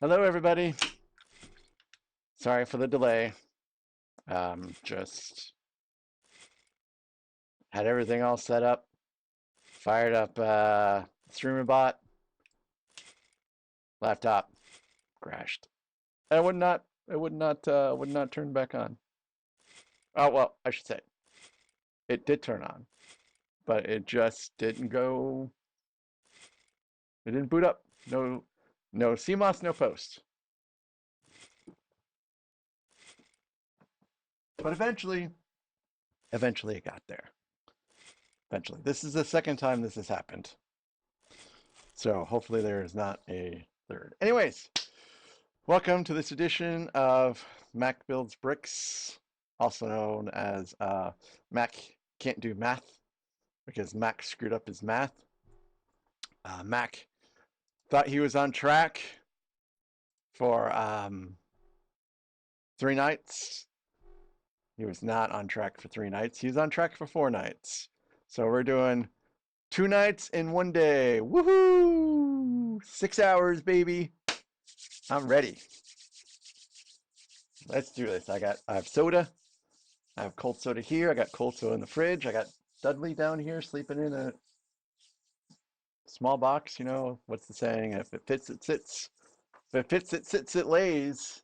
Hello, everybody. Sorry for the delay. Just had everything all set up, fired up streamer bot, laptop crashed. And would not turn back on. Oh well, I should say it did turn on, but it just didn't go. It didn't boot up. No CMOS, no post. But eventually it got there. Eventually, this is the second time this has happened. So hopefully there is not a third. Anyways, welcome to this edition of Mac Builds Bricks, also known as Mac Can't Do Math, because Mac screwed up his math. Mac thought he was on track for 3 nights. He was not on track for 3 nights. He was on track for 4 nights. So we're doing 2 nights in 1 day. Woohoo! 6 hours, baby. I'm ready. Let's do this. I have soda. I have cold soda here. I got cold soda in the fridge. I got Dudley down here sleeping in a small box. You know, what's the saying? If it fits, it sits. If it fits, it sits, it lays.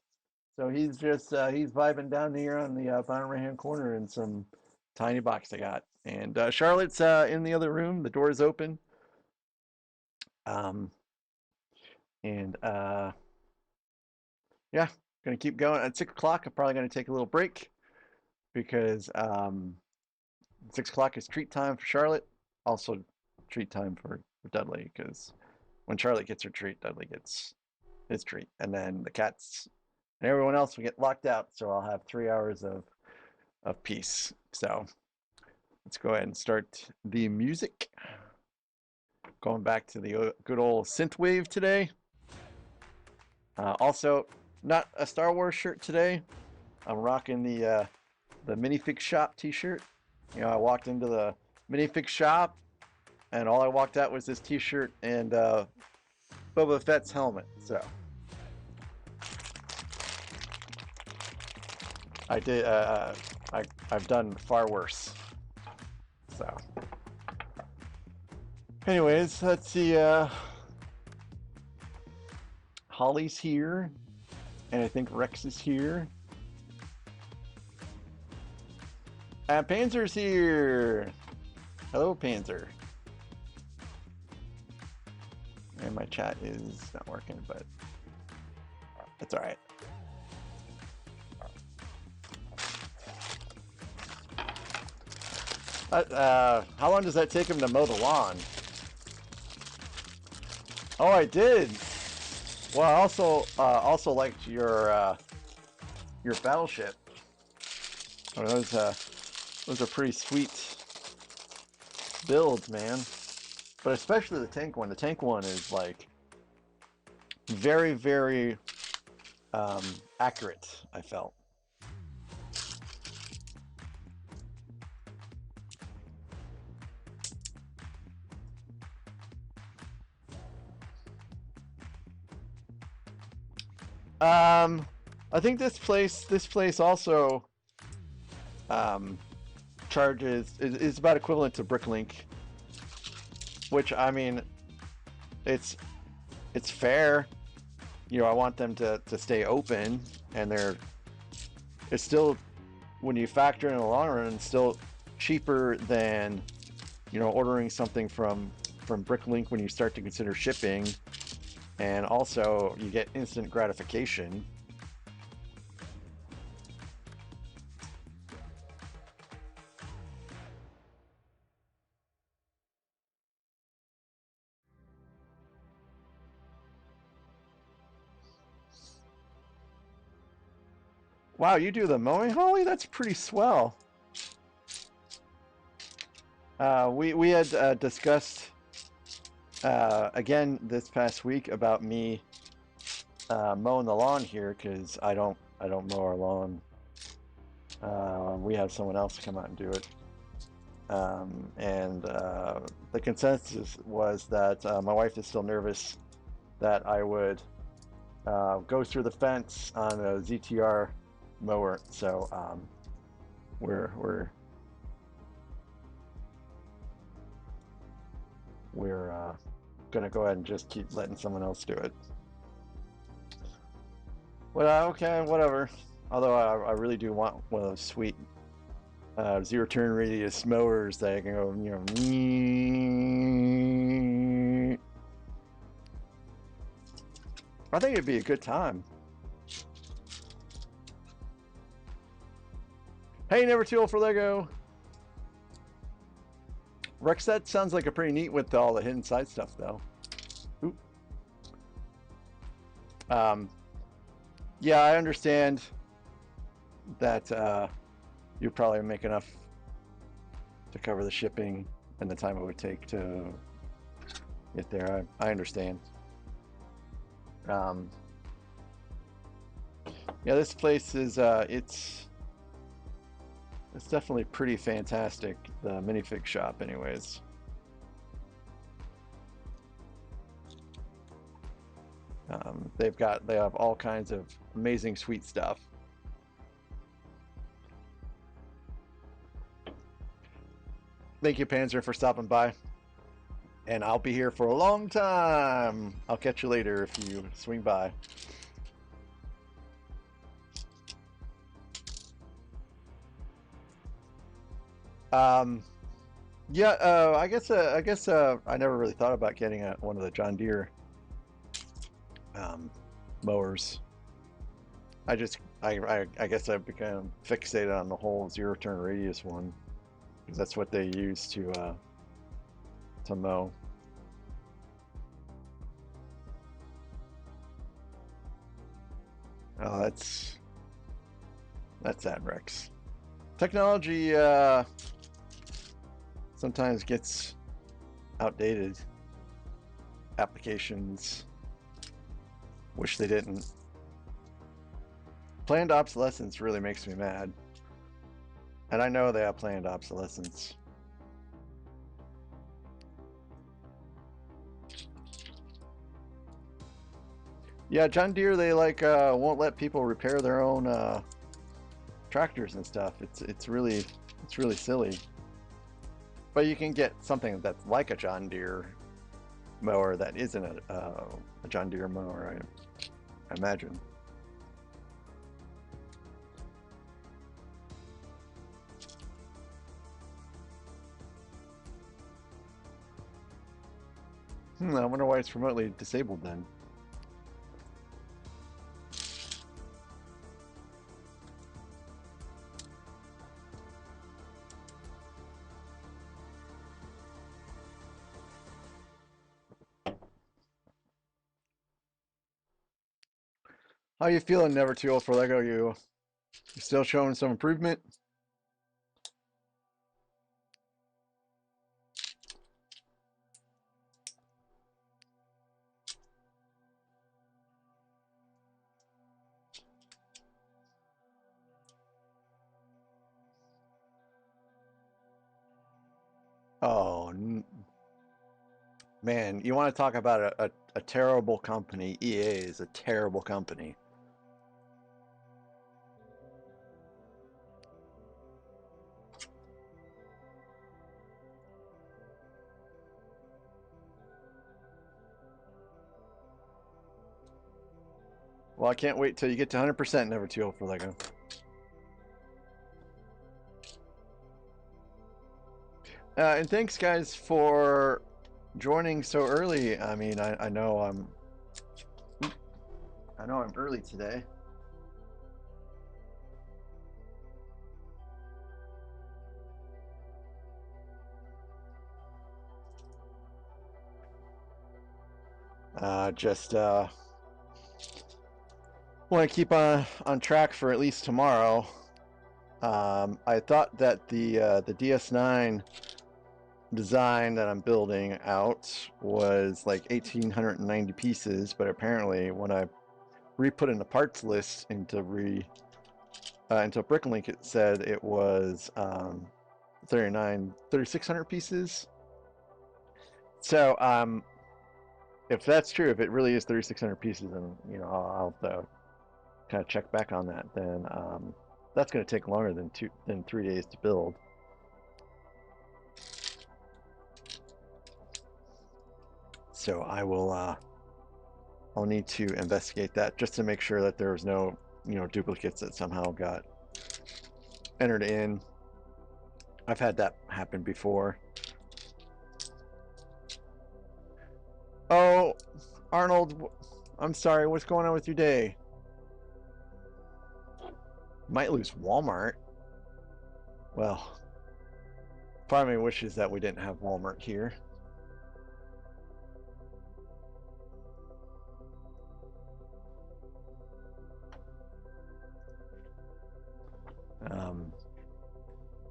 So he's just, he's vibing down here on the bottom right-hand corner in some tiny box I got. And Charlotte's in the other room. The door is open. And yeah, gonna keep going. At 6 o'clock, I'm probably gonna take a little break because 6 o'clock is treat time for Charlotte. Also treat time for Dudley, because when Charlotte gets her treat, Dudley gets his treat. And then the cats and everyone else will get locked out. So I'll have 3 hours of peace. So let's go ahead and start the music. Going back to the good old synthwave today. Also, not a Star Wars shirt today. I'm rocking the Minifig Shop t-shirt. You know, I walked into the Minifig Shop and all I walked out was this t-shirt and Boba Fett's helmet. So I did. I've done far worse. So, anyways, let's see. Holly's here, and I think Rex is here. And Panzer's here. Hello, Panzer. And my chat is not working, but it's all right. How long does that take him to mow the lawn? Oh, I did. Well, I also liked your battleship. Oh, those are pretty sweet builds, man. But especially the tank one. The tank one is like very, very accurate, I felt. I think this place also charges is about equivalent to Bricklink, which, I mean, it's fair. You know, I want them to stay open, and it's still, when you factor in the long run, it's still cheaper than, you know, ordering something from Bricklink when you start to consider shipping. And also, you get instant gratification. Wow, you do the mowing, Holly? That's pretty swell. We had discussed again this past week about me mowing the lawn here, because I don't mow our lawn. We have someone else come out and do it. And the consensus was that my wife is still nervous that I would goes through the fence on a ZTR mower. So we're we're we're gonna go ahead and just keep letting someone else do it. Well, okay, whatever. Although I really do want one of those sweet zero turn radius mowers that can go, you know. I think it'd be a good time. Hey, never too old for Lego. Rex, that sounds like a pretty neat with all the hidden side stuff, though. Oop. Yeah, I understand that you probably make enough to cover the shipping and the time it would take to get there. I understand. Yeah, this place is it's definitely pretty fantastic. The minifig shop, anyways. They have all kinds of amazing sweet stuff. Thank you, Panzer, for stopping by. And I'll be here for a long time. I'll catch you later if you swing by. Yeah, I guess I never really thought about getting one of the John Deere mowers. I guess I've become fixated on the whole zero turn radius one because that's what they use to mow. Oh, that's that, Rex. Technology sometimes gets outdated. Applications wish they didn't. Planned obsolescence really makes me mad. And I know they have planned obsolescence. Yeah, John Deere, they like won't let people repair their own tractors and stuff. It's really silly. But you can get something that's like a John Deere mower that isn't a John Deere mower, I imagine. I wonder why it's remotely disabled then. How you feeling, never too old for Lego? You still showing some improvement? Oh, man, you want to talk about a terrible company? EA is a terrible company. Well, I can't wait till you get to 100% never too old for Lego. And thanks, guys, for joining so early. I mean, I know I'm early today. Just want to keep on track for at least tomorrow. I thought that the DS9 design that I'm building out was like 1,890 pieces, but apparently when I re-put in the parts list into Bricklink, it said it was 3,600 pieces. So if that's true, if it really is 3,600 pieces, and I'll have to kind of check back on that. Then that's going to take longer than 3 days to build. So I will. I'll need to investigate that just to make sure that there's no duplicates that somehow got entered in. I've had that happen before. Oh, Arnold, I'm sorry. What's going on with your day? Might lose Walmart. Well, part of me wishes that we didn't have Walmart here.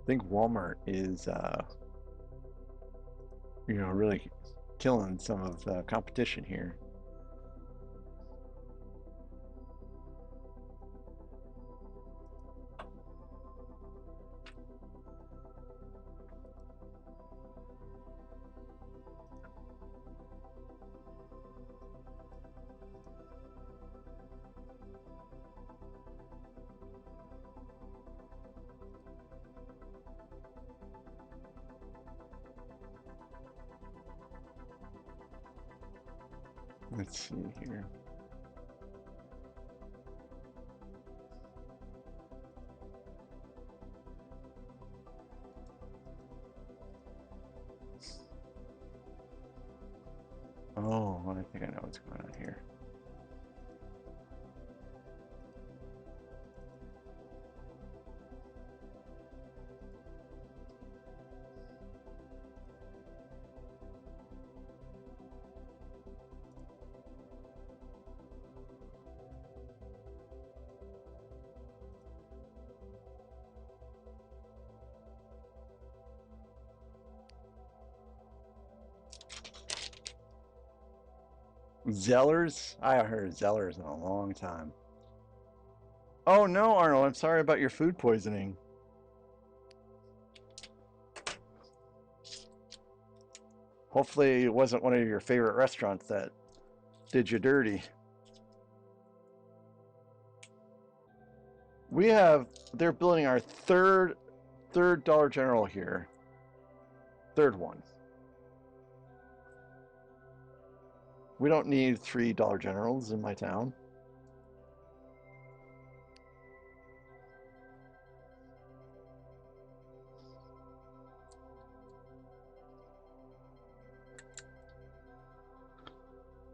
I think Walmart is, really killing some of the competition here. Let's see here. Oh, I think I know what's going on here. Zellers? I haven't heard of Zellers in a long time. Oh no, Arnold, I'm sorry about your food poisoning. Hopefully it wasn't one of your favorite restaurants that did you dirty. They're building our third Dollar General here. Third one. We don't need 3 Dollar Generals in my town.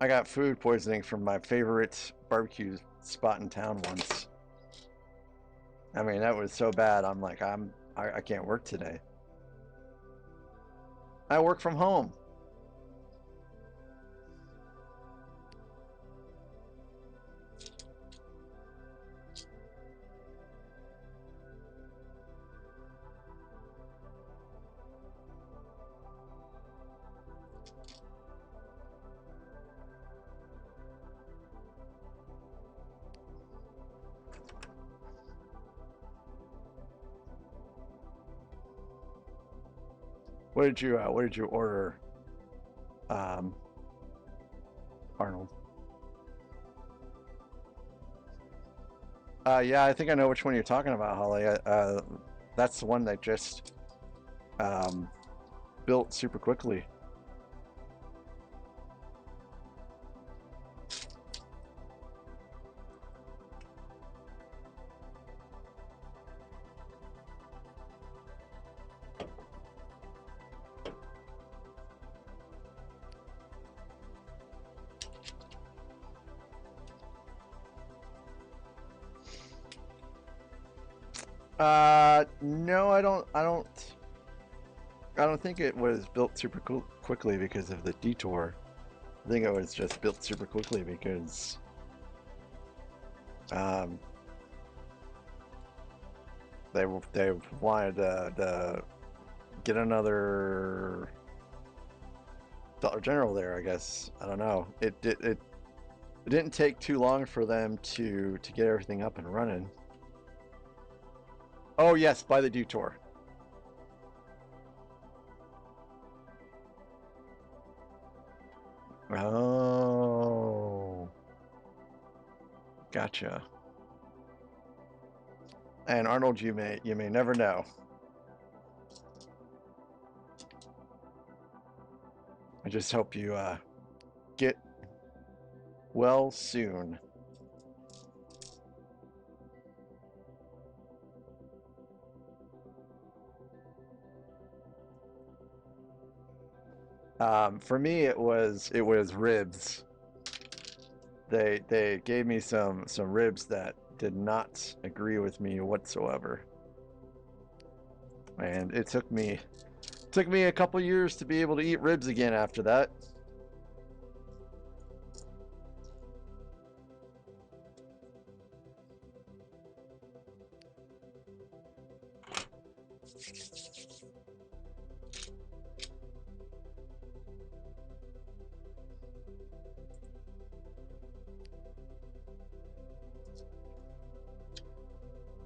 I got food poisoning from my favorite barbecue spot in town once. I mean, that was so bad. I'm like, I can't work today. I work from home. What did you order, Arnold? Yeah, I think I know which one you're talking about, Holly. That's the one that just um, built super quickly. No, I don't think it was built super quickly because of the detour. I think it was just built super quickly because um, they wanted to get another Dollar General there. I guess I don't know. It didn't take too long for them to get everything up and running. Oh yes, by the detour. Oh, gotcha. And Arnold, you may never know. I just hope you get well soon. For me, it was ribs. They gave me some ribs that did not agree with me whatsoever, and it took me a couple years to be able to eat ribs again after that.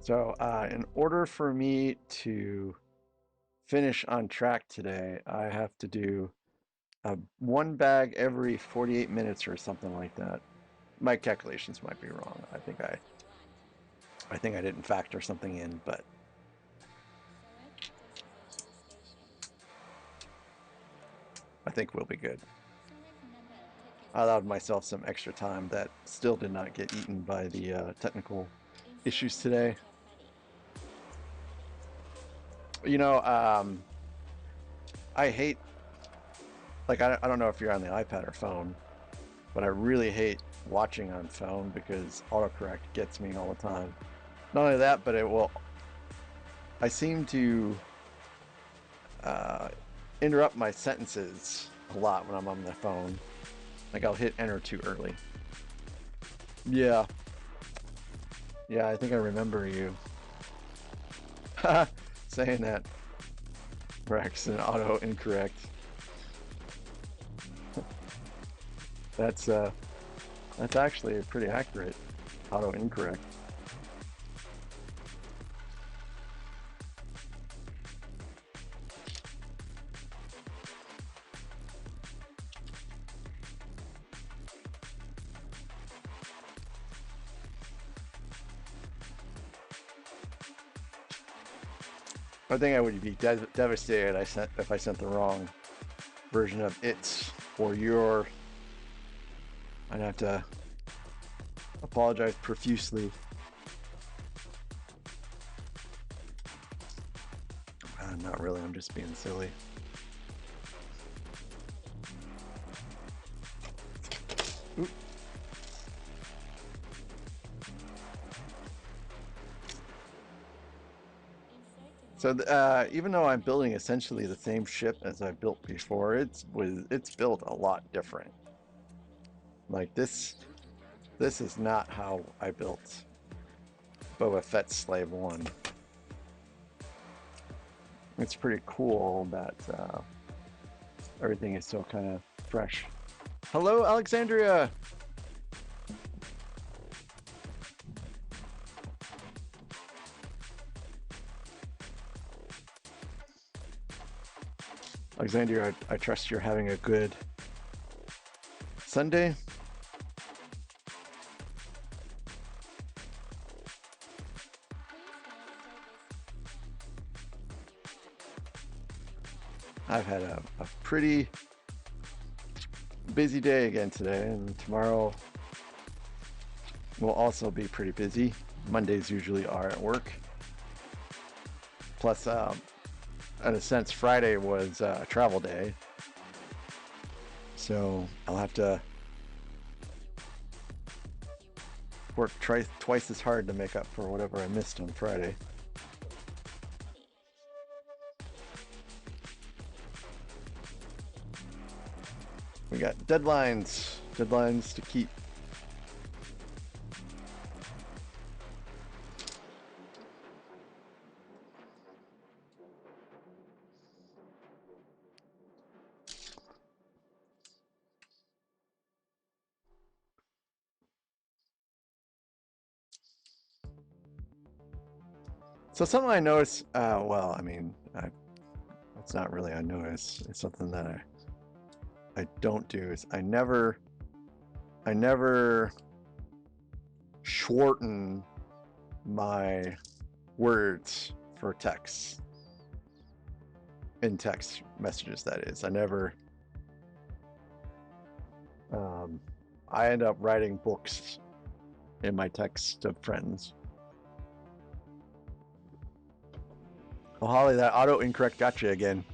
So, in order for me to finish on track today, I have to do one bag every 48 minutes or something like that. My calculations might be wrong. I think I didn't factor something in, but I think we'll be good. I allowed myself some extra time that still did not get eaten by the technical issues today. You know, I hate, like, I don't know if you're on the iPad or phone, but I really hate watching on phone because autocorrect gets me all the time. Not only that, but I seem to uh, interrupt my sentences a lot when I'm on the phone. Like, I'll hit enter too early. Yeah. Yeah, I think I remember you saying that. Rex and auto incorrect. That's actually pretty accurate. Auto incorrect. I think I would be devastated if I sent the wrong version of it or your. I'd have to apologize profusely. Not really, I'm just being silly. Oop. So even though I'm building essentially the same ship as I built before, it's built a lot different. Like this is not how I built Boba Fett's Slave 1. It's pretty cool that everything is so kind of fresh. Hello, Alexandria! Alexandria, I trust you're having a good Sunday. I've had a pretty busy day again today, and tomorrow will also be pretty busy. Mondays usually are at work. Plus, in a sense, Friday was a travel day. So I'll have to work twice as hard to make up for whatever I missed on Friday. We got deadlines to keep. So something I noticed, well, I mean, it's not really I notice. It's something that I don't do is I never shorten my words for text in text messages. That is, I never. I end up writing books in my text to friends. Oh, Holly, that auto incorrect got you again.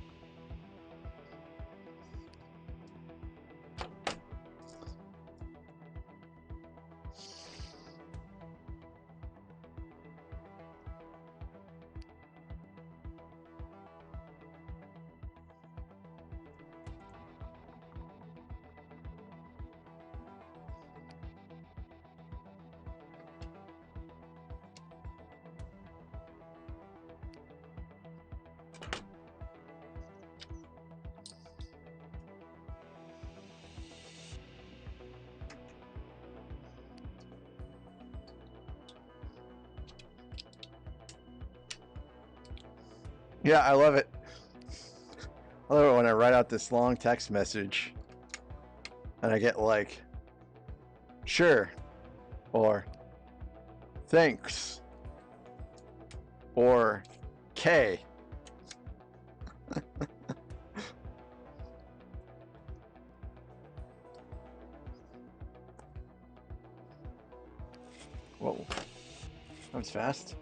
Yeah, I love it. I love it when I write out this long text message and I get like, sure, or thanks, or K. Whoa, that was fast.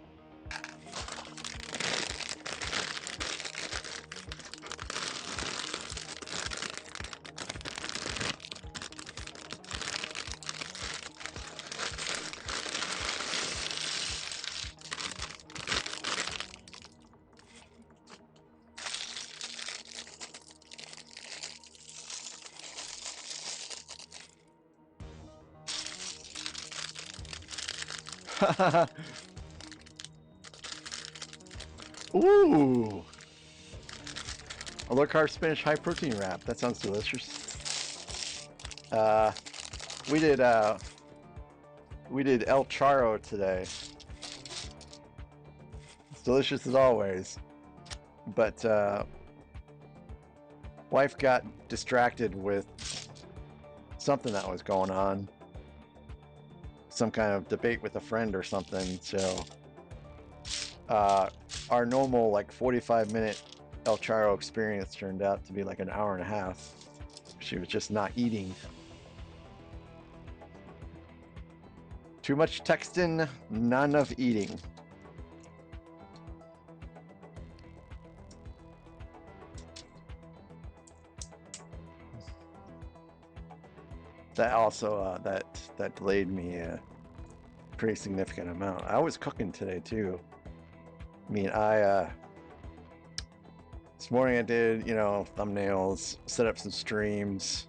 Ooh, a low carb spinach high protein wrap. That sounds delicious. We did El Charro today. It's delicious as always, but wife got distracted with something that was going on, some kind of debate with a friend or something. So our normal like 45-minute El Charro experience turned out to be like an hour and a half. She was just not eating. Too much texting, not enough eating. That also that delayed me a pretty significant amount. I was cooking today too. I mean, this morning I did, thumbnails, set up some streams.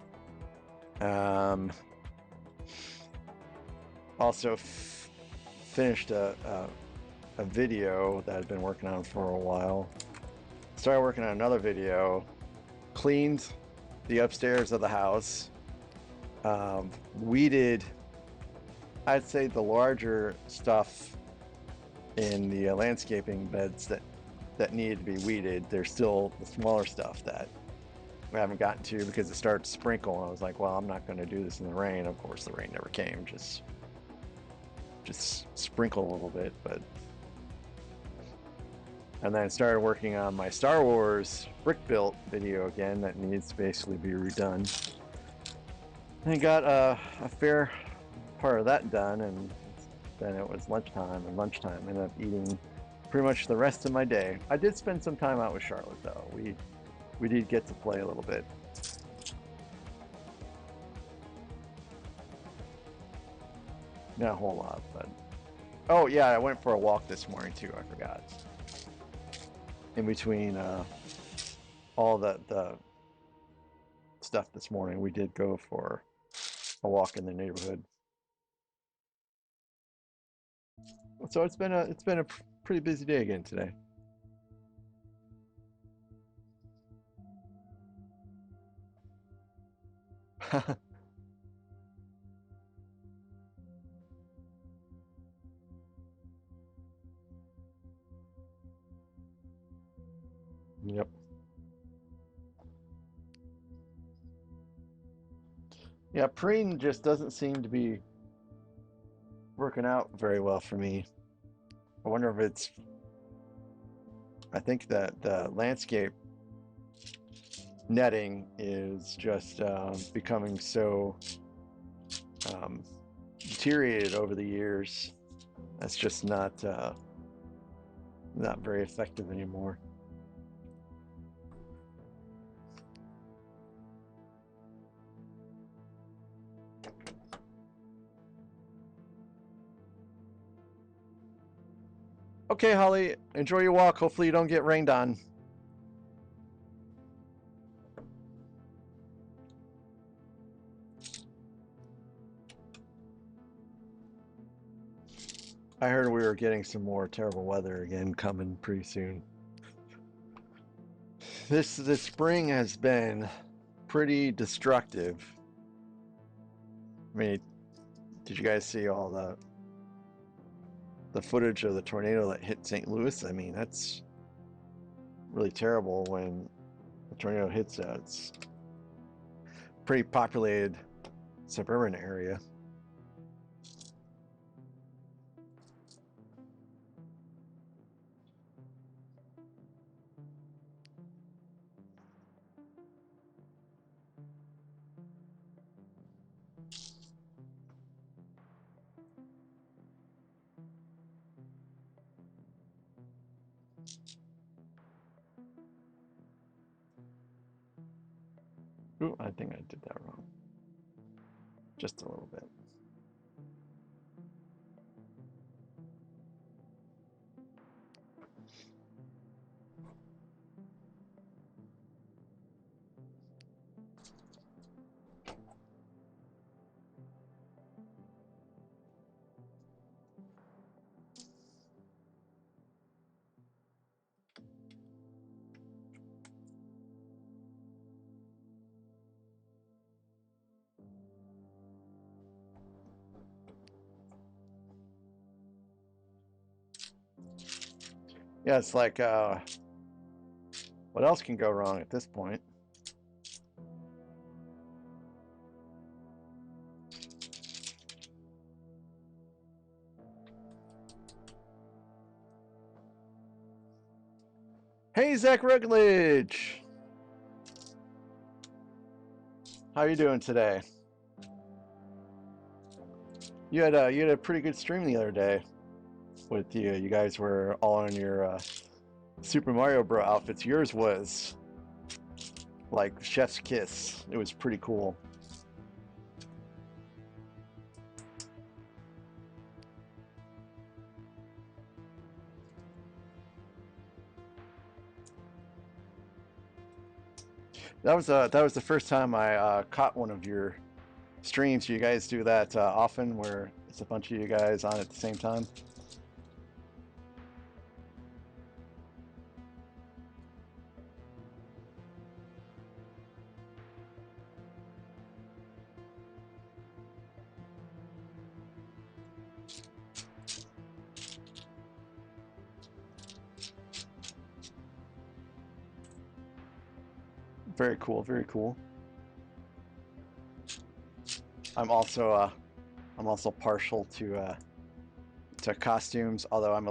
Also finished a video that I'd been working on for a while. Started working on another video. Cleaned the upstairs of the house. Weeded, I'd say, the larger stuff in the landscaping beds that needed to be weeded. There's still the smaller stuff that we haven't gotten to because it started to sprinkle. And I was like, well, I'm not going to do this in the rain. Of course, the rain never came. Just sprinkle a little bit, but. And then I started working on my Star Wars brick built video again that needs to basically be redone. And got a fair part of that done, and then it was lunchtime, and lunchtime ended up eating pretty much the rest of my day. I did spend some time out with Charlotte though. We did get to play a little bit. Not a whole lot, but oh yeah, I went for a walk this morning too. I forgot. In between all the stuff this morning, we did go for a walk in the neighborhood. So it's been a pretty busy day again today. Yep. Yeah, preen just doesn't seem to be working out very well for me. I wonder if it's, I think that the landscape netting is just becoming so um, deteriorated over the years. That's just not very effective anymore. Okay, Holly, enjoy your walk. Hopefully you don't get rained on. I heard we were getting some more terrible weather again coming pretty soon. This spring has been pretty destructive. I mean, did you guys see all the footage of the tornado that hit St. Louis? I mean, that's really terrible when a tornado hits it's pretty populated suburban area. Ooh, I think I did that wrong. Just a little bit. Yeah, it's like, what else can go wrong at this point? Hey, Zach Rutledge! How you doing today? You had a pretty good stream the other day with you. You guys were all in your Super Mario Bros. Outfits. Yours was like chef's kiss. It was pretty cool. That was the first time I caught one of your streams. You guys do that often, where it's a bunch of you guys on at the same time? Very cool, very cool. I'm also partial to costumes, although I'm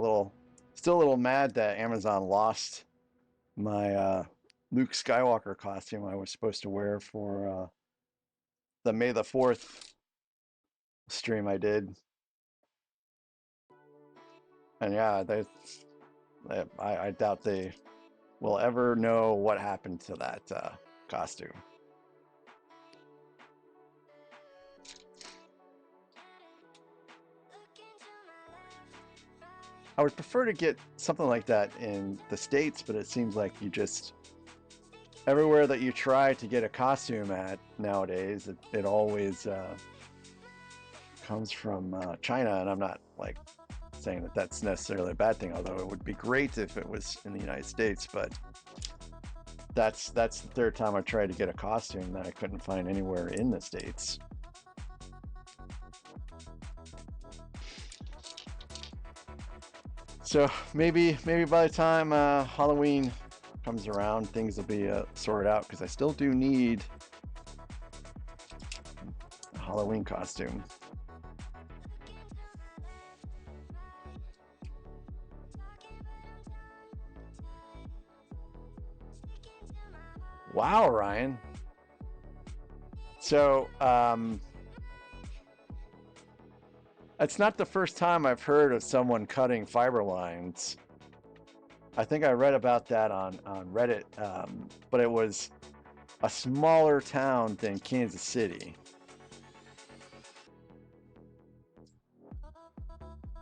still a little mad that Amazon lost my Luke Skywalker costume I was supposed to wear for the May the 4th stream I did. And yeah, I doubt they will ever know what happened to that costume. I would prefer to get something like that in the States, but it seems like everywhere that you try to get a costume at nowadays, it always comes from China, and I'm not like saying that that's necessarily a bad thing, although it would be great if it was in the United States, but that's the third time I tried to get a costume that I couldn't find anywhere in the States. So maybe by the time Halloween comes around, things will be sorted out, because I still do need Halloween costume. Wow, Ryan. So, it's not the first time I've heard of someone cutting fiber lines. I think I read about that on Reddit, but it was a smaller town than Kansas City.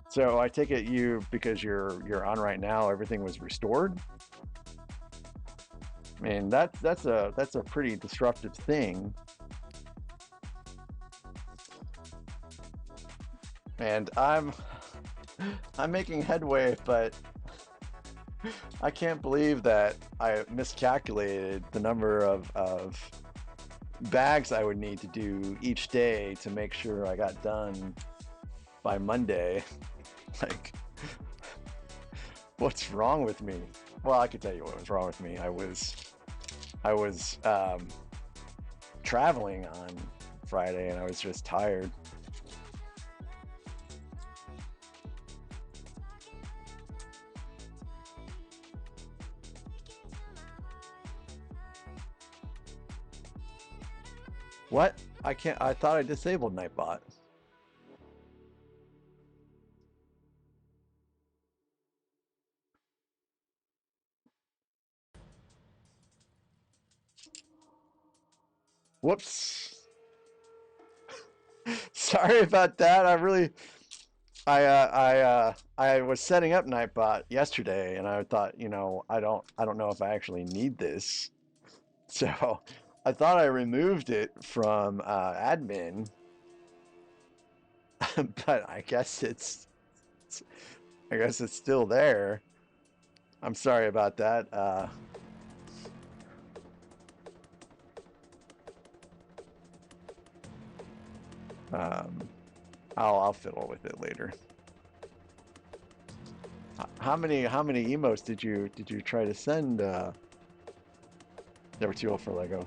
So I take it because you're on right now, everything was restored. I mean, that's a pretty disruptive thing. And I'm making headway, but I can't believe that I miscalculated the number of bags I would need to do each day to make sure I got done by Monday. Like, what's wrong with me? Well, I could tell you what was wrong with me. I was traveling on Friday and I was just tired. What? I can't. I thought I disabled Nightbot. Whoops. Sorry about that. I was setting up Nightbot yesterday, and I thought, I don't know if I actually need this. So I thought I removed it from admin, but I guess it's still there. I'm sorry about that. Um, I'll fiddle with it later. How many emotes did you try to send? There were 2 for Lego.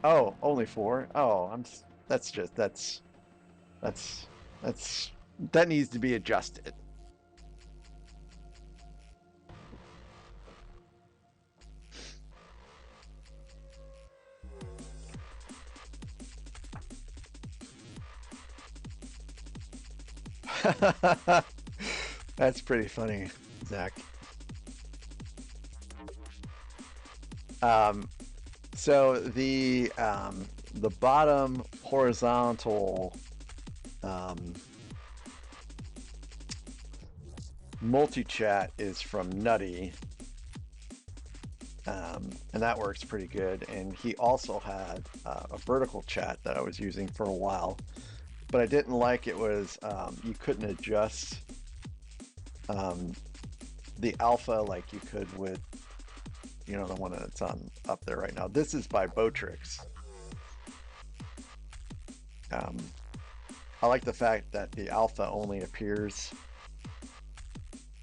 Oh, only 4. Oh, that needs to be adjusted. That's pretty funny, Zach. So the bottom horizontal multi-chat is from Nutty, and that works pretty good. And he also had a vertical chat that I was using for a while, but I didn't like it was you couldn't adjust the alpha like you could with the one that's on up there right now. This is by Botrix. I like the fact that the alpha only appears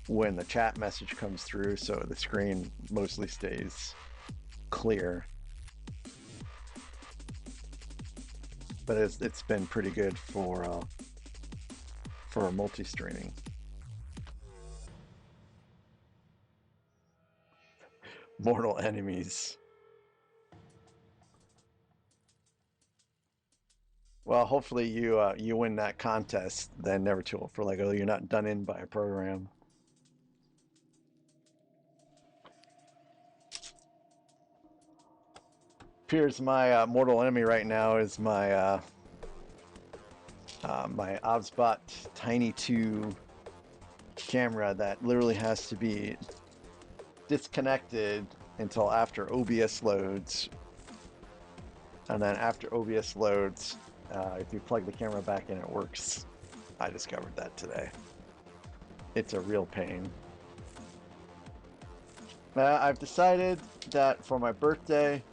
when the chat message comes through, so the screen mostly stays clear. But it's been pretty good for multi-streaming. Mortal enemies. Well, hopefully you win that contest, then Never Too Old for Lego. You're not done in by a program. Appears my mortal enemy right now is my my Obsbot Tiny 2 camera that literally has to be disconnected until after OBS loads, and then after OBS loads, if you plug the camera back in, it works. I discovered that today. It's a real pain. I've decided that for my birthday,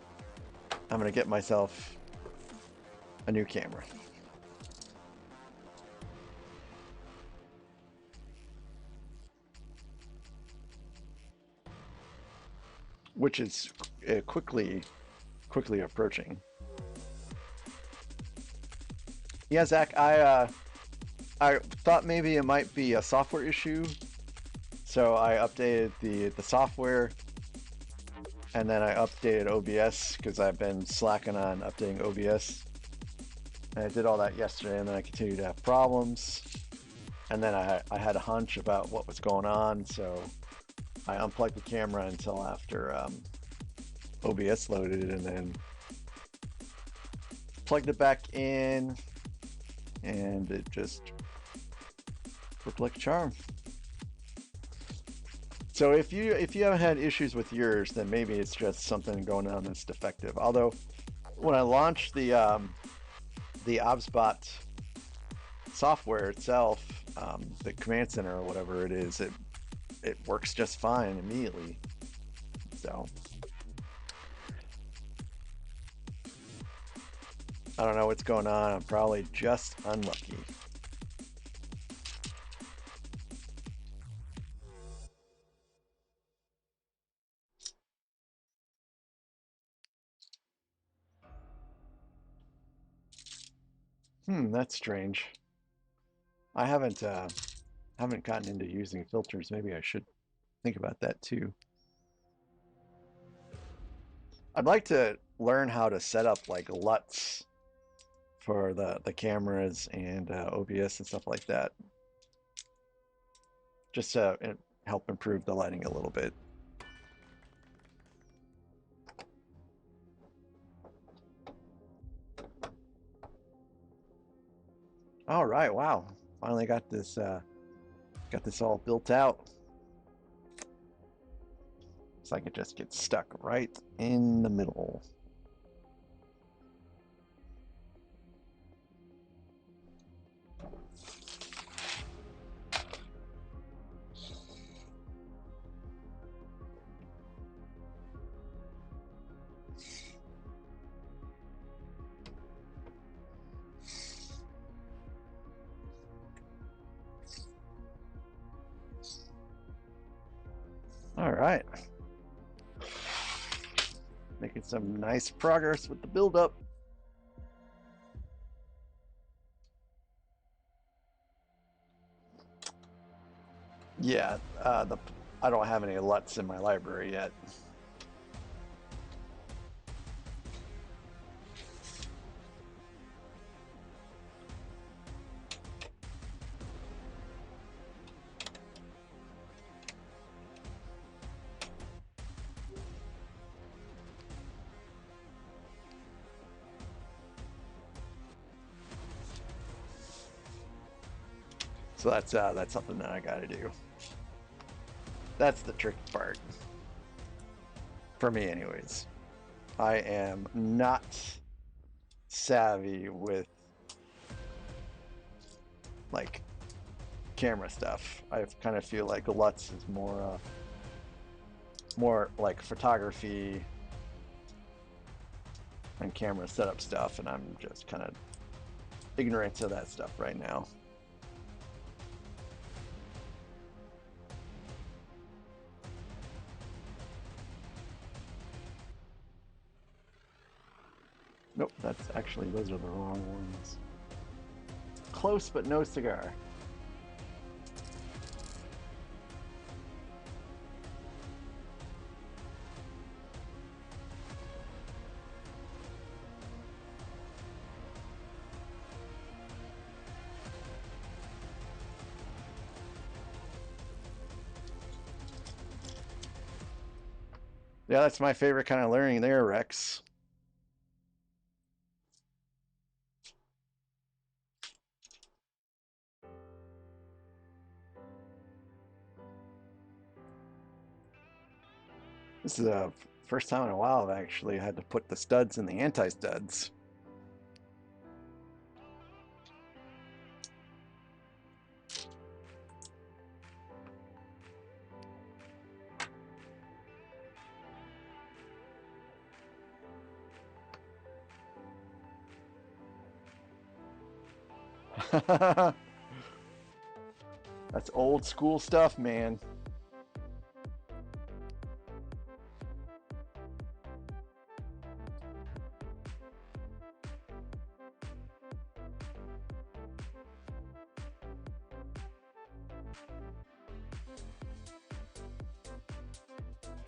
I'm gonna get myself a new camera. Which is quickly quickly approaching. Yeah, Zach, I thought maybe it might be a software issue, so I updated the software, and then I updated OBS because I've been slacking on updating OBS. And I did all that yesterday, and then I continued to have problems. And then I had a hunch about what was going on, so I unplugged the camera until after OBS loaded, and then plugged it back in, and it just worked like a charm. So if you haven't had issues with yours, then maybe it's just something going on that's defective. Although when I launched the OBSBot software itself, the command center or whatever it is, it works just fine immediately. So I don't know what's going on. I'm probably just unlucky. That's strange. I haven't gotten into using filters. Maybe I should think about that too. I'd like to learn how to set up like LUTs for the cameras and OBS and stuff like that, just to help improve the lighting a little bit. All right, wow! Finally got this all built out. So I could just get stuck right in the middle. All right. Making some nice progress with the build-up. Yeah, I don't have any LUTs in my library yet. So that's something that I got to do. That's the tricky part. For me anyways. I am not savvy with like camera stuff. I kind of feel like LUTs is more like photography and camera setup stuff, and I'm just kind of ignorant to that stuff right now. Nope, that's actually, those are the wrong ones. Close, but no cigar. Yeah, that's my favorite kind of learning there, Rex. This is the first time in a while I've actually had to put the studs in the anti-studs. That's old school stuff, man.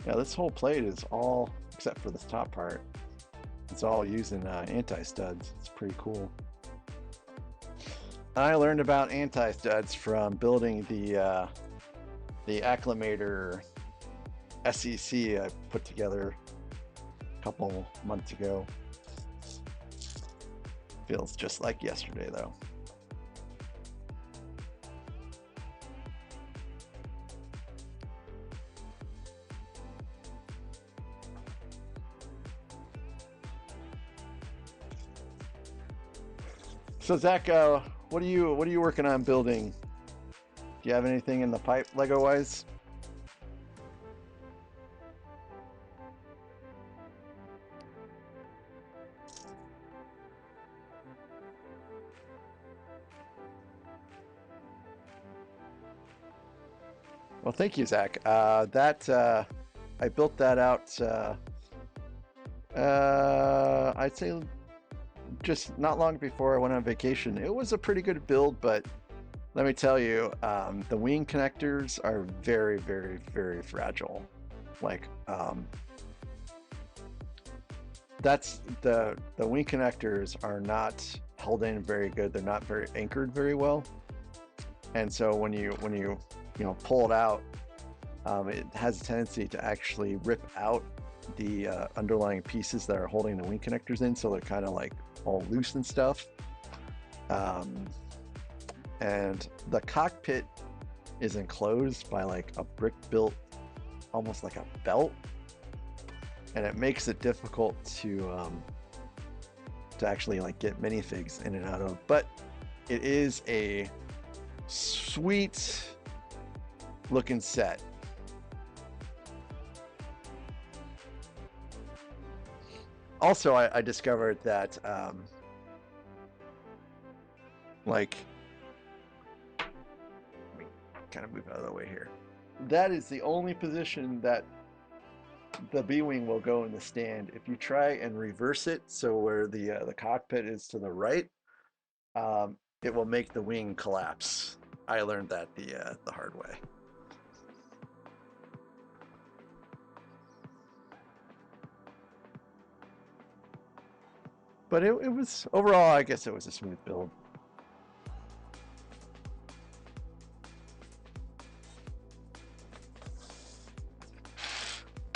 Yeah, this whole plate is all, except for this top part, it's all using anti-studs. It's pretty cool. I learned about anti-studs from building the acclimator SEC I put together a couple months ago. Feels just like yesterday though. So Zach, what are you working on building? Do you have anything in the pipe Lego wise? Well, thank you, Zach. I built that out. I'd say just not long before I went on vacation. It was a pretty good build, but let me tell you, the wing connectors are very, very, very fragile. Like, that's the wing connectors are not held in very good. They're not very anchored very well, and so when you pull it out, it has a tendency to actually rip out the underlying pieces that are holding the wing connectors in, so they're kind of like all loose and stuff. And the cockpit is enclosed by like a brick built, almost like a belt, and it makes it difficult to actually like get minifigs in and out of. But it is a sweet looking set. Also, I discovered that like, let me kind of move out of the way here. That is the only position that the B-wing will go in the stand. If you try and reverse it, so where the cockpit is to the right, it will make the wing collapse. I learned that the hard way. But it was, overall, I guess it was a smooth build.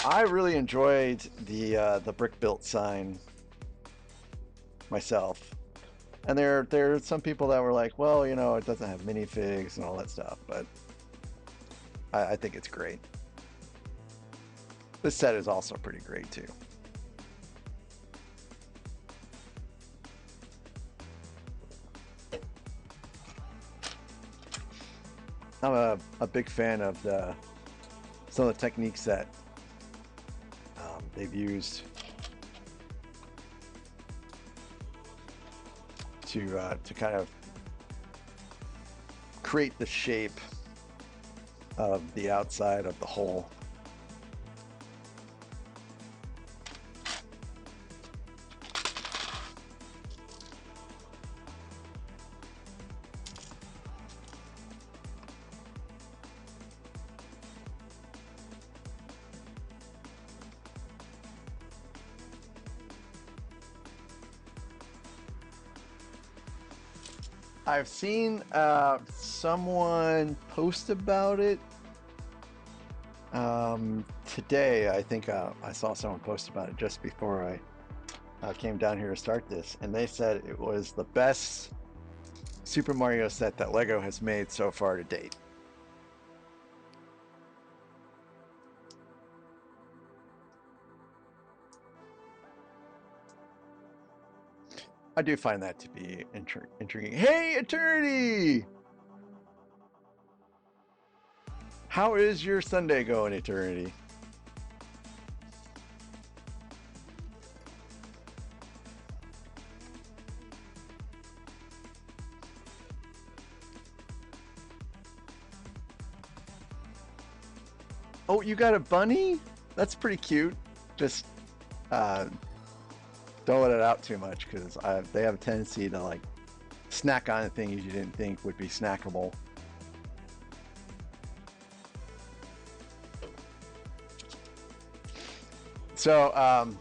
I really enjoyed the brick built sign myself. And there are some people that were like, well, you know, it doesn't have minifigs and all that stuff, but I think it's great. This set is also pretty great too. I'm a big fan of some of the techniques that they've used to kind of create the shape of the outside of the hull. I've seen someone post about it today. I think I saw someone post about it just before I came down here to start this, and they said it was the best Super Mario set that Lego has made so far to date. I do find that to be intriguing. Hey, Eternity! How is your Sunday going, Eternity? Oh, you got a bunny? That's pretty cute. Just don't let it out too much, because they have a tendency to like snack on things you didn't think would be snackable. So,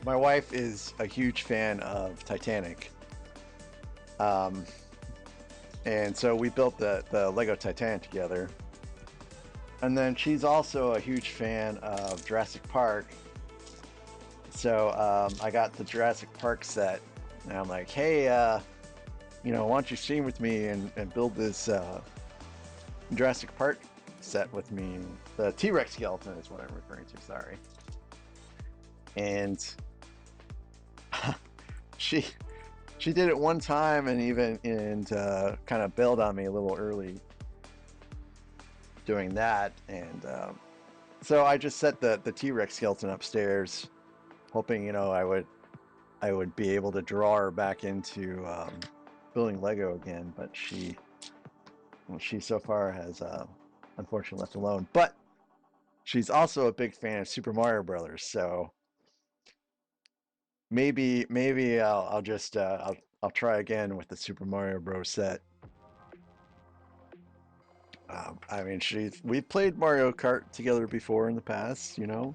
my wife is a huge fan of Titanic. Um, and so we built the Lego Titanic together. And then she's also a huge fan of Jurassic Park. So I got the Jurassic Park set, and I'm like, hey, why don't you stream with me and build this Jurassic Park set with me? The T-Rex skeleton is what I'm referring to. Sorry. And she she did it one time and kind of bailed on me a little early doing that, and so I just set the T-Rex skeleton upstairs, hoping I would be able to draw her back into building Lego again, but she so far has unfortunately left alone. But she's also a big fan of Super Mario Brothers, so maybe I'll just I'll try again with the Super Mario Bros. Set. I mean, we've played Mario Kart together before in the past, you know.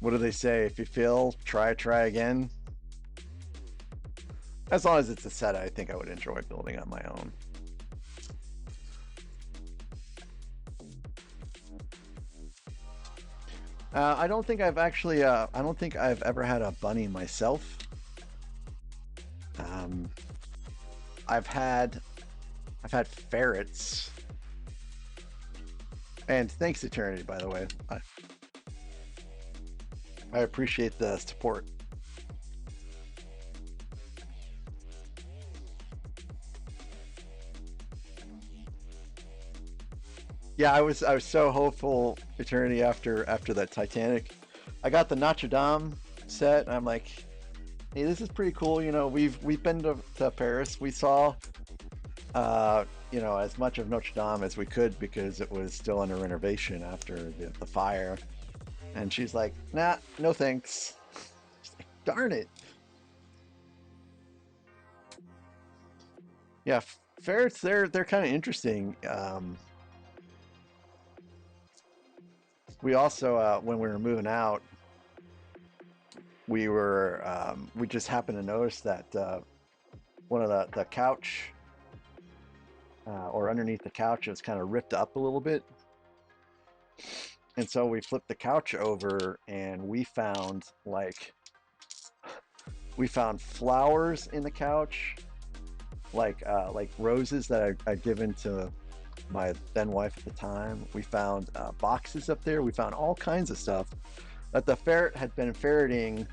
What do they say? If you fail, try again. As long as it's a set I think I would enjoy building on my own. I don't think I've actually. I don't think I've ever had a bunny myself. Um, I've had ferrets. And thanks, Eternity, by the way. I appreciate the support. Yeah, I was so hopeful, Eternity, after that Titanic. I got the Notre Dame set, and I'm like, hey, this is pretty cool. You know, we've been to Paris. We saw as much of Notre Dame as we could because it was still under renovation after the fire. And she's like, nah, no thanks. Like, darn it. Yeah, ferrets, they're kind of interesting. We also, when we were moving out, we just happened to notice that one of the couch or underneath the couch was kind of ripped up a little bit. And so we flipped the couch over and we found flowers in the couch, like roses that I'd given to my then wife at the time. We found boxes up there. We found all kinds of stuff that the ferret had been ferreting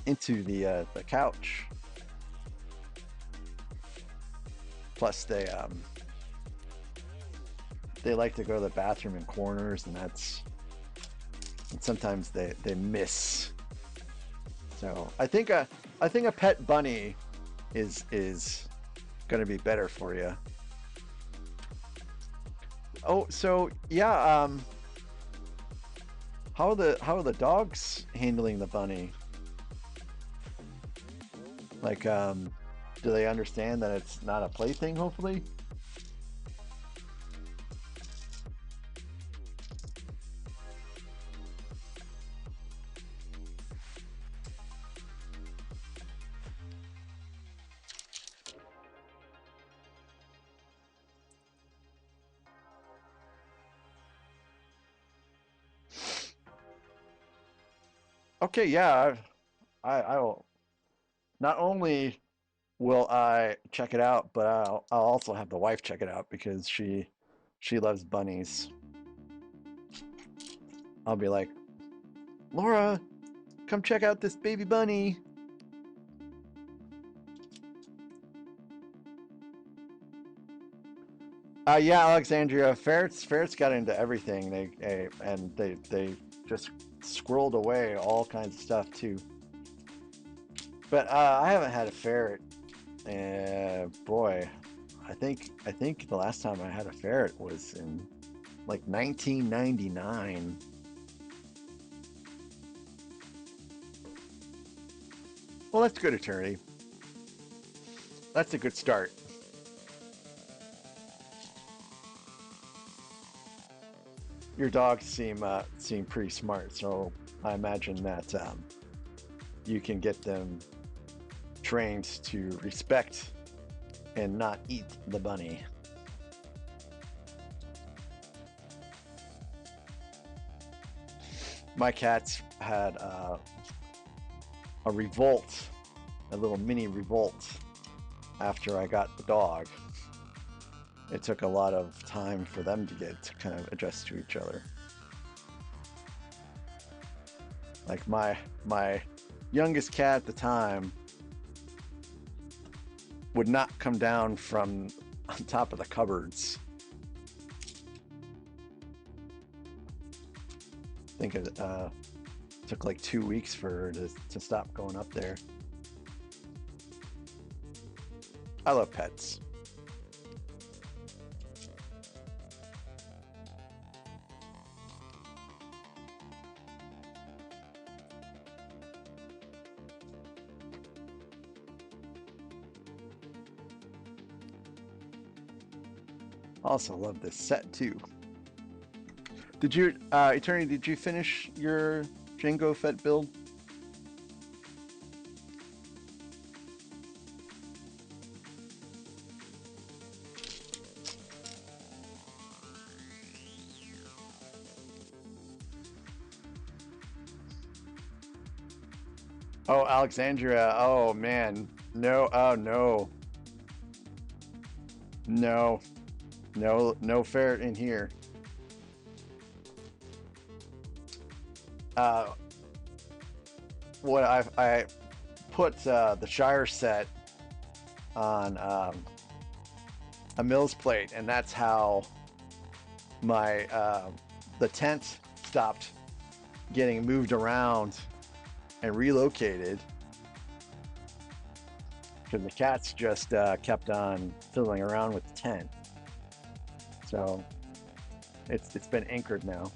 into the couch. Plus, they like to go to the bathroom in corners, and sometimes they miss. So I think a pet bunny is going to be better for you. Oh, so yeah. How are the dogs handling the bunny? Like, do they understand that it's not a plaything? Hopefully. Okay, yeah. I will. Not only will I check it out, but I'll also have the wife check it out because she loves bunnies. I'll be like, Laura, come check out this baby bunny. Yeah, Alexandria. Ferrets got into everything. They just squirreled away all kinds of stuff too. But I haven't had a ferret. Boy, I think the last time I had a ferret was in like 1999. Well, that's good, Eternity. That's a good start. your dogs seem pretty smart, so I imagine that you can get them trained to respect and not eat the bunny. My cats had a revolt, a little mini revolt after I got the dog. It took a lot of time for them to get to kind of adjust to each other. Like my youngest cat at the time would not come down from on top of the cupboards. I think it took like 2 weeks for her to stop going up there. I love pets. Also love this set too. Did you, Eternity, did you finish your Jango Fett build? Oh, Alexandria. Oh, man. No. Oh, no. No. No ferret in here. What I put the Shire set on a Mills plate, and that's how my the tent stopped getting moved around and relocated, because the cats just kept on fiddling around with the tent. So it's been anchored now.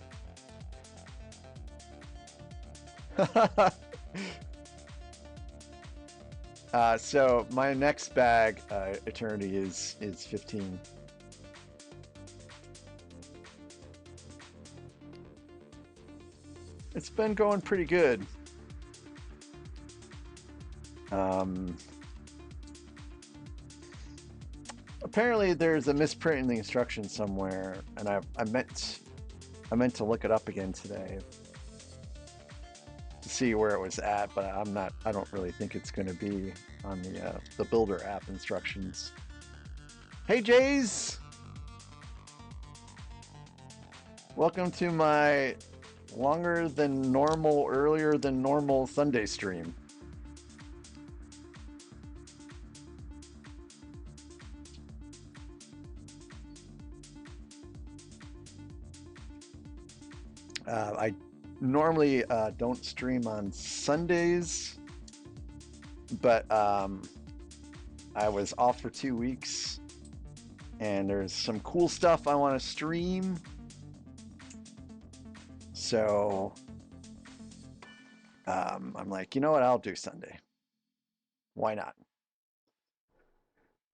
So my next bag, Eternity, is 15. It's been going pretty good. Apparently there's a misprint in the instructions somewhere, and I meant to look it up again today to see where it was at, but I don't really think it's going to be on the builder app instructions. Hey Jays, welcome to my longer than normal, earlier than normal Sunday stream. I normally don't stream on Sundays, but I was off for 2 weeks, and there's some cool stuff I want to stream. So I'm like, you know what? I'll do Sunday. Why not?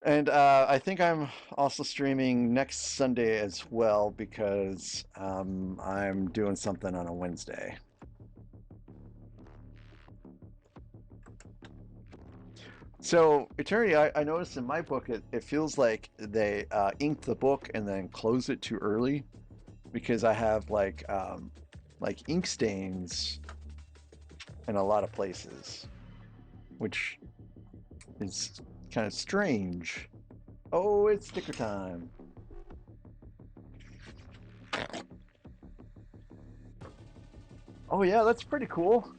And I think I'm also streaming next Sunday as well, because I'm doing something on a Wednesday. So Eternity, I noticed in my book it feels like they inked the book and then closed it too early, because I have like ink stains in a lot of places, which is kind of strange. Oh, it's sticker time. Oh yeah, that's pretty cool.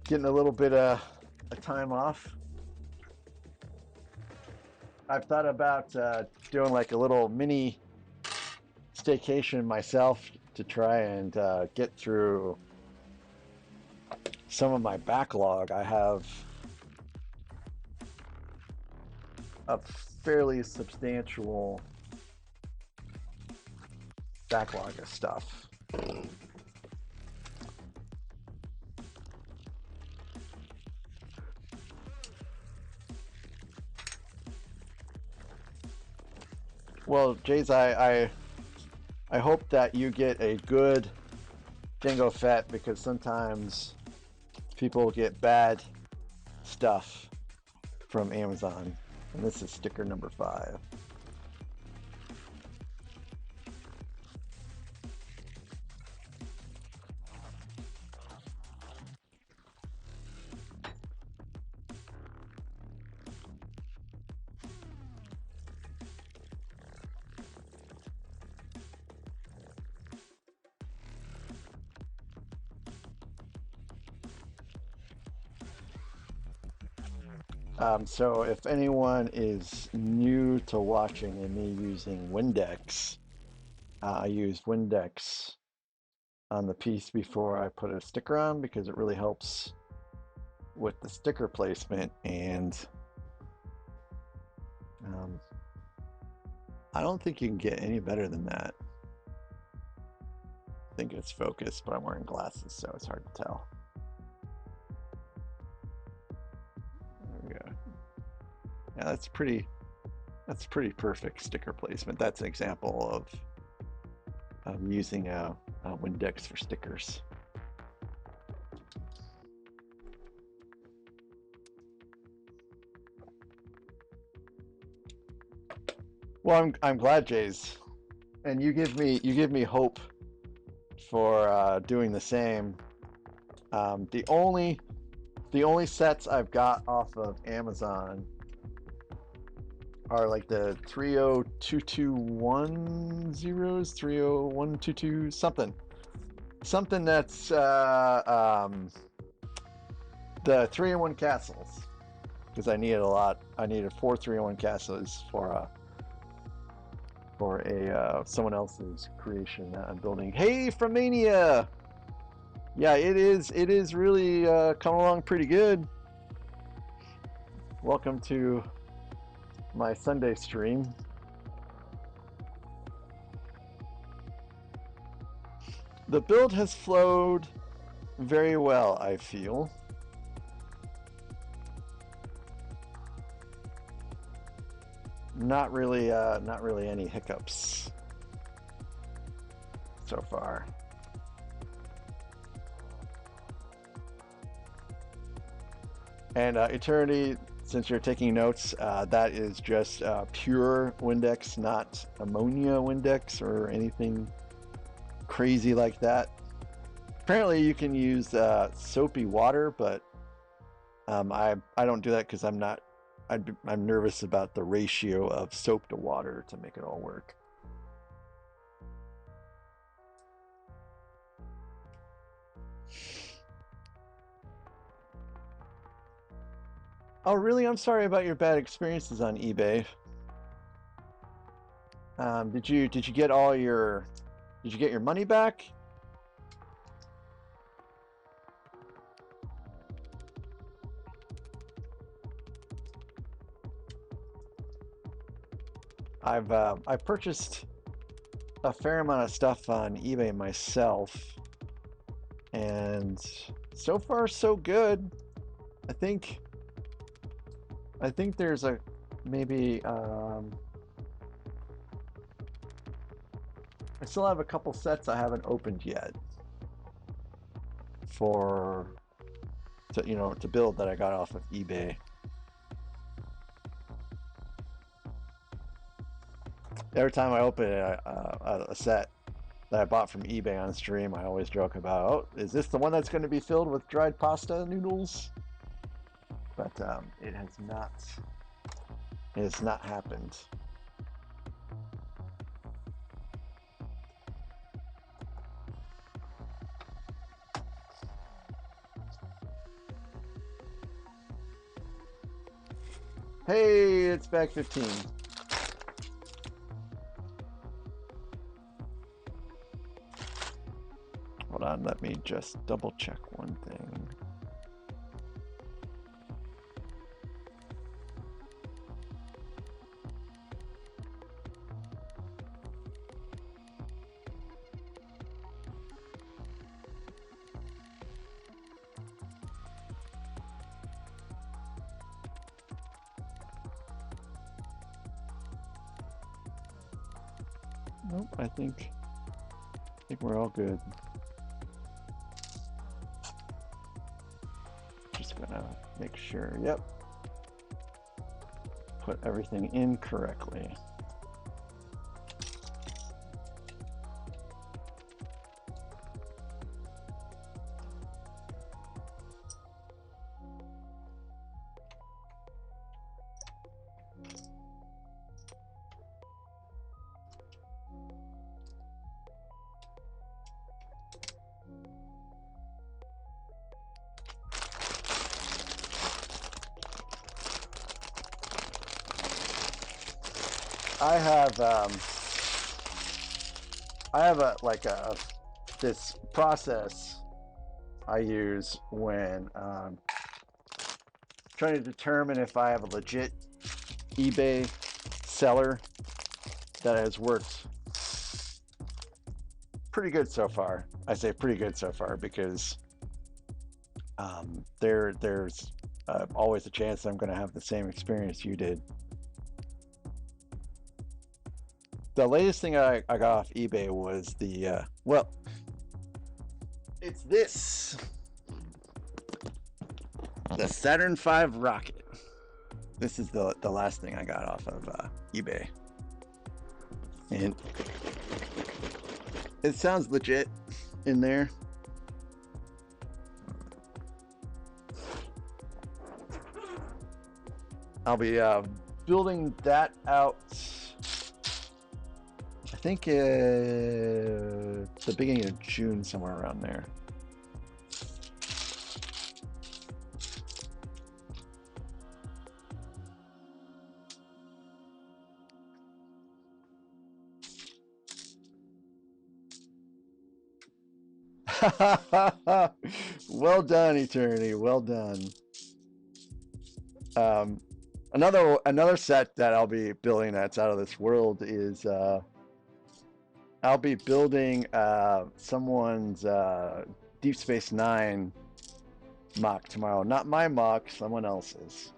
Getting a little bit of a time off. I've thought about doing like a little mini staycation myself to try and get through some of my backlog. I have a fairly substantial backlog of stuff. Well, Jays, I hope that you get a good Jango Fett because sometimes people get bad stuff from Amazon. And this is sticker number 5. So if anyone is new to watching and me using Windex, I use Windex on the piece before I put a sticker on because it really helps with the sticker placement, and I don't think you can get any better than that. I think it's focused, but I'm wearing glasses, so it's hard to tell. There we go. Yeah, that's pretty perfect sticker placement. That's an example of using a Windex for stickers. Well, I'm glad, Jays, and you give me hope for doing the same. The only sets I've got off of Amazon are like the 30221 30122 something that's the 3-in-1 castles, because I needed a lot. I needed 4 3-in-1 castles for a someone else's creation that I'm building. Hey, from Mania! Yeah, it is really coming along pretty good. Welcome to my Sunday stream. The build has flowed very well, I feel. Not really any hiccups so far. And Eternity, since you're taking notes, that is just pure Windex, not ammonia Windex or anything crazy like that. Apparently you can use soapy water, but I don't do that because I'm nervous about the ratio of soap to water to make it all work. Oh, really? I'm sorry about your bad experiences on eBay. Did you get all your money back? I've purchased a fair amount of stuff on eBay myself, and so far so good. I think there's maybe I still have a couple sets I haven't opened yet to build that I got off of eBay. Every time I open a set that I bought from eBay on stream, I always joke about, oh, is this the one that's going to be filled with dried pasta noodles? But it has not happened. Hey, it's back 15. Hold on, let me just double check one thing. Nope, I think we're all good. Just gonna make sure, yep. Put everything in correctly. I have this process I use when trying to determine if I have a legit eBay seller that has worked pretty good so far. I say pretty good so far because there's always a chance that I'm going to have the same experience you did. The latest thing I got off eBay was the, well, it's this. The Saturn V rocket. This is the last thing I got off of eBay. And it sounds legit in there. I'll be building that out, I think the beginning of June, somewhere around there. Well done, Eternity. Well done. Another set that I'll be building that's out of this world is I'll be building someone's Deep Space Nine mock tomorrow. Not my mock, someone else's.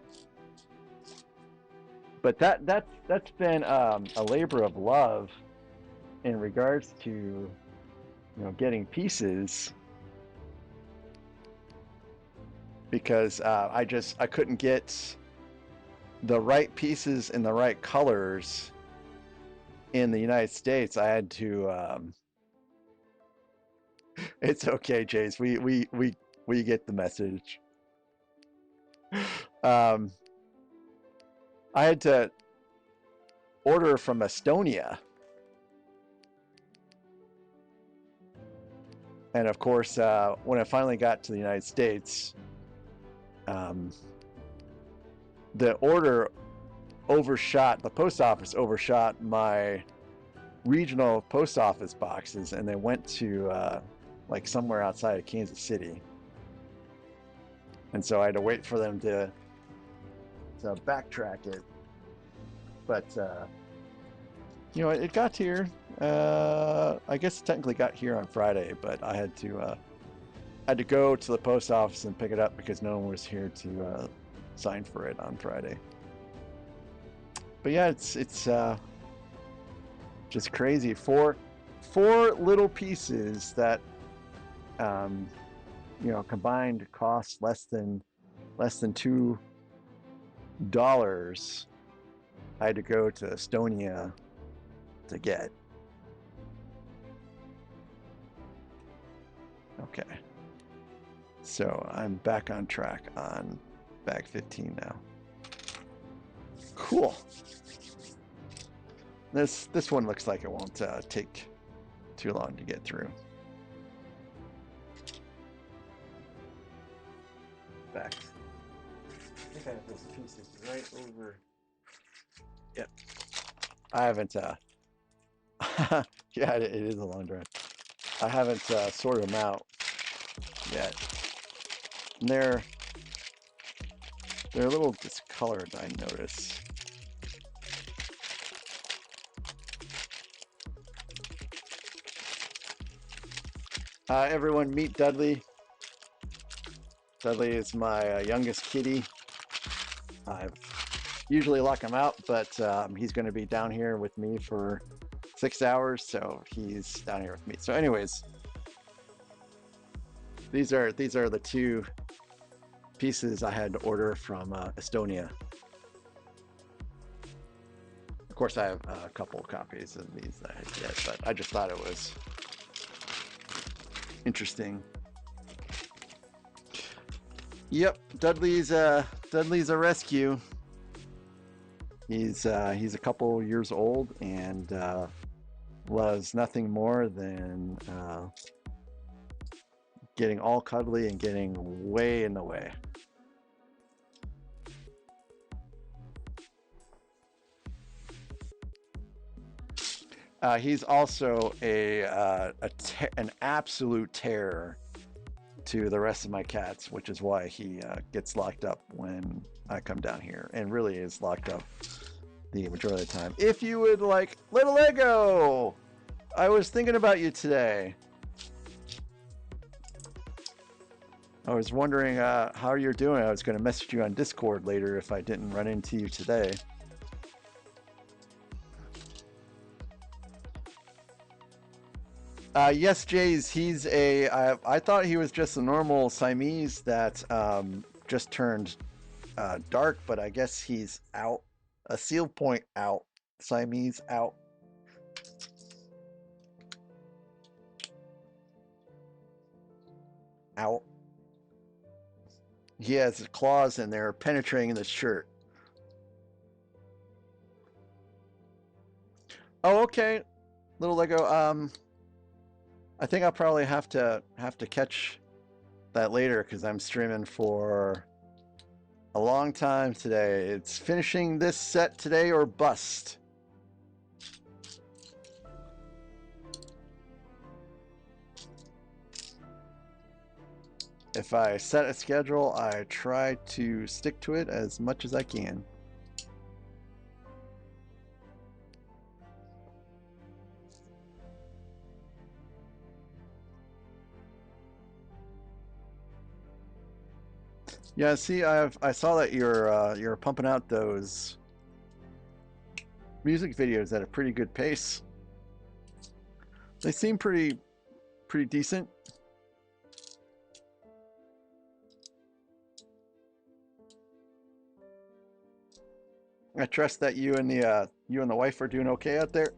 But that's been a labor of love in regards to getting pieces, because I couldn't get the right pieces in the right colors in the United States. I had to it's okay, Jace, we get the message. I had to order from Estonia, and of course when I finally got to the United States, the order overshot, the post office overshot my regional post office boxes, and they went to like somewhere outside of Kansas City, and so I had to wait for them to backtrack it. But it got here. I guess it technically got here on Friday, but I had to go to the post office and pick it up because no one was here to sign for it on Friday. But yeah, it's just crazy. Four little pieces that combined cost less than $2. I had to go to Estonia to get. Okay, so I'm back on track on bag 15 now. Cool. This one looks like it won't take too long to get through. Back. I think I have those pieces right over. Yep. I haven't. Yeah, it is a long drive. I haven't sorted them out yet. And they're a little discolored, I notice. Everyone meet Dudley. Dudley is my youngest kitty. I usually lock him out, but he's going to be down here with me for 6 hours, so he's down here with me. So anyways, these are the two pieces I had to order from Estonia. Of course, I have a couple copies of these that I had to get, but I just thought it was interesting. Yep, Dudley's a rescue. He's a couple years old and loves nothing more than getting all cuddly and getting way in the way. He's also an absolute terror to the rest of my cats, which is why he gets locked up when I come down here, and really is locked up the majority of the time. If you would like, little Lego, I was thinking about you today. I was wondering how you're doing. I was going to message you on Discord later if I didn't run into you today. Yes, Jays, he's I thought he was just a normal Siamese that just turned dark, but I guess he's out. A seal point out. Siamese out. Out. He has claws and they're penetrating the shirt. Oh, okay. Little Lego, I think I'll probably have to catch that later because I'm streaming for a long time today. It's finishing this set today or bust. If I set a schedule, I try to stick to it as much as I can. Yeah, see, I saw that you're pumping out those music videos at a pretty good pace. They seem pretty decent. I trust that you and the wife are doing okay out there.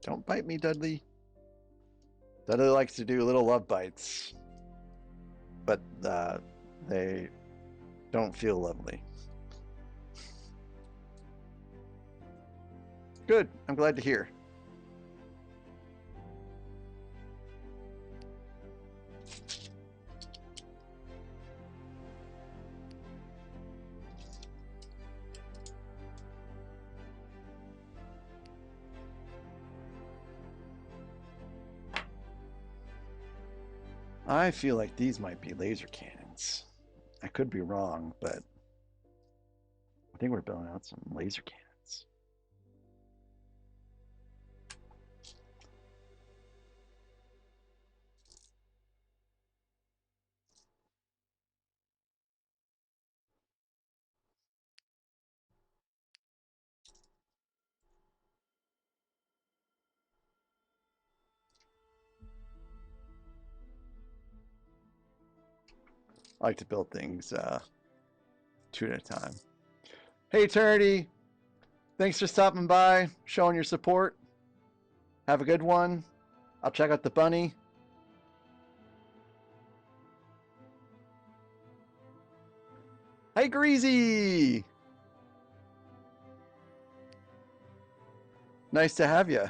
Don't bite me, Dudley. Dudley likes to do little love bites, but they don't feel lovely. Good. I'm glad to hear. I feel like these might be laser cannons. I could be wrong, but I think we're building out some laser cannons. I like to build things two at a time. Hey, Eternity. Thanks for stopping by, showing your support. Have a good one. I'll check out the bunny. Hey, Greasy. Nice to have you.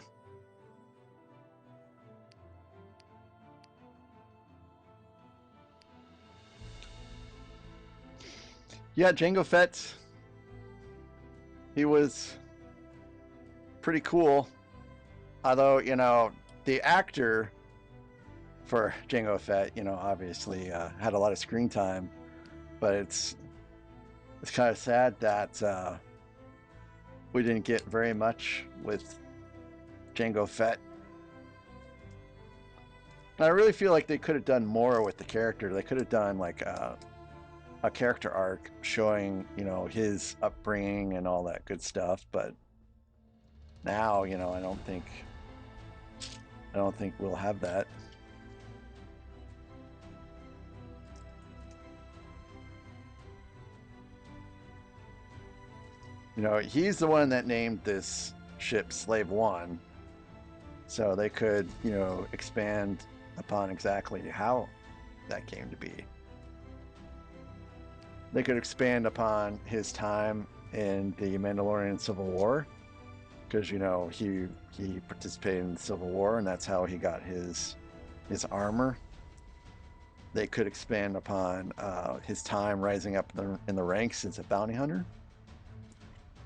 Yeah, Jango Fett. He was pretty cool. Although, you know, the actor for Jango Fett, you know, obviously had a lot of screen time, but it's kind of sad that we didn't get very much with Jango Fett. I really feel like they could have done more with the character. They could have done like a character arc showing, you know, his upbringing and all that good stuff. But now, you know, I don't think we'll have that. You know, he's the one that named this ship Slave One, so they could, you know, expand upon exactly how that came to be. They could expand upon his time in the Mandalorian Civil War, because, you know, he participated in the Civil War, and that's how he got his armor. They could expand upon his time rising up in the ranks as a bounty hunter.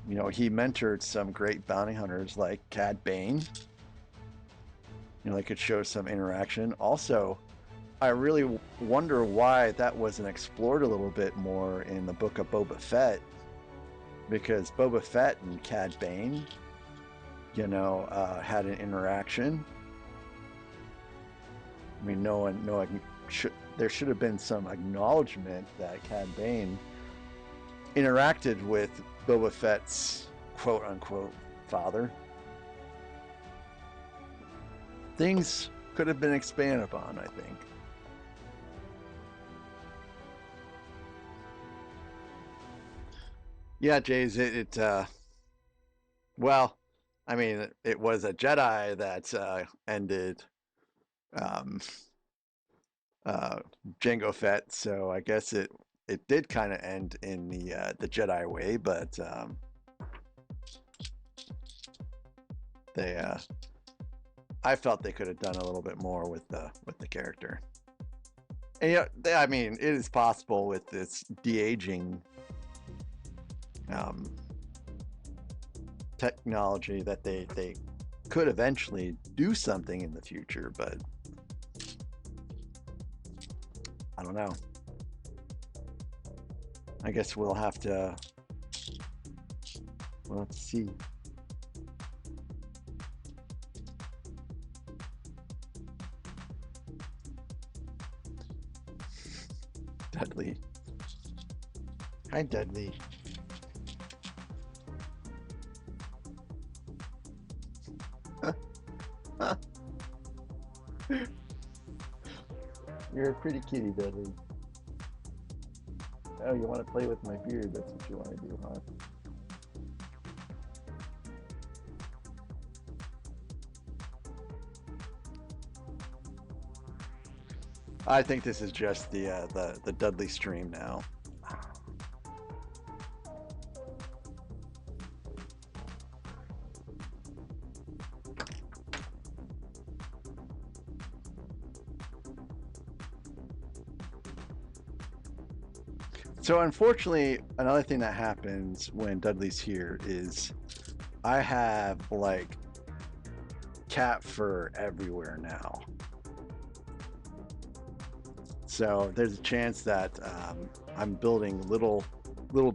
You know, he mentored some great bounty hunters like Cad Bane. You know, they could show some interaction. Also, I really wonder why that wasn't explored a little bit more in the book of Boba Fett, because Boba Fett and Cad Bane, you know, had an interaction. I mean, there should have been some acknowledgement that Cad Bane interacted with Boba Fett's quote-unquote father. Things could have been expanded upon, I think. Yeah, Jays, well, I mean, it was a Jedi that ended um, Jango Fett, so I guess it did kind of end in the Jedi way, but they I felt they could have done a little bit more with the character. And I mean, it is possible with this de-aging technology that they could eventually do something in the future, but I don't know. I guess we'll have to see. Dudley. Hi, Dudley. You're a pretty kitty, Dudley. Oh, you want to play with my beard? That's what you want to do, huh? I think this is just the Dudley stream now. So unfortunately, another thing that happens when Dudley's here is I have like cat fur everywhere now. So there's a chance that I'm building little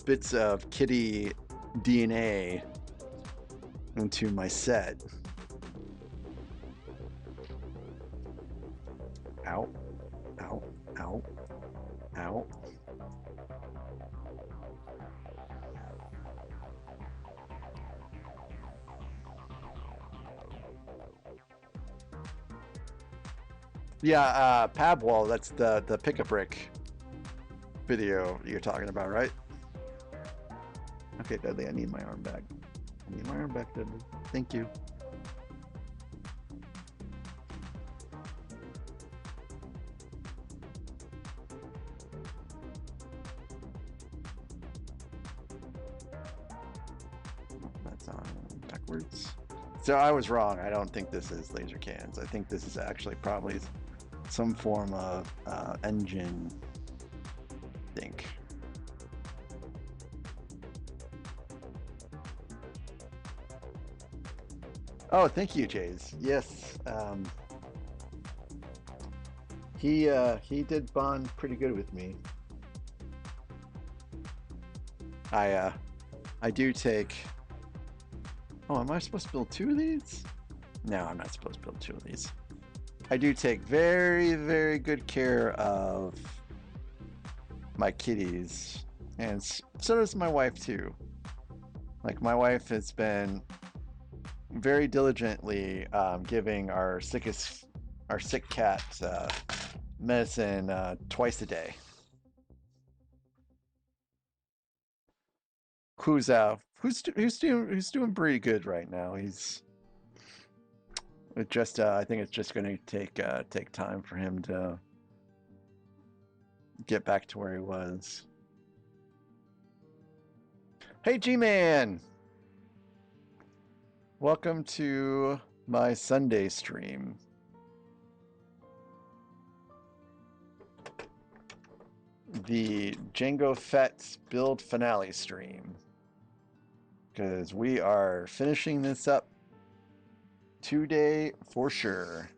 bits of kitty DNA into my set. Ow, ow, ow, ow. Yeah, Pabwall, that's the pick-a-brick video you're talking about, right? Okay, Dudley, I need my arm back. I need my arm back, Dudley. Thank you. That's on backwards. So I was wrong. I don't think this is laser cannons. I think this is actually probably some form of engine, I think. Oh, thank you, Jays. Yes. he did bond pretty good with me. I do take. Oh, am I supposed to build 2 of these? No, I'm not supposed to build 2 of these. I do take very, very good care of my kitties, and so does my wife too. Like my wife has been very diligently giving our sick cat medicine twice a day. Who's doing pretty good right now. I think it's just going to take time for him to get back to where he was. Hey, G-Man! Welcome to my Sunday stream. The Jango Fett build finale stream. Because we are finishing this up today for sure.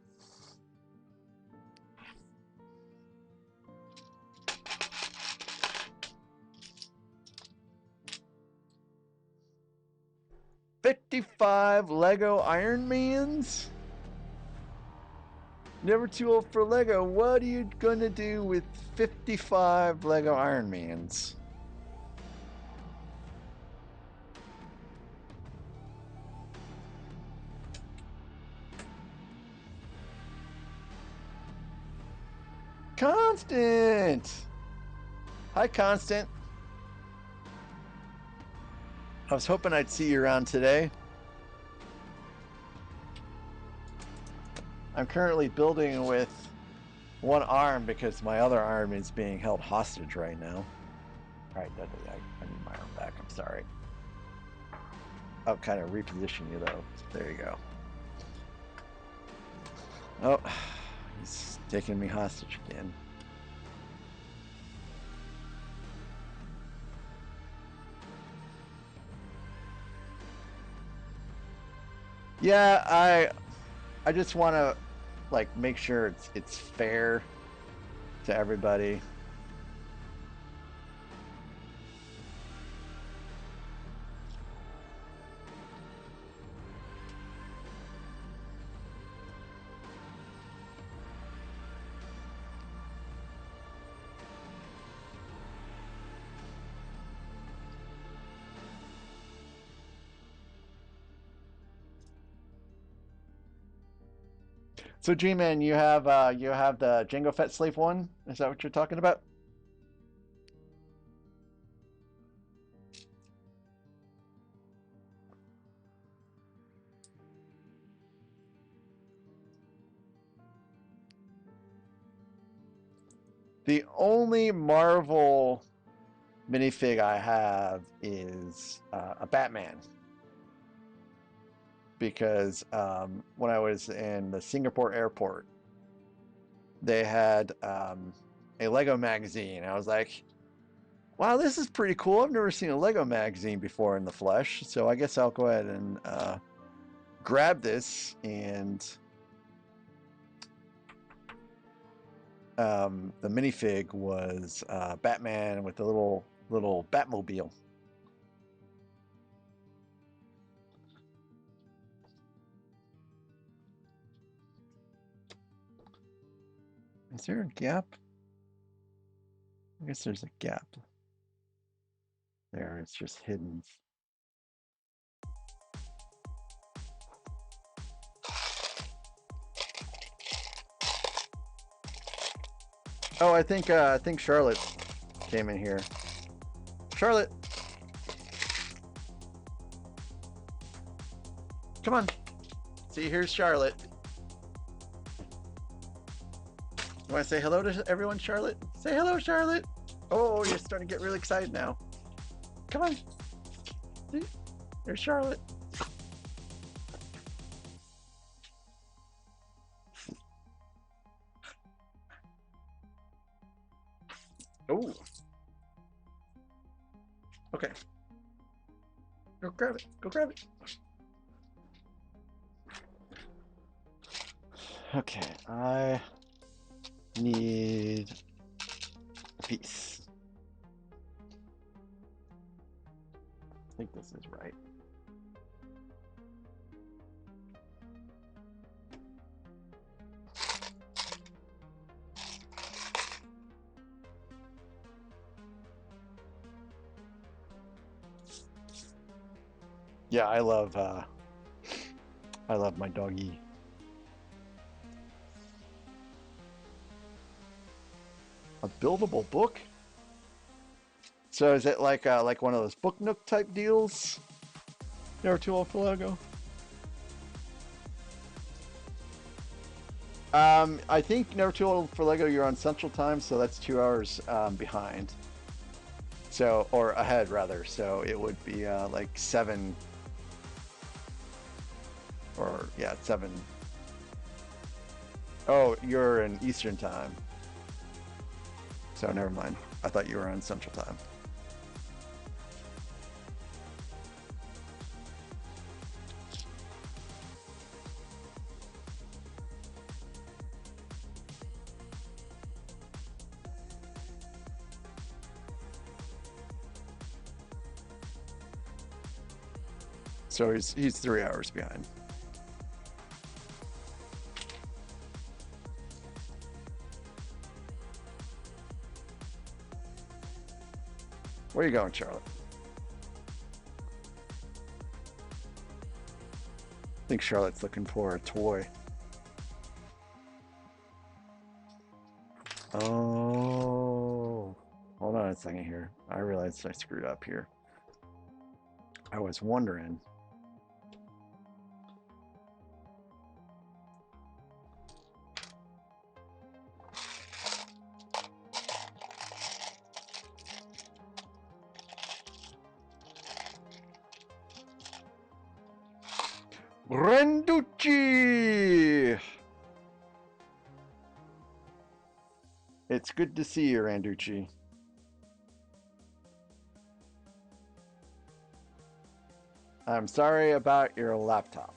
$55 Lego Iron Mans? Never too old for Lego. What are you gonna do with 55 Lego Iron Mans? Constant! Hi, Constant. I was hoping I'd see you around today. I'm currently building with one arm because my other arm is being held hostage right now. Alright, I need my arm back. I'm sorry. I'll kind of reposition you though. There you go. Oh, he's taking me hostage again. Yeah, I just want to like make sure it's fair to everybody. So G-Man, you have the Jango Fett Slave 1? Is that what you're talking about? The only Marvel minifig I have is a Batman. Because when I was in the Singapore airport, they had a Lego magazine. I was like, wow, this is pretty cool. I've never seen a Lego magazine before in the flesh. So I guess I'll go ahead and grab this. And the minifig was Batman with a little Batmobile. Is there a gap? I guess there's a gap. There, it's just hidden. Oh, I think Charlotte came in here. Charlotte, come on. See, here's Charlotte. You want to say hello to everyone, Charlotte? Say hello, Charlotte. Oh, you're starting to get really excited now. Come on. See? There's Charlotte. Oh. Okay. Go grab it. Go grab it. Okay, need a piece. I think this is right. Yeah, I love my doggy. A buildable book? So is it like one of those Book Nook type deals? Never too old for Lego. I think Never Too Old for Lego, you're on Central Time, so that's 2 hours behind. So, or ahead rather. So it would be like 7, or yeah, 7. Oh, you're in Eastern Time. So never mind. I thought you were on Central Time. So he's 3 hours behind. Where are you going, Charlotte? I think Charlotte's looking for a toy. Oh, hold on a second here. I realized I screwed up here. I was wondering. Randucci! It's good to see you, Randucci. I'm sorry about your laptop.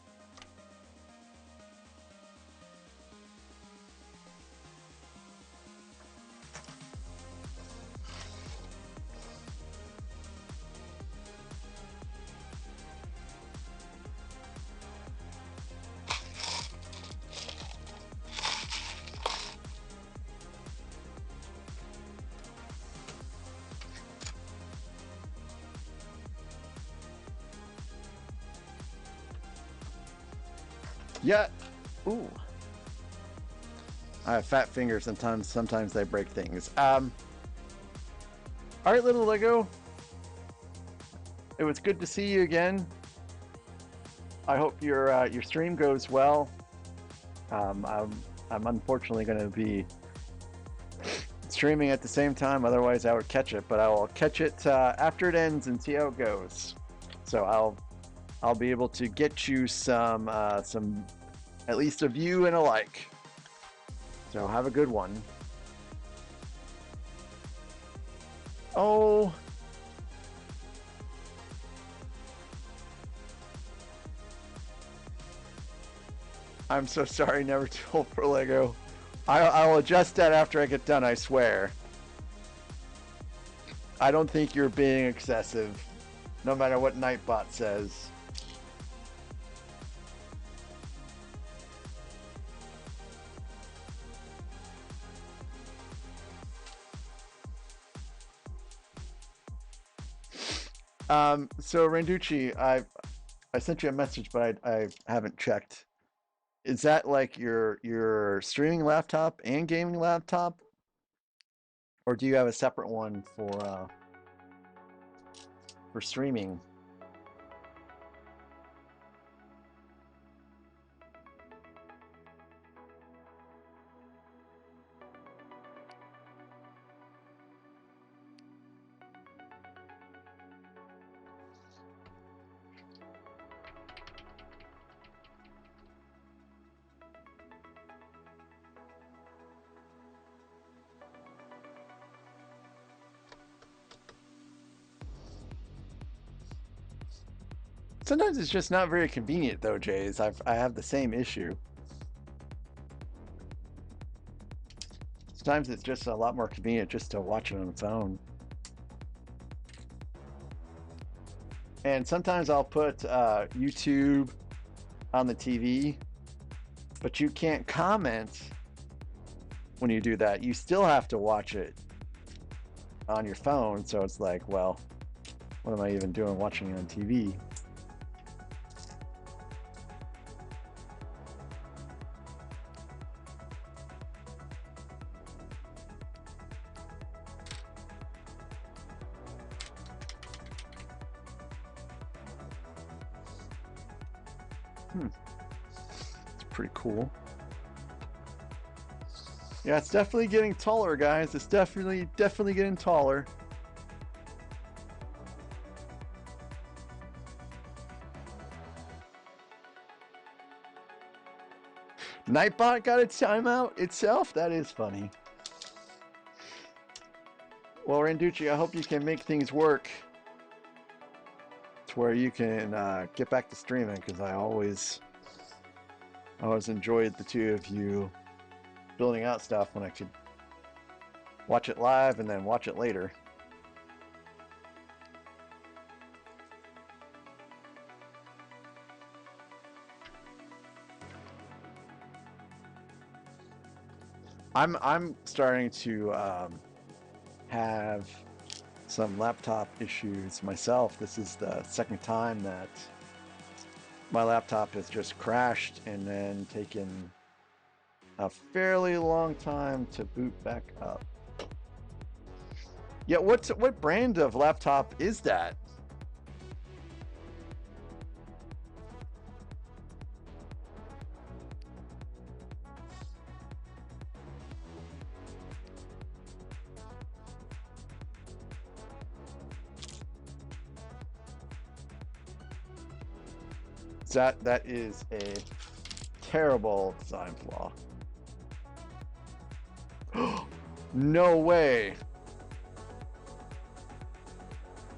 Yeah. Ooh. I have fat fingers sometimes they break things. All right, little Lego. It was good to see you again. I hope your stream goes well. I'm unfortunately going to be streaming at the same time, otherwise I would catch it, but I will catch it after it ends and see how it goes. So I'll be able to get you some at least a view and a like. So have a good one. Oh. I'm so sorry, Never Too Old for Lego. I'll adjust that after I get done, I swear. I don't think you're being excessive, no matter what Nightbot says. So Randucci, I sent you a message, but I haven't checked. Is that like your streaming laptop and gaming laptop, or do you have a separate one for streaming? Sometimes it's just not very convenient though, Jays. I have the same issue. Sometimes it's just a lot more convenient just to watch it on the phone. And sometimes I'll put YouTube on the TV, but you can't comment when you do that. You still have to watch it on your phone, so it's like, well, what am I even doing watching it on TV? It's pretty cool. Yeah, it's definitely getting taller, guys. It's definitely getting taller. Nightbot got a timeout itself? That is funny. Well, Randucci, I hope you can make things work to where you can get back to streaming, because I always enjoyed the two of you building out stuff when I could watch it live and then watch it later. I'm starting to have some laptop issues myself. This is the second time that my laptop has just crashed and then taken a fairly long time to boot back up. Yeah, what brand of laptop is that? That is a terrible design flaw. No way.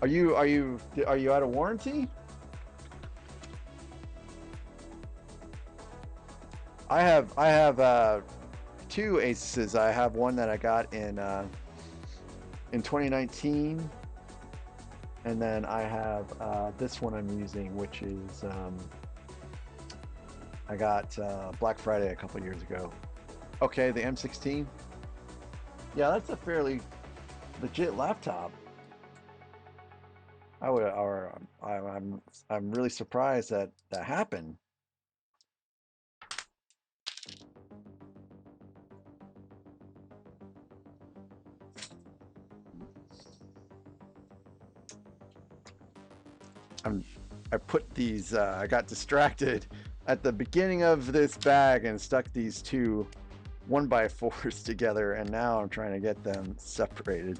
Are you out of warranty? I have two Aces. I have one that I got in 2019, and then I have this one I'm using, which is I got Black Friday a couple years ago. Okay, the M16. Yeah, that's a fairly legit laptop. I'm really surprised that that happened. I put these. I got distracted at the beginning of this bag and stuck these two 1x4s together, and now I'm trying to get them separated.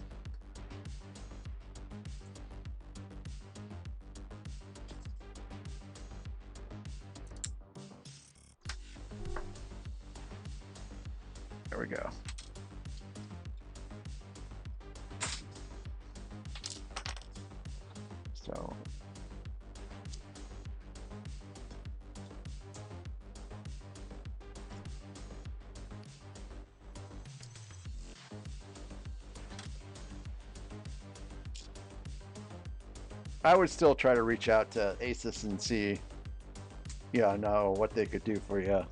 There we go. So I would still try to reach out to Asus and see, know what they could do for you.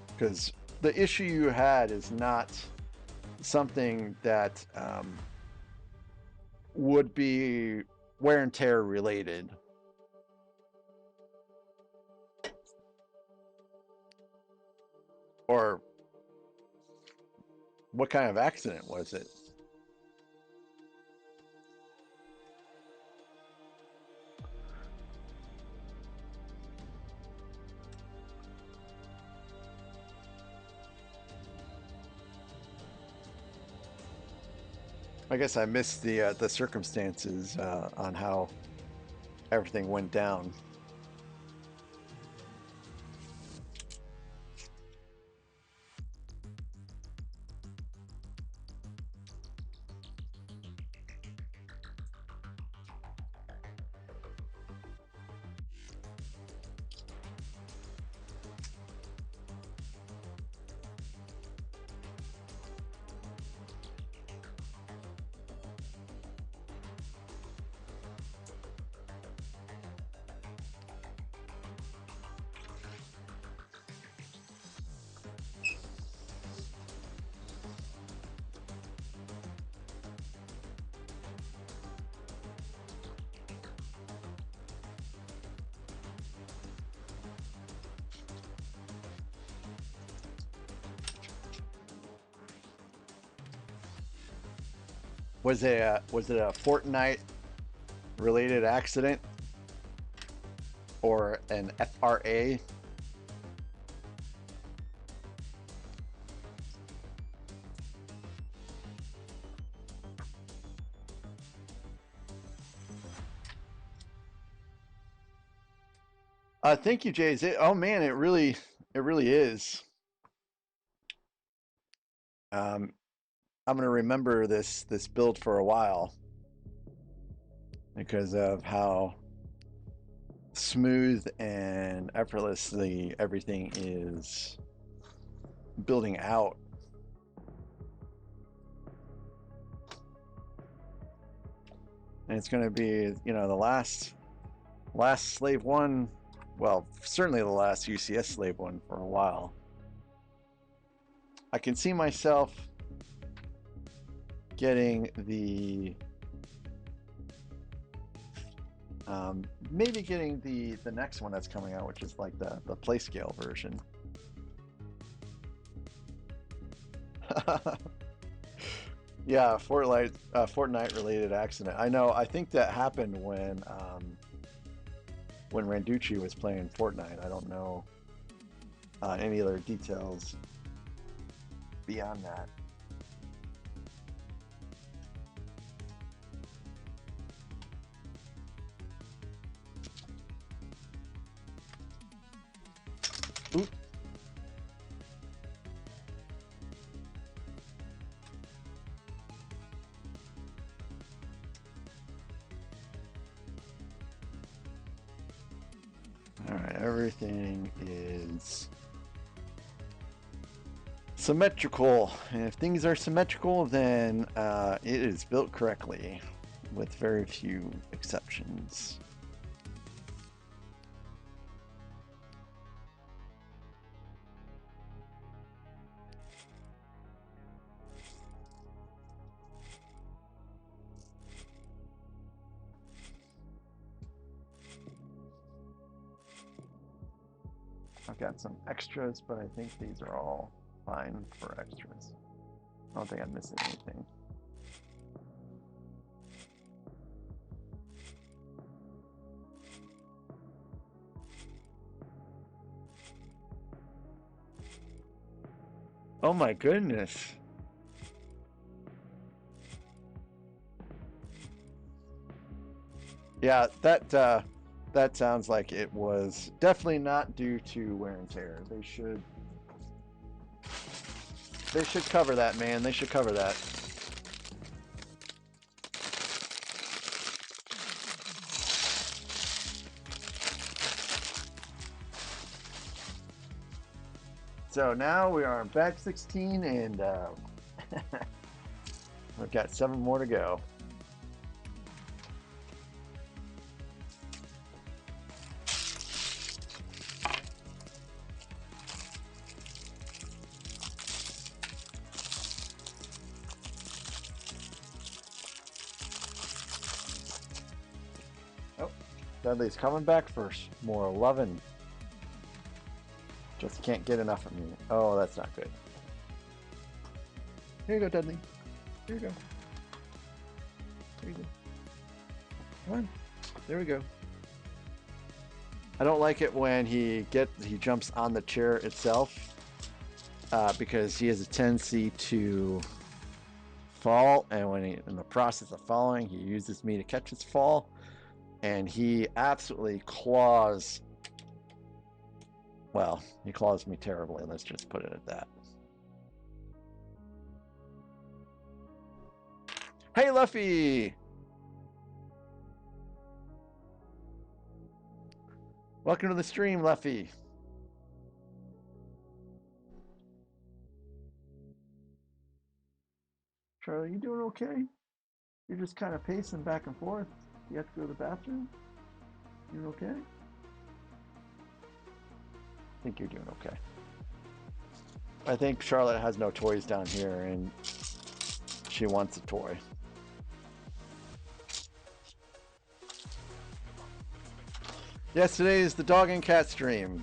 Because the issue you had is not something that would be wear and tear related. Or what kind of accident was it? I guess I missed the circumstances on how everything went down. Was it a Fortnite related accident or an FRA? Thank you, Jay. Oh man, it really is. Um, I'm gonna remember this build for a while because of how smooth and effortlessly everything is building out. And it's gonna be, you know, the last slave one, well, certainly the last UCS slave one for a while. I can see myself getting the maybe getting the next one that's coming out, which is like the play scale version. Yeah, Fortnite related accident. I know. I think that happened when Randucci was playing Fortnite. I don't know any other details beyond that. Oop. All right, everything is symmetrical, and if things are symmetrical, then it is built correctly, with very few exceptions. I've got some extras, but I think these are all fine for extras. I don't think I'm missing anything. Oh my goodness. Yeah, that sounds like it was definitely not due to wear and tear. They should cover that, man. They should cover that. So now we are on back 16, and we've got 7 more to go. Oh, Dudley's coming back for more 11. Just can't get enough of me. Oh, that's not good. Here you go, Dudley. Here you go. Here you go. Come on. There we go. I don't like it when he jumps on the chair itself because he has a tendency to fall, and when in the process of falling, he uses me to catch his fall, and he absolutely claws. Well, he claws me terribly. Let's just put it at that. Hey, Luffy! Welcome to the stream, Luffy. Charlie, you doing okay? You're just kind of pacing back and forth. You have to go to the bathroom? You okay? I think you're doing okay. I think Charlotte has no toys down here, and she wants a toy. Yes, today is the dog and cat stream.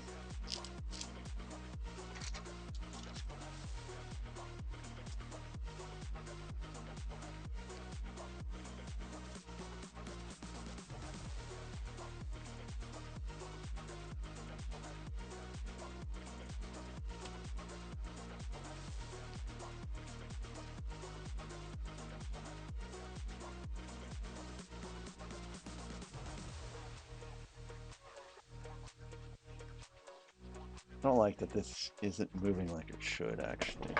I don't like that this isn't moving like it should, actually.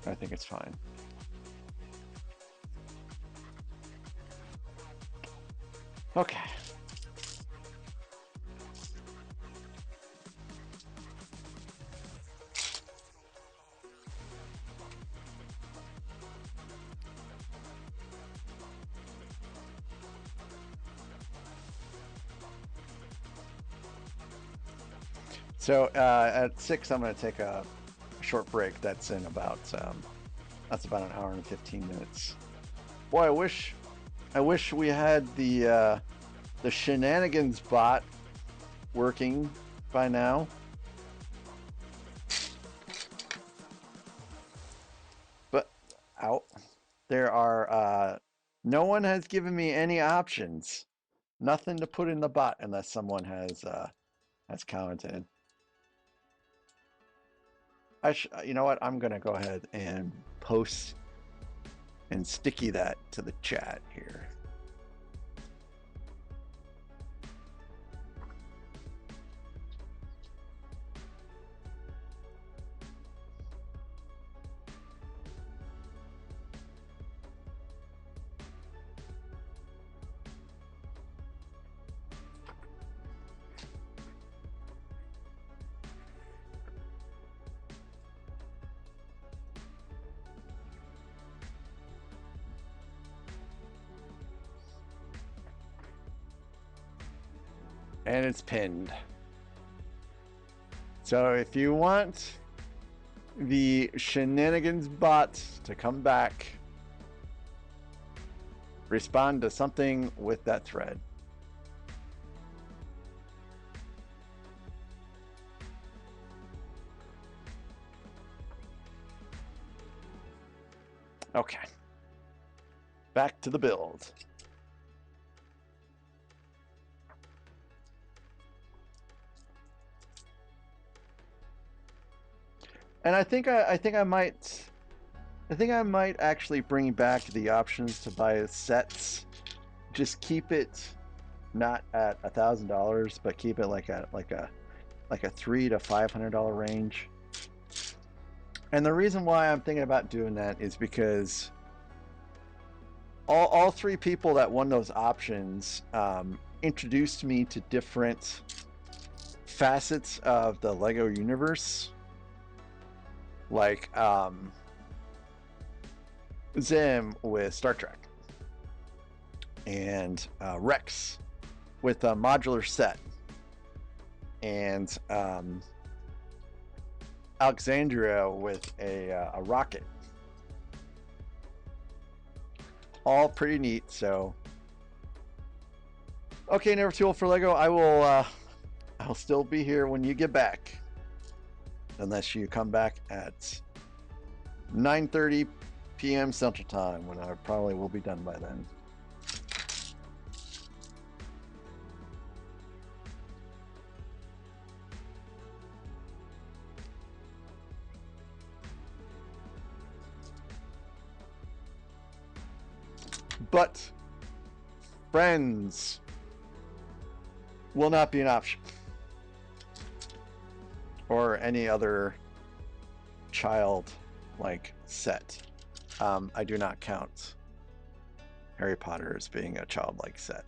I think it's fine. Okay. So at 6, I'm going to take a short break. That's in about that's about an hour and 15 minutes. Boy, I wish we had the shenanigans bot working by now. But out there are no one has given me any options. Nothing to put in the bot unless someone has commented. You know what? I'm gonna go ahead and post and sticky that to the chat here. And it's pinned. So if you want the shenanigans bot to come back, respond to something with that thread. Okay. Back to the build. And I think I might actually bring back the options to buy sets. Just keep it not at $1,000, but keep it like a $300 to $500 range. And the reason why I'm thinking about doing that is because all 3 people that won those options introduced me to different facets of the Lego universe. Like Zim with Star Trek, and Rex with a modular set, and Alexandria with a rocket. All pretty neat. So, okay, Never Too Old for Lego. I'll still be here when you get back. Unless you come back at 9:30 p.m. Central Time, when I probably will be done by then. But friends will not be an option. Or any other child-like set. I do not count Harry Potter as being a childlike set.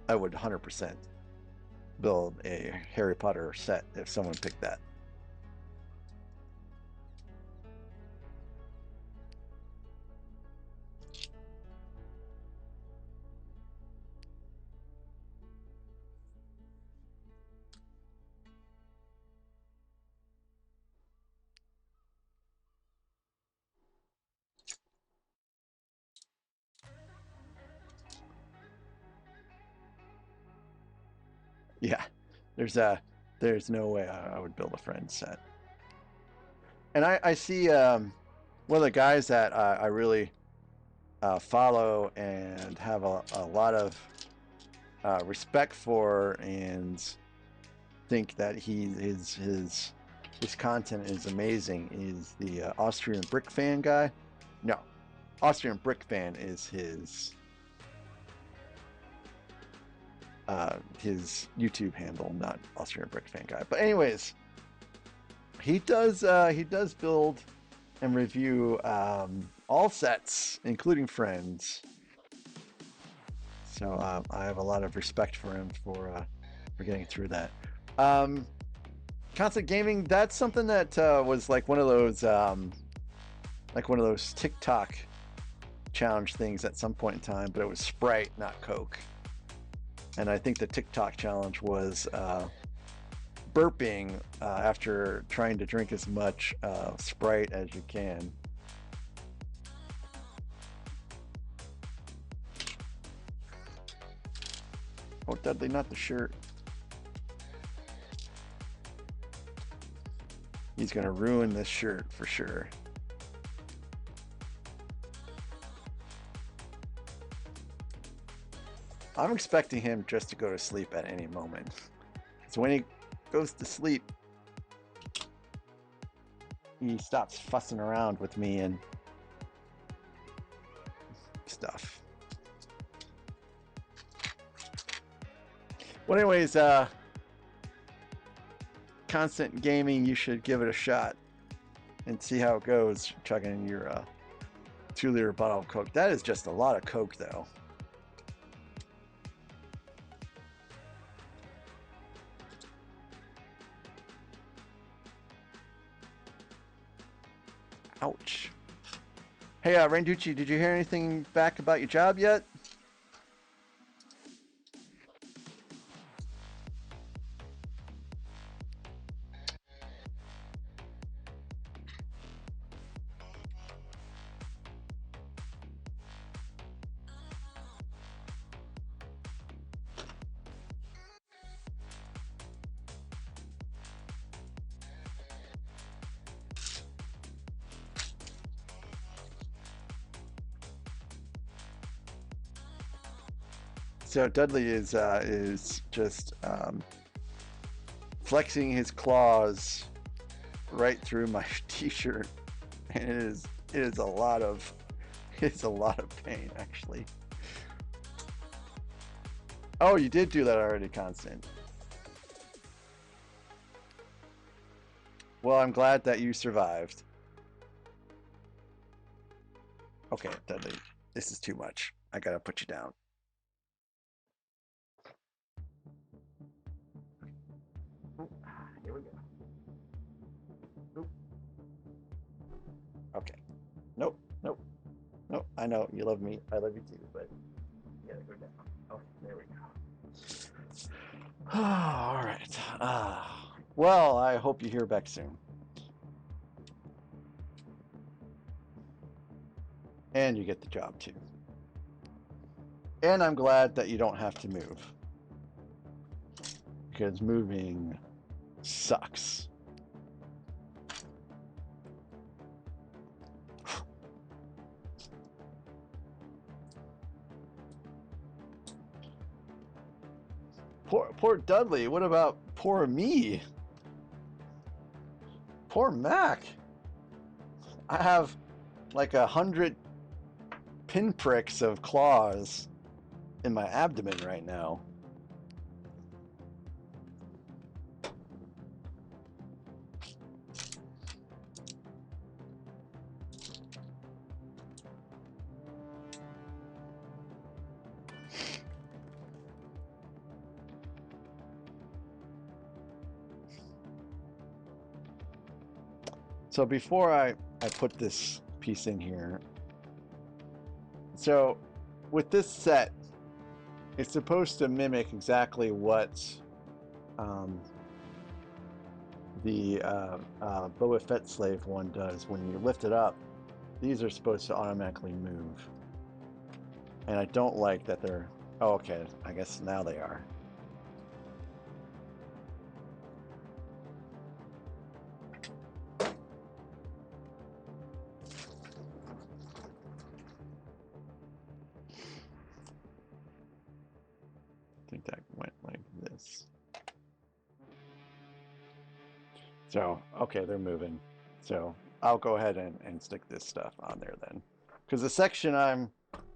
I would 100% build a Harry Potter set if someone picked that. Yeah, there's no way I would build a friend set. And I see one of the guys that I really follow and have a lot of respect for, and think that his content is amazing, is the Austrian Brick Fan guy. No, Austrian Brick Fan is his YouTube handle, not Austrian Brick Fan Guy. But anyways, he does build and review all sets, including Friends. So I have a lot of respect for him for getting through that. Constant gaming, that's something that was like one of those TikTok challenge things at some point in time, but it was Sprite, not Coke. And I think the TikTok challenge was burping after trying to drink as much Sprite as you can. Oh, Dudley, not the shirt. He's gonna ruin this shirt for sure. I'm expecting him just to go to sleep at any moment. So when he goes to sleep, he stops fussing around with me and stuff. Well, anyways, constant gaming, you should give it a shot and see how it goes chugging your 2-liter bottle of Coke. That is just a lot of Coke, though. Ouch. Hey, Randucci, did you hear anything back about your job yet? So Dudley is just flexing his claws right through my t-shirt, and it is a lot of pain actually. Oh, you did do that already, Constant. Well, I'm glad that you survived. Okay, Dudley, this is too much. I gotta put you down. Here we go. Oop. Okay. Nope. Nope. Nope. I know you love me. I love you too, but you gotta go down. Oh, there we go. All right. Well, I hope you hear back soon. And you get the job too. And I'm glad that you don't have to move. Because moving sucks. Poor Dudley. What about poor me? Poor Mac. I have like 100 pinpricks of claws in my abdomen right now. So before I put this piece in here, so with this set, it's supposed to mimic exactly what the Boba Fett slave one does. When you lift it up, these are supposed to automatically move. And I don't like that they're... Oh, okay. I guess now they are. I think that went like this. So, okay, they're moving. So I'll go ahead and stick this stuff on there then. Because the section I'm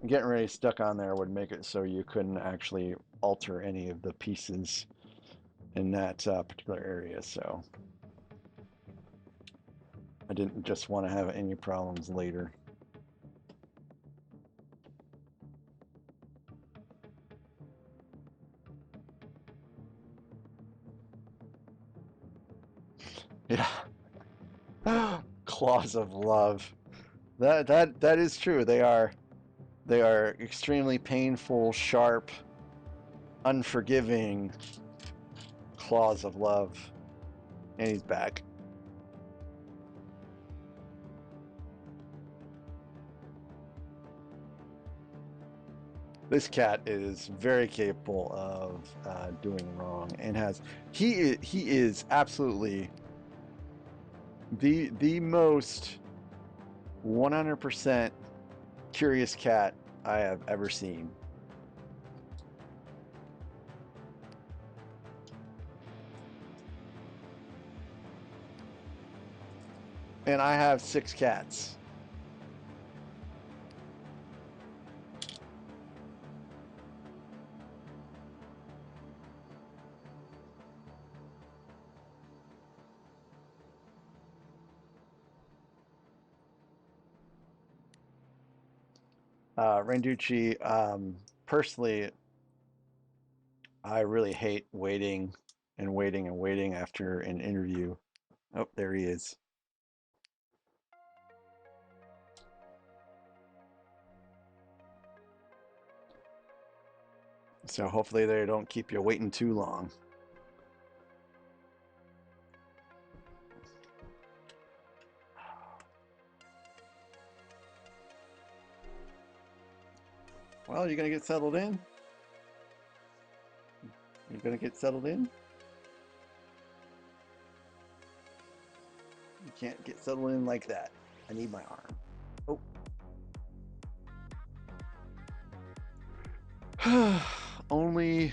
getting ready stuck on there would make it so you couldn't actually alter any of the pieces in that particular area. So I didn't just want to have any problems later. Yeah. Claws of love. That is true. They are extremely painful, sharp, unforgiving claws of love. And he's back. This cat is very capable of doing wrong and he is absolutely the most 100% curious cat I have ever seen. And I have 6 cats. Randucci, personally, I really hate waiting and waiting and waiting after an interview. Oh, there he is. So hopefully they don't keep you waiting too long. Well, you're gonna get settled in? You're gonna get settled in? You can't get settled in like that. I need my arm. Oh. Only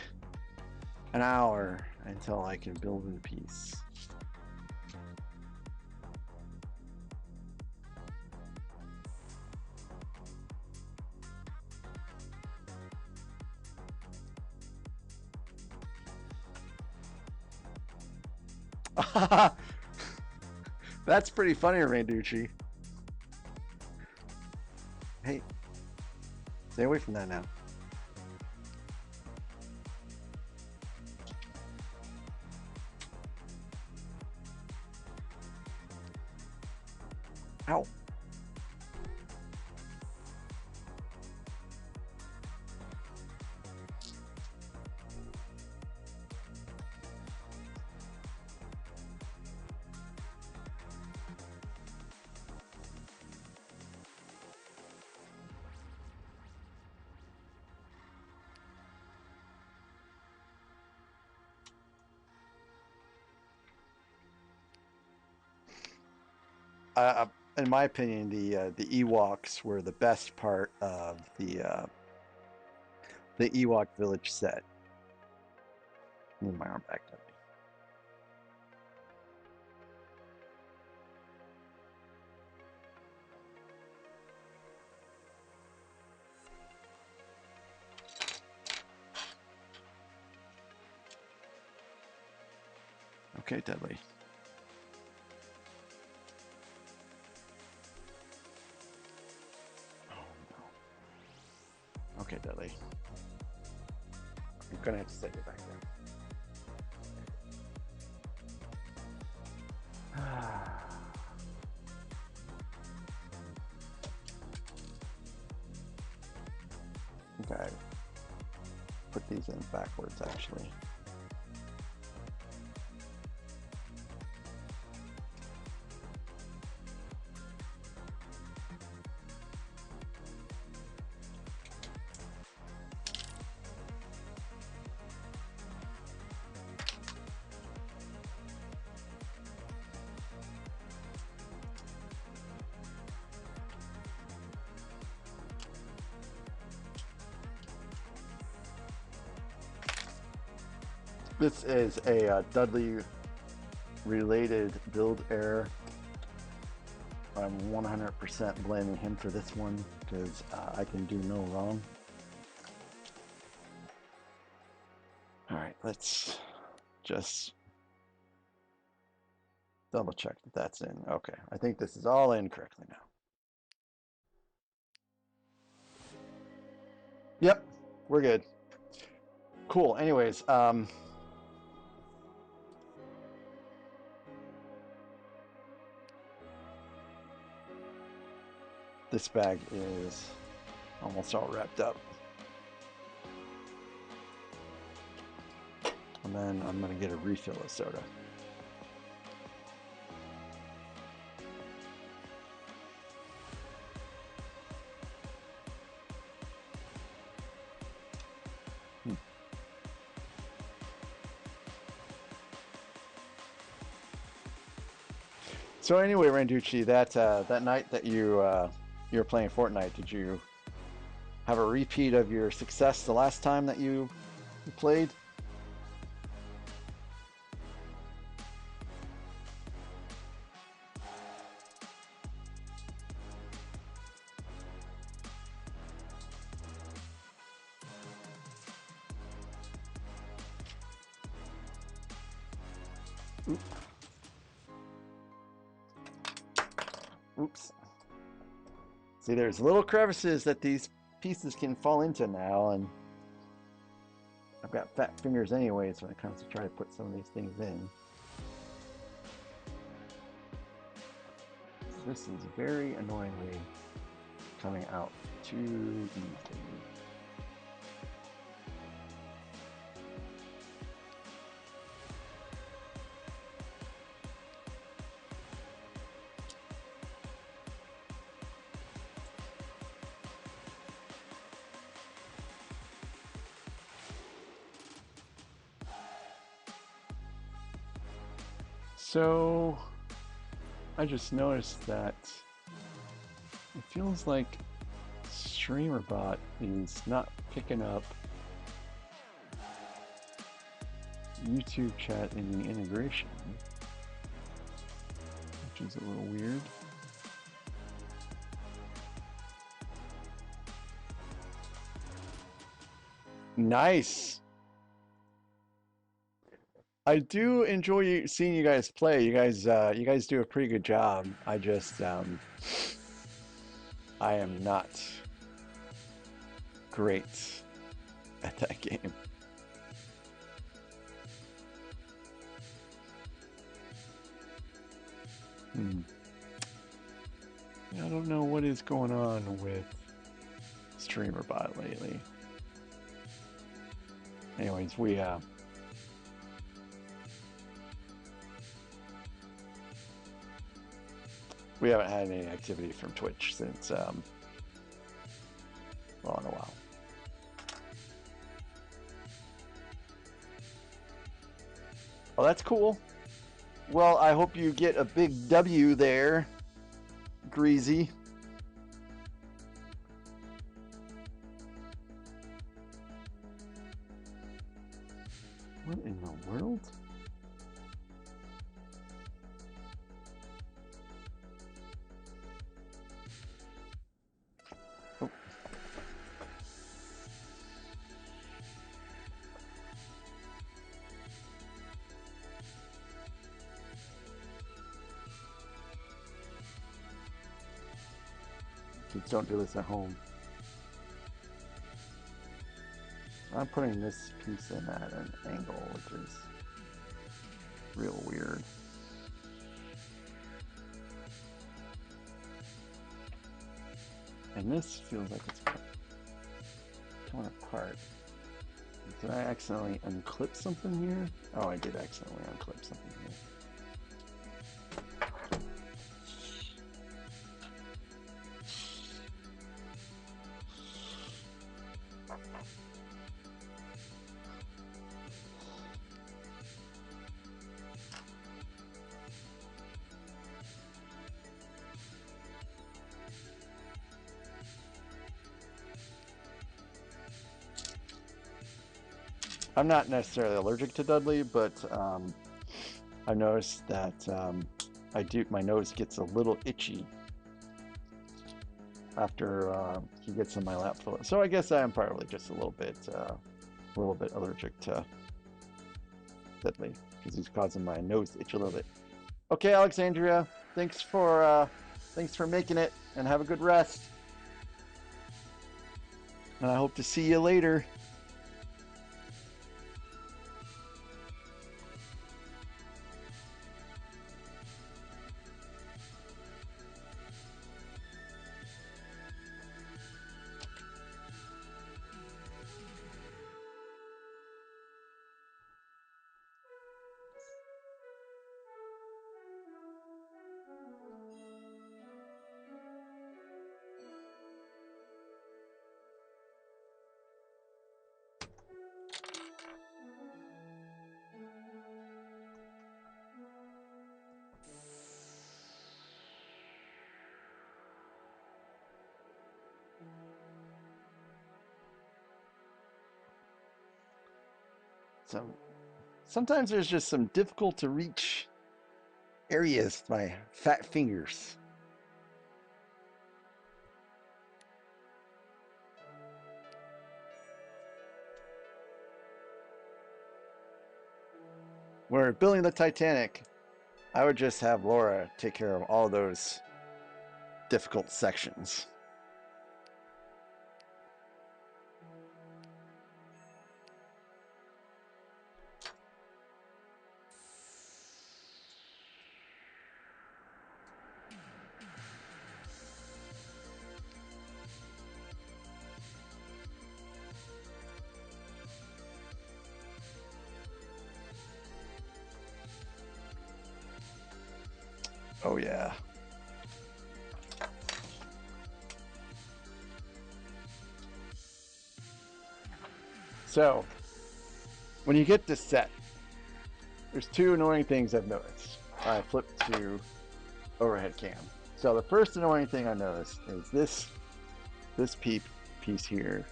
an hour until I can build in peace. That's pretty funny, Randucci. Hey, stay away from that now. Ow. In my opinion, the Ewoks were the best part of the Ewok village set. Move my arm back to me. Okay, Dudley. Okay, Dudley. I'm gonna have to set you back there. Okay. Put these in backwards, actually. This is a Dudley related build error. I'm 100% blaming him for this one because I can do no wrong. All right, let's just double check that that's in. Okay, I think this is all in correctly now. Yep, we're good. Cool. Anyways, this bag is almost all wrapped up. And then I'm going to get a refill of soda. So anyway, Randucci, that night that you were playing Fortnite, did you have a repeat of your success the last time that you played? Oops. See, there's little crevices that these pieces can fall into now, and I've got fat fingers anyways when it comes to try to put some of these things in. This is very annoyingly coming out too easily. So I just noticed that it feels like StreamerBot is not picking up YouTube chat in the integration, which is a little weird. Nice. I do enjoy seeing you guys play. You guys do a pretty good job. I just, I am not great at that game. I don't know what is going on with StreamerBot lately. Anyways, we haven't had any activity from Twitch since, well, in a while. Oh, that's cool. Well, I hope you get a big W there, Greasy. What in the world? Oh. Kids don't do this at home. I'm putting this piece in at an angle, which is real weird. And this feels like it's coming apart. Did I accidentally unclip something here? Oh, I did accidentally unclip something here. I'm not necessarily allergic to Dudley, but I've noticed that my nose gets a little itchy after he gets in my lap full. So I guess I am probably just a little bit allergic to Deadly because he's causing my nose to itch a little bit. Okay, Alexandria, thanks for making it, and have a good rest. And I hope to see you later. So sometimes there's just some difficult to reach areas with my fat fingers. We're building the Titanic. I would just have Laura take care of all those difficult sections. Oh yeah. So, when you get this set, there's two annoying things I've noticed. I flipped to overhead cam. So the first annoying thing I noticed is this piece here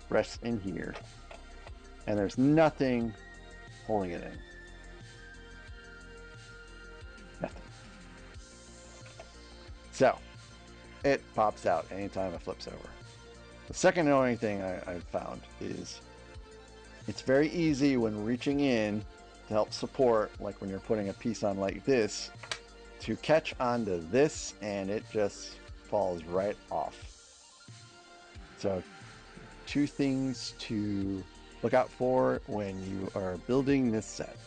rests in here, and there's nothing holding it in. Nothing. So it pops out anytime it flips over. The second annoying thing I've found is it's very easy when reaching in to help support, like when you're putting a piece on like this, to catch onto this and it just falls right off. So two things to look out for when you are building this set.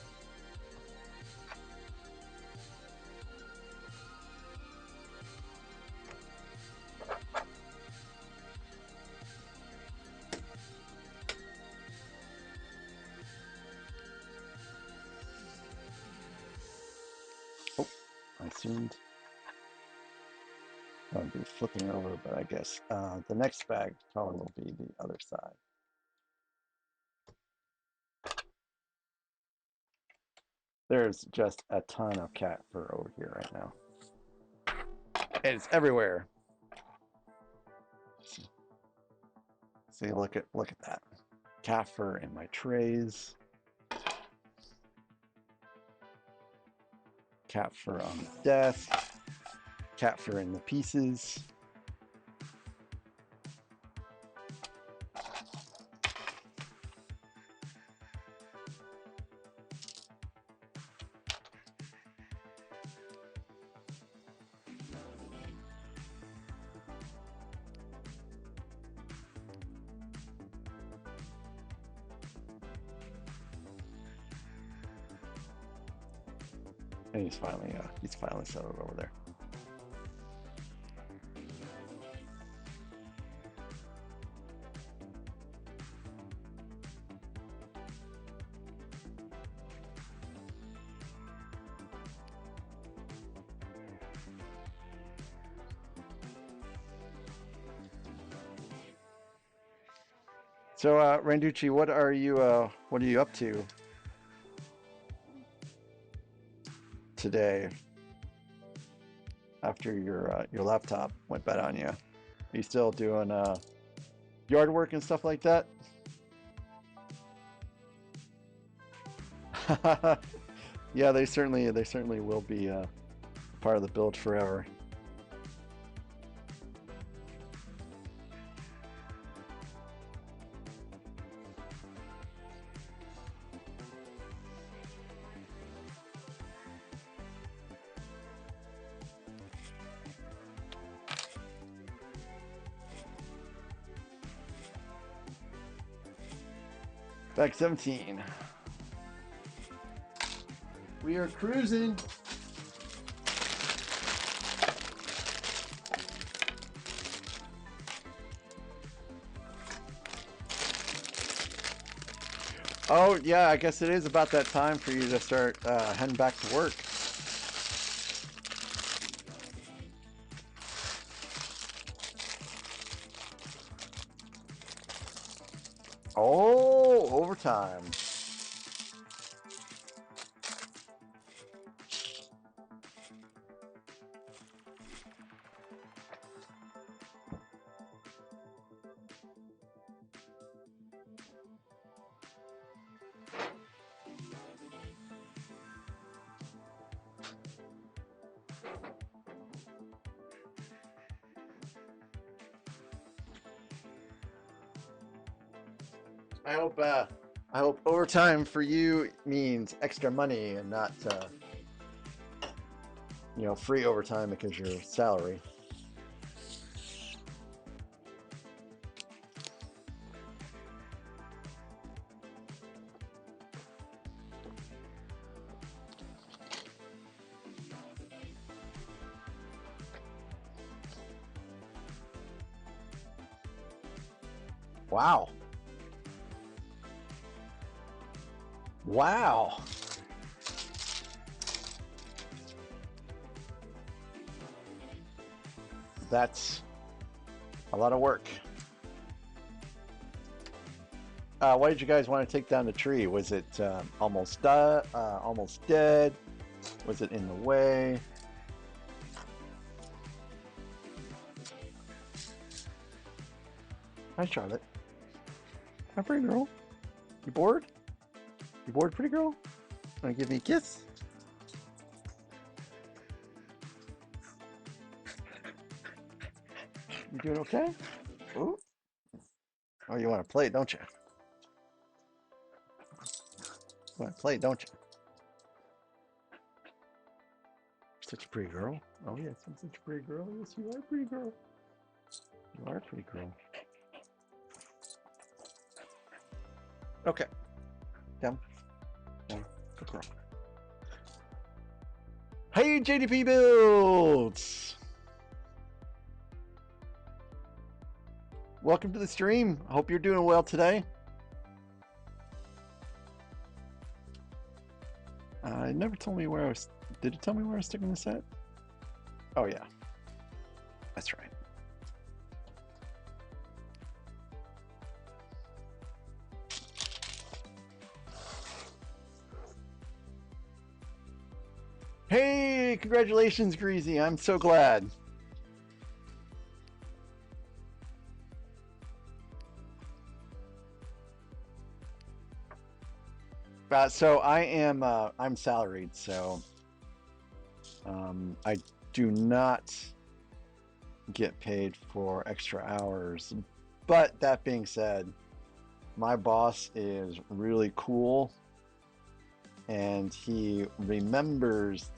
Oh, I assumed I would be flipping over, but I guess the next bag probably will be the other side. There's just a ton of cat fur over here right now. It's everywhere. See, look at that. Cat fur in my trays. Cat fur on the desk. Cat fur in the pieces. And he's finally settled over there. So, Randucci, what are you up to today after your laptop went bad on you? Are you still doing yard work and stuff like that? Yeah, they certainly will be part of the build forever. Back 17. We are cruising. Oh, yeah, I guess it is about that time for you to start heading back to work. Oh, overtime. I hope overtime for you means extra money and not, free overtime because your salary. Wow. Wow. That's a lot of work. Why did you guys want to take down the tree? Was it almost dead? Was it in the way? Hi, Charlotte. Hi, pretty girl. You bored? You bored, pretty girl? Want to give me a kiss? You doing okay? Ooh. Oh, you want to play, don't you? You want to play, don't you? Such a pretty girl. Oh, yes, I'm such a pretty girl. Yes, you are a pretty girl. You are a pretty girl. Okay. Down. Down. Good girl. Hey, JDP Builds! Welcome to the stream. I hope you're doing well today. It never told me where I was. Did it tell me where I was sticking the set? Oh, yeah. That's right. Hey, congratulations, Greasy. I'm so glad. So I am I'm salaried, so I do not get paid for extra hours. But that being said, my boss is really cool and he remembers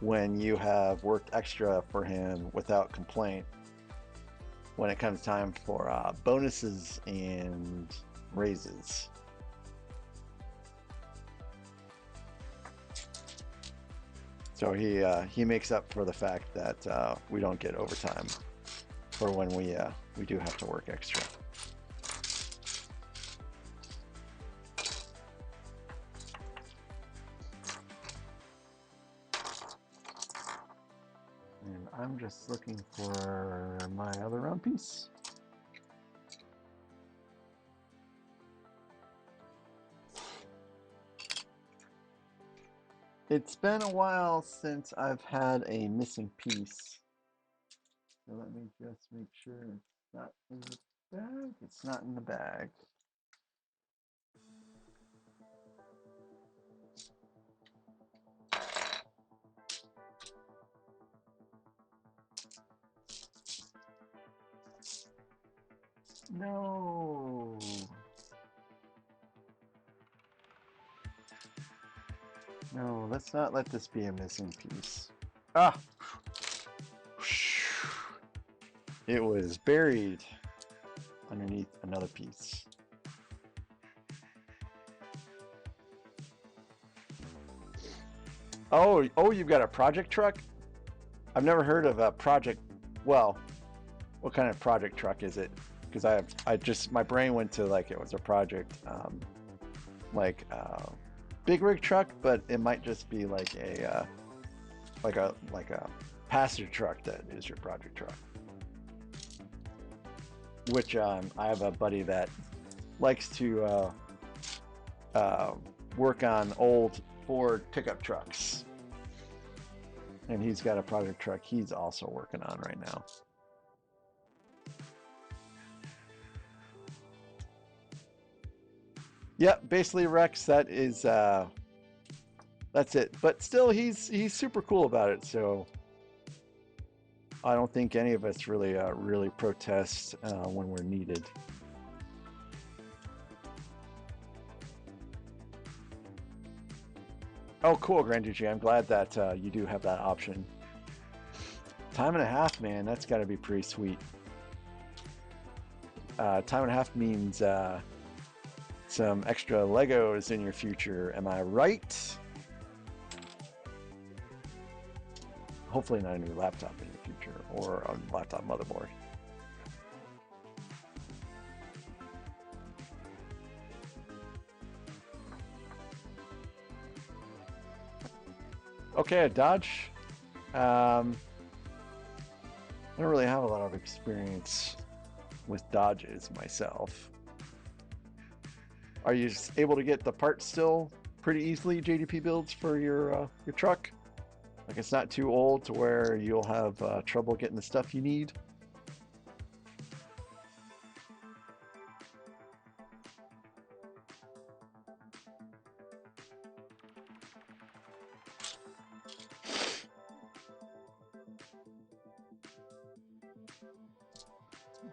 when you have worked extra for him without complaint when it comes time for bonuses and raises. So he makes up for the fact that we don't get overtime for when we do have to work extra. And I'm just looking for my other round piece. It's been a while since I've had a missing piece. So let me just make sure it's not in the bag. It's not in the bag. No. No, let's not let this be a missing piece. Ah! It was buried underneath another piece. Oh, you've got a project truck? I've never heard of a project. Well, what kind of project truck is it? Because I just my brain went to like it was a project, like big rig truck, but it might just be like a passenger truck that is your project truck. Which I have a buddy that likes to work on old Ford pickup trucks, and he's got a project truck he's also working on right now. Yep, basically Rex. That is that's it. But still, he's super cool about it. So I don't think any of us really protest when we're needed. Oh, cool, Grand Duchy. I'm glad that you do have that option. Time and a half, man. That's got to be pretty sweet. Time and a half means some extra Legos in your future. Am I right? Hopefully not a new laptop in your future or a laptop motherboard. Okay, a Dodge. I don't really have a lot of experience with Dodges myself. Are you able to get the parts still pretty easily, JDP builds, for your truck? Like it's not too old to where you'll have trouble getting the stuff you need?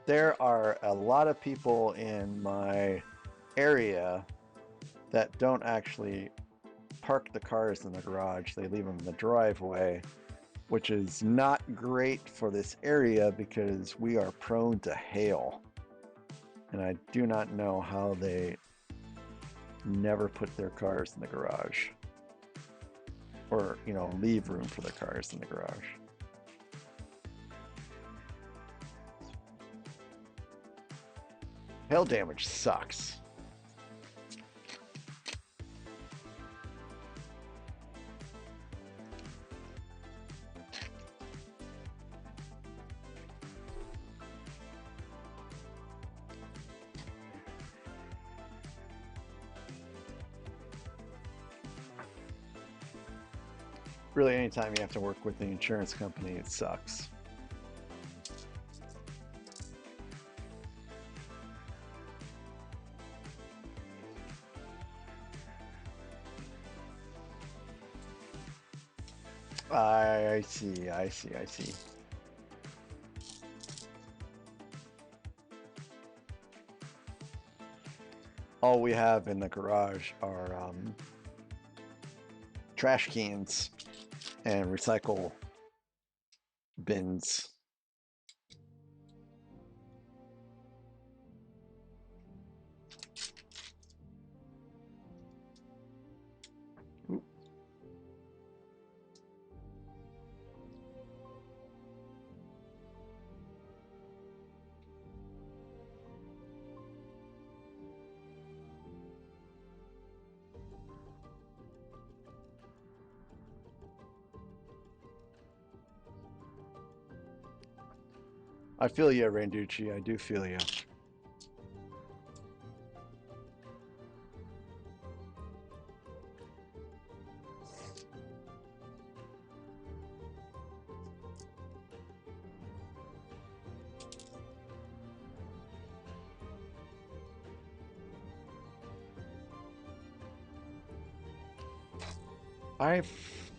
There are a lot of people in my area that don't actually park the cars in the garage. They leave them in the driveway, which is not great for this area because we are prone to hail. And I do not know how they never put their cars in the garage. Or, you know, leave room for their cars in the garage. Hail damage sucks. Really, anytime you have to work with the insurance company, it sucks. I see, I see, I see. All we have in the garage are trash cans and recycle bins. Oop. I feel you, Randucci. I do feel you.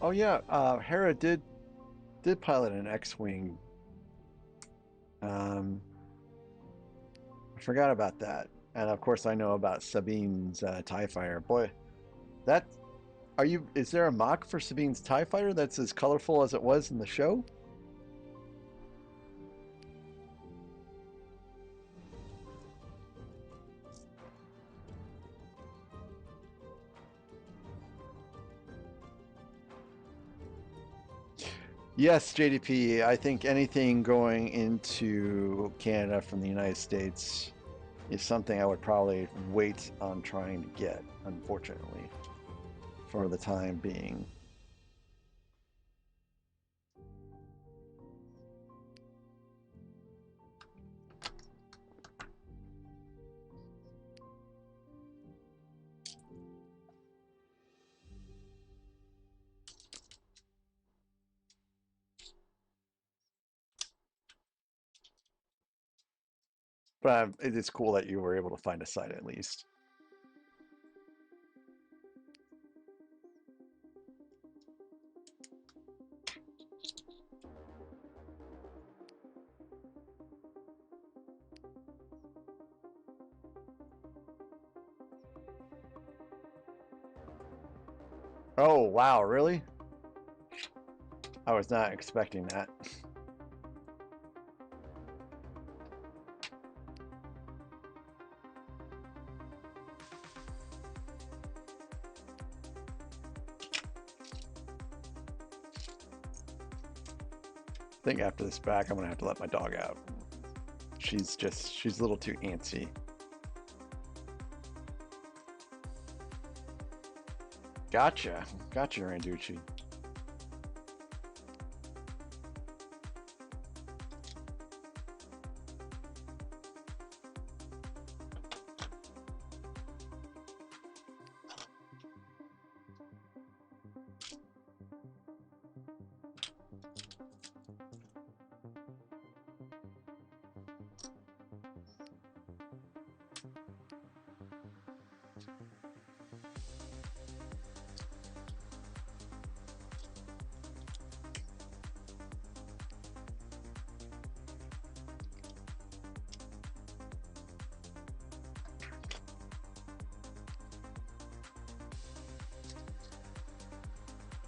Oh yeah, Hera did pilot an X-wing. I forgot about that, and of course I know about Sabine's Tie Fighter. Boy, that Is there a mock for Sabine's Tie Fighter that's as colorful as it was in the show? Yes, JDP. I think anything going into Canada from the United States is something I would probably wait on trying to get, unfortunately, for the time being. But it is cool that you were able to find a site at least. Oh, wow, really? I was not expecting that. I think after this back, I'm gonna have to let my dog out. She's a little too antsy. Gotcha. Gotcha, Randucci.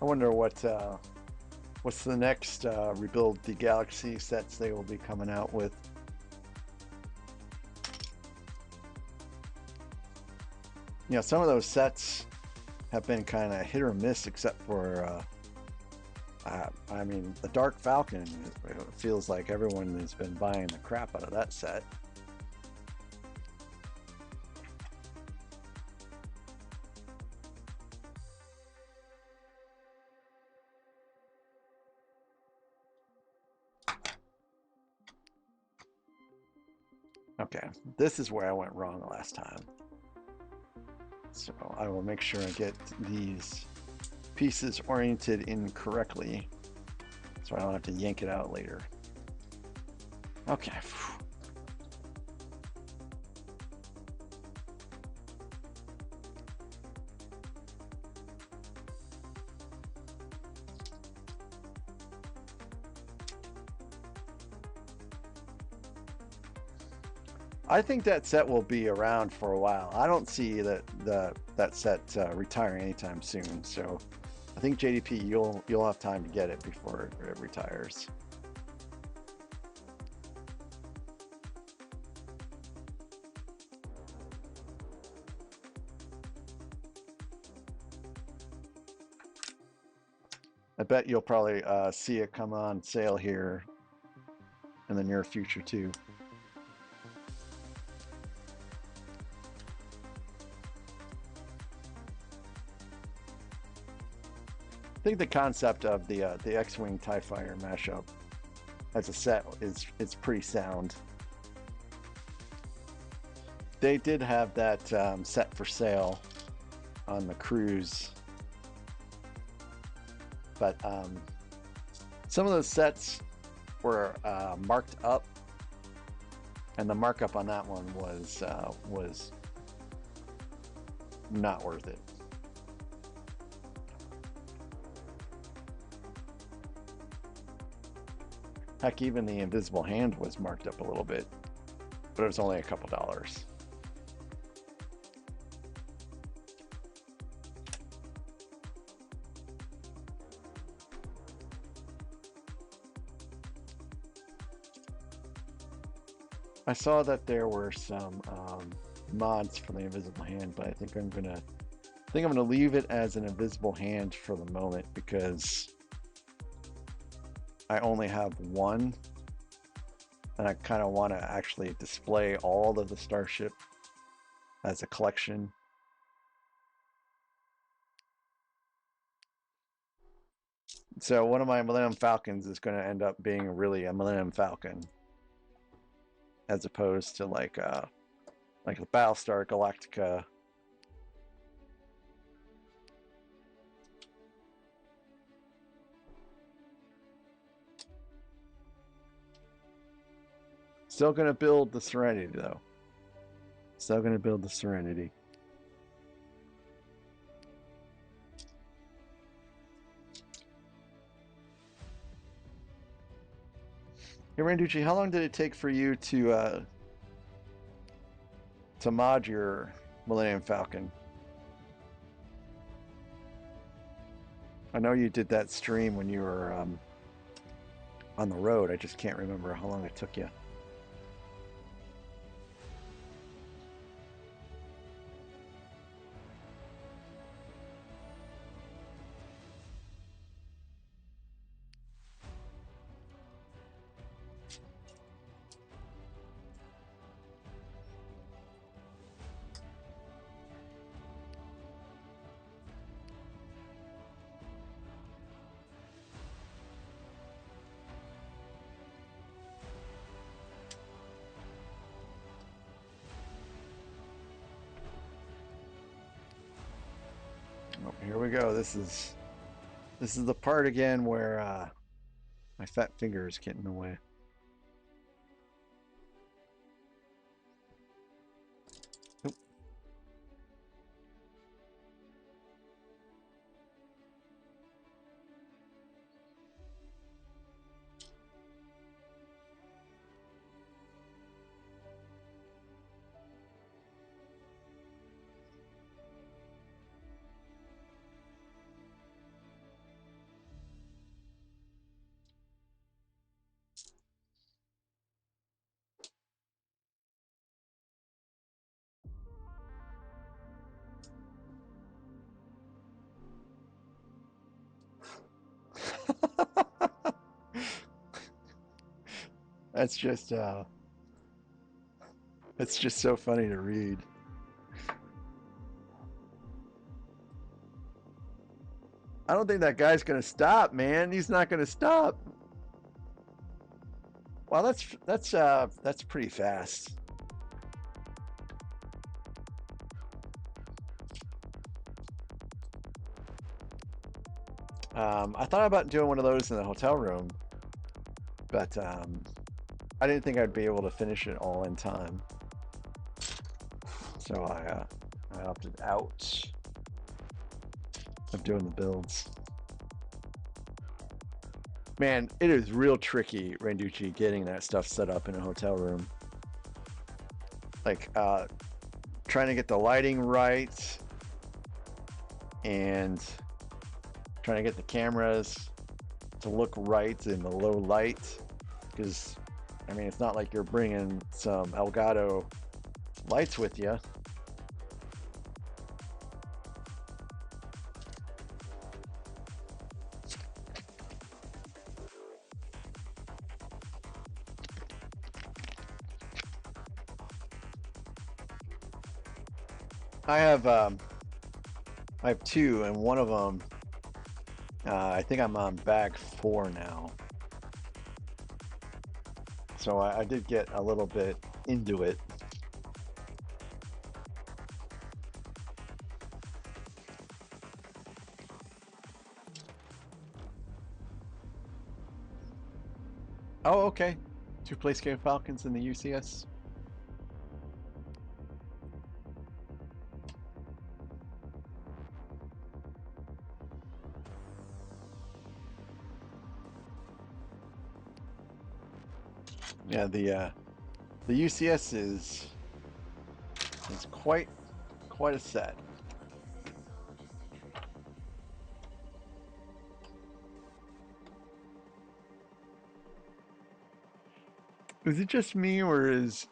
I wonder what's the next Rebuild the Galaxy sets they will be coming out with. You know, some of those sets have been kind of hit or miss, except for I mean, the Dark Falcon. It feels like everyone has been buying the crap out of that set. Okay, this is where I went wrong the last time. So I will make sure I get these pieces oriented in correctly so I don't have to yank it out later. Okay. I think that set will be around for a while. I don't see that set retiring anytime soon. So I think JDP, you'll have time to get it before it retires. I bet you'll probably see it come on sale here in the near future too. I think the concept of the X-Wing TIE Fighter mashup as a set is pretty sound. They did have that set for sale on the cruise, but some of those sets were marked up, and the markup on that one was not worth it. Heck, even the invisible hand was marked up a little bit, but it was only a couple dollars. I saw that there were some mods for the invisible hand, but I think I'm gonna leave it as an invisible hand for the moment because I only have one, and I kind of want to actually display all of the Starship as a collection. So one of my Millennium Falcons is going to end up being really a Millennium Falcon, as opposed to like the Battlestar Galactica. Still going to build the Serenity though. Still going to build the Serenity. Hey Randucci, how long did it take for you to mod your Millennium Falcon? I know you did that stream when you were on the road. I just can't remember how long it took you. Oh, here we go. This is the part again where my fat finger is getting in the way. Oop. That's just it's just so funny to read. I don't think that guy's gonna stop, man. He's not gonna stop. Wow, that's pretty fast. I thought about doing one of those in the hotel room, but I didn't think I'd be able to finish it all in time. So I opted out of doing the builds. Man, it is real tricky, Randucci, getting that stuff set up in a hotel room. Like trying to get the lighting right and trying to get the cameras to look right in the low light, because I mean it's not like you're bringing some Elgato lights with you. I have two, and one of them I think I'm on bag 4 now. So I did get a little bit into it. Oh, okay. 2 Playscape Falcons in the UCS. Yeah, the UCS is quite a set. Is it just me, or is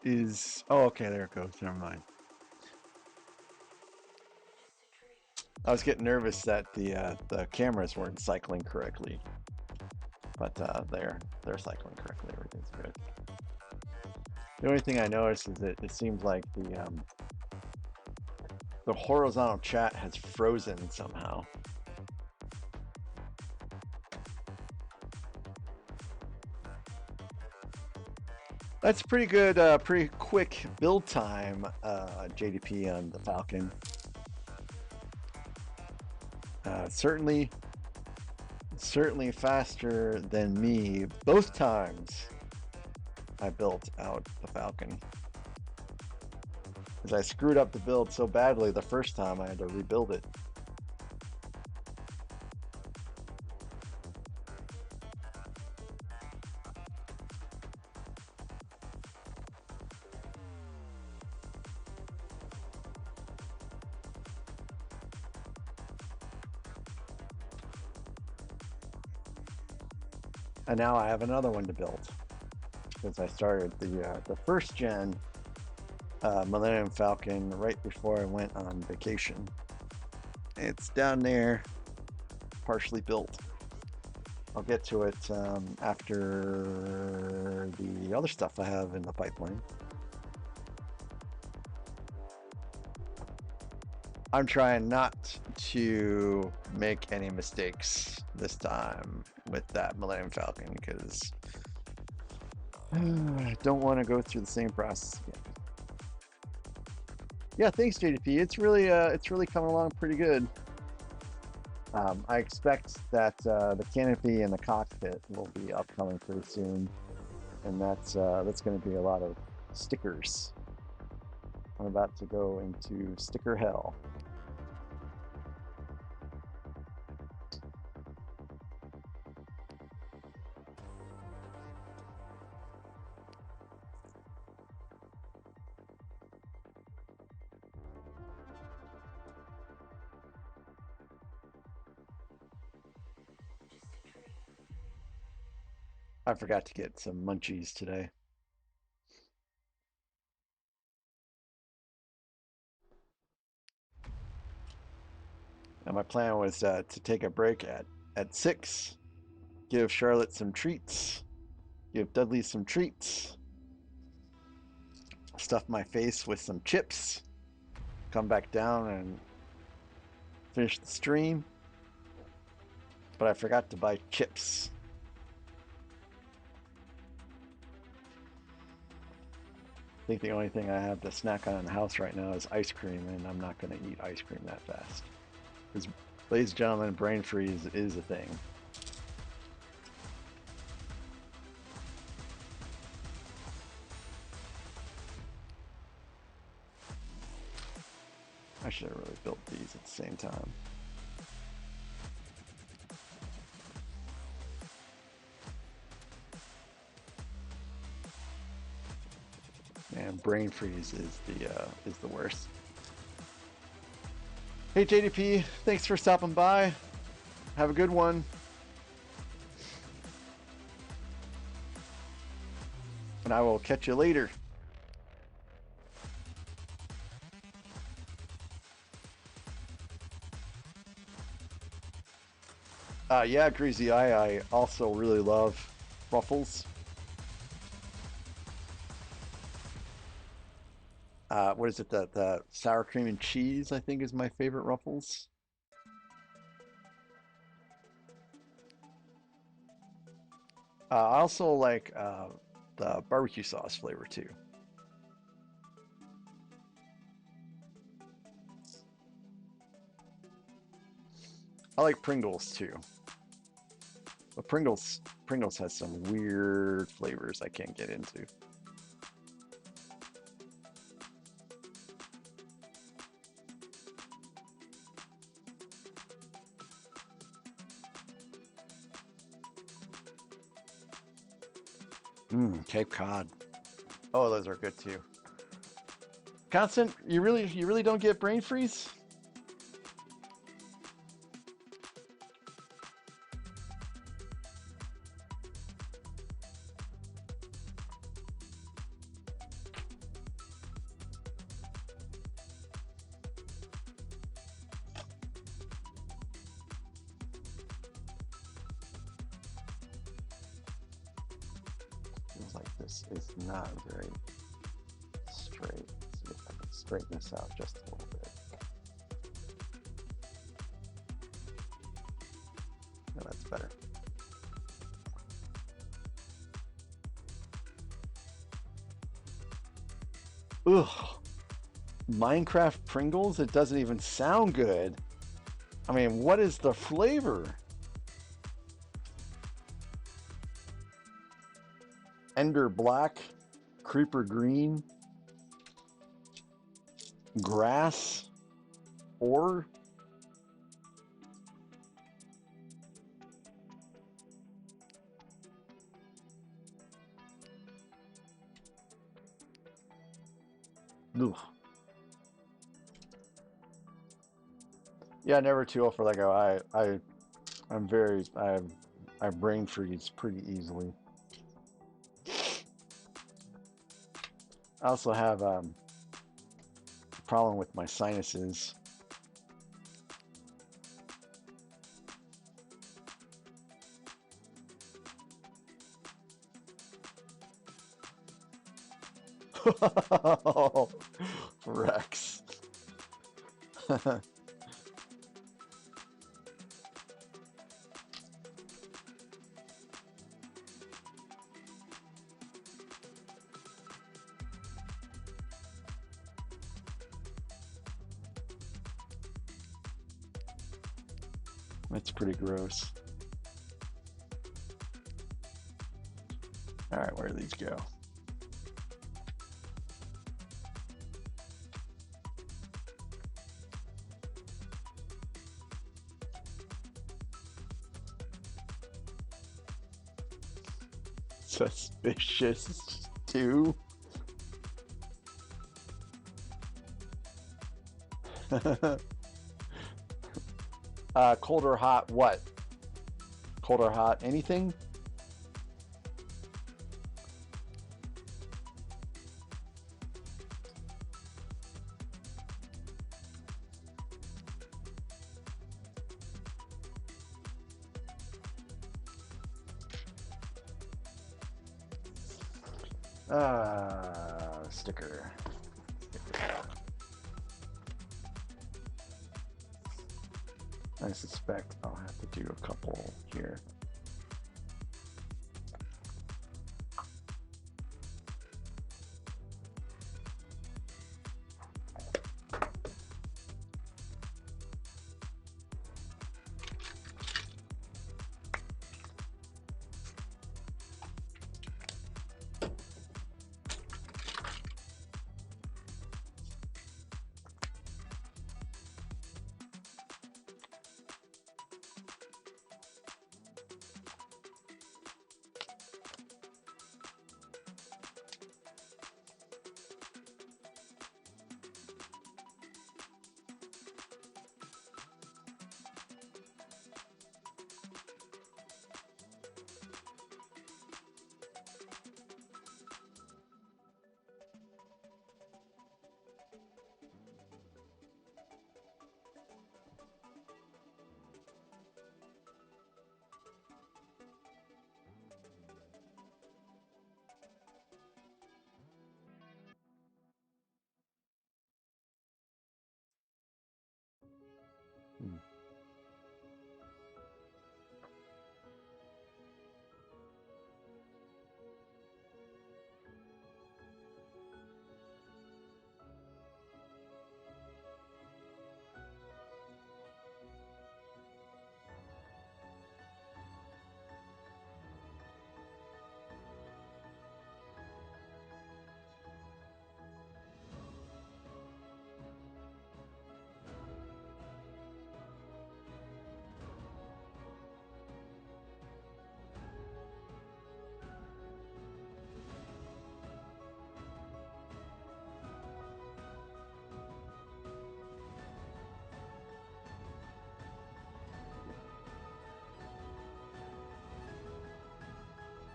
oh, okay, there it goes. Never mind. I was getting nervous that the cameras weren't cycling correctly. but they're cycling correctly. Everything's good. The only thing I noticed is that it seems like the horizontal chat has frozen somehow. That's pretty good, pretty quick build time, JDP on the Falcon. Certainly faster than me both times I built out the Falcon. Because I screwed up the build so badly the first time I had to rebuild it. And now I have another one to build because I started the first gen Millennium Falcon right before I went on vacation. It's down there, partially built. I'll get to it after the other stuff I have in the pipeline. I'm trying not to make any mistakes this time with that Millennium Falcon because I don't want to go through the same process again. Yeah, thanks JDP. It's really coming along pretty good. I expect that the canopy and the cockpit will be upcoming pretty soon, and that's going to be a lot of stickers. I'm about to go into sticker hell. I forgot to get some munchies today. And my plan was to take a break at 6, give Charlotte some treats, give Dudley some treats, stuff my face with some chips, come back down and finish the stream. But I forgot to buy chips. I think the only thing I have to snack on in the house right now is ice cream, and I'm not going to eat ice cream that fast. Because, ladies and gentlemen, brain freeze is a thing. I should have really built these at the same time. And brain freeze is the worst. Hey JDP, thanks for stopping by. Have a good one. And I will catch you later. Yeah, Greasy Eye, I also really love Ruffles. What is it? The sour cream and cheese, I think, is my favorite Ruffles. I also like the barbecue sauce flavor too. I like Pringles too. But Pringles has some weird flavors I can't get into. Cape Cod. Oh, those are good too. Constant, you really don't get brain freeze? is not very straight. Let's see if I can straighten this out just a little bit. No, that's better. Ugh. Minecraft Pringles? It doesn't even sound good. I mean, what is the flavor? Ender Black, Creeper Green, Grass, or ugh. Yeah, never too old for Lego. I brain freeze pretty easily. I also have a problem with my sinuses. Rex. That's pretty gross. All right, where do these go? Suspicious too. Cold or hot what? Cold or hot anything? Sticker. I suspect I'll have to do a couple here.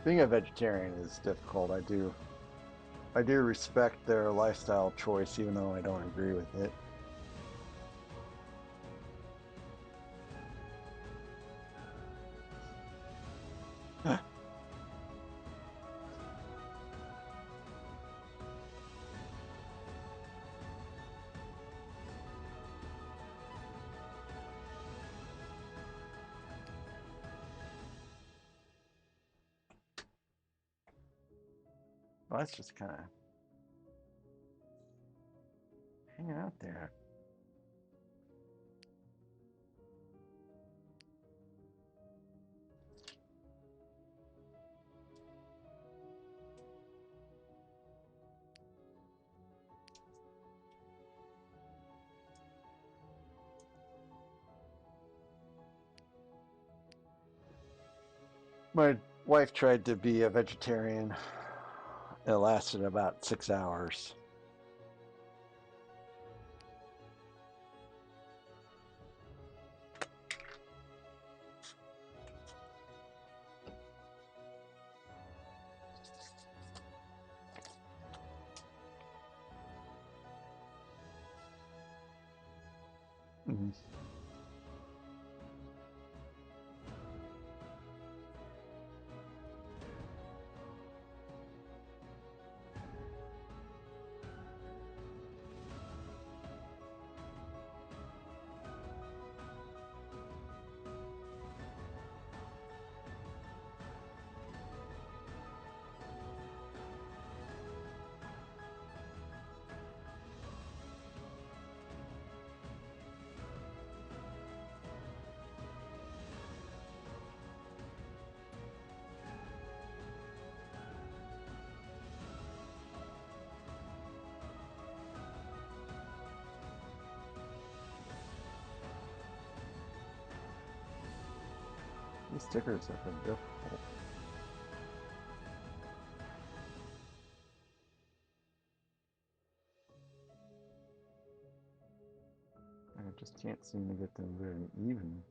Being a vegetarian is difficult. I do respect their lifestyle choice, even though I don't agree with it. Well, that's just kind of hanging out there. My wife tried to be a vegetarian. It lasted about 6 hours. Mhm. These stickers have been difficult. I just can't seem to get them very even.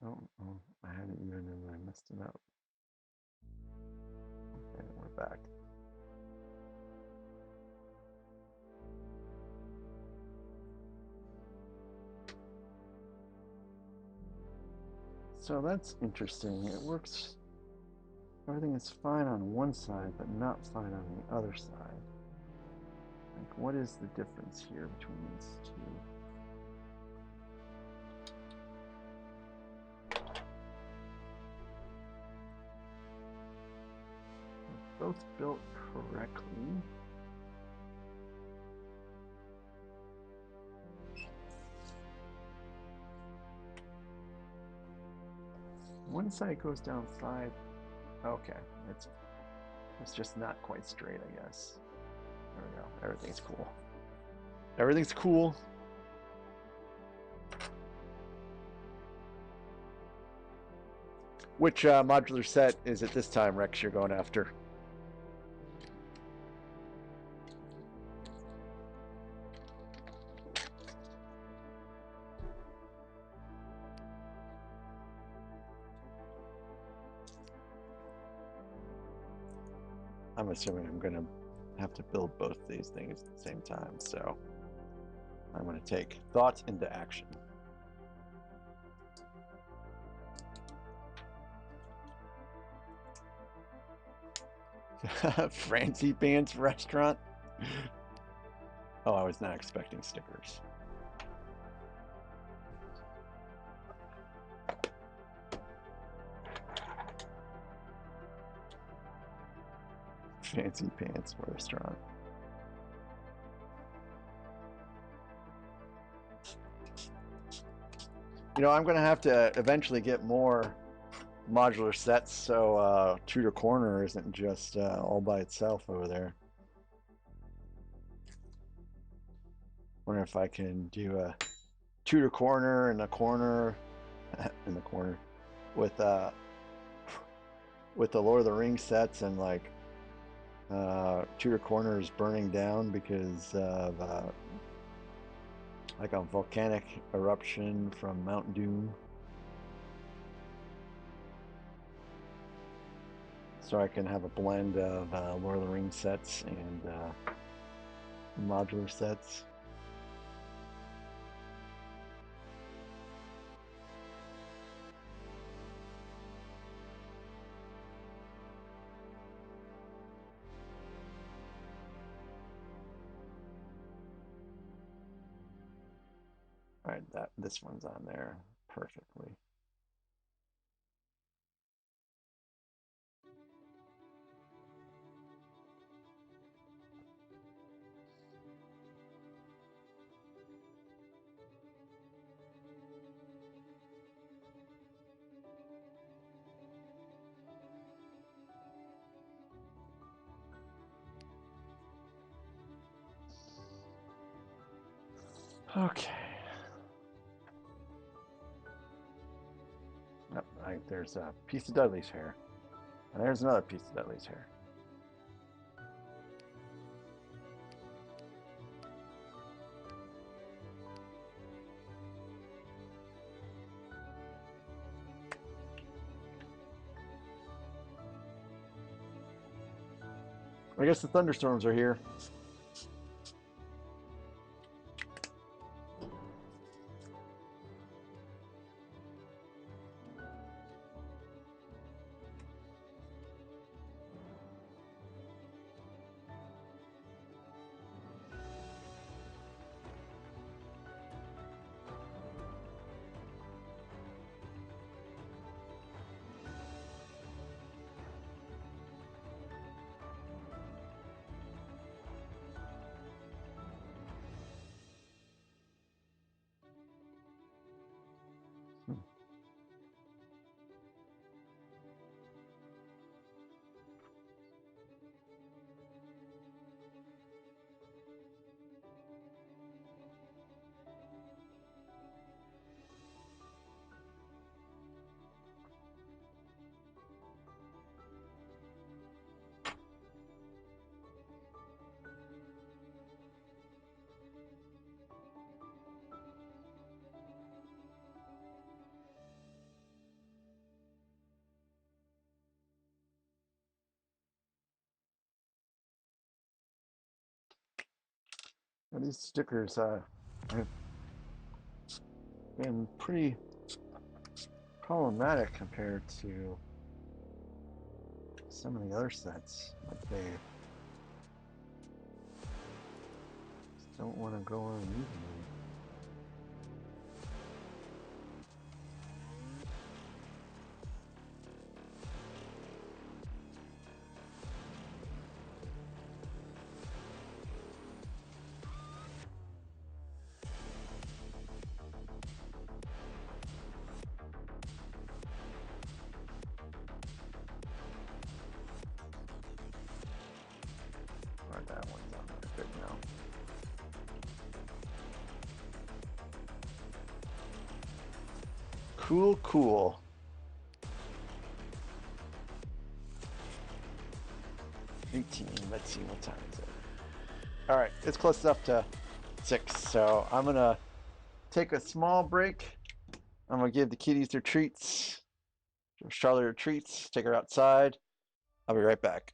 Oh, I had it even and I messed it up. Okay, we're back. So that's interesting. It works. Everything is fine on one side, but not fine on the other side. Like, what is the difference here between these two? They're both built correctly. One side goes down 5. Okay, it's just not quite straight, I guess. There we go. Everything's cool. Everything's cool. Which modular set is it this time, Rex, you're going after? I'm assuming I'm going to have to build both these things at the same time, so I'm going to take thought into action. Fancy Pants restaurant? Oh, I was not expecting stickers. Fancy Pants restaurant. You know, I'm going to have to eventually get more modular sets so Tudor Corner isn't just all by itself over there. Wonder if I can do a Tudor Corner and a corner in the corner with the Lord of the Rings sets, and like Tudor Corner is burning down because of like a volcanic eruption from Mount Doom. So I can have a blend of Lord of the Rings sets and modular sets. All right, this one's on there perfectly. Okay. Yep, there's a piece of Dudley's hair. And there's another piece of Dudley's hair. I guess the thunderstorms are here. And these stickers have been pretty problematic compared to some of the other sets. Like they just don't want to go on evenly. That one's on there good now. Cool, cool. Let's see, what time is it? All right, it's close enough to 6, so I'm gonna take a small break. I'm gonna give the kitties their treats, give Charlotte her treats, take her outside. I'll be right back.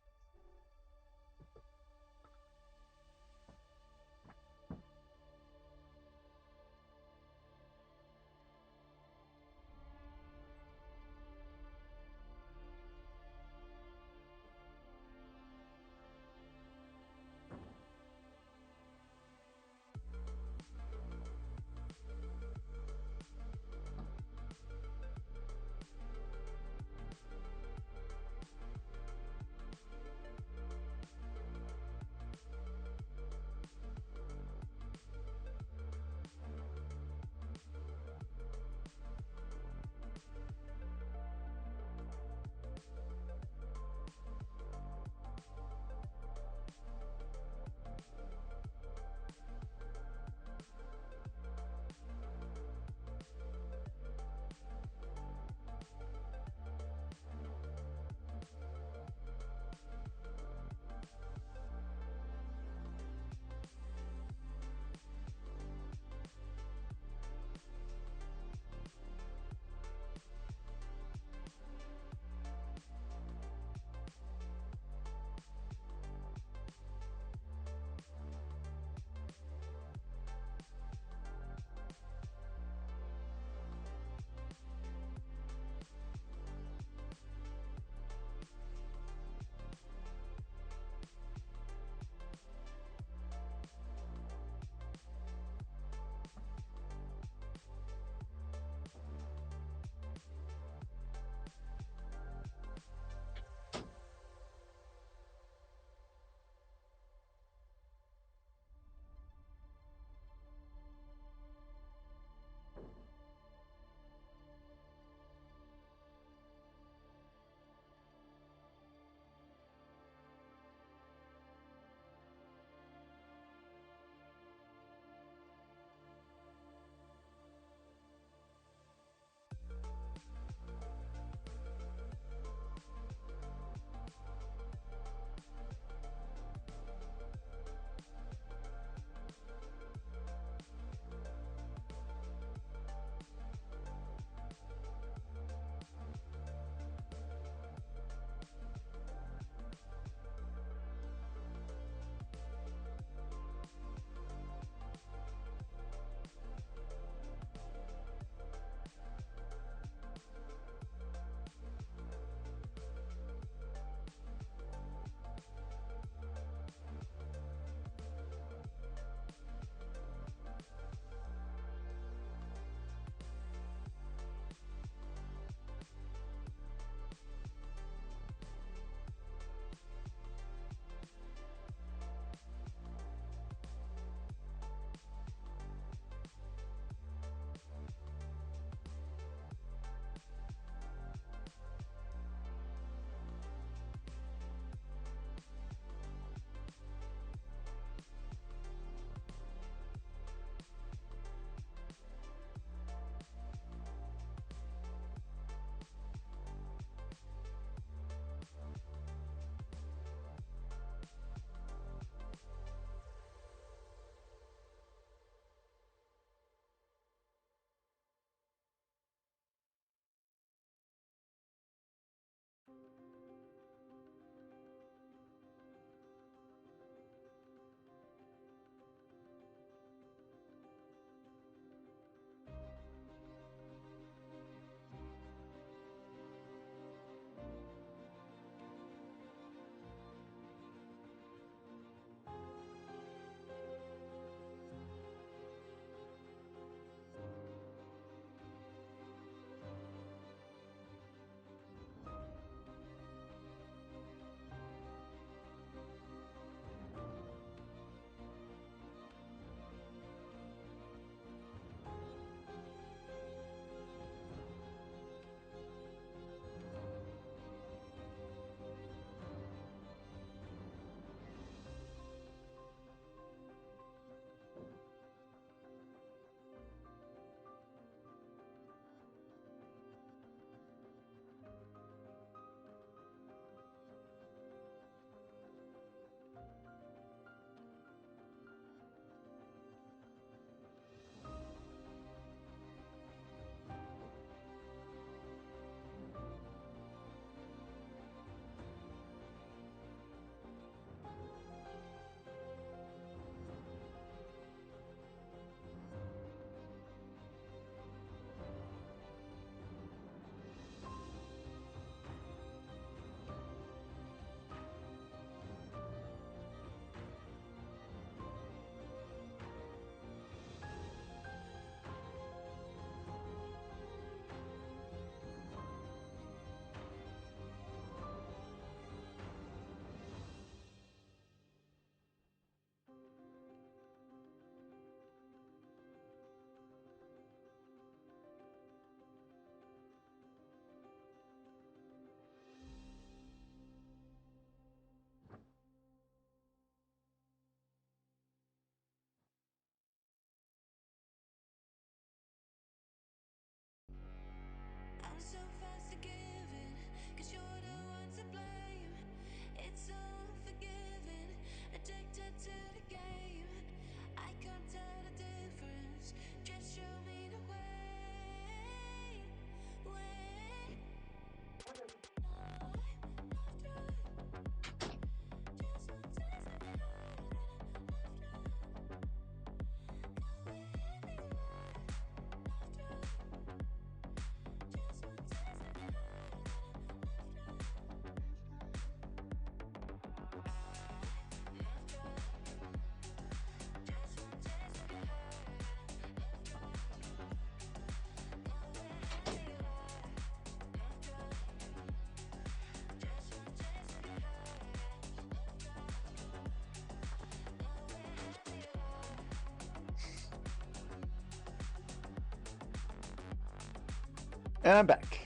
And I'm back.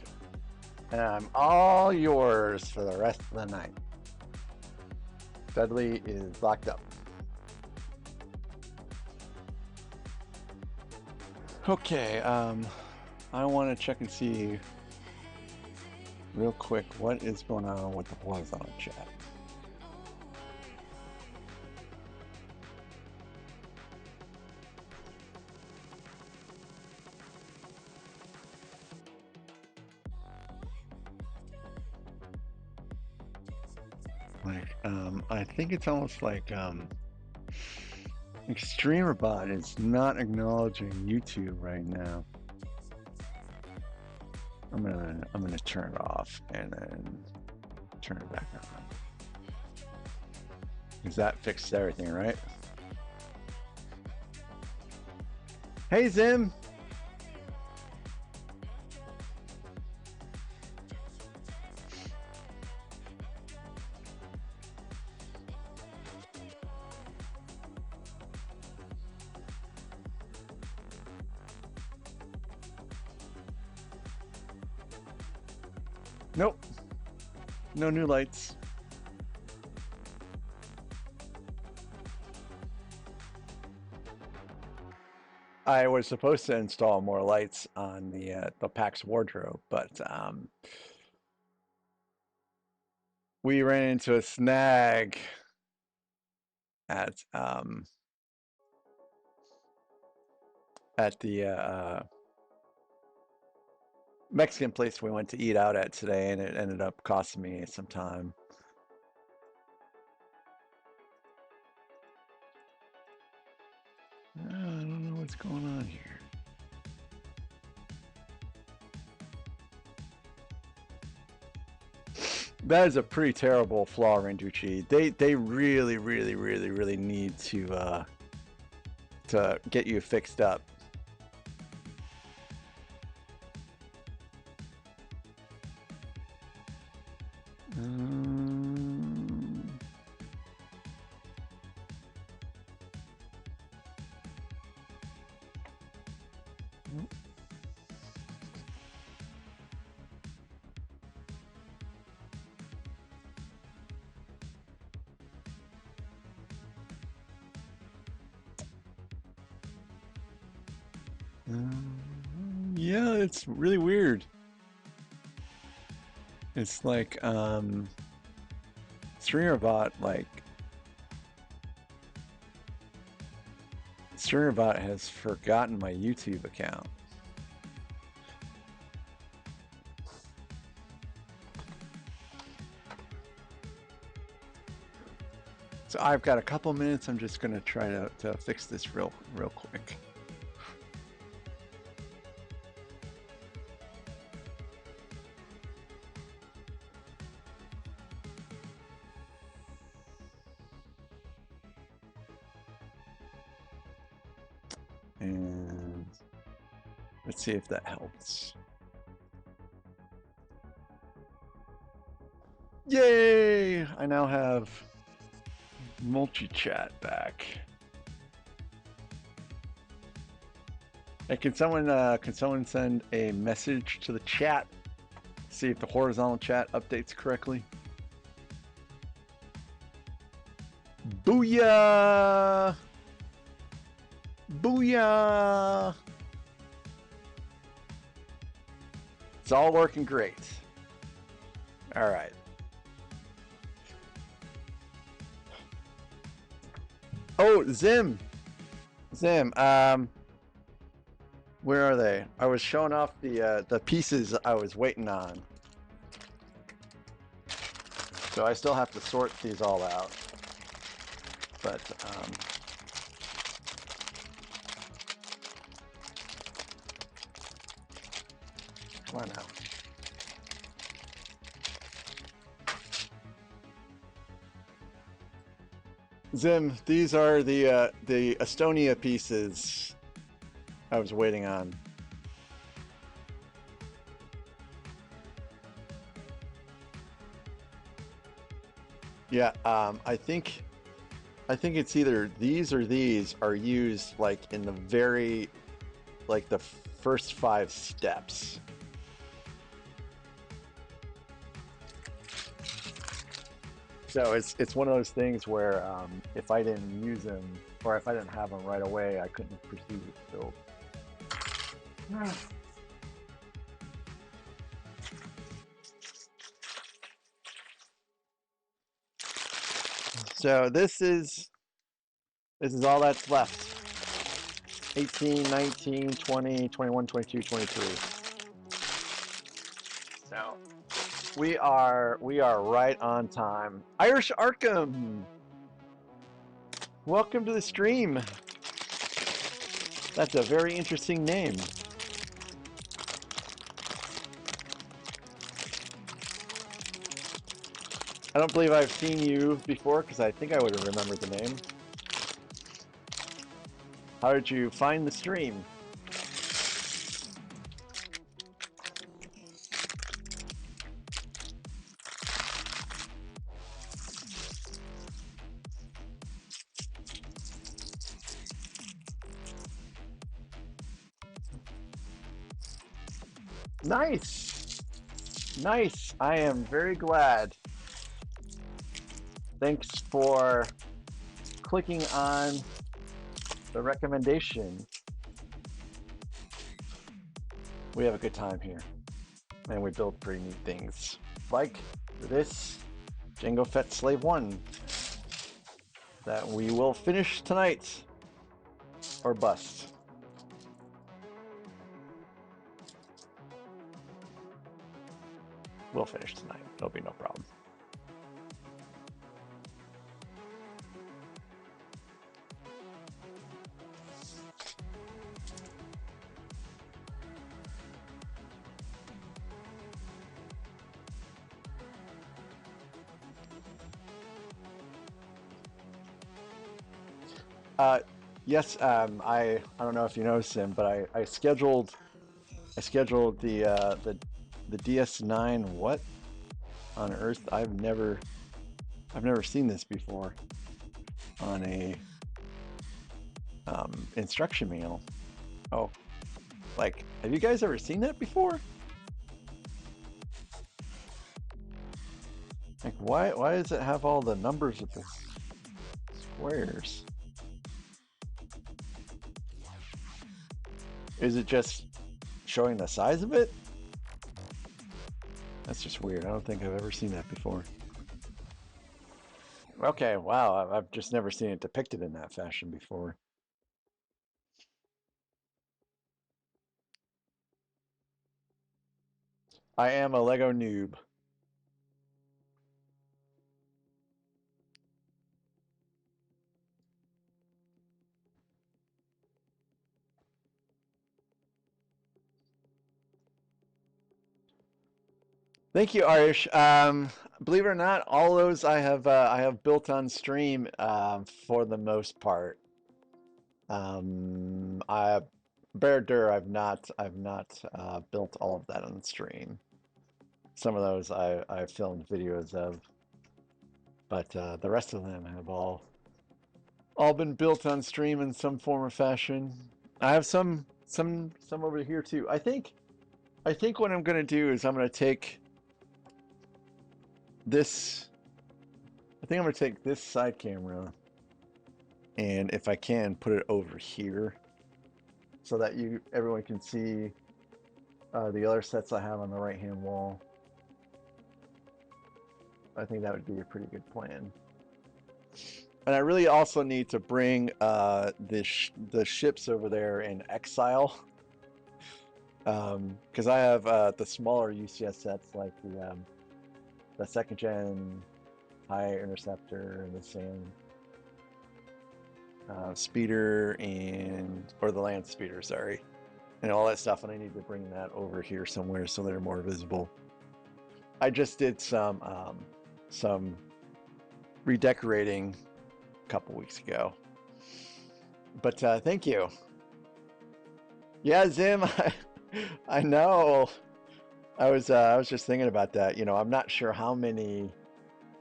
And I'm all yours for the rest of the night. Dudley is locked up. Okay, I want to check and see real quick what is going on with the horizontal chat. I think it's almost like ExtremerBot is not acknowledging YouTube right now. I'm gonna turn it off and then turn it back on. Because that fixed everything, right? Hey Zim! Nope. No new lights. I was supposed to install more lights on the PAX wardrobe, but we ran into a snag at the Mexican place we went to eat out at today, and it ended up costing me some time. I don't know what's going on here. That is a pretty terrible flaw, Randucci. They really need to get you fixed up. Yeah, it's really weird. It's like StreamerBot has forgotten my YouTube account. So I've got a couple minutes. I'm just gonna try to fix this real quick. And let's see if that helps. Yay! I now have multi-chat back. Hey, can someone send a message to the chat? See if the horizontal chat updates correctly. Booyah! Booyah! It's all working great. All right. Oh, Zim, where are they? I was showing off the pieces I was waiting on. So I still have to sort these all out. But come on now. Zim, these are the Estonia pieces I was waiting on. Yeah, I think it's either these or these are used like in the very, like the first 5 steps. So it's one of those things where if I didn't use them or if I didn't have them right away, I couldn't proceed with the build. So this is all that's left. 18, 19, 20, 21, 22, 23. So we are right on time. Irish Arkham, welcome to the stream. That's a very interesting name. I don't believe I've seen you before because I think I would have remembered the name. How did you find the stream? Nice. Nice. I am very glad. Thanks for clicking on the recommendation. We have a good time here. And we build pretty neat things. Like this Jango Fett Slave 1 that we will finish tonight or bust. We'll finish tonight. It'll be no problem. Yes, I don't know if you noticed him, but I scheduled the DS9. What on earth? I've never seen this before on a instruction manual. Oh, like, have you guys ever seen that before? Like, why does it have all the numbers of the squares? Is it just showing the size of it? That's just weird. I don't think I've ever seen that before. Okay, wow. I've just never seen it depicted in that fashion before. I am a Lego noob. Thank you, Arish. Believe it or not, all those I have built on stream for the most part. I Bear Dur, I've not built all of that on stream. Some of those I filmed videos of, but the rest of them have all been built on stream in some form or fashion. I have some over here too. I think what I'm gonna do is I'm gonna take this. I think I'm gonna take this side camera, and if I can, put it over here, so that everyone can see the other sets I have on the right-hand wall. I think that would be a pretty good plan. And I really also need to bring the ships over there in Exile, because I have the smaller UCS sets like the second gen High Interceptor and the Sand Speeder or the Land Speeder, sorry, and all that stuff, and I need to bring that over here somewhere so they're more visible. I just did some redecorating a couple weeks ago, but thank you. Yeah, Zim, I know. I was just thinking about that. You know, I'm not sure how many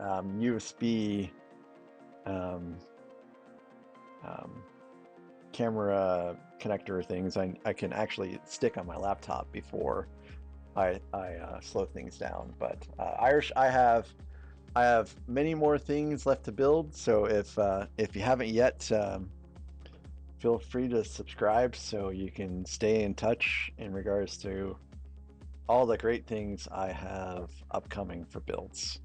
USB camera connector things I can actually stick on my laptop before I slow things down. But Irish, I have I have many more things left to build, so if you haven't yet, feel free to subscribe so you can stay in touch in regards to all the great things I have upcoming for builds.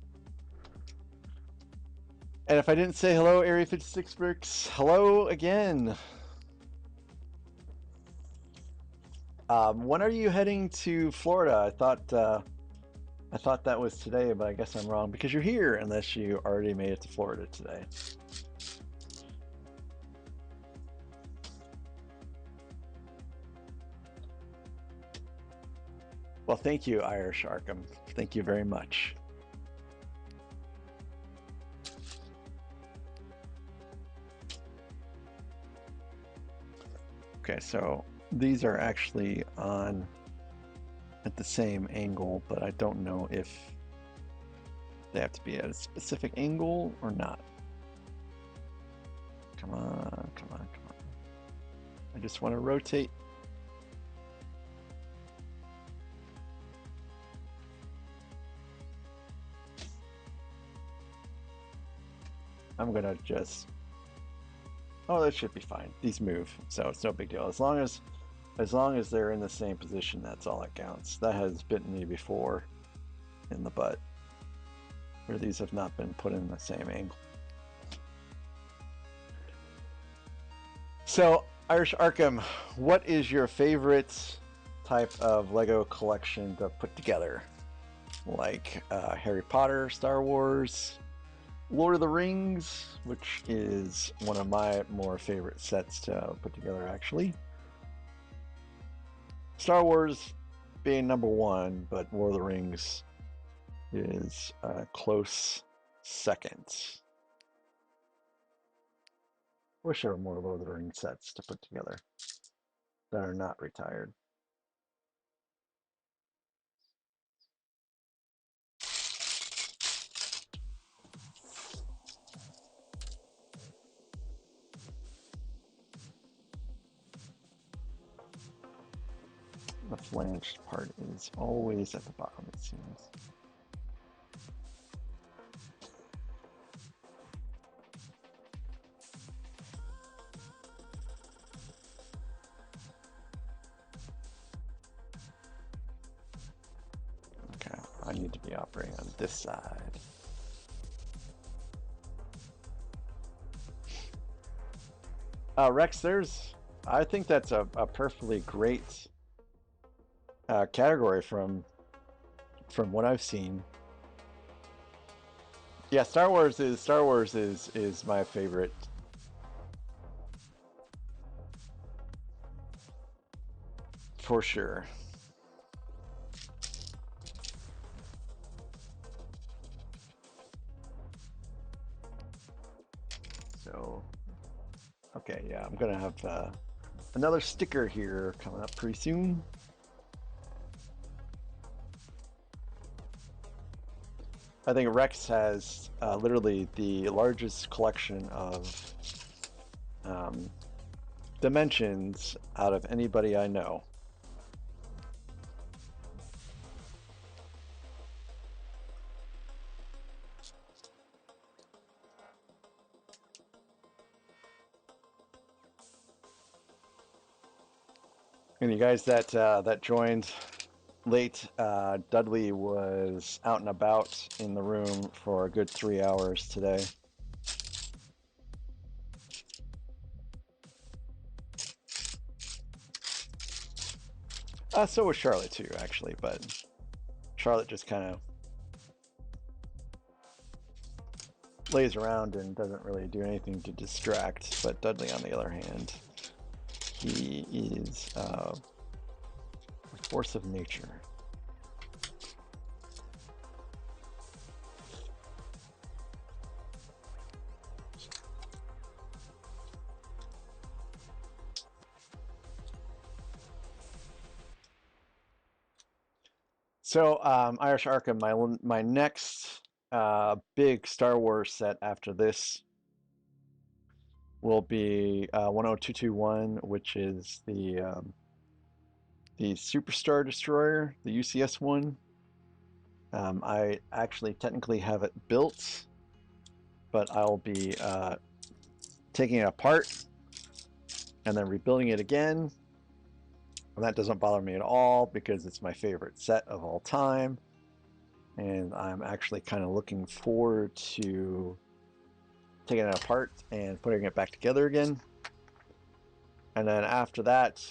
And if I didn't say hello, Area 56 Bricks, hello again. When are you heading to Florida? I thought that was today, but I guess I'm wrong because you're here unless you already made it to Florida today. Well, thank you, Irish Arkham. Thank you very much. Okay, so these are actually on at the same angle, but I don't know if they have to be at a specific angle or not. Come on, come on, come on. I just want to rotate. I'm gonna just, oh, that should be fine. These move, so it's no big deal. As long as they're in the same position, that's all that counts. That has bitten me before in the butt, where these have not been put in the same angle. So, Irish Arkham, what is your favorite type of Lego collection to put together? Like Harry Potter, Star Wars, Lord of the Rings, which is one of my more favorite sets to put together, actually. Star Wars being number one, but Lord of the Rings is a close second. Wish there were more Lord of the Rings sets to put together that are not retired. The flanged part is always at the bottom, it seems. Okay, I need to be operating on this side. Rex, I think that's a perfectly great category from what I've seen. Yeah, Star Wars is my favorite. For sure. So, okay, yeah, I'm gonna have another sticker here coming up pretty soon. I think Rex has literally the largest collection of dimensions out of anybody I know. And you guys that joined late, Dudley was out and about in the room for a good 3 hours today. So was Charlotte too, actually, but Charlotte just kind of lays around and doesn't really do anything to distract. But Dudley, on the other hand, he is a force of nature. So, Irish Arkham, my next big Star Wars set after this will be 10221, which is the Superstar Destroyer, the UCS one. I actually technically have it built, but I'll be taking it apart and then rebuilding it again. And that doesn't bother me at all because it's my favorite set of all time. And I'm actually kind of looking forward to taking it apart and putting it back together again. And then after that,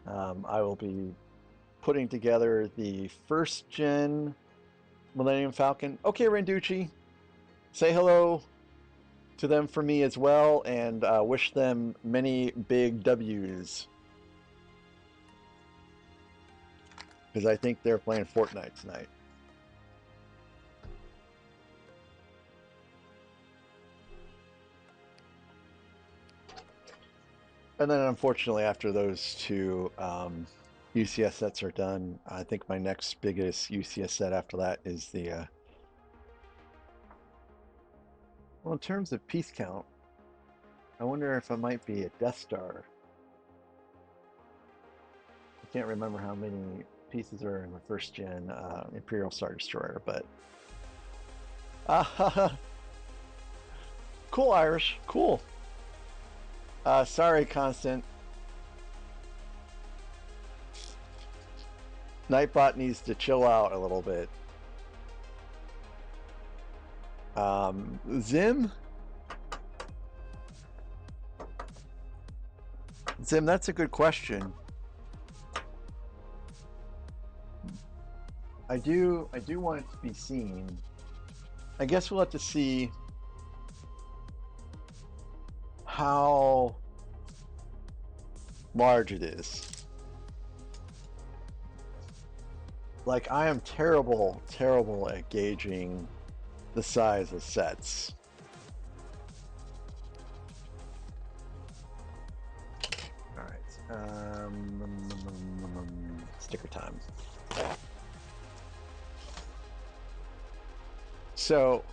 I will be putting together the first gen Millennium Falcon. Okay, Randucci, say hello to them for me as well, and wish them many big W's. Because I think they're playing Fortnite tonight. And then unfortunately after those two UCS sets are done, I think my next biggest UCS set after that is the well, in terms of piece count, I wonder if it might be a Death Star. I can't remember how many pieces are in the first gen Imperial Star Destroyer, but cool, Irish, cool. Sorry, Constant. Nightbot needs to chill out a little bit. Zim, that's a good question. I do want it to be seen. I guess we'll have to see how large it is. Like, I am terrible at gauging the size of sets. All right, sticker time. So,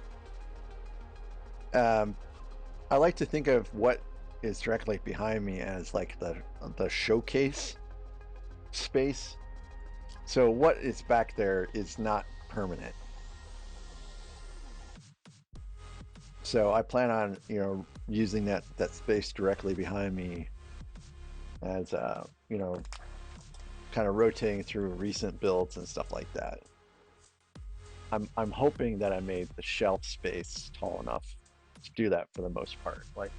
I like to think of what is directly behind me as like the showcase space. So what is back there is not permanent. So I plan on, using that space directly behind me as kind of rotating through recent builds and stuff like that. I'm hoping that I made the shelf space tall enough to do that for the most part. Like,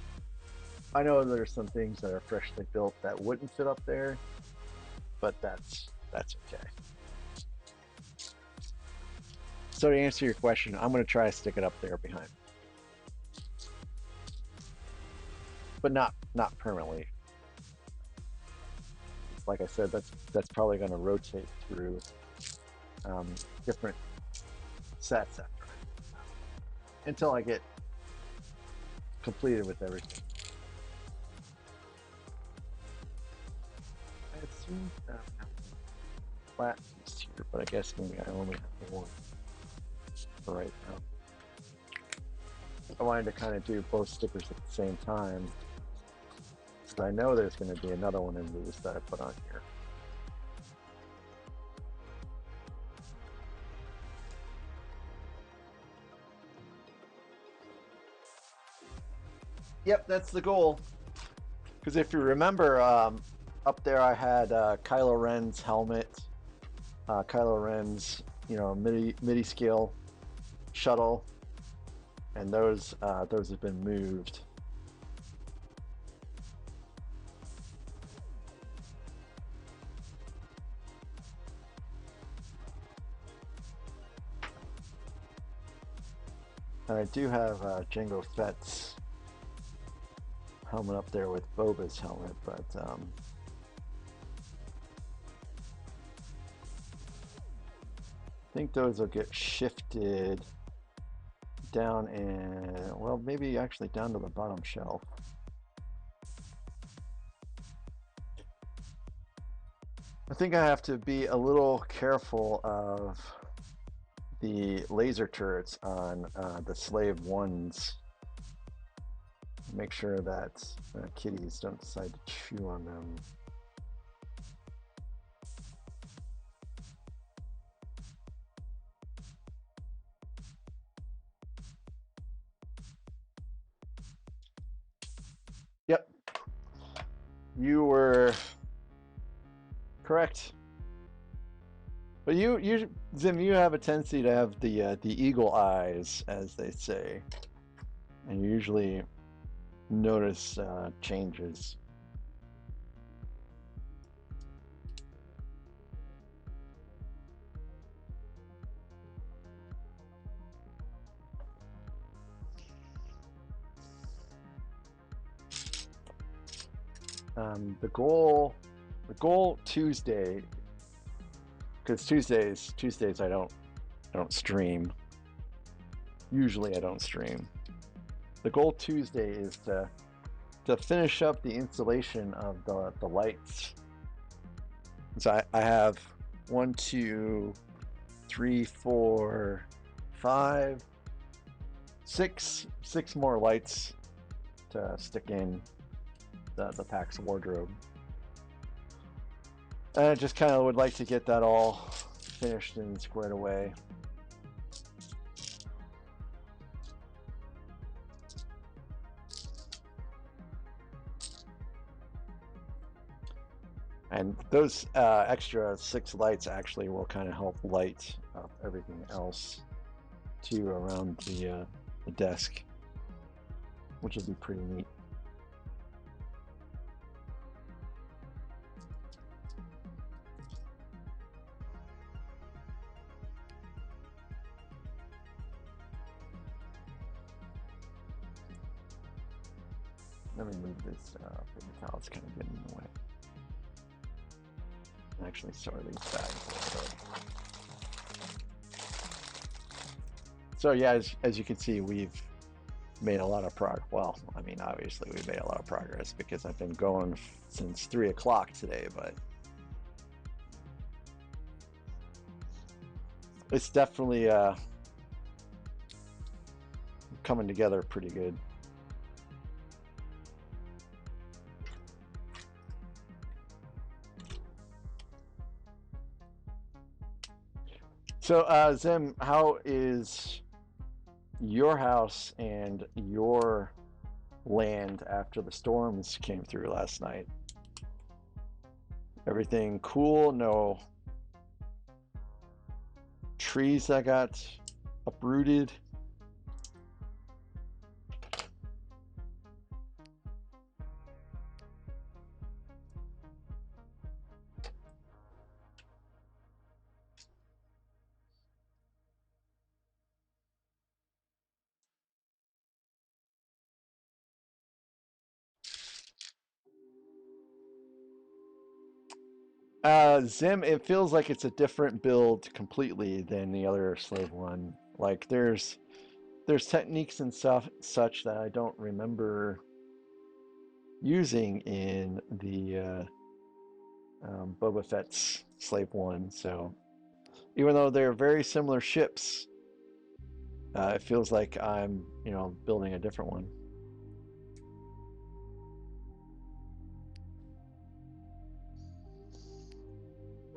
I know there's some things that are freshly built that wouldn't fit up there, but that's okay. So to answer your question, I'm going to try to stick it up there behind me, but not permanently. Like I said, that's probably going to rotate through different sets after until I get completed with everything. I assume that I have a flat piece here, but I guess maybe I only have one for right now. I wanted to kind of do both stickers at the same time, because I know there's going to be another one in these that I put on here. Yep, that's the goal. Because if you remember, up there I had Kylo Ren's helmet, Kylo Ren's midi scale shuttle, and those have been moved. And I do have Jango Fett's helmet up there with Boba's helmet, but I think those will get shifted down and, well, maybe actually down to the bottom shelf. I think I have to be a little careful of the laser turrets on the Slave 1s. Make sure that kitties don't decide to chew on them. You were correct. But Zim, you have a tendency to have the eagle eyes, as they say, and you usually notice changes. The goal Tuesday, because Tuesdays I don't stream. Usually I don't stream. The goal Tuesday is to finish up the installation of the lights. So I have 1, 2, 3, 4, 5, 6 more lights to stick in the PAX wardrobe. And I just kind of would like to get that all finished and squared away. And those extra 6 lights actually will kind of help light up everything else too around the desk, which will be pretty neat. Let me move this paper towel. It's kind of getting in the way. Actually, sort these bags. So yeah, as you can see, we've made a lot of progress. Well, I mean, obviously we've made a lot of progress because I've been going since 3 o'clock today, but it's definitely coming together pretty good. So, Zim, how is your house and your land after the storms came through last night? Everything cool? No trees that got uprooted? Zim, it feels like it's a different build completely than the other Slave One. Like there's techniques and stuff such that I don't remember using in the Boba Fett's Slave One. So even though they're very similar ships, it feels like I'm, building a different one.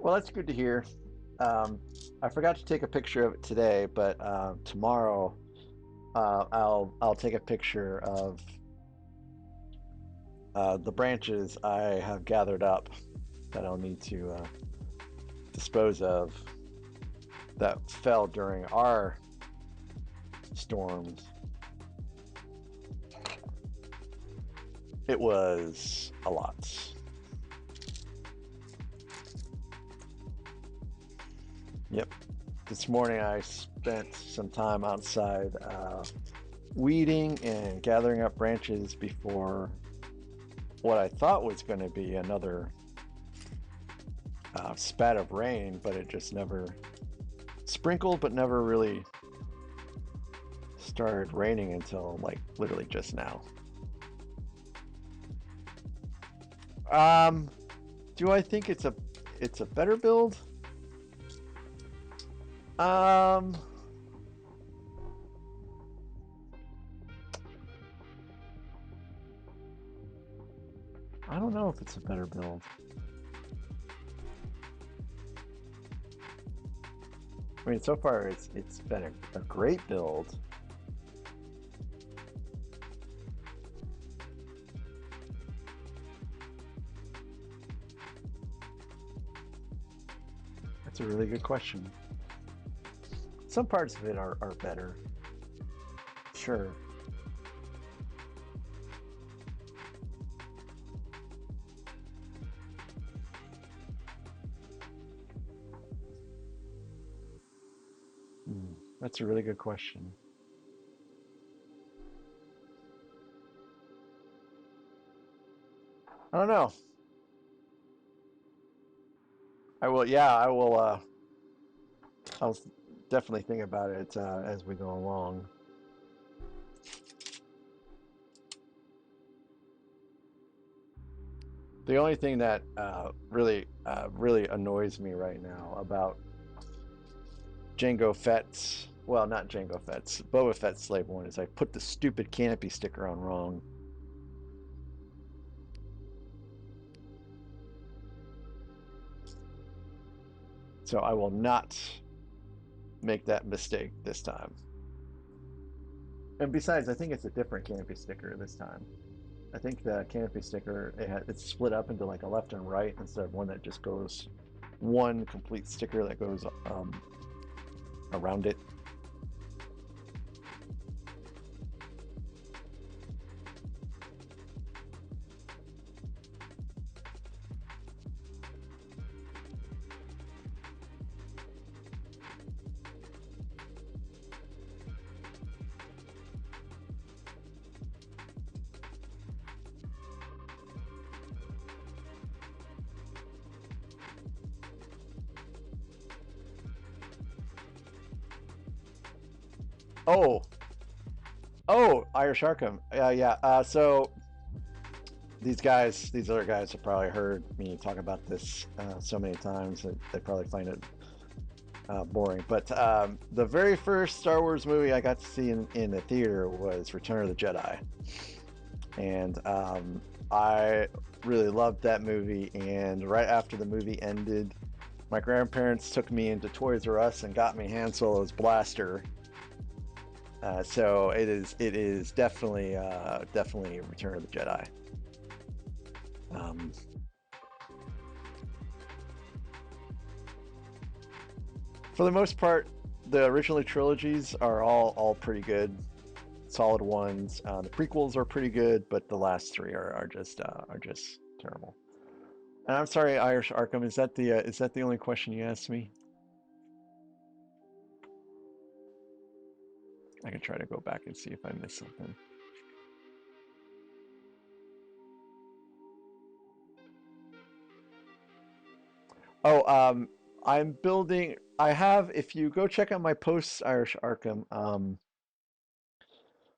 Well, that's good to hear. I forgot to take a picture of it today, but tomorrow I'll take a picture of the branches I have gathered up that I'll need to dispose of that fell during our storms. It was a lot. Yep. This morning I spent some time outside weeding and gathering up branches before what I thought was going to be another spat of rain, but it just never sprinkled, but never really started raining until like literally just now. Do I think it's a better build? I don't know if it's a better build. I mean, so far it's been a great build. It's a really good question. Some parts of it are better. Sure. That's a really good question. I don't know. I will, yeah, I will, I'll definitely think about it as we go along. The only thing that really annoys me right now about Jango Fett's, well, not Jango Fett's, Boba Fett's Slave One is I put the stupid canopy sticker on wrong. So I will not make that mistake this time. And besides, I think it's a different canopy sticker this time. I think the canopy sticker, it's split up into like a left and right instead of one that just goes one complete sticker that goes around it. Oh, oh, Irish Arkham. Yeah. So these other guys have probably heard me talk about this so many times that they probably find it boring. But the very first Star Wars movie I got to see in the theater was Return of the Jedi, and I really loved that movie. And right after the movie ended, my grandparents took me into Toys R Us and got me Han Solo's blaster. So it is definitely Return of the Jedi. Um, for the most part, the original trilogies are all pretty good, solid ones. The prequels are pretty good, but the last three are just terrible. And I'm sorry, Irish Arkham. Is that the only question you asked me? I can try to go back and see if I missed something. Oh, I'm building. I have. If you go check out my posts, Irish Arkham,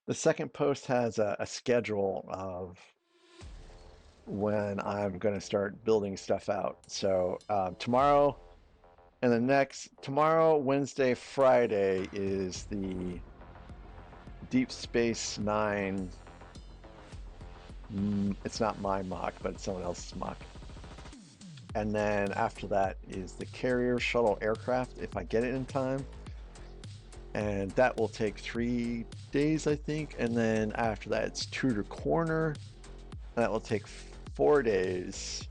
the second post has a schedule of when I'm going to start building stuff out. So tomorrow and tomorrow, Wednesday, Friday is the Deep Space Nine. It's not my mock, but it's someone else's mock. And then after that is the carrier shuttle aircraft if I get it in time. And that will take 3 days, I think. And then after that, it's Tudor Corner. And that will take 4 days.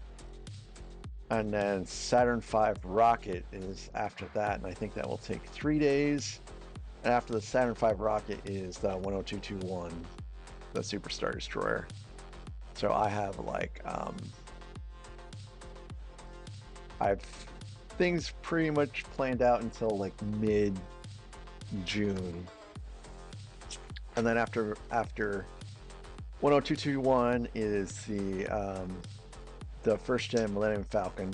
And then Saturn V rocket is after that. And I think that will take 3 days. And after the Saturn V rocket is the 10221, the Superstar Destroyer. So I have like, I've things pretty much planned out until like mid-June. And then after 10221 is the first gen Millennium Falcon.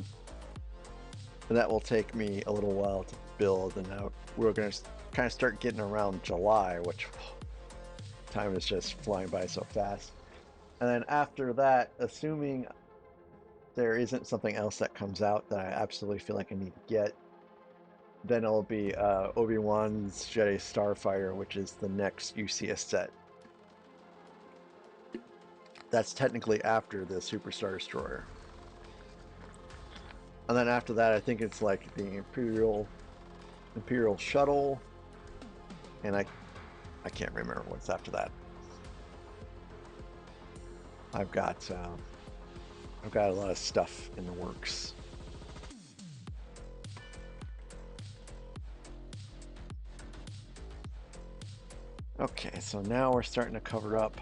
And that will take me a little while to build, and now we're going to kind of start getting around July, which time is just flying by so fast. And then after that, assuming there isn't something else that comes out that I absolutely feel like I need to get, then it'll be Obi-Wan's Jedi Starfighter, which is the next UCS set. That's technically after the Superstar Destroyer. And then after that, I think it's like the Imperial Shuttle, and I can't remember what's after that. I've got a lot of stuff in the works. Okay, so now we're starting to cover up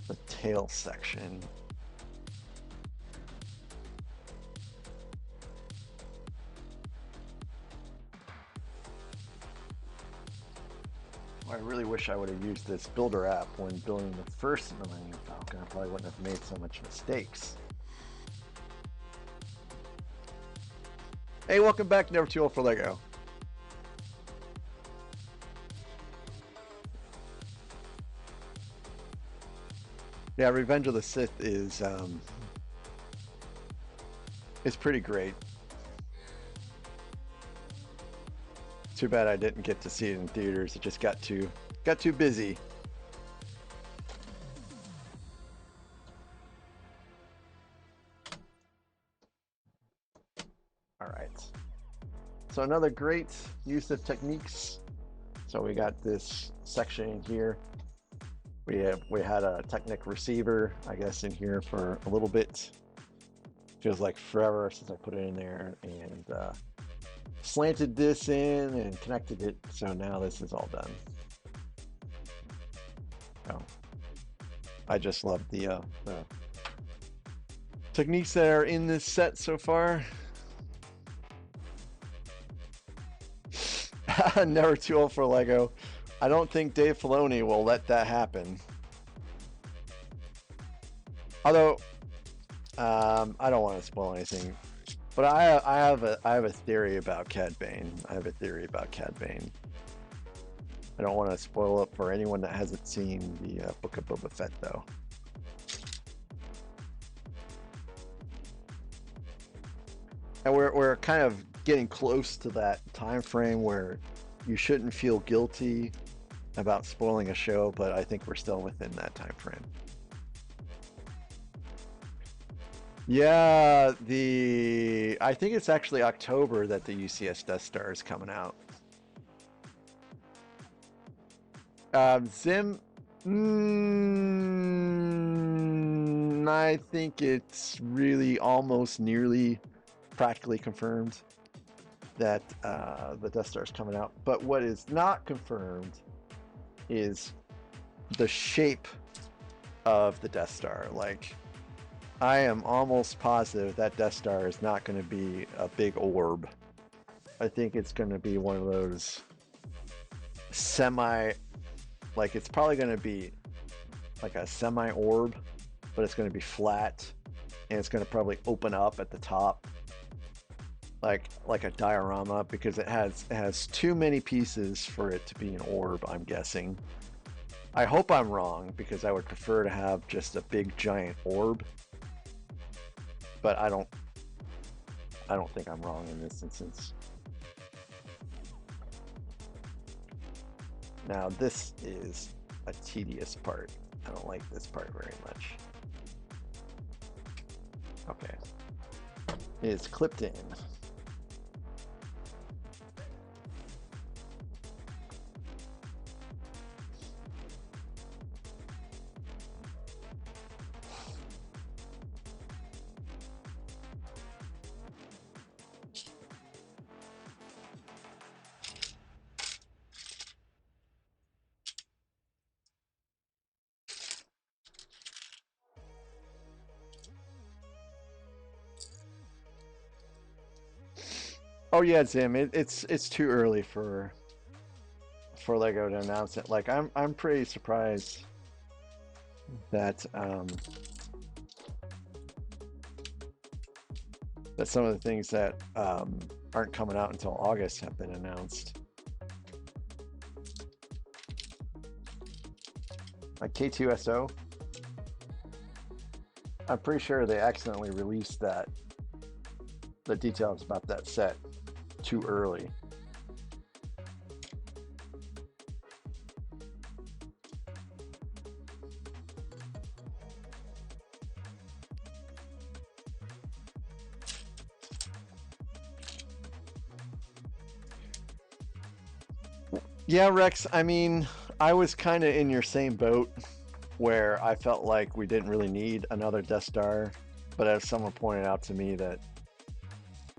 the tail section. I really wish I would have used this builder app when building the first Millennium Falcon. I probably wouldn't have made so much mistakes. Hey, welcome back, Never Too Old for Lego. Yeah, Revenge of the Sith is pretty great. Too bad I didn't get to see it in theaters. It just got too busy. All right. So another great use of techniques. So we got this section in here. We had a Technic receiver, I guess, in here for a little bit. Feels like forever since I put it in there, and slanted this in and connected it. So now this is all done. Oh, I just love the techniques that are in this set so far. Never too old for Lego. I don't think Dave Filoni will let that happen. Although, I don't want to spoil anything, but I have a theory about Cad Bane. I have a theory about Cad Bane. I don't want to spoil it for anyone that hasn't seen the Book of Boba Fett, though. And we're kind of getting close to that time frame where you shouldn't feel guilty about spoiling a show, but I think we're still within that time frame. Yeah, I think it's actually October that the UCS Death Star is coming out. Zim, I think it's really almost nearly practically confirmed that the Death Star is coming out. But what is not confirmed is the shape of the Death Star. Like, I am almost positive that Death Star is not going to be a big orb. I think it's going to be one of those like it's probably going to be like a semi-orb, but it's going to be flat, and it's going to probably open up at the top like a diorama, because it has too many pieces for it to be an orb, I'm guessing. I hope I'm wrong, because I would prefer to have just a big giant orb, but I don't think I'm wrong in this instance. Now this is a tedious part. I don't like this part very much. Okay. It is clipped in. Oh yeah, Zim. It's too early for Lego to announce it. Like I'm pretty surprised that that some of the things that aren't coming out until August have been announced. Like K2SO. I'm pretty sure they accidentally released the details about that set too early. Yeah, Rex, I mean, I was kind of in your same boat where I felt like we didn't really need another Death Star, but as someone pointed out to me that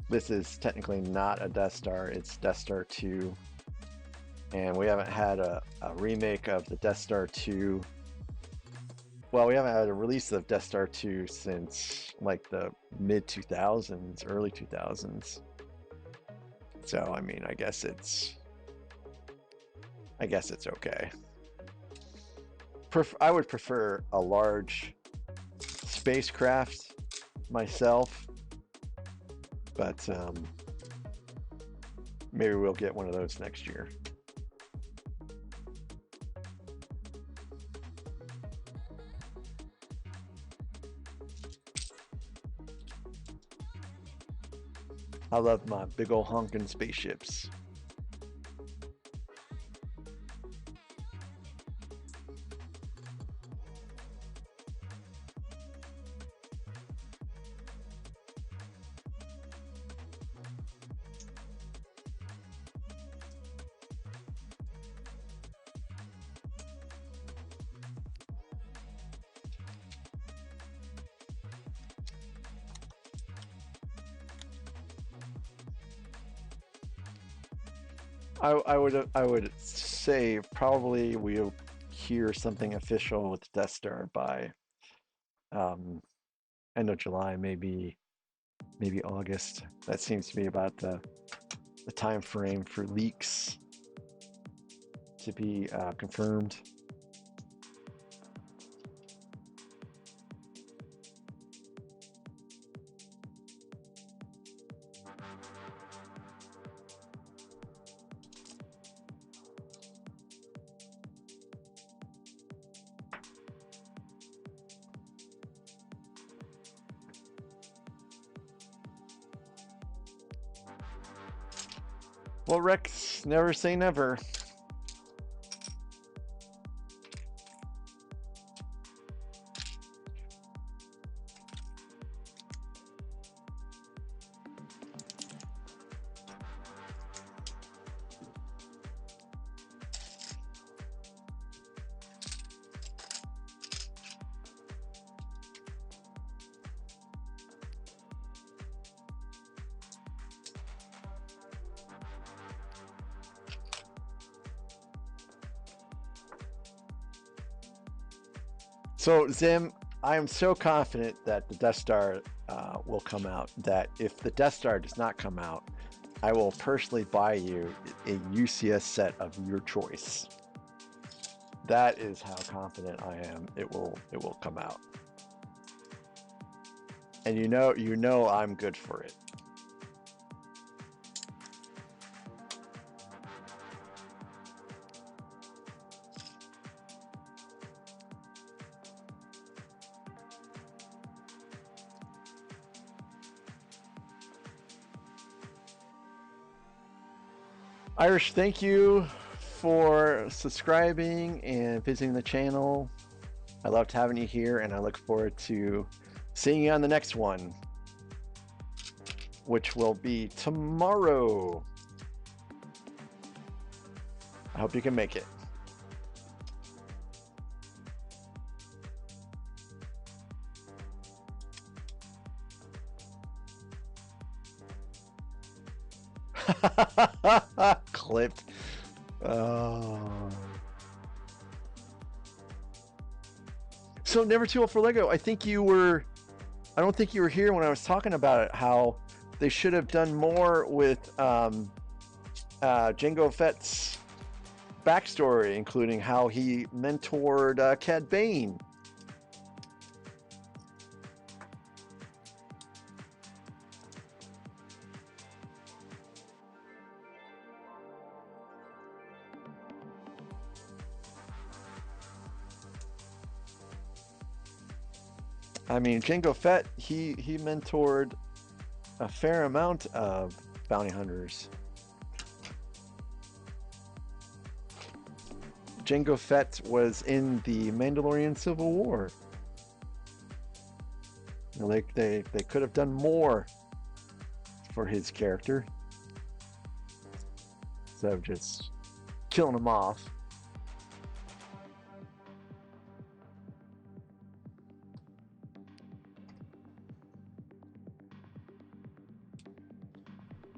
this is technically not a Death Star, it's Death Star 2. and we haven't had a remake of the Death Star 2. Well, we haven't had a release of Death Star 2 since like the mid 2000s, early 2000s. So I mean, I guess it's okay. I would prefer a large spacecraft myself, but maybe we'll get one of those next year. I love my big ol' honking spaceships. I would say probably we'll hear something official with Death Star by end of July, maybe August. That seems to be about the time frame for leaks to be confirmed. Well, Rex, never say never. So, Zim, I am so confident that the Death Star will come out that if the Death Star does not come out, I will personally buy you a UCS set of your choice. That is how confident I am it will come out. And you know I'm good for it. Irish, thank you for subscribing and visiting the channel. I loved having you here, and I look forward to seeing you on the next one, which will be tomorrow. I hope you can make it. Clipped. Oh. So Never Too Old for Lego. I don't think you were here when I was talking about it. How they should have done more with Jango Fett's backstory, including how he mentored Cad Bane. I mean, Jango Fett, he mentored a fair amount of bounty hunters. Jango Fett was in the Mandalorian Civil War. Like they could have done more for his character instead of just killing him off.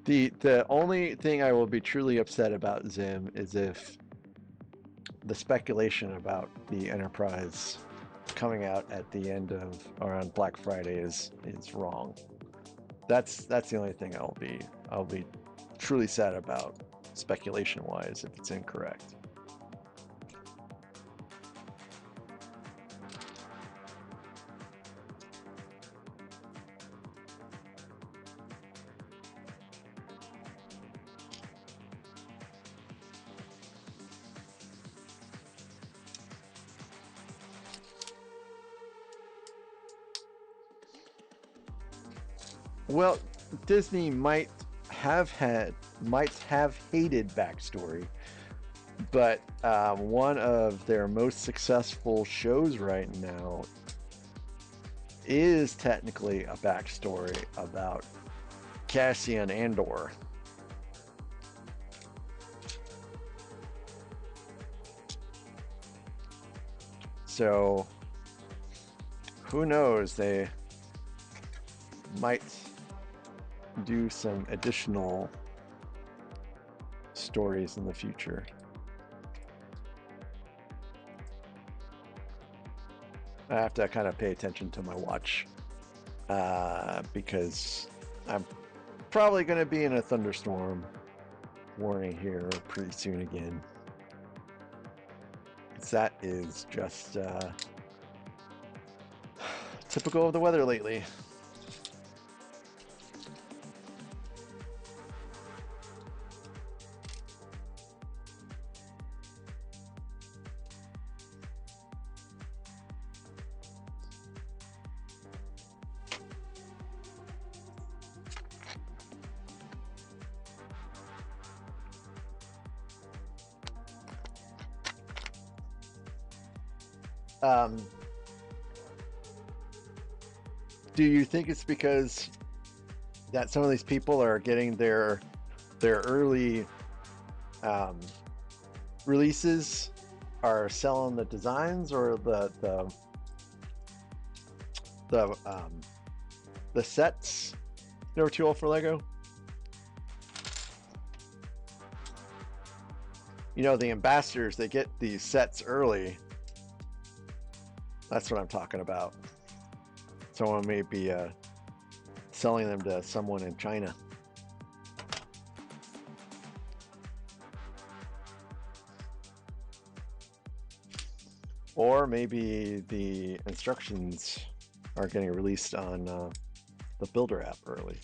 The only thing I will be truly upset about Zim is if the speculation about the Enterprise coming out at the end of or on Black Friday is wrong. That's the only thing I'll be truly sad about speculation wise if it's incorrect. Well, Disney might have hated backstory, but one of their most successful shows right now is technically a backstory about Cassian Andor. So who knows? They might do some additional stories in the future. I have to kind of pay attention to my watch because I'm probably going to be in a thunderstorm warning here pretty soon again. That is just typical of the weather lately. Do you think it's because that some of these people are getting their early releases are selling the designs, or the sets? Never too old for Lego. You know, the ambassadors, they get these sets early. That's what I'm talking about. Someone may be selling them to someone in China. Or maybe the instructions are getting released on the Builder app early.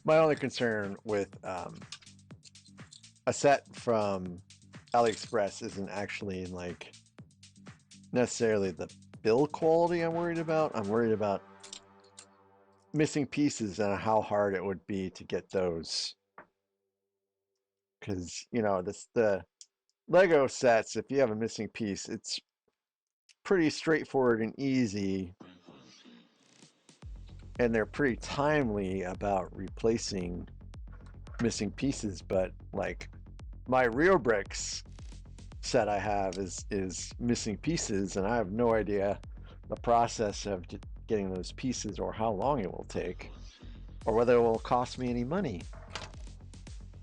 My only concern with a set from AliExpress isn't actually like necessarily the build quality I'm worried about. I'm worried about missing pieces and how hard it would be to get those. Because, you know, the Lego sets, if you have a missing piece, it's pretty straightforward and easy. And they're pretty timely about replacing missing pieces. But like my Real Bricks set I have is missing pieces, and I have no idea the process of getting those pieces or how long it will take, or whether it will cost me any money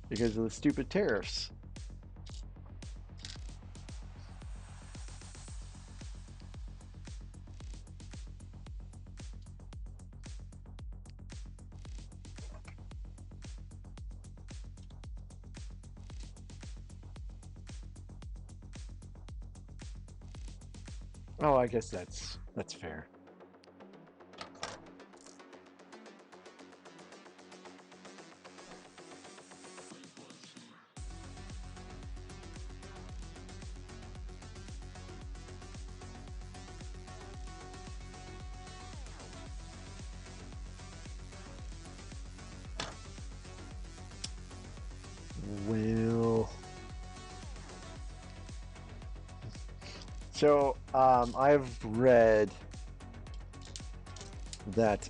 because of the stupid tariffs. Oh, I guess that's fair. So I've read that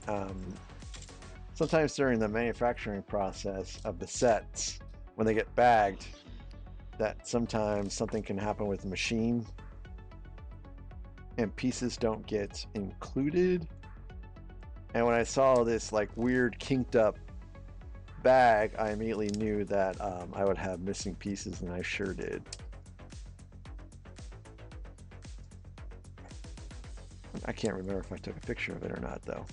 sometimes during the manufacturing process of the sets, when they get bagged, that sometimes something can happen with the machine and pieces don't get included. And when I saw this like weird kinked up bag, I immediately knew that I would have missing pieces, and I sure did. I can't remember if I took a picture of it or not, though.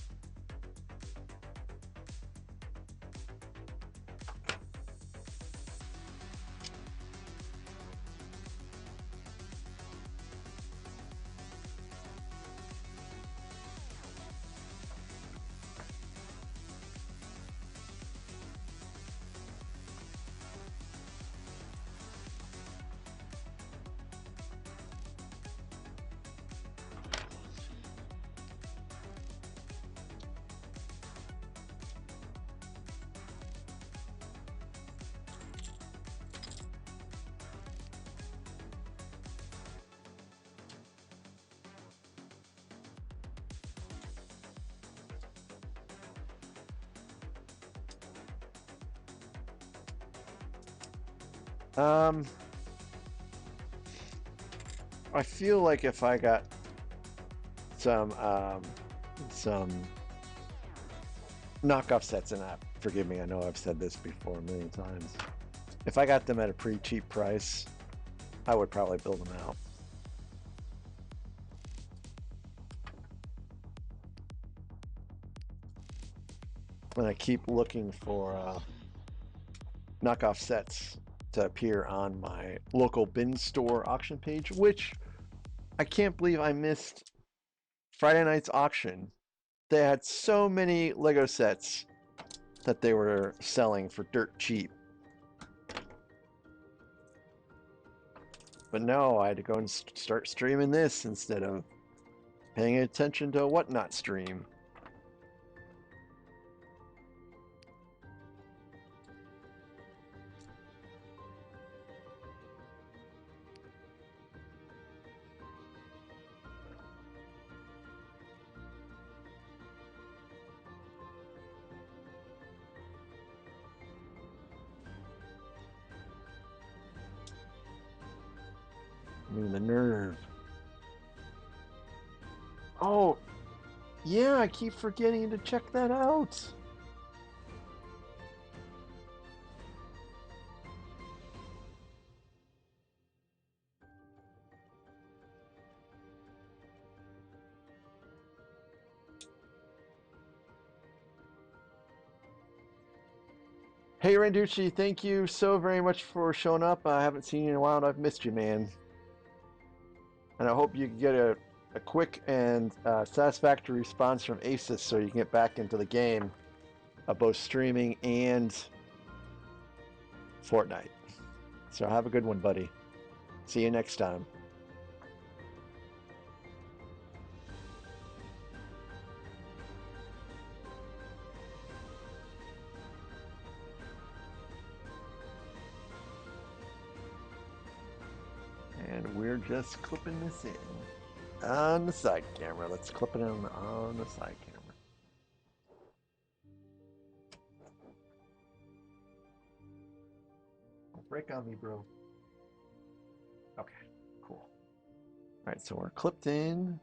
I feel like if I got some knockoff sets, and forgive me, I know I've said this before a million times. If I got them at a pretty cheap price, I would probably build them out. And I keep looking for knockoff sets to appear on my local bin store auction page, which I can't believe I missed Friday night's auction. They had so many Lego sets that they were selling for dirt cheap. But no, I had to go and start streaming this instead of paying attention to a Whatnot stream. I mean, the nerve. Oh, yeah, I keep forgetting to check that out. Hey, Randucci, thank you so very much for showing up. I haven't seen you in a while, and I've missed you, man. And I hope you can get a quick and satisfactory response from Asus so you can get back into the game of both streaming and Fortnite. So have a good one, buddy. See you next time. And we're just clipping this in on the side camera. Let's clip it on the side camera. Don't break on me, bro. Okay, cool. All right, so we're clipped in,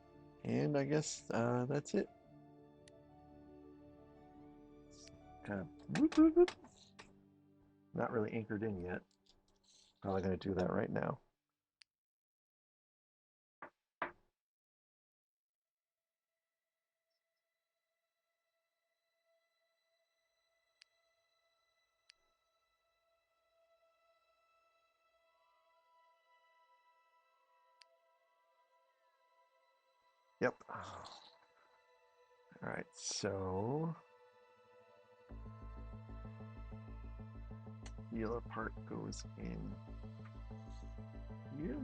and I guess that's it. Kind of whoop, whoop, whoop. Not really anchored in yet. Probably going to do that right now. Yep. All right, so the yellow part goes in here.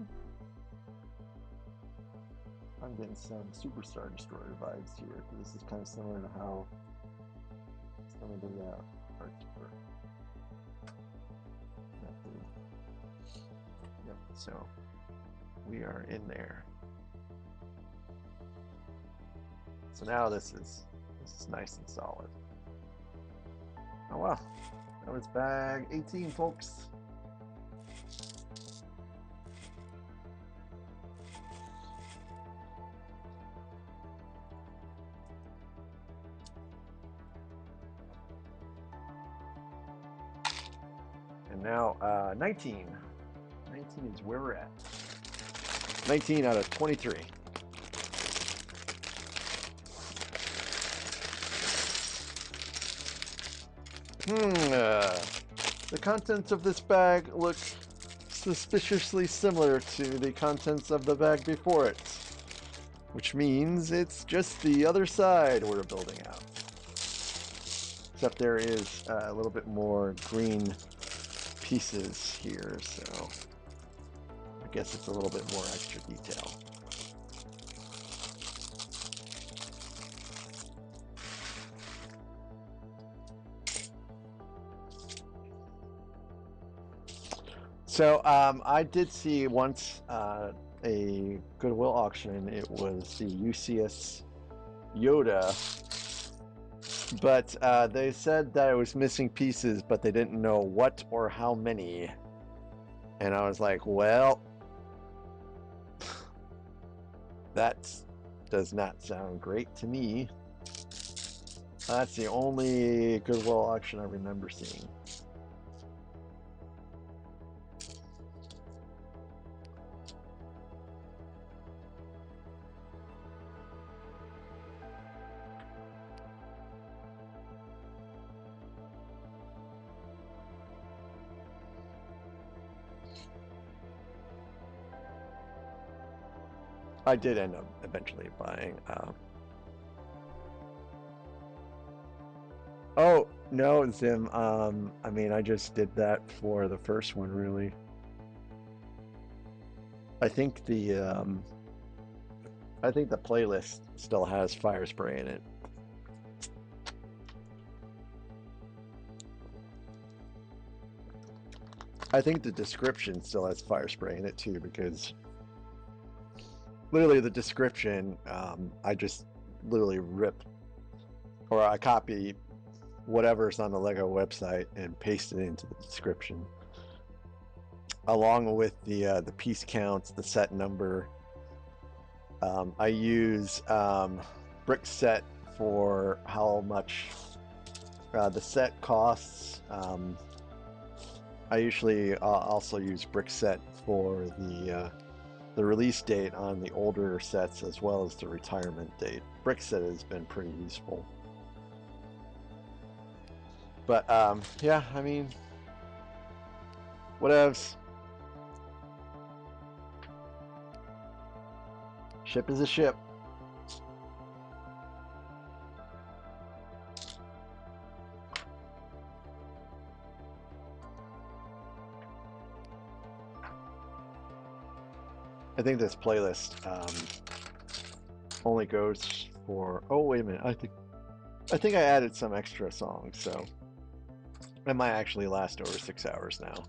I'm getting some Superstar Destroyer vibes here. This is kind of similar to how some of the parts were. Yep, so we are in there. So now this is nice and solid. Oh wow, that was bag 18, folks. And now 19. 19 is where we're at. 19 out of 23. The contents of this bag look suspiciously similar to the contents of the bag before it, which means it's just the other side we're building out. Except there is a little bit more green pieces here, so I guess it's a little bit more extra detail. So I did see once a Goodwill auction. It was the UCS Yoda, but they said that it was missing pieces, but they didn't know what or how many. And I was like, well, that does not sound great to me. That's the only Goodwill auction I remember seeing. I did end up eventually buying. Oh no, Zim. I mean, I just did that for the first one, really. I think the playlist still has Firespray in it. I think the description still has Firespray in it too, because literally the description, I just literally rip, or I copy whatever's on the Lego website and paste it into the description, along with the piece counts, the set number. I use Brickset for how much the set costs. I usually also use Brickset for the release date on the older sets, as well as the retirement date. Brickset has been pretty useful. But yeah, I mean, whatevs. Ship is a ship. I think this playlist only goes for. Oh wait a minute! I think I added some extra songs, so it might actually last over 6 hours now.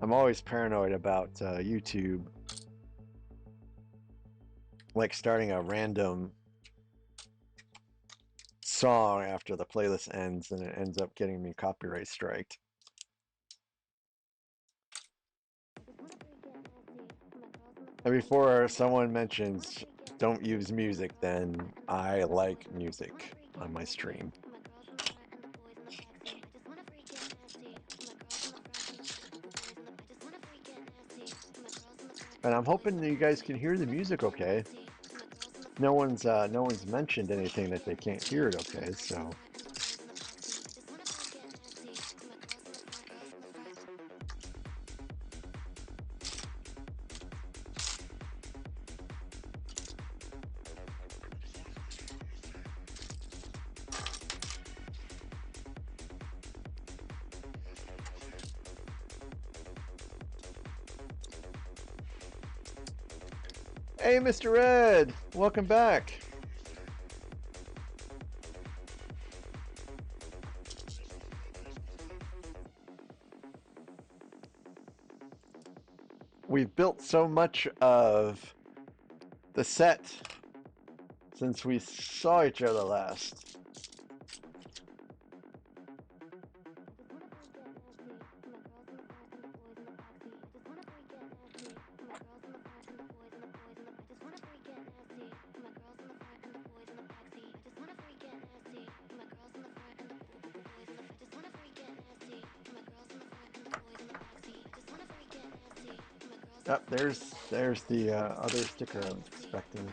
I'm always paranoid about YouTube, like starting a random song after the playlist ends, and it ends up getting me copyright striked. And before someone mentions don't use music, then I like music on my stream. And I'm hoping that you guys can hear the music okay. No one's mentioned anything that they can't hear it okay, so. Hey, Mr. Red, welcome back. We've built so much of the set since we saw each other last. Oh, there's the other sticker I was expecting.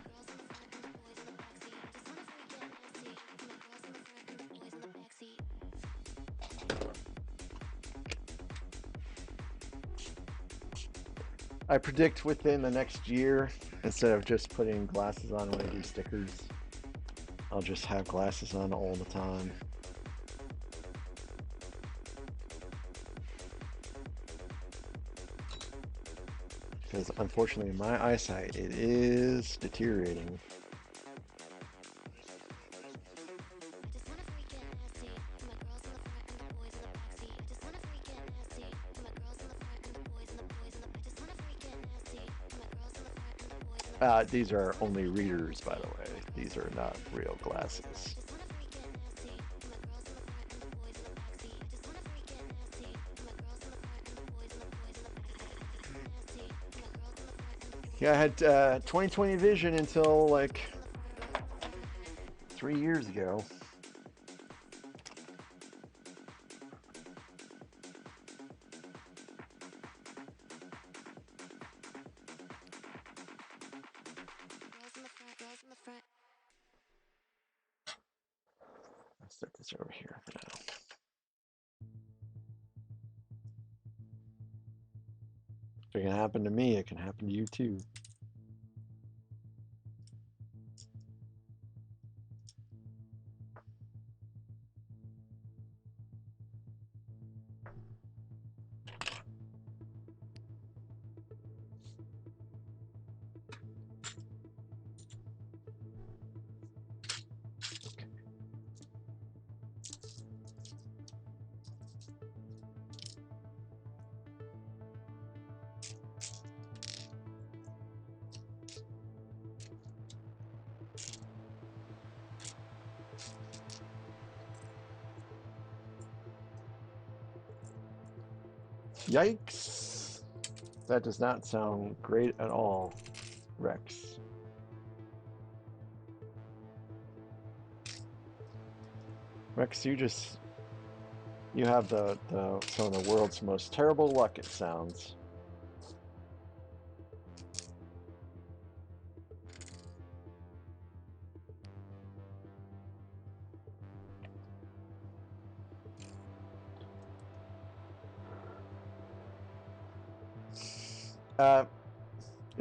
I predict within the next year, instead of just putting glasses on when I do stickers, I'll just have glasses on all the time. Because unfortunately my eyesight, it is deteriorating. These are only readers, by the way. These are not real glasses. Yeah, I had 20/20 vision until like 3 years ago. Let's set this over here for now. If it can happen to me, it can happen to you too. Yikes! That does not sound great at all, Rex. Rex, you have some of the world's most terrible luck, it sounds.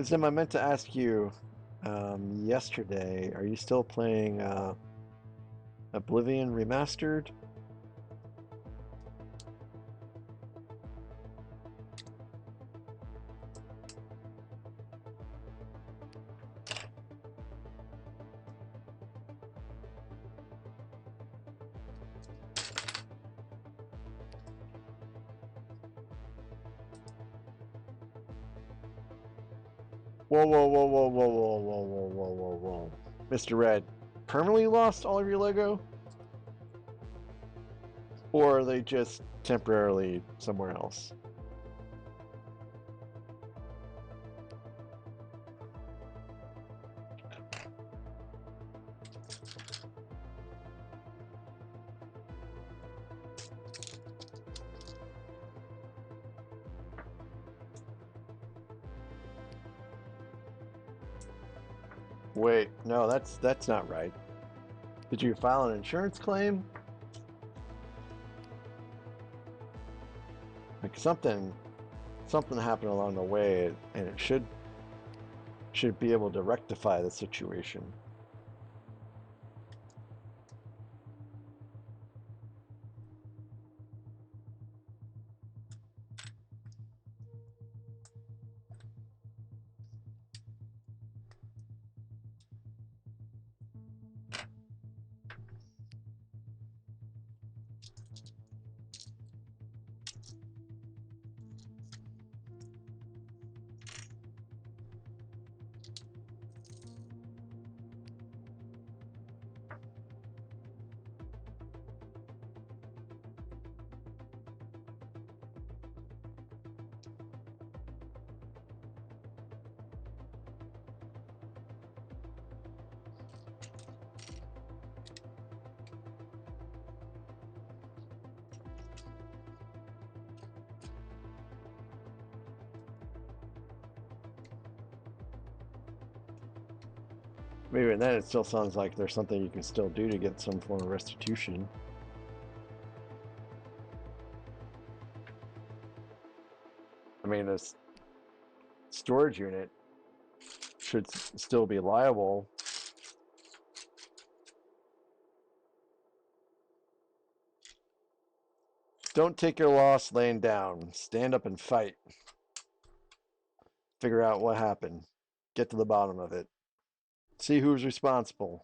Zim, I meant to ask you yesterday, are you still playing Oblivion Remastered? Whoa, whoa, whoa, whoa, whoa, whoa, whoa, whoa, whoa, whoa, whoa. Mr. Red, permanently lost all of your Lego? Or are they just temporarily somewhere else? Wait, no, that's not right. Did you file an insurance claim? Like something happened along the way, and it should be able to rectify the situation. Maybe then it still sounds like there's something you can still do to get some form of restitution. I mean, this storage unit should still be liable. Don't take your loss laying down. Stand up and fight. Figure out what happened. Get to the bottom of it. See who's responsible.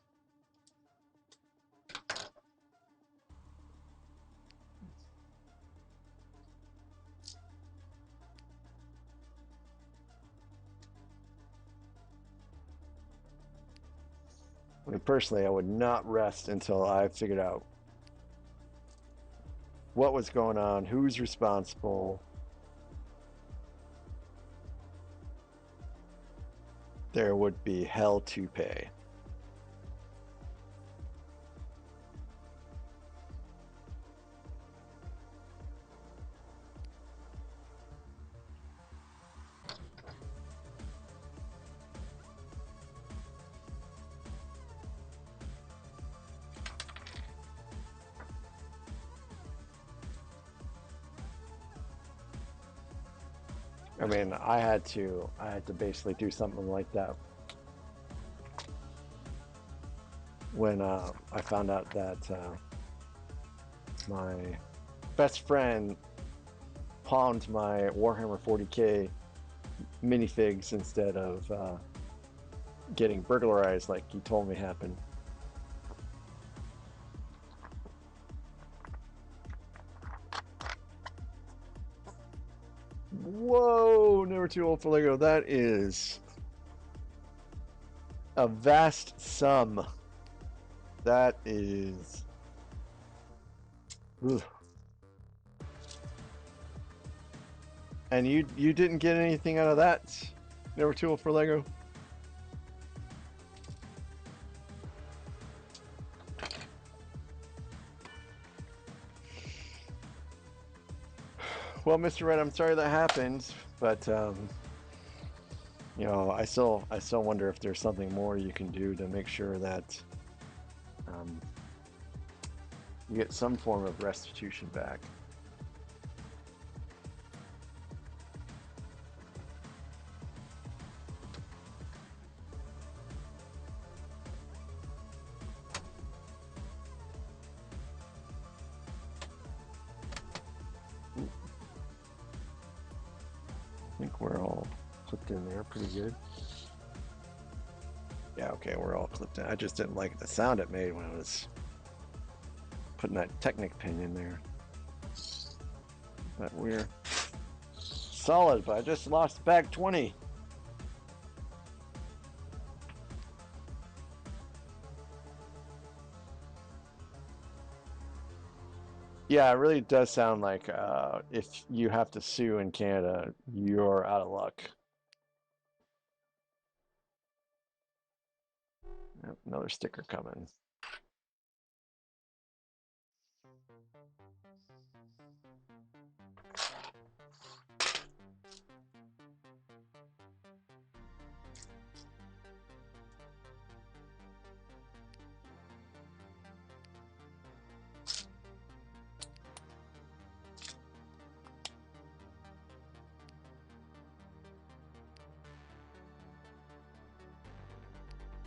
I mean, personally, I would not rest until I figured out what was going on, who's responsible. There would be hell to pay. I mean, I had to basically do something like that when I found out that my best friend pawned my Warhammer 40K minifigs instead of getting burglarized like he told me happened. Whoa, never too old for Lego. That is a vast sum. That is... Ugh. And you didn't get anything out of that? Never too old for Lego? Well, Mr. Red, I'm sorry that happened, but you know, I still wonder if there's something more you can do to make sure that you get some form of restitution back. I think we're all clipped in there pretty good. Yeah, okay, we're all clipped in. I just didn't like the sound it made when I was putting that Technic pin in there. But we're solid, but I just lost bag 20. Yeah, it really does sound like if you have to sue in Canada, you're out of luck. Yep, another sticker coming.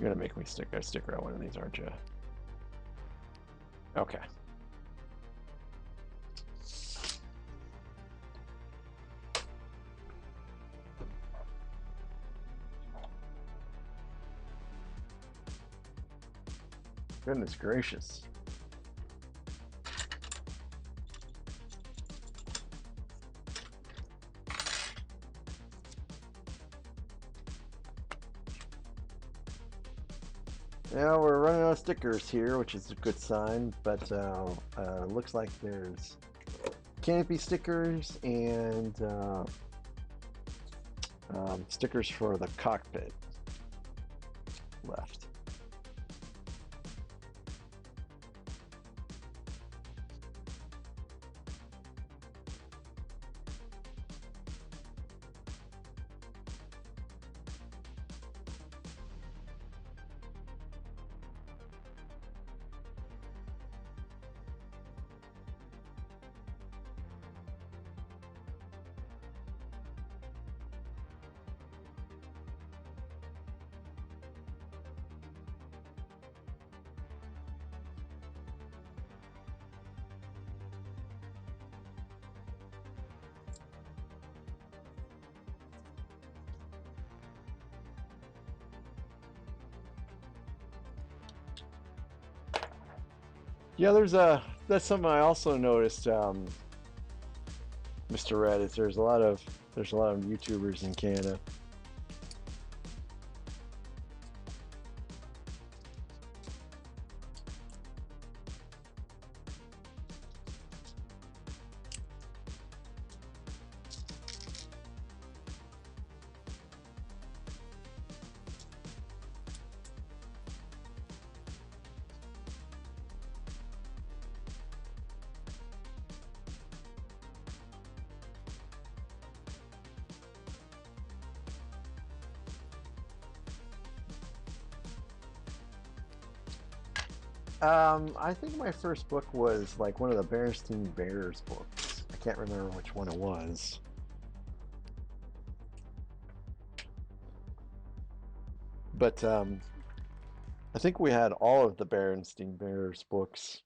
You're gonna make me stick a sticker on one of these, aren't you? Okay. Goodness gracious. Yeah, we're running out of stickers here, which is a good sign, but looks like there's canopy stickers and stickers for the cockpit left. Yeah, that's something I also noticed, Mr. Red, is there's a lot of YouTubers in Canada. I think my first book was like one of the Berenstein Bears books. I can't remember which one it was. But I think we had all of the Berenstein Bears books.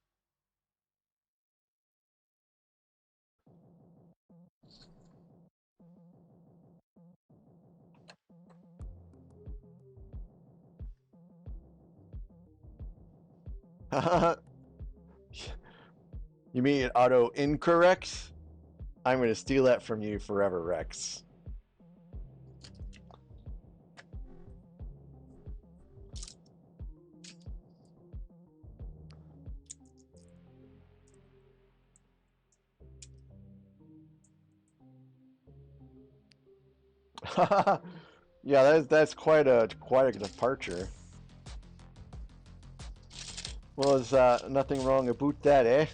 You mean auto incorrect? I'm going to steal that from you forever, Rex. Yeah, that's quite a departure. Well, there's nothing wrong about that, eh?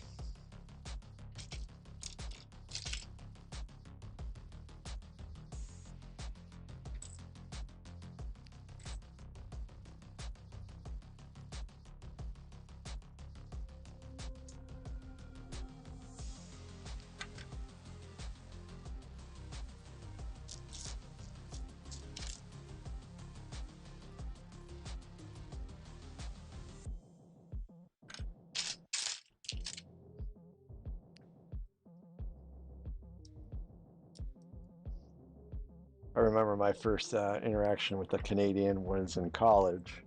I remember my first interaction with a Canadian was in college,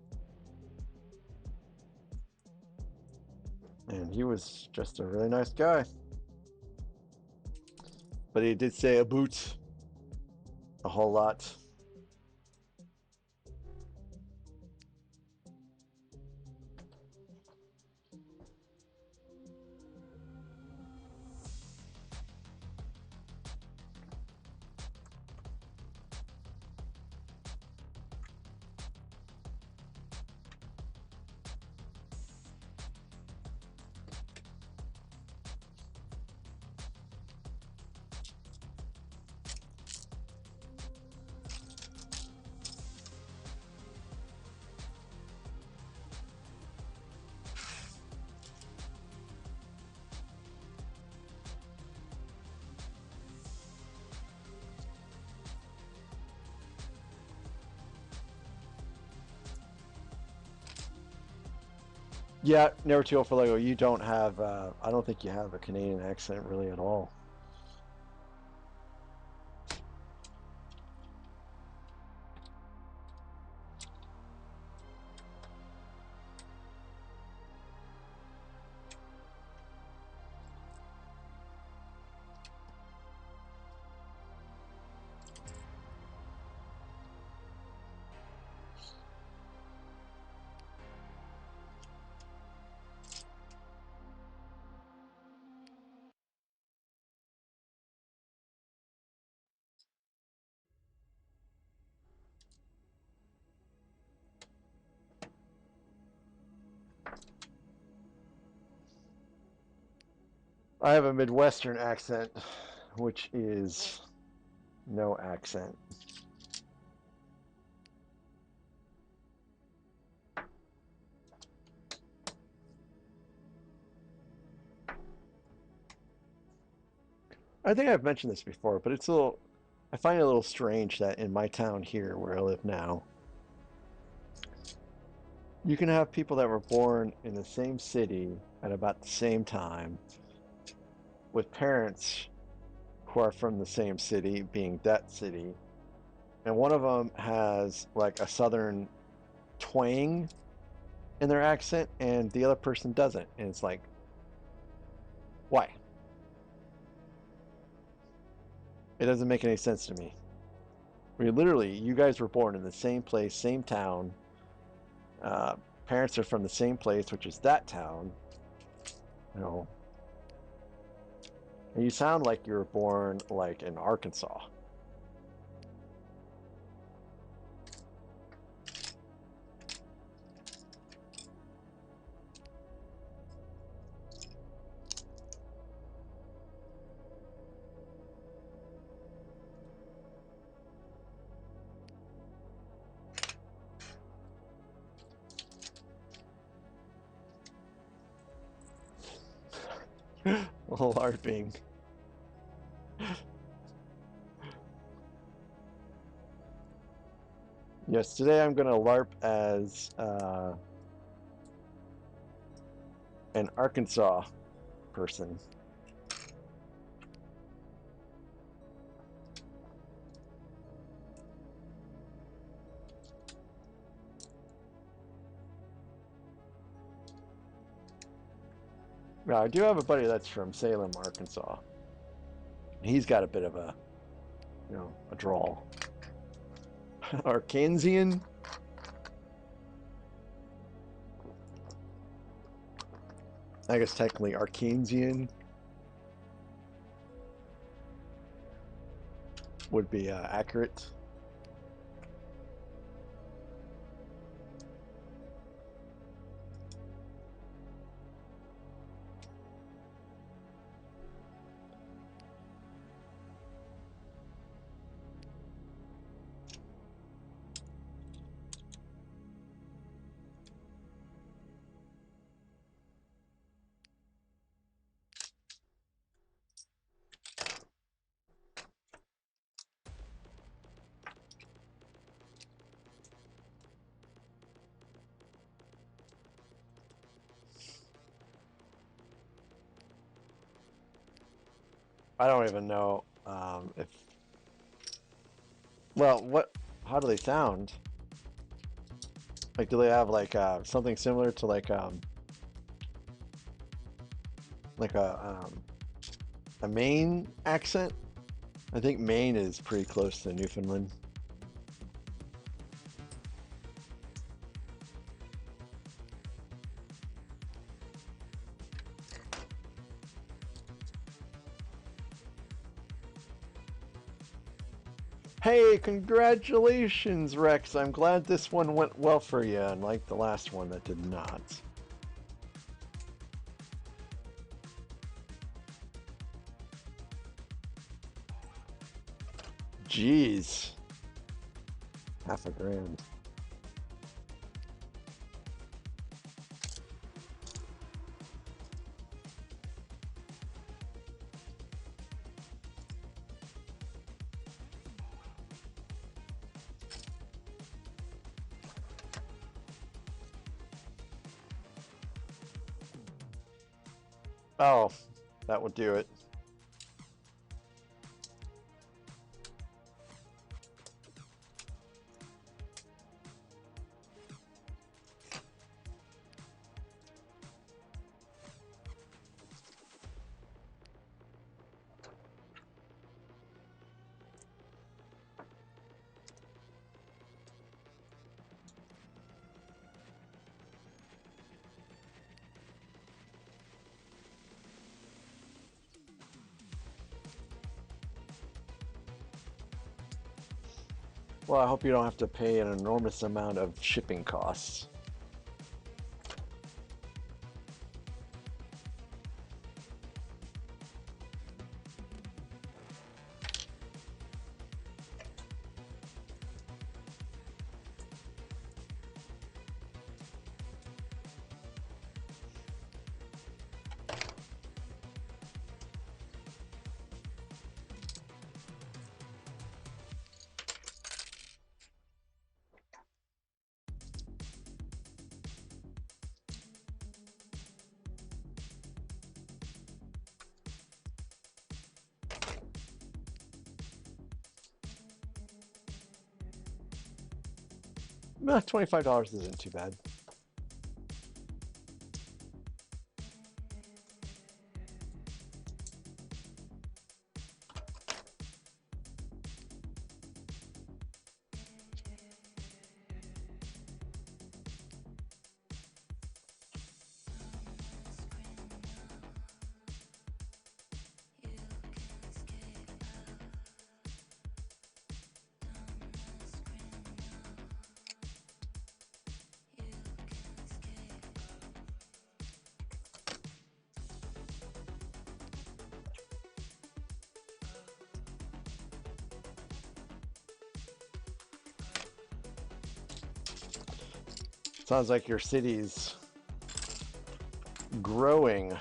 and he was just a really nice guy. But he did say a boot a whole lot. Yeah, never too old for Lego. You don't have, I don't think you have a Canadian accent really at all. I have a Midwestern accent, which is no accent. I think I've mentioned this before, but I find it a little strange that in my town here, where I live now, you can have people that were born in the same city at about the same time with parents who are from the same city, being that city, and one of them has like a southern twang in their accent, and the other person doesn't. And it's like, Why? It doesn't make any sense to me. Literally, you guys were born in the same place, same town. Uh, Parents are from the same place, which is that town. You know, and you sound like you were born like in Arkansas. LARPing. Yes, today I'm going to LARP as an Arkansas person. Now, I do have a buddy that's from Salem, Arkansas. He's got a bit of a, a drawl. Arkansian? I guess technically Arkansian would be accurate. I don't even know if. Well, how do they sound? Like, do they have like something similar to like a Maine accent? I think Maine is pretty close to Newfoundland. Hey, congratulations, Rex. I'm glad this one went well for you, unlike the last one that did not. Jeez. $500,000. Oh, that would do it. Well, I hope you don't have to pay an enormous amount of shipping costs. $25 isn't too bad. 。 . 。 . 。 . . . . . . . . . . . . . . . . . . . . . . . . . . . . . . . . . . . . . . . . . . . . . . . . . . . . . Sounds like your city's growing.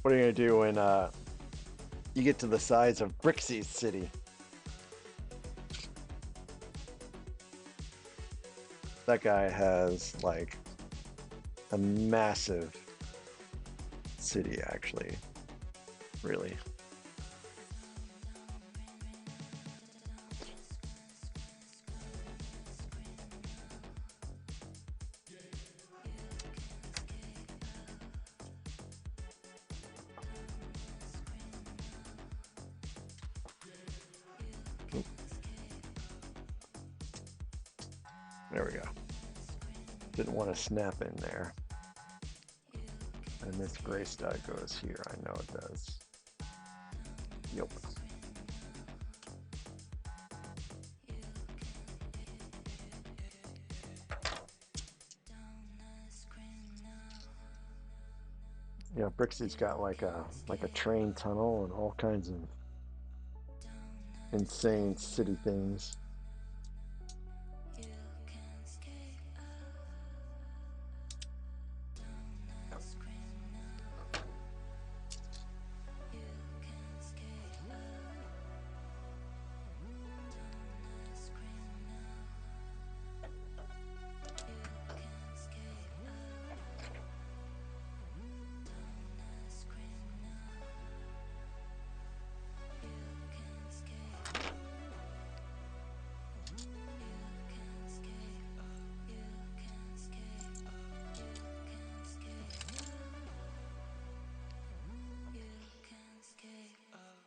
What are you gonna do when you get to the size of Brixie's city? That guy has like a massive city, actually. Really. There we go. Didn't want to snap in there. And this gray stud goes here. I know it does. Yep. Yeah, Brixie's got like a train tunnel and all kinds of insane city things.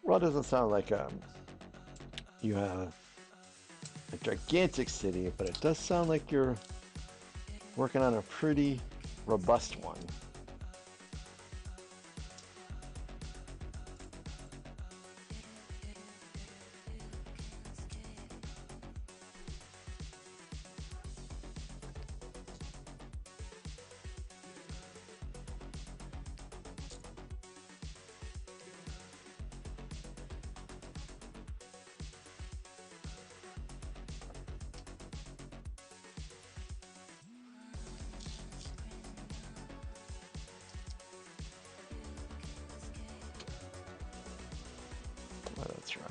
Well, it doesn't sound like you have a gigantic city, but it does sound like you're working on a pretty robust one. Oh, that's right.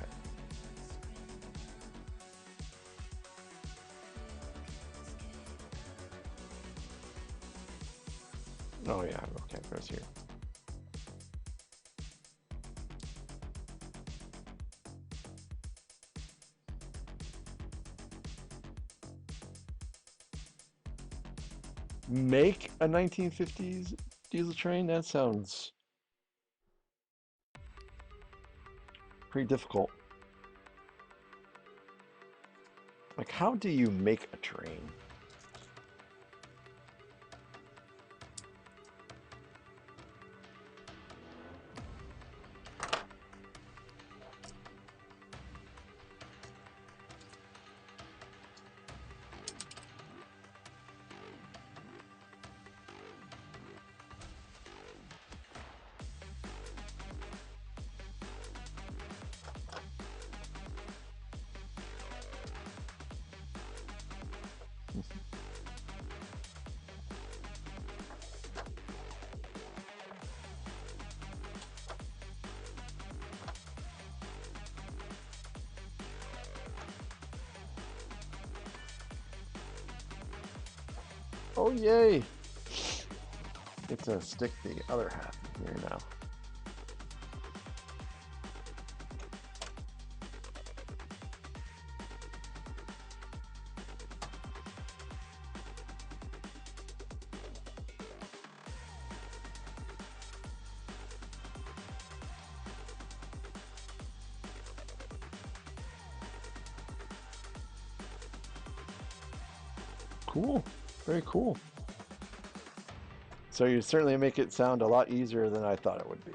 Oh yeah, okay, it goes here. Make a 1950s diesel train? That sounds pretty difficult. Like, how do you make a train? Oh, yay! Get to stick the other half in here now. Cool. Very cool. So you certainly make it sound a lot easier than I thought it would be.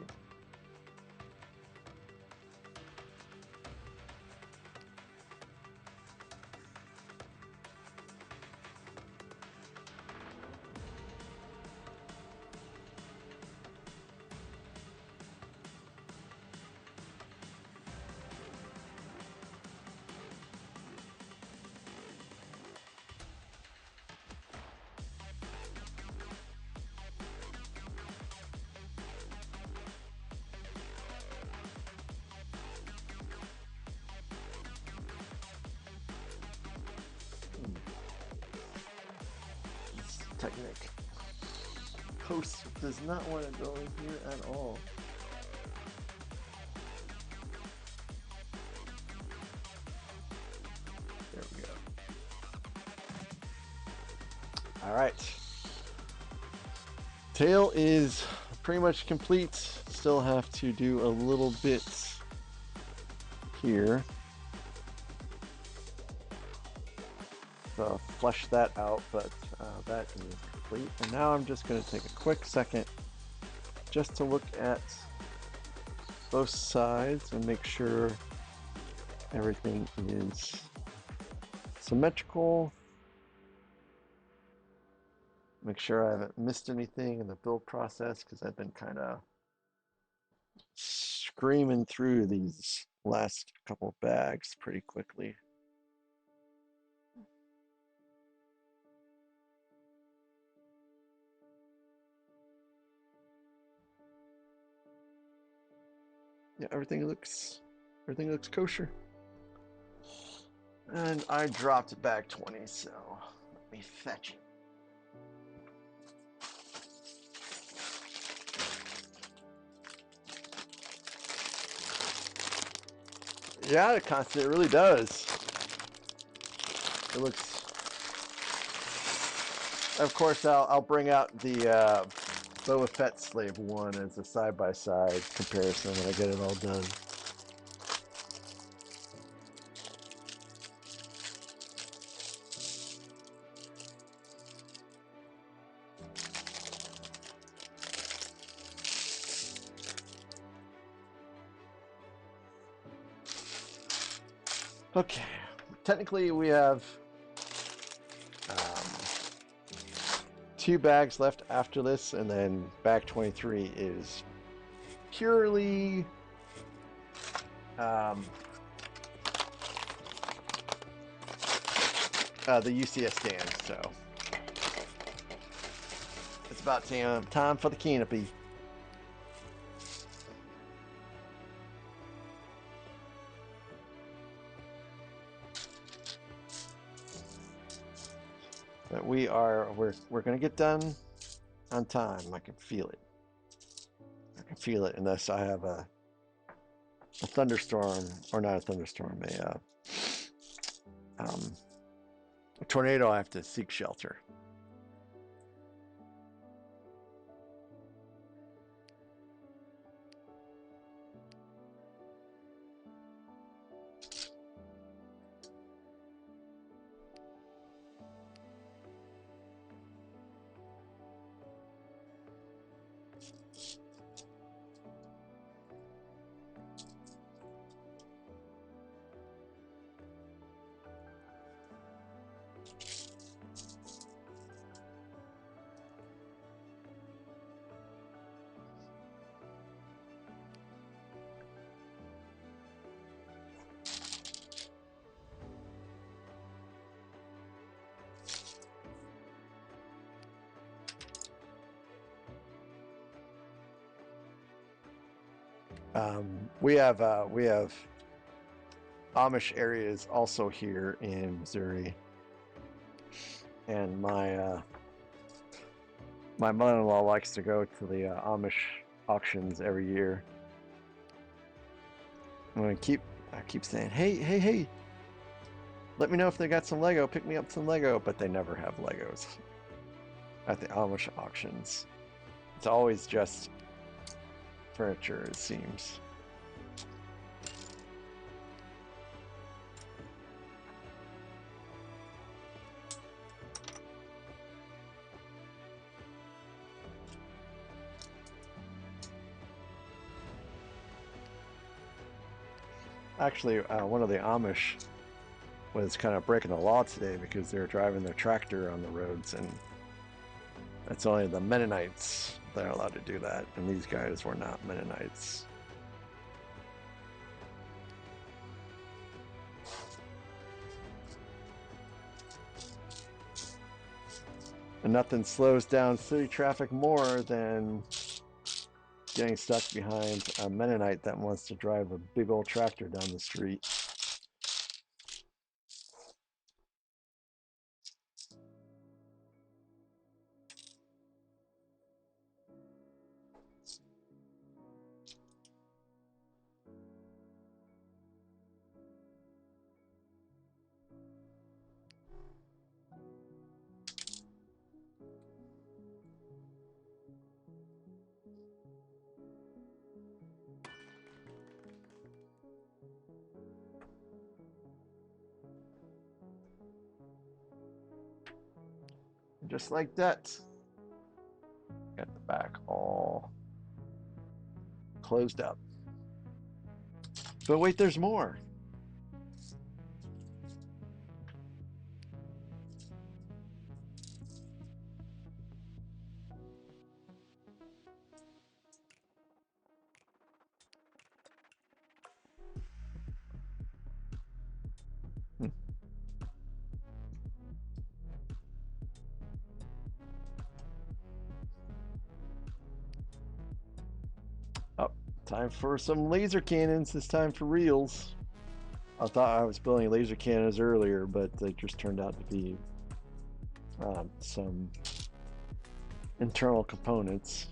Technic. Post does not want to go in here at all. There we go. All right. Tail is pretty much complete. Still have to do a little bit here. So flesh that out, but that is complete. And now I'm just going to take a quick second just to look at both sides and make sure everything is symmetrical. Make sure I haven't missed anything in the build process, because I've been kind of screaming through these last couple bags pretty quickly. Yeah, everything looks kosher. And I dropped bag 20, so let me fetch it. Yeah, it really does. It looks. Of course, I'll bring out the Boba Fett Slave 1 as a side-by-side comparison when I get it all done. Okay, technically we have 2 bags left after this, and then bag 23 is purely the UCS stand, so it's about time for the canopy. But we're gonna get done on time. I can feel it. I can feel it, unless I have a thunderstorm, or not a thunderstorm, a tornado. I have to seek shelter. We have Amish areas also here in Missouri, and my mother-in-law likes to go to the Amish auctions every year. I keep saying, hey, let me know if they got some Lego. Pick me up some Lego, but they never have Legos at the Amish auctions. It's always just furniture, it seems. Actually, one of the Amish was kind of breaking the law today because they were driving their tractor on the roads, and it's only the Mennonites that are allowed to do that, and these guys were not Mennonites. And nothing slows down city traffic more than getting stuck behind a Mennonite that wants to drive a big old tractor down the street. Just like that. Got the back all closed up. But wait, there's more. Oh, time for some laser cannons. This time for reals. I thought I was building laser cannons earlier, but they just turned out to be some internal components.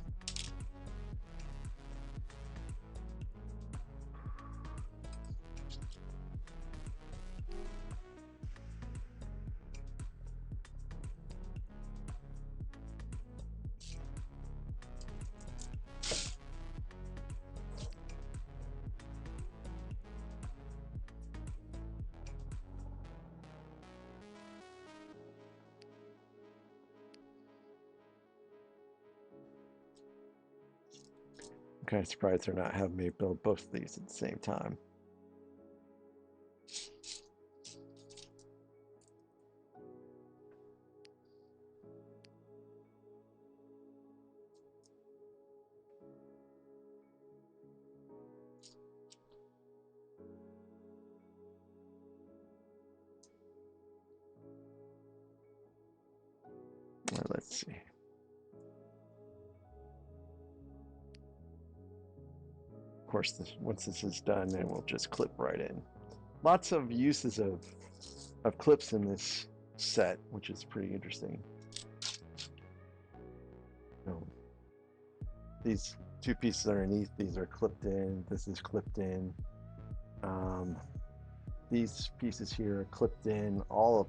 I'm kind of surprised they're not having me build both of these at the same time. Let's see. Of course, once this is done, then we'll just clip right in. Lots of uses of clips in this set, which is pretty interesting. These two pieces underneath, these are clipped in. This is clipped in. These pieces here are clipped in.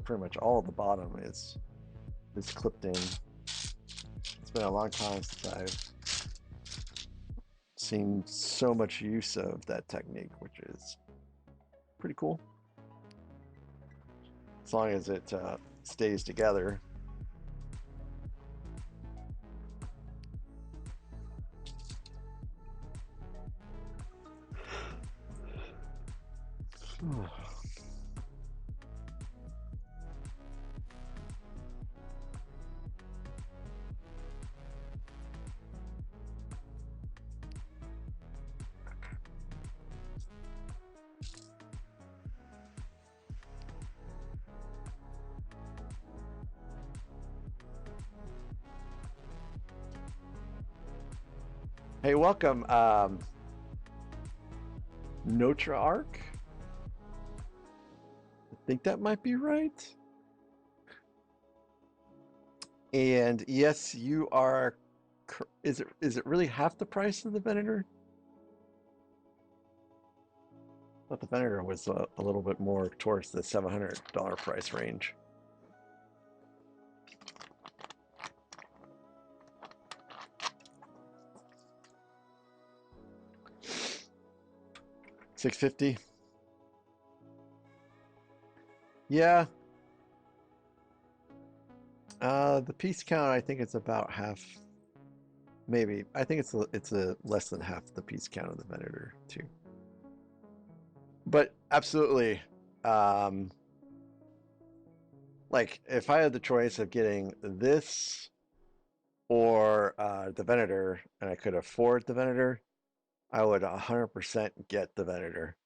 Pretty much all of the bottom is clipped in. It's been a long time since I've seen so much use of that technique, which is pretty cool. As long as it stays together. Hey, welcome, Notre Arc. I think that might be right. And yes, you are. Is it really half the price of the Venator? I thought the Venator was a little bit more towards the $700 price range. $650. Yeah. The piece count, I think it's about half. Maybe I think it's a less than half the piece count of the Venator too. But absolutely, like if I had the choice of getting this or the Venator, and I could afford the Venator, I would 100% get the Venator.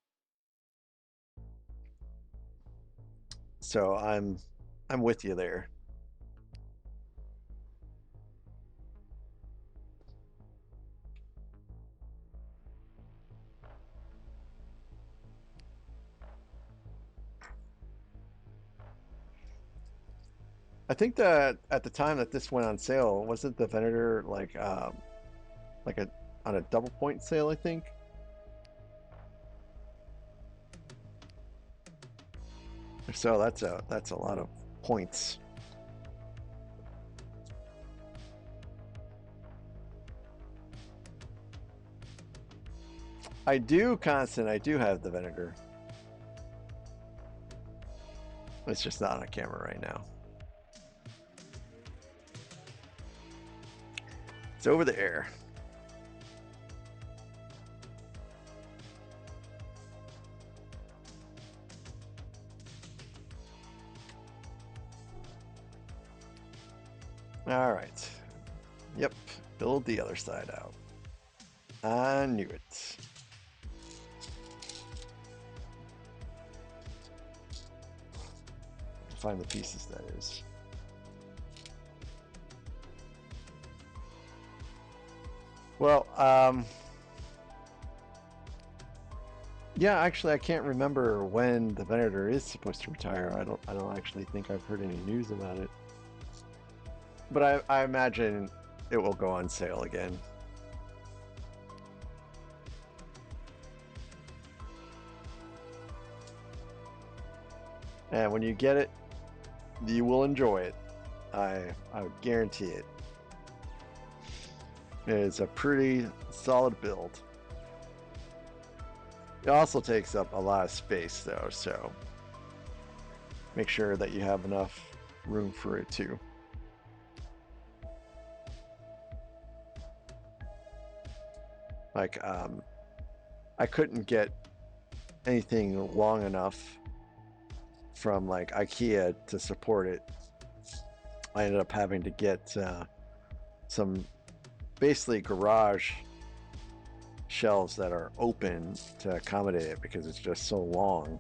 So I'm with you there. I think that at the time that this went on sale, wasn't the Venator like on a double point sale, I think? If so, that's a lot of points. I do, Constant. I do have the Venator. It's just not on camera right now. It's over there. All right. Yep. Build the other side out. I knew it. Find the pieces, that is. Well, yeah, actually, I can't remember when the Venator is supposed to retire. I don't actually think I've heard any news about it. But I imagine it will go on sale again. And when you get it, you will enjoy it. I guarantee it. It's a pretty solid build. It also takes up a lot of space though, so make sure that you have enough room for it too. Like, I couldn't get anything long enough from like IKEA to support it. I ended up having to get some basically garage shelves that are open to accommodate it because it's just so long.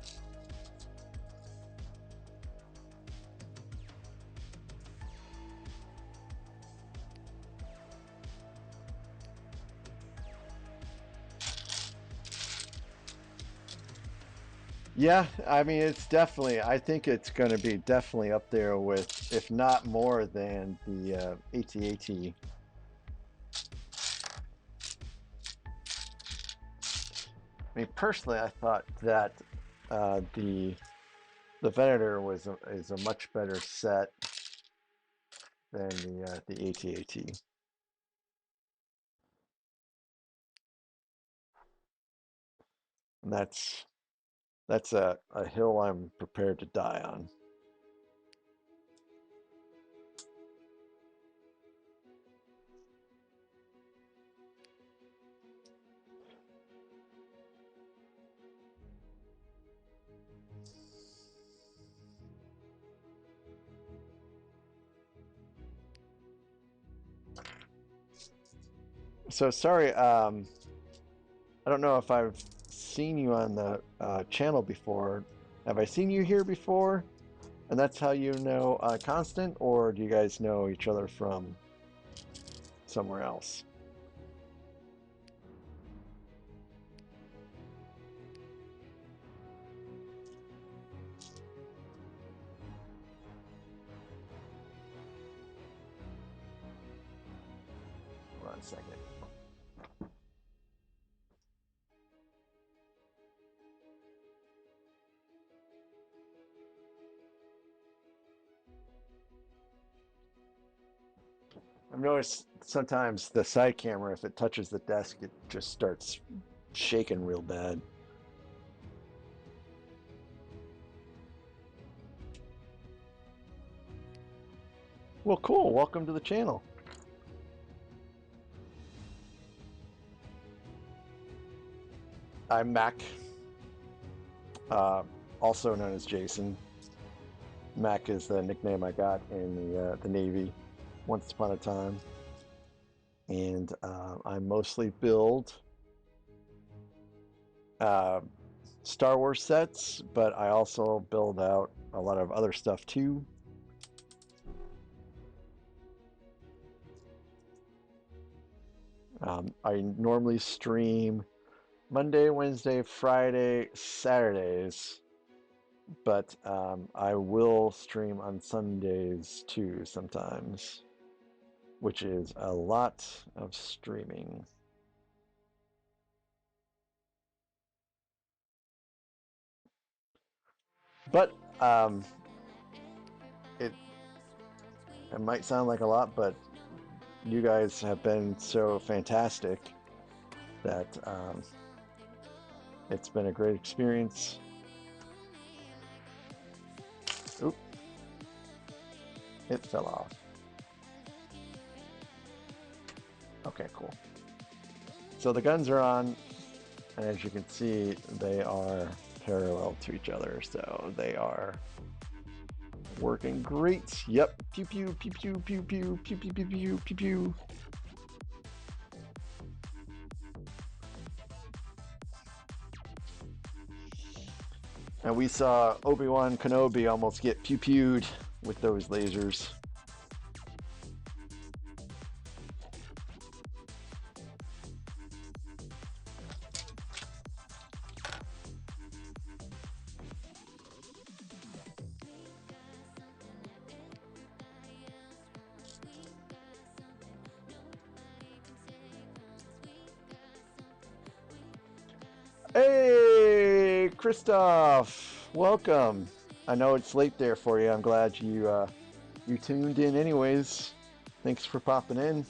Yeah, I mean, it's definitely, I think it's going to be definitely up there with, if not more than the AT-AT. I mean, personally, I thought that the Venator is a much better set than the AT-AT. And that's a hill I'm prepared to die on. So sorry, I don't know if I've seen you on the channel before. Have I seen you here before? And that's how you know Constant, or do you guys know each other from somewhere else? Hold on a second. I've noticed sometimes the side camera, if it touches the desk, it just starts shaking real bad. Well, cool. Welcome to the channel. I'm Mac, also known as Jason. Mac is the nickname I got in the Navy once upon a time. And I mostly build Star Wars sets, but I also build out a lot of other stuff too. I normally stream Monday, Wednesday, Friday, Saturdays, but I will stream on Sundays too sometimes, which is a lot of streaming. But it might sound like a lot, but you guys have been so fantastic that it's been a great experience. Oop, it fell off. Okay, cool. So the guns are on, and as you can see, they are parallel to each other, so they are working great. Yep. Pew pew pew pew pew pew pew pew pew pew pew pew. And we saw Obi-Wan Kenobi almost get pew-pewed with those lasers. Hey, Christoph, welcome. I know it's late there for you. I'm glad you tuned in anyways. Thanks for popping in.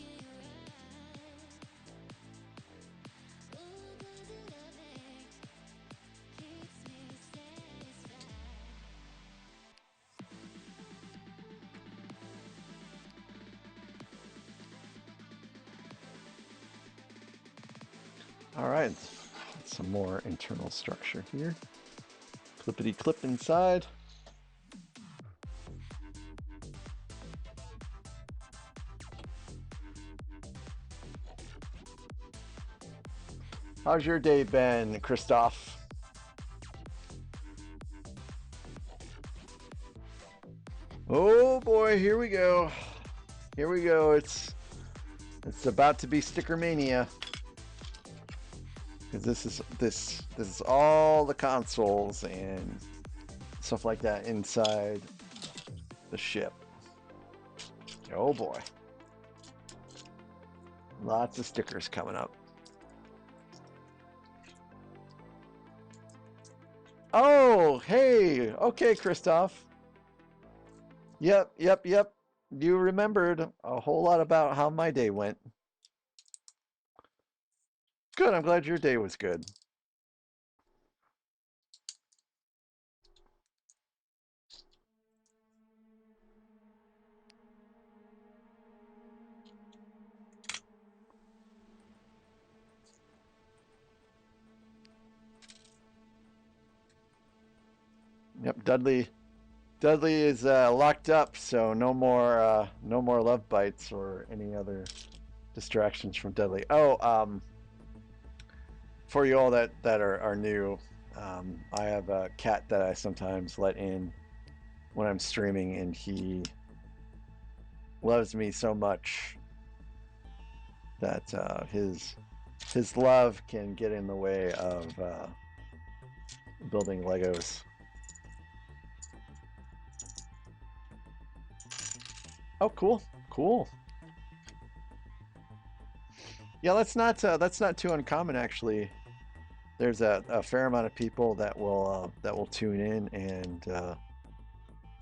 All right, some more internal structure here. Clippity clip inside. How's your day been, Christoph? Oh boy, here we go. Here we go. It's about to be sticker mania. Because this is all the consoles and stuff like that inside the ship. Oh boy. Lots of stickers coming up. Oh, hey. Okay, Christoph. Yep. You remembered a whole lot about how my day went. Good. I'm glad your day was good. Yep, Dudley is locked up, so no more love bites or any other distractions from Dudley. Oh, for you all that are new, I have a cat that I sometimes let in when I'm streaming, and he loves me so much that his love can get in the way of building Legos. Oh, cool. Yeah, that's not too uncommon actually. There's a fair amount of people that will tune in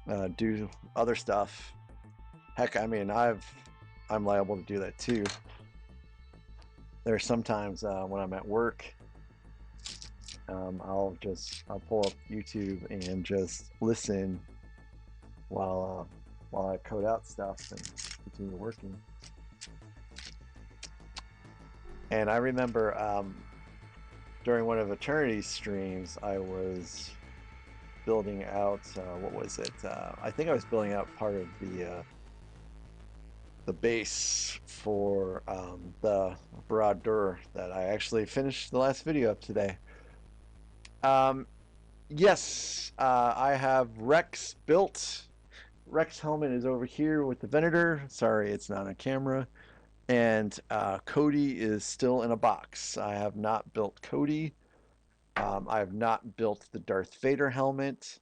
and do other stuff. Heck, I mean, I'm liable to do that too. There's sometimes when I'm at work, I'll pull up YouTube and just listen while I code out stuff and continue working. And I remember during one of Eternity's streams, I was building out what was it? I think I was building out part of the base for the Barad Dur that I actually finished the last video up today. Yes, I have Rex built. Rex helmet is over here with the Venator. Sorry, it's not on camera. And Cody is still in a box. I have not built Cody. I have not built the Darth Vader helmet.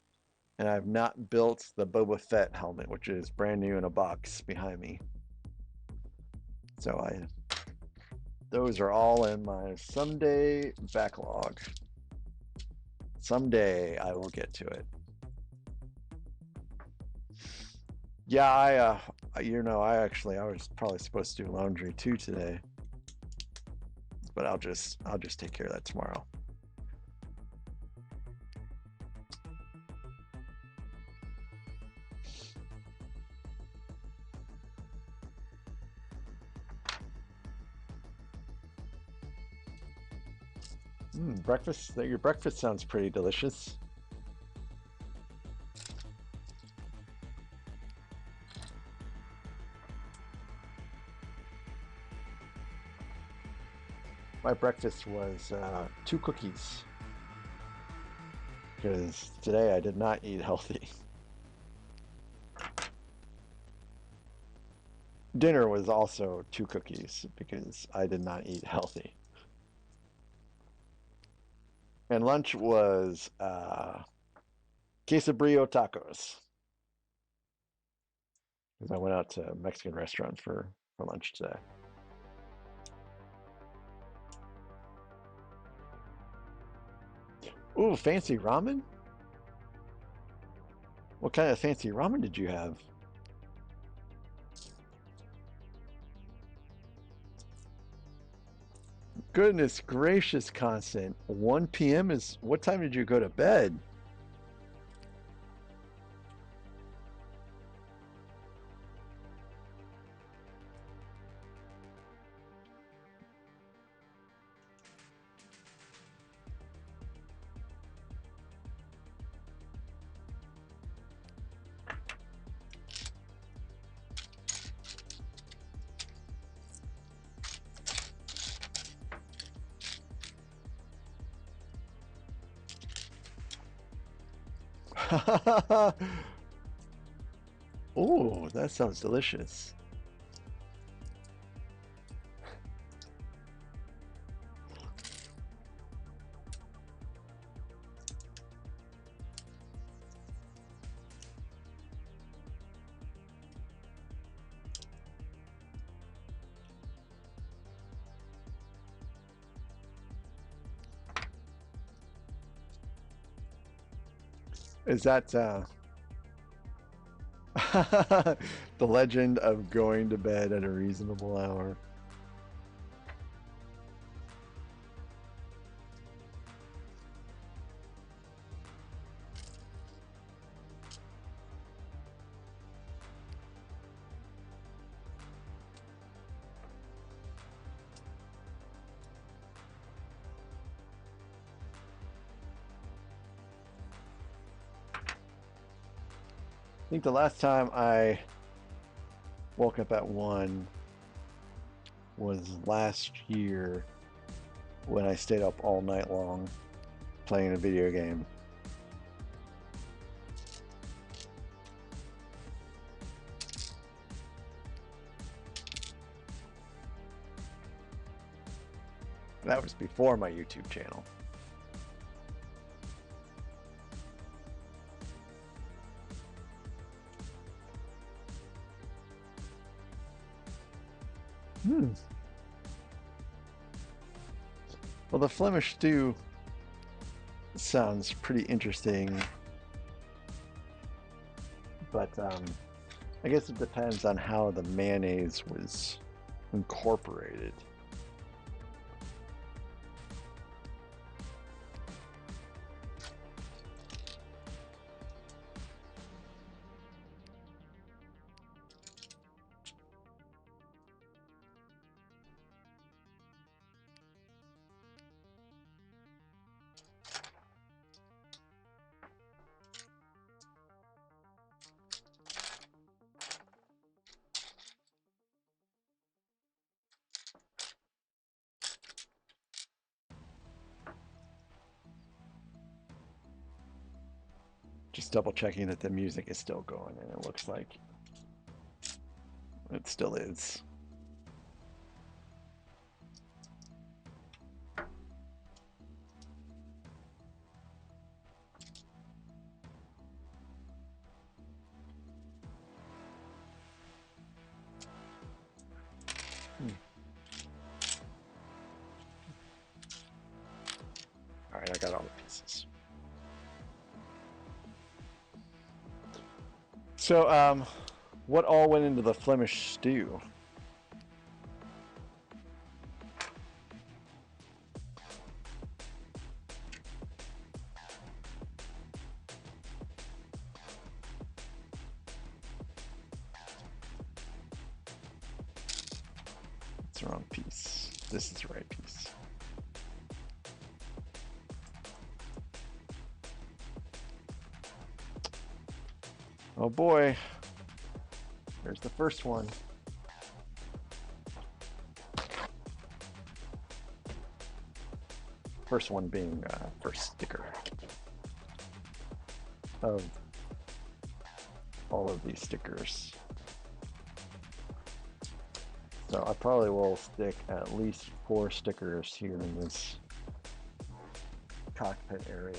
And I have not built the Boba Fett helmet, which is brand new in a box behind me. So those are all in my someday backlog. Someday I will get to it. Yeah, I was probably supposed to do laundry too today, but I'll just take care of that tomorrow. Breakfast. Your breakfast sounds pretty delicious. My breakfast was 2 cookies because today I did not eat healthy. Dinner was also 2 cookies because I did not eat healthy. And lunch was quesabrillo tacos because I went out to a Mexican restaurant for lunch today. Ooh, fancy ramen? What kind of fancy ramen did you have? Goodness gracious, Constant. 1 p.m. is what time did you go to bed? Oh, that sounds delicious. Is that the legend of going to bed at a reasonable hour? I think the last time I woke up at 1 was last year when I stayed up all night long playing a video game. That was before my YouTube channel. Well, the Flemish stew sounds pretty interesting, but I guess it depends on how the mayonnaise was incorporated. Just double checking that the music is still going, and it looks like it still is. All right, I got all the pieces. So, what all went into the Flemish stew? It's the wrong piece. This is the right piece. Oh boy, there's the first one. First one being first sticker of all of these stickers. So I probably will stick at least 4 stickers here in this cockpit area.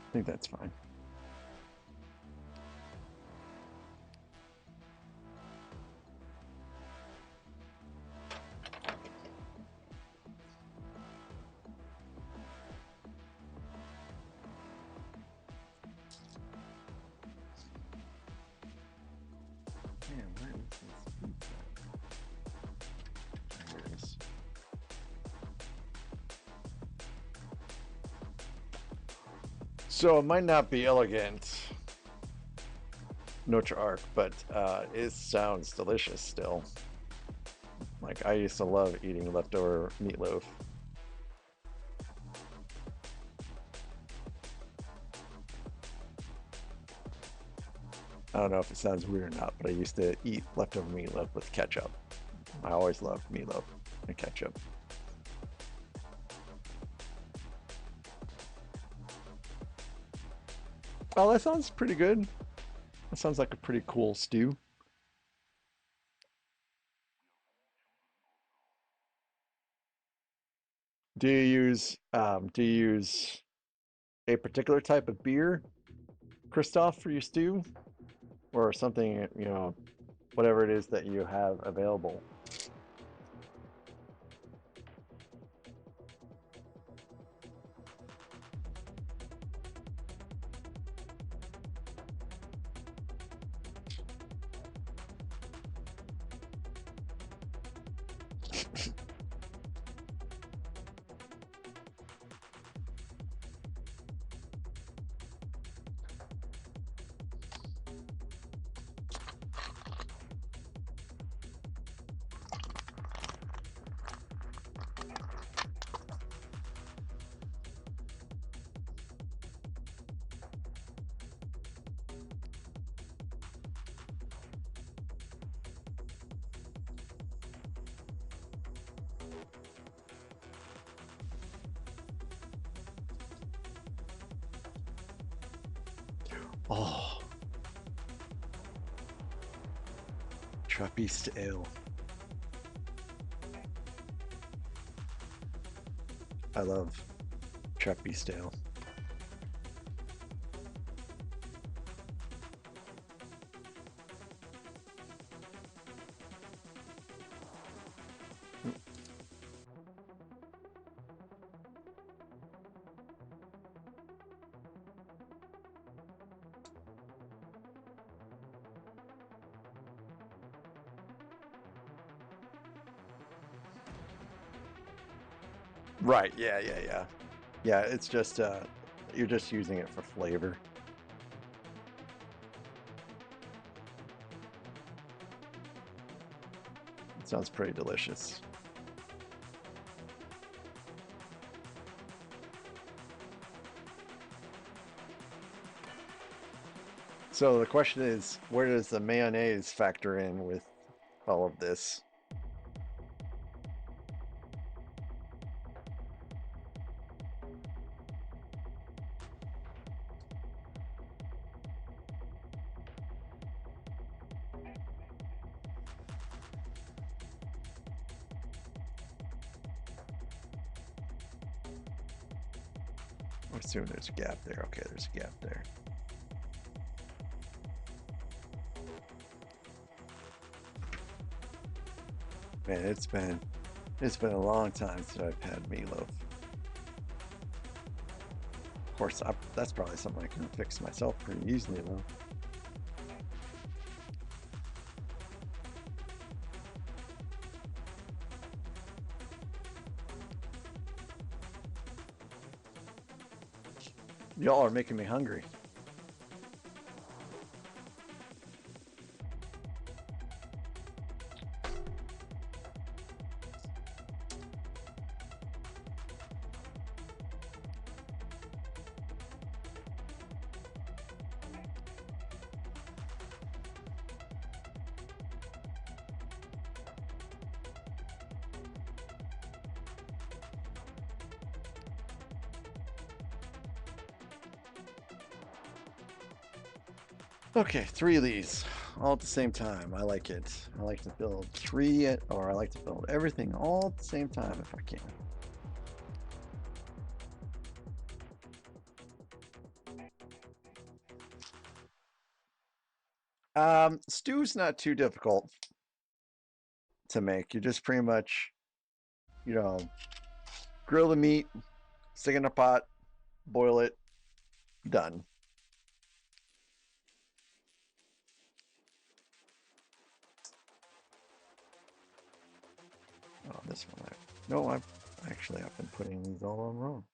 I think that's fine. Man, where is this? There it is. So it might not be elegant, Notre Arc, but it sounds delicious still. Like, I used to love eating leftover meatloaf. I don't know if it sounds weird or not, but I used to eat leftover meatloaf with ketchup. I always loved meatloaf and ketchup. Oh, that sounds pretty good. That sounds like a pretty cool stew. Do you use a particular type of beer, Christoph, for your stew, or something, whatever it is that you have available? Oh, Trappist ale. I love Trappist ale. Right, yeah, yeah, yeah. Yeah, it's just you're just using it for flavor. It sounds pretty delicious. So the question is, where does the mayonnaise factor in with all of this? I assume there's a gap there. Okay, there's a gap there. Man, it's been a long time since I've had meatloaf. Of course, that's probably something I can fix myself pretty easily, though. Y'all are making me hungry. Okay, 3 of these all at the same time. I like it. I like to build or I like to build everything all at the same time if I can. Stew's not too difficult to make. You just pretty much, you know, grill the meat, stick it in a pot, boil it, done. Oh, this one. No, I've been putting these all on wrong.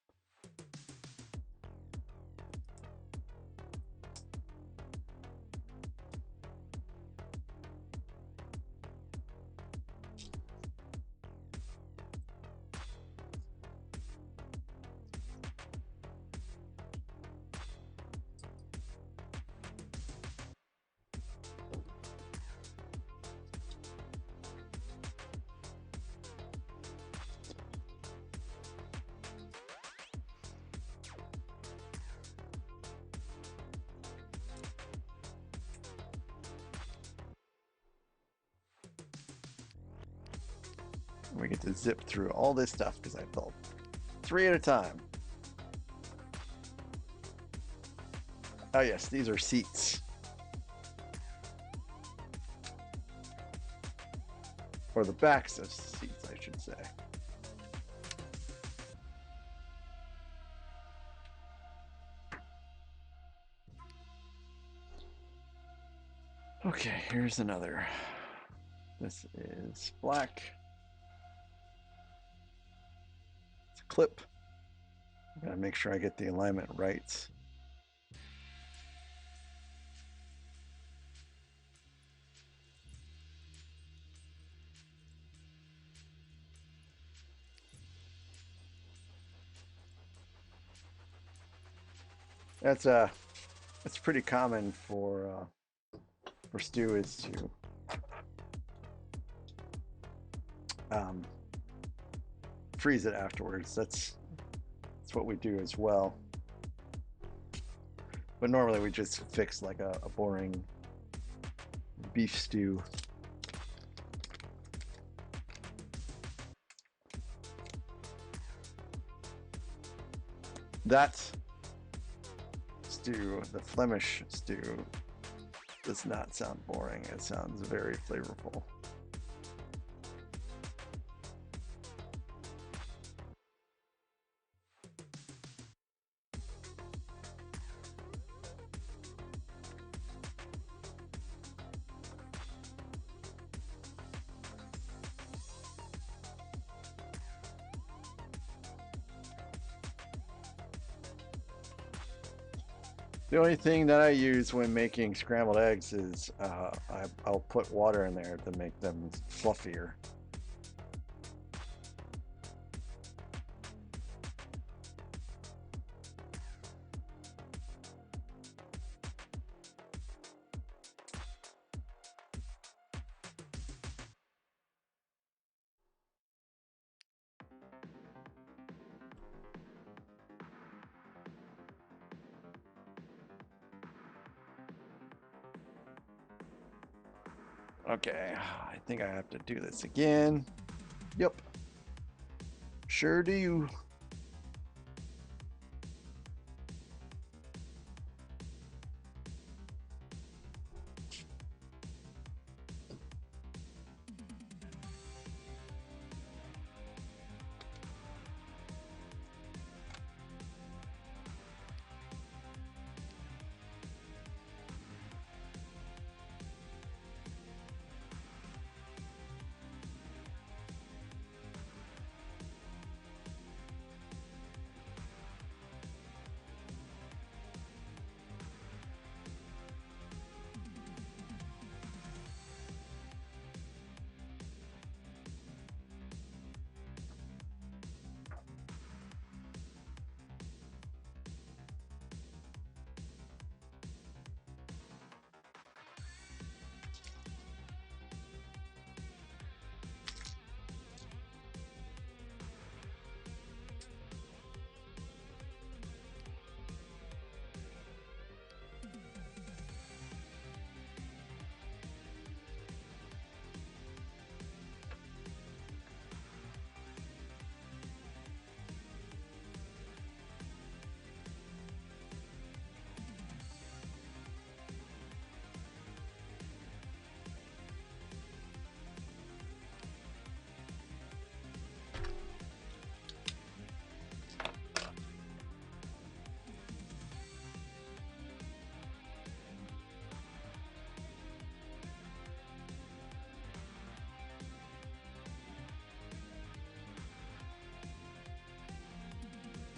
We get to zip through all this stuff because I built 3 at a time. Oh yes, these are seats. Or the backs of seats, I should say. Okay, here's another. This is black. It's a clip. Gotta make sure I get the alignment right. That's pretty common for stew is to freeze it afterwards. That's what we do as well. But normally we just fix like a boring beef stew. That stew, the Flemish stew, does not sound boring. It sounds very flavorful. The only thing that I use when making scrambled eggs is I'll put water in there to make them fluffier. Okay, I think I have to do this again. Yep. Sure do.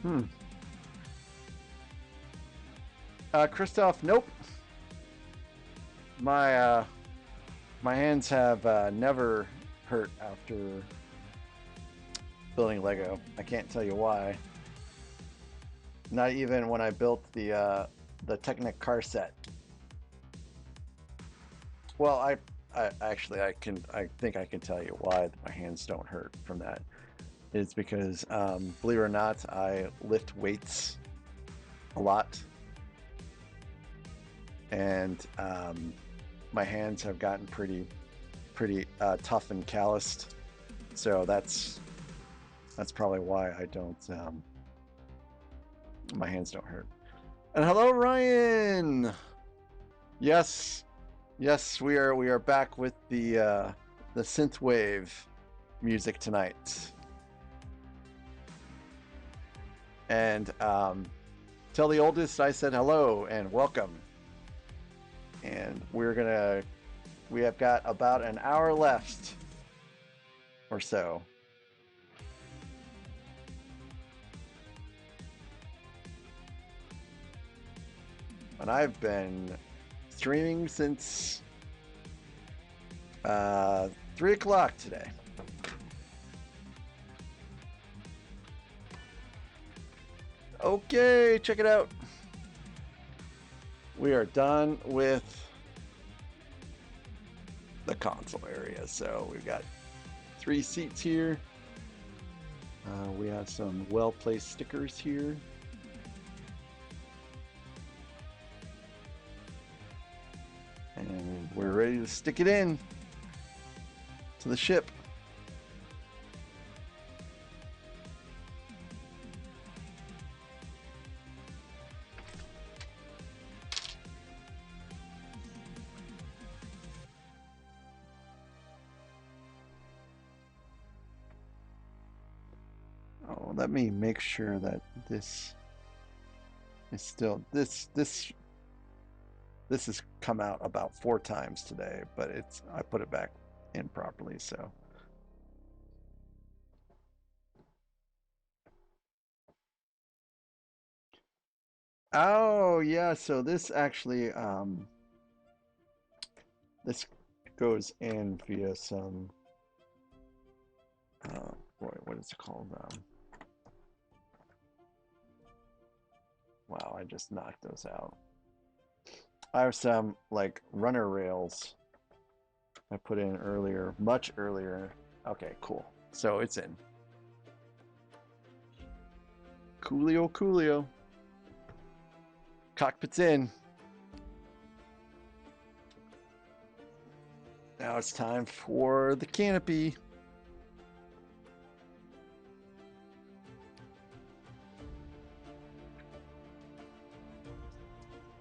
Hmm. Christoph, nope. My my hands have never hurt after building Lego. I can't tell you why. Not even when I built the Technic car set. Well, I actually I think I can tell you why my hands don't hurt from that. It's because believe it or not, I lift weights a lot, and my hands have gotten pretty tough and calloused. So that's probably why I don't my hands don't hurt. And hello, Ryan. Yes, yes, we are back with the synthwave music tonight. And tell the oldest I said hello and welcome. And we have got about an hour left or so. And I've been streaming since 3 o'clock today. Okay, check it out. We are done with the console area. So we've got 3 seats here. We have some well-placed stickers here. And we're ready to stick it in to the ship. Oh, let me make sure that this is still this has come out about 4 times today, but I put it back in properly, so. Oh yeah, so this actually this goes in via some what is it called? Wow, I just knocked those out. I have some like runner rails I put in earlier, much earlier. Okay, cool. So it's in. Coolio, coolio. Cockpit's in. Now it's time for the canopy.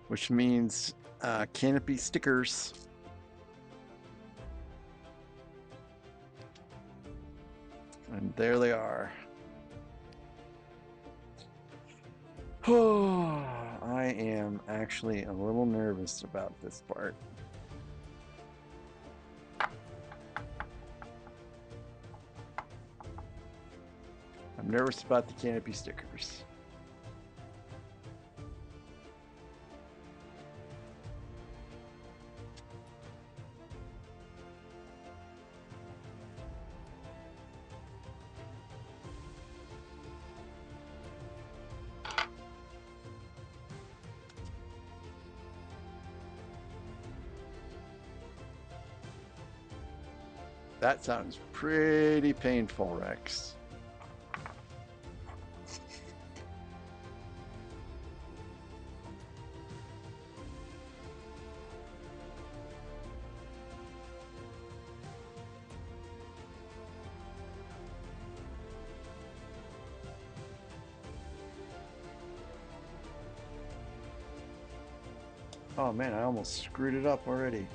Which means canopy stickers. And there they are. Oh, I am actually a little nervous about this part. I'm nervous about the canopy stickers. That sounds pretty painful, Rex. Oh man, I almost screwed it up already.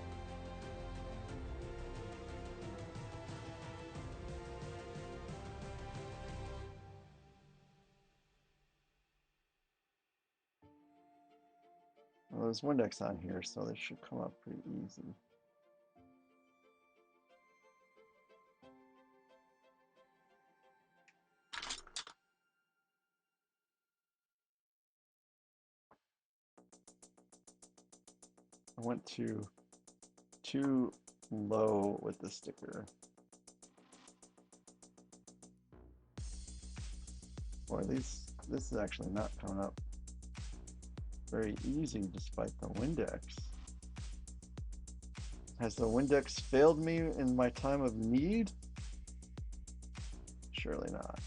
Well, there's Windex on here, so this should come up pretty easy. I went too low with the sticker. Boy, this is actually not coming up very easy despite the Windex. Has the Windex failed me in my time of need? Surely not.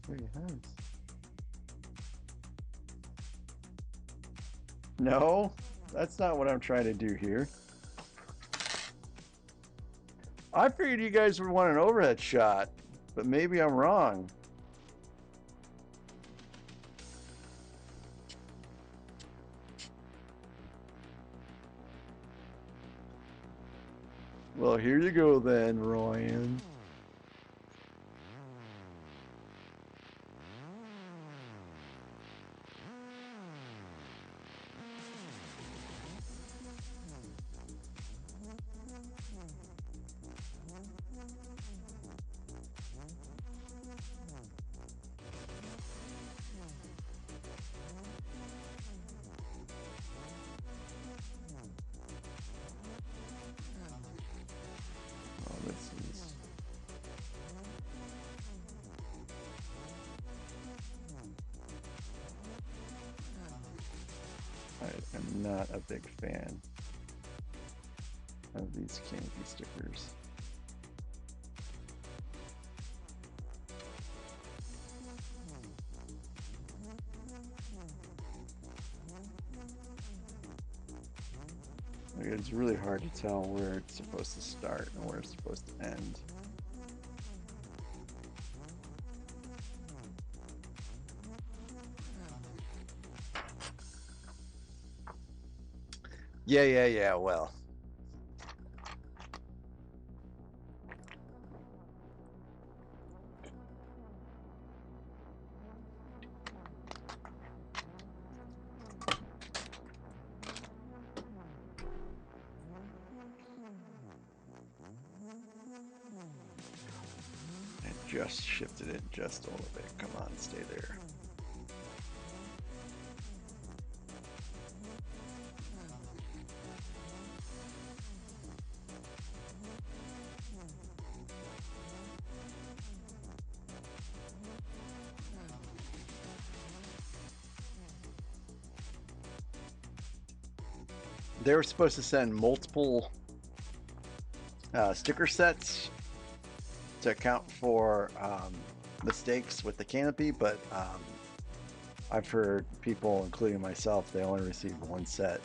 Three hands. No, that's not what I'm trying to do here. I figured you guys would want an overhead shot, but maybe I'm wrong. Well, here you go then, Ryan. I'm not a big fan of these canopy stickers. It's really hard to tell where it's supposed to start and where it's supposed to end. Yeah, well. I just shifted it just a little bit. Come on, stay there. They were supposed to send multiple sticker sets to account for mistakes with the canopy, but I've heard people, including myself, they only received one set.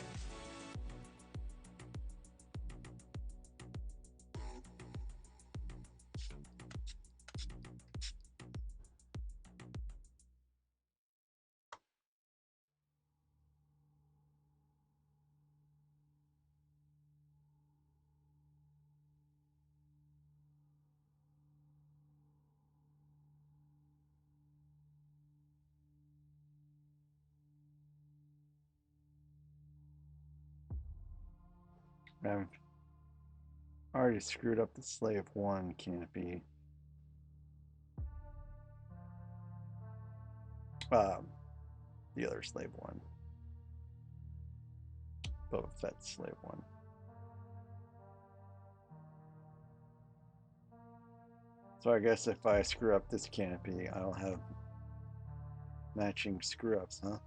I've already screwed up the Slave 1 canopy. The other Slave 1. Boba Fett Slave 1. So I guess if I screw up this canopy, I'll have matching screw-ups, huh?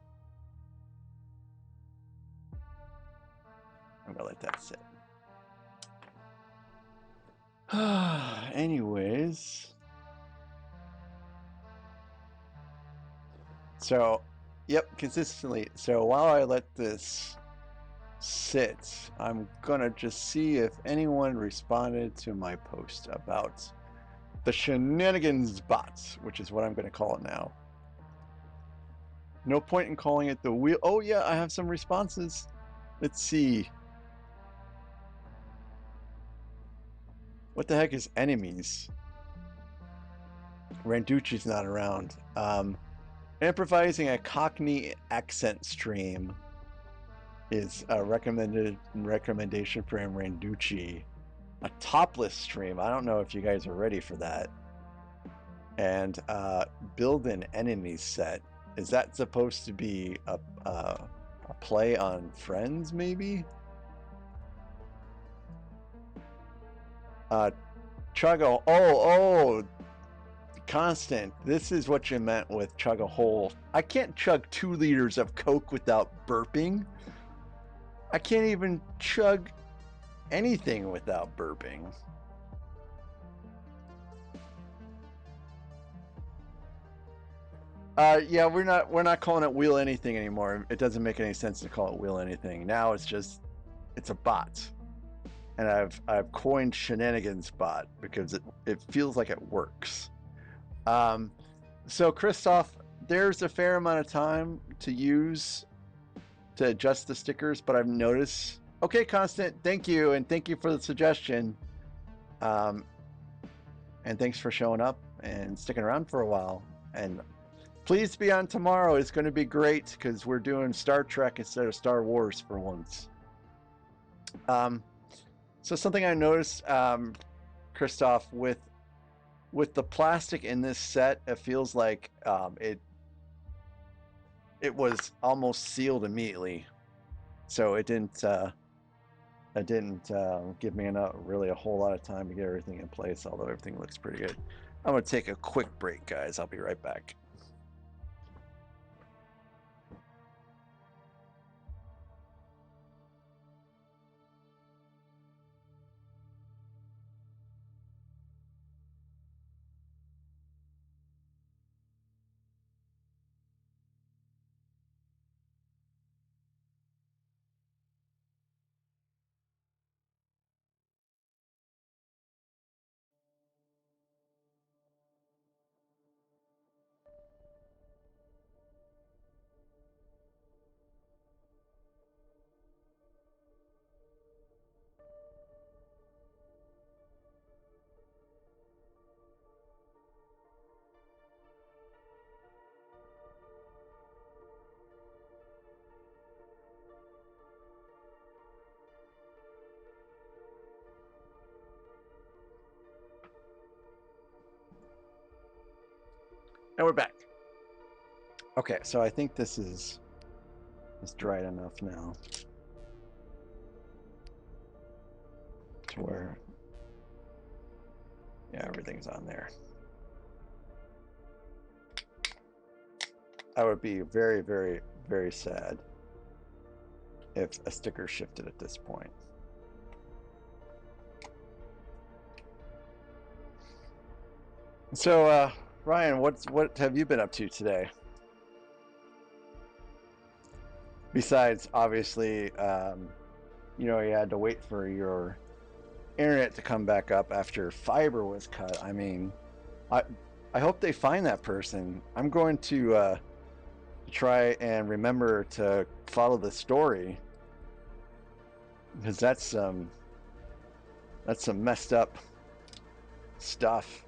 I'm gonna let that sit. Anyways. So, yep, consistently. So while I let this sit, I'm gonna just see if anyone responded to my post about the shenanigans bots, which is what I'm gonna call it now. No point in calling it the wheel. Oh yeah, I have some responses. Let's see. What the heck is enemies? Randucci's not around. Improvising a Cockney accent stream. is a recommendation for Randucci, a topless stream. I don't know if you guys are ready for that. And build an enemy set. Is that supposed to be a play on Friends, maybe? Chug a oh, Constant. This is what you meant with chug a hole. I can't chug 2 liters of Coke without burping. I can't even chug anything without burping. Yeah, we're not calling it Wheel Anything anymore. It doesn't make any sense to call it Wheel Anything. Now it's a bot. And I've coined Shenanigans Bot because it feels like it works. So Christoph, there's a fair amount of time to use to adjust the stickers, but I've noticed. Okay, Constant, thank you, and thank you for the suggestion. And thanks for showing up and sticking around for a while. And please be on tomorrow. It's going to be great because we're doing Star Trek instead of Star Wars for once. So something I noticed, Christoph, with the plastic in this set, it feels like it was almost sealed immediately, so it didn't give me really a whole lot of time to get everything in place. Although everything looks pretty good. I'm gonna take a quick break, guys. I'll be right back. And we're back. Okay, so I think this is dried enough now to where, yeah, everything's on there. I would be very, very, very sad if a sticker shifted at this point. So, Ryan, what have you been up to today? Besides, obviously, you had to wait for your internet to come back up after fiber was cut. I mean, I hope they find that person. I'm going to try and remember to follow the story, because that's some messed up stuff.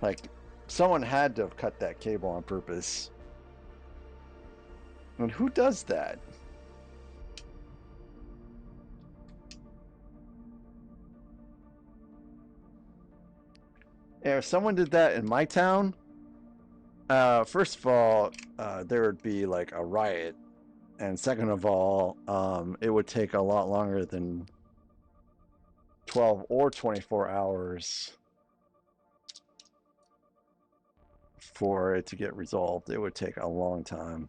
Like, someone had to have cut that cable on purpose. And who does that? Yeah, if someone did that in my town, first of all, there would be like a riot, and second of all, it would take a lot longer than 12 or 24 hours for it to get resolved. It would take a long time.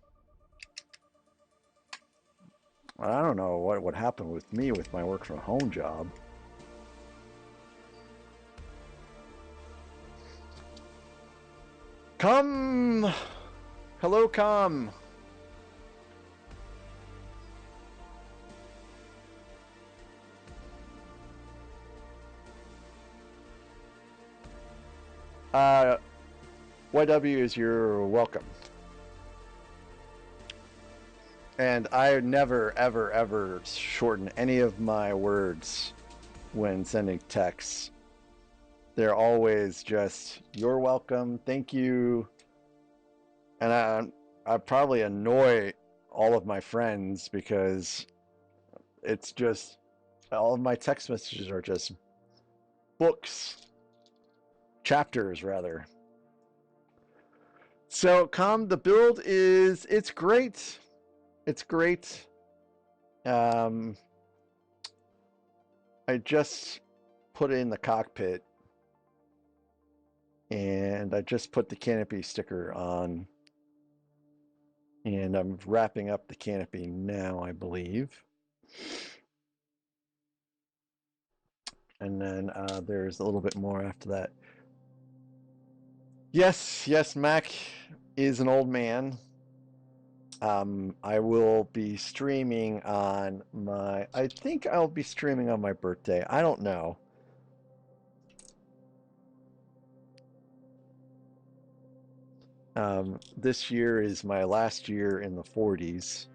I don't know what would happen with me with my work from home job. Come! Hello, come! YW is your welcome. And I never, ever, ever shorten any of my words when sending texts. They're always just, you're welcome, thank you. And I probably annoy all of my friends because it's just all of my text messages are just books, chapters rather. So the build is, it's great. It's great. I just put it in the cockpit and I just put the canopy sticker on and I'm wrapping up the canopy now, I believe. And then there's a little bit more after that. Yes, Mac is an old man. I will be streaming on I think I'll be streaming on my birthday. I don't know. This year is my last year in the 40s.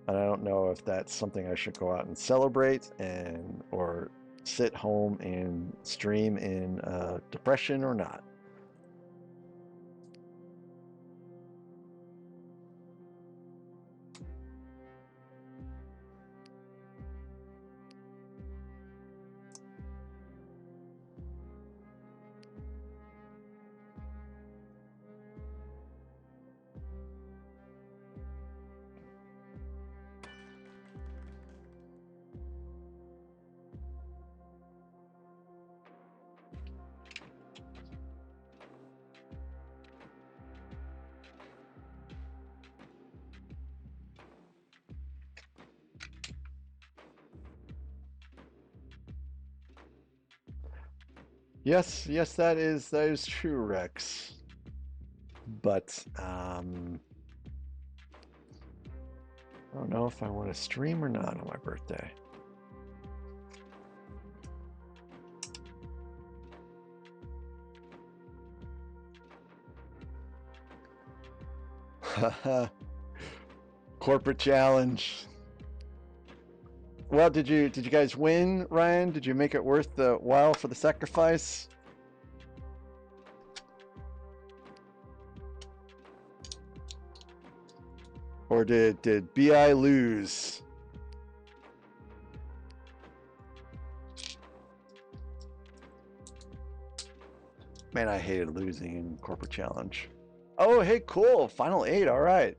And I don't know if that's something I should go out and celebrate or sit home and stream in depression or not. Yes, that is true, Rex. But I don't know if I want to stream or not on my birthday. Corporate challenge. Well, did you guys win, Ryan? Did you make it worth the while for the sacrifice? Or did BI lose? Man, I hated losing in corporate challenge. Oh, hey, cool. Final 8. All right.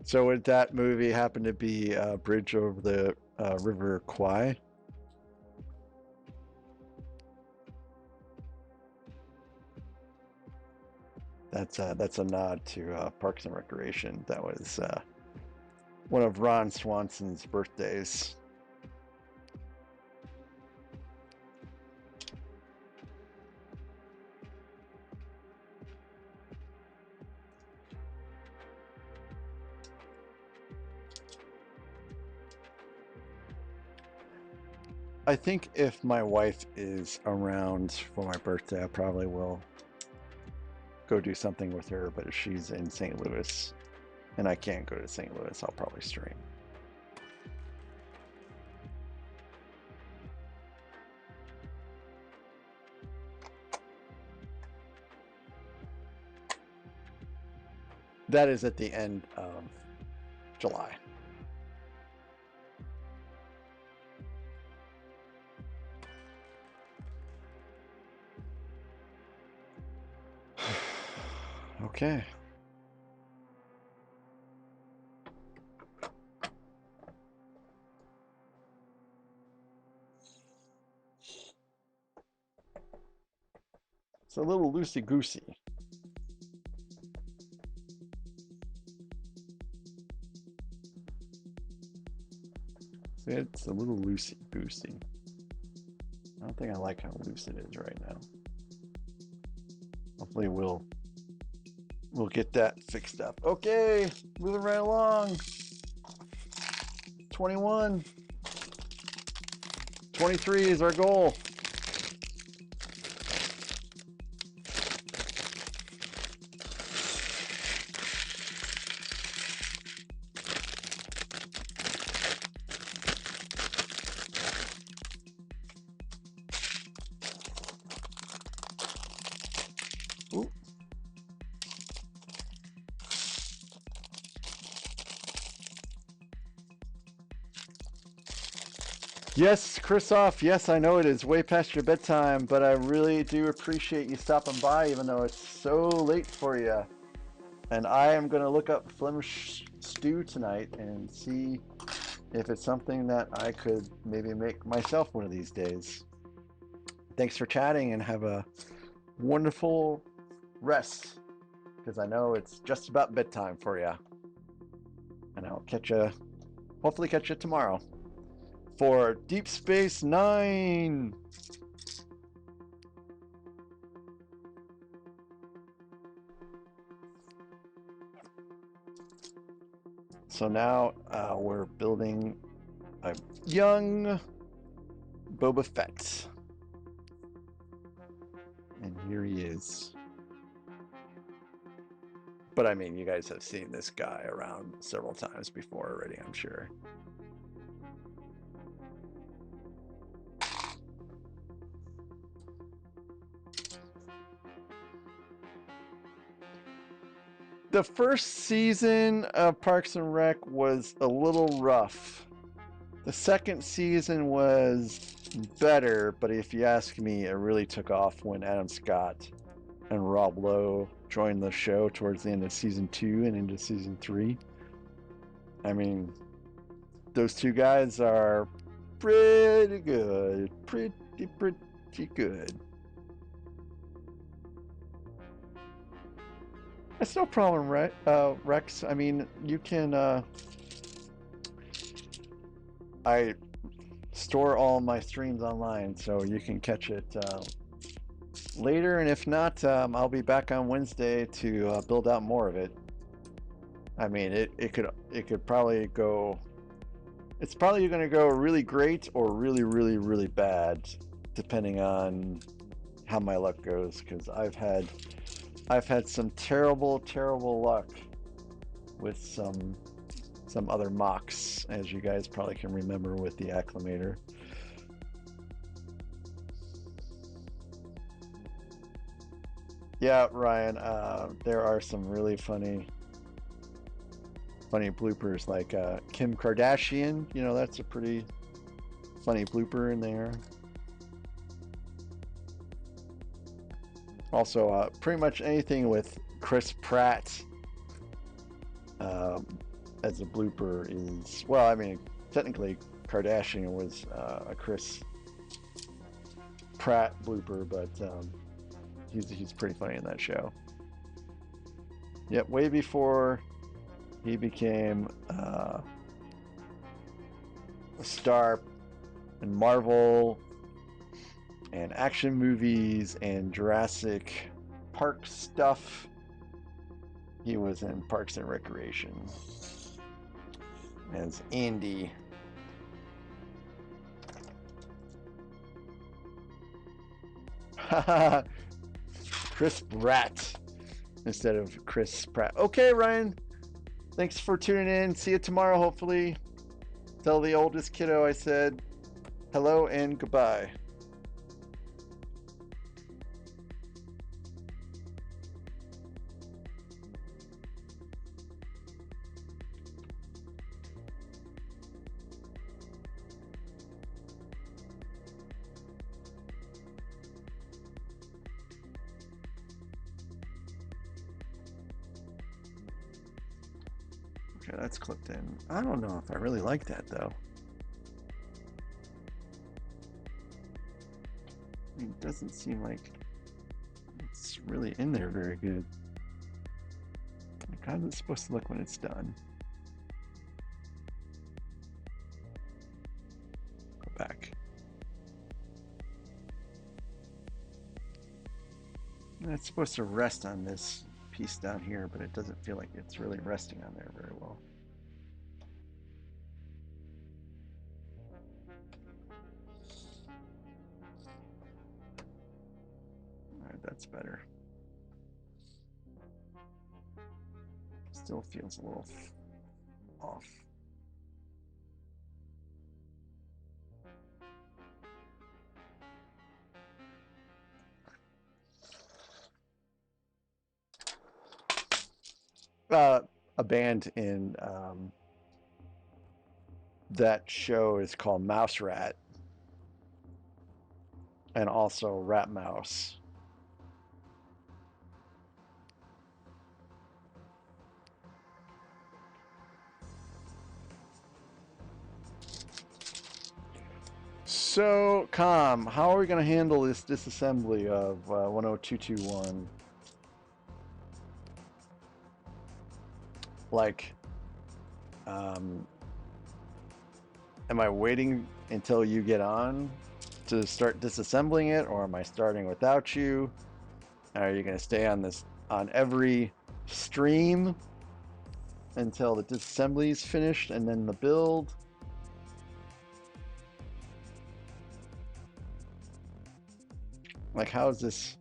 So would that movie happen to be Bridge Over the River Kwai? That's a nod to Parks and Recreation. That was one of Ron Swanson's birthdays. I think if my wife is around for my birthday, I probably will go do something with her, but if she's in St. Louis and I can't go to St. Louis, I'll probably stream. That is at the end of July. Okay. It's a little loosey-goosey. It's a little loosey-goosey. I don't think I like how loose it is right now. Hopefully we'll get that fixed up. Okay, moving right along. 21. 23 is our goal. Yes, Christoph, yes, I know it is way past your bedtime, but I really do appreciate you stopping by, even though it's so late for you. And I am going to look up Flemish stew tonight and see if it's something that I could maybe make myself one of these days. Thanks for chatting and have a wonderful rest, because I know it's just about bedtime for you. And I'll catch you, hopefully catch you tomorrow for Deep Space Nine. So now we're building a young Boba Fett. And here he is. But I mean, you guys have seen this guy around several times before already, I'm sure. The first season of Parks and Rec was a little rough. The second season was better, but if you ask me, it really took off when Adam Scott and Rob Lowe joined the show towards the end of season 2 and into season 3. I mean, those two guys are pretty good. Pretty good. It's no problem, Rex. I mean, you can, I store all my streams online, so you can catch it later, and if not, I'll be back on Wednesday to build out more of it. I mean, it could probably go. It's probably going to go really great or really, really, really bad, depending on how my luck goes. Because I've had some terrible, terrible luck with some other mocks, as you guys probably can remember with the Acclimator. Yeah, Ryan, there are some really funny bloopers, like Kim Kardashian. You know, that's a pretty funny blooper in there. Also, pretty much anything with Chris Pratt as a blooper is, well, I mean, technically Kardashian was a Chris Pratt blooper, but he's pretty funny in that show. Yep, way before he became a star in Marvel and action movies and Jurassic Park stuff. He was in Parks and Recreation as Andy. Chris Pratt instead of Chris Pratt. Okay, Ryan. Thanks for tuning in. See you tomorrow, hopefully. Tell the oldest kiddo I said hello and goodbye. Okay, that's clipped in. I don't know if I really like that, though. I mean, it doesn't seem like it's really in there very good. Like, how's it supposed to look when it's done? Go back. And it's supposed to rest on this piece down here, but it doesn't feel like it's really resting on there very well. Alright, that's better. Still feels a little off. A band in that show is called Mouse Rat, and also rat mouse. So, Com, how are we going to handle this disassembly of 10221? Like, am I waiting until you get on to start disassembling it, or am I starting without you? Are you going to stay on every stream until the disassembly is finished and then the build? Like, how is this?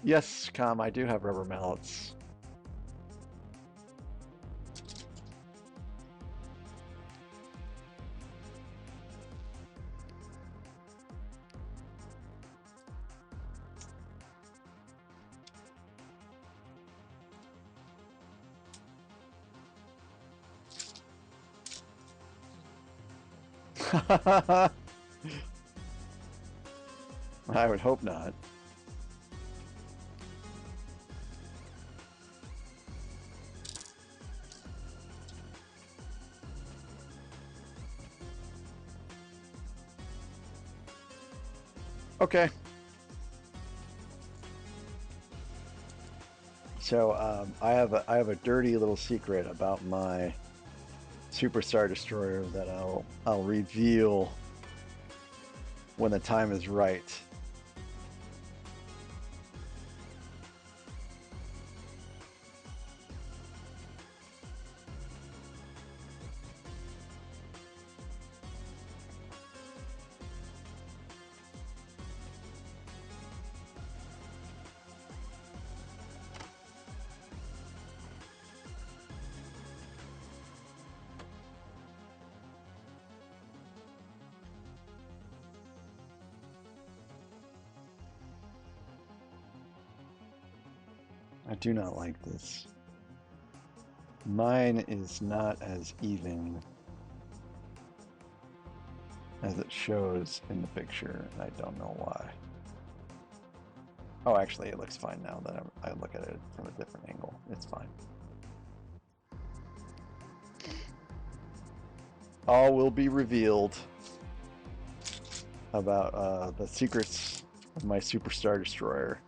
Yes, Com, I do have rubber mallets. I would hope not. Okay. So I have a dirty little secret about my Superstar Destroyer that I'll reveal when the time is right. I do not like this. Mine is not as even as it shows in the picture, and I don't know why. Oh, actually, it looks fine now that I look at it from a different angle. It's fine. All will be revealed about the secrets of my Superstar Destroyer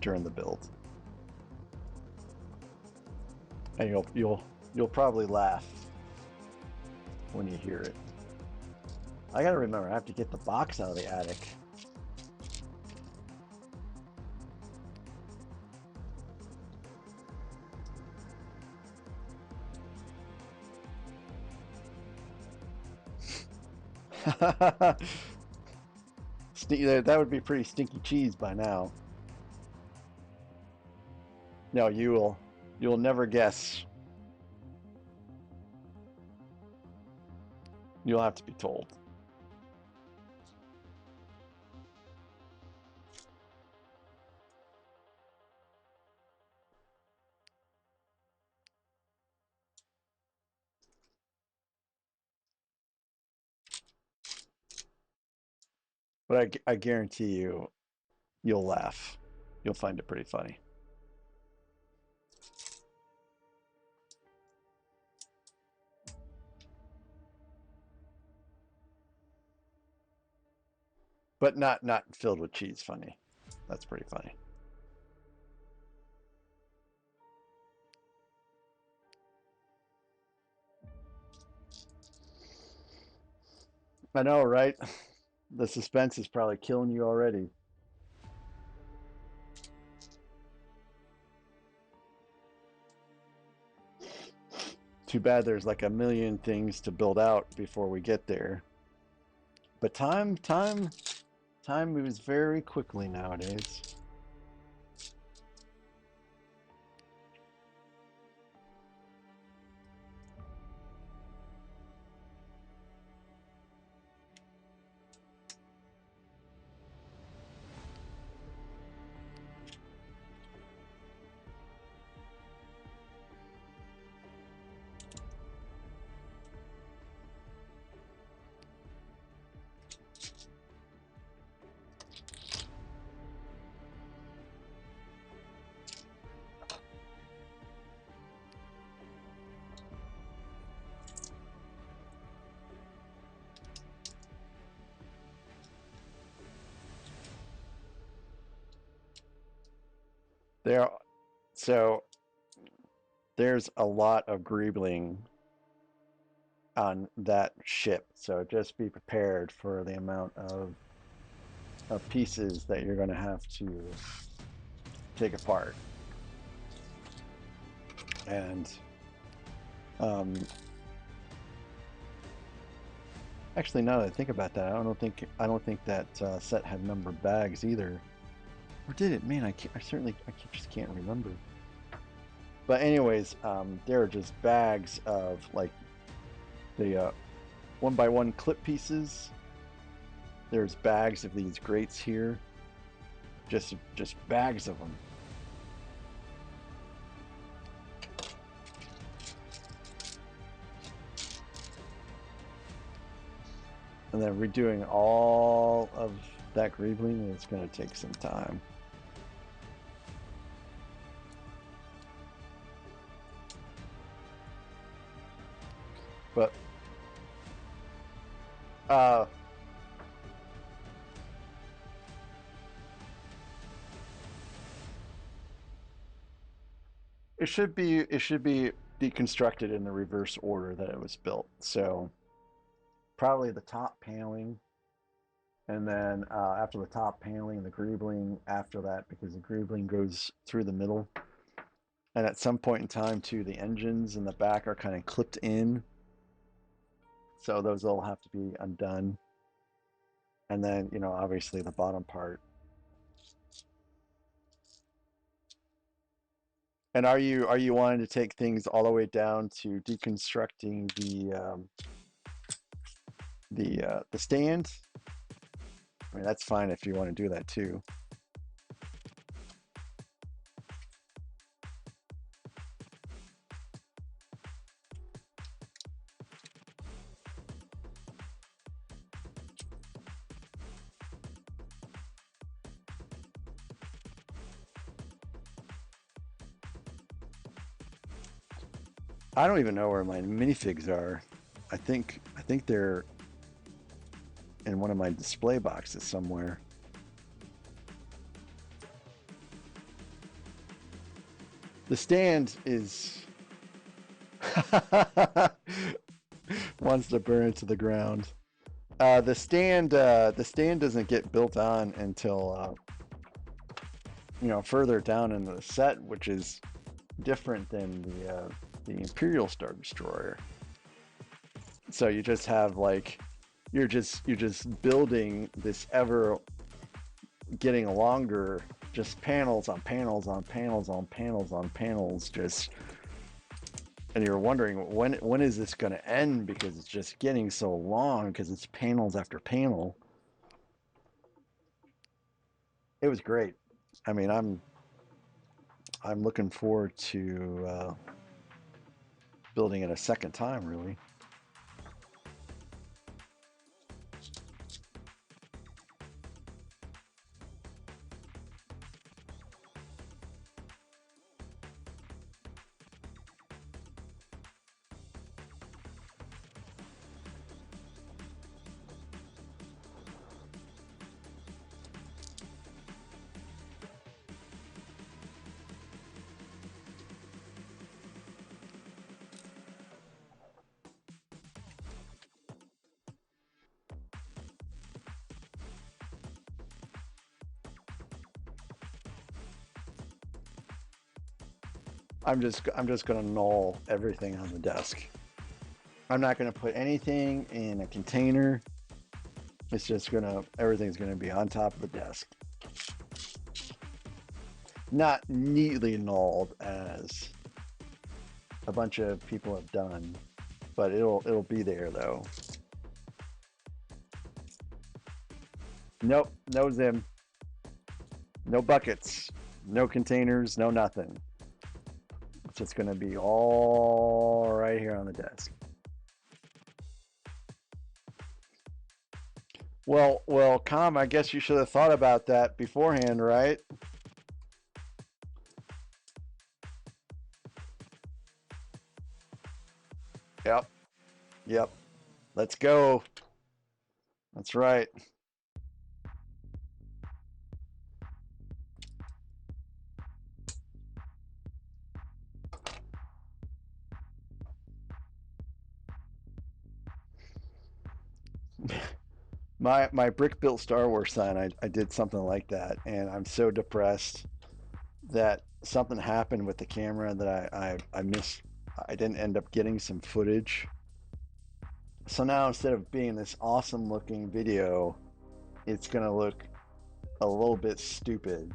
during the build, and you'll probably laugh when you hear it. I gotta remember, I have to get the box out of the attic. That would be pretty stinky cheese by now. No, you'll never guess. You'll have to be told. But I guarantee you'll laugh. You'll find it pretty funny. But not filled with cheese funny. That's pretty funny. I know, right? The suspense is probably killing you already. Too bad there's like a million things to build out before we get there. But time moves very quickly nowadays. There, so there's a lot of greebling on that ship, so just be prepared for the amount of pieces that you're going to have to take apart. And um, actually, now that I think about that, I don't think that set had numbered bags either. Or did it? Man, just can't remember. But anyways, there are just bags of like the 1x1 clip pieces. There's bags of these grates here. Just bags of them. And then redoing all of that greebling is going to take some time. But it should be deconstructed in the reverse order that it was built. So probably the top paneling, and then after the top paneling, the greebling after that, because the greebling goes through the middle. And at some point in time, too, the engines in the back are kind of clipped in. So those all have to be undone. And then, you know, obviously the bottom part. And are you wanting to take things all the way down to deconstructing the stand? I mean, that's fine if you want to do that too. I don't even know where my minifigs are. I think they're in one of my display boxes somewhere. The stand is wants to burn it to the ground. The stand doesn't get built on until you know, further down in the set, which is different than the Imperial Star Destroyer. So you just have like you're just building this ever getting longer, just panels on panels on panels on panels on panels, just, and you're wondering when is this going to end, because it's just getting so long because it's panels after panel. It was great. I mean, I'm looking forward to building it a second time, really. I'm just going to null everything on the desk. I'm not going to put anything in a container. It's just everything's going to be on top of the desk. Not neatly nulled as a bunch of people have done, but it'll be there though. Nope, no Zim. No buckets, no containers, no nothing. It's just going to be all right here on the desk. Well, Com, I guess you should have thought about that beforehand, right? Yep. Let's go. That's right. My brick built Star Wars sign, I did something like that, and I'm so depressed that something happened with the camera that I missed. I didn't end up getting some footage. So now instead of being this awesome looking video, it's gonna look a little bit stupid.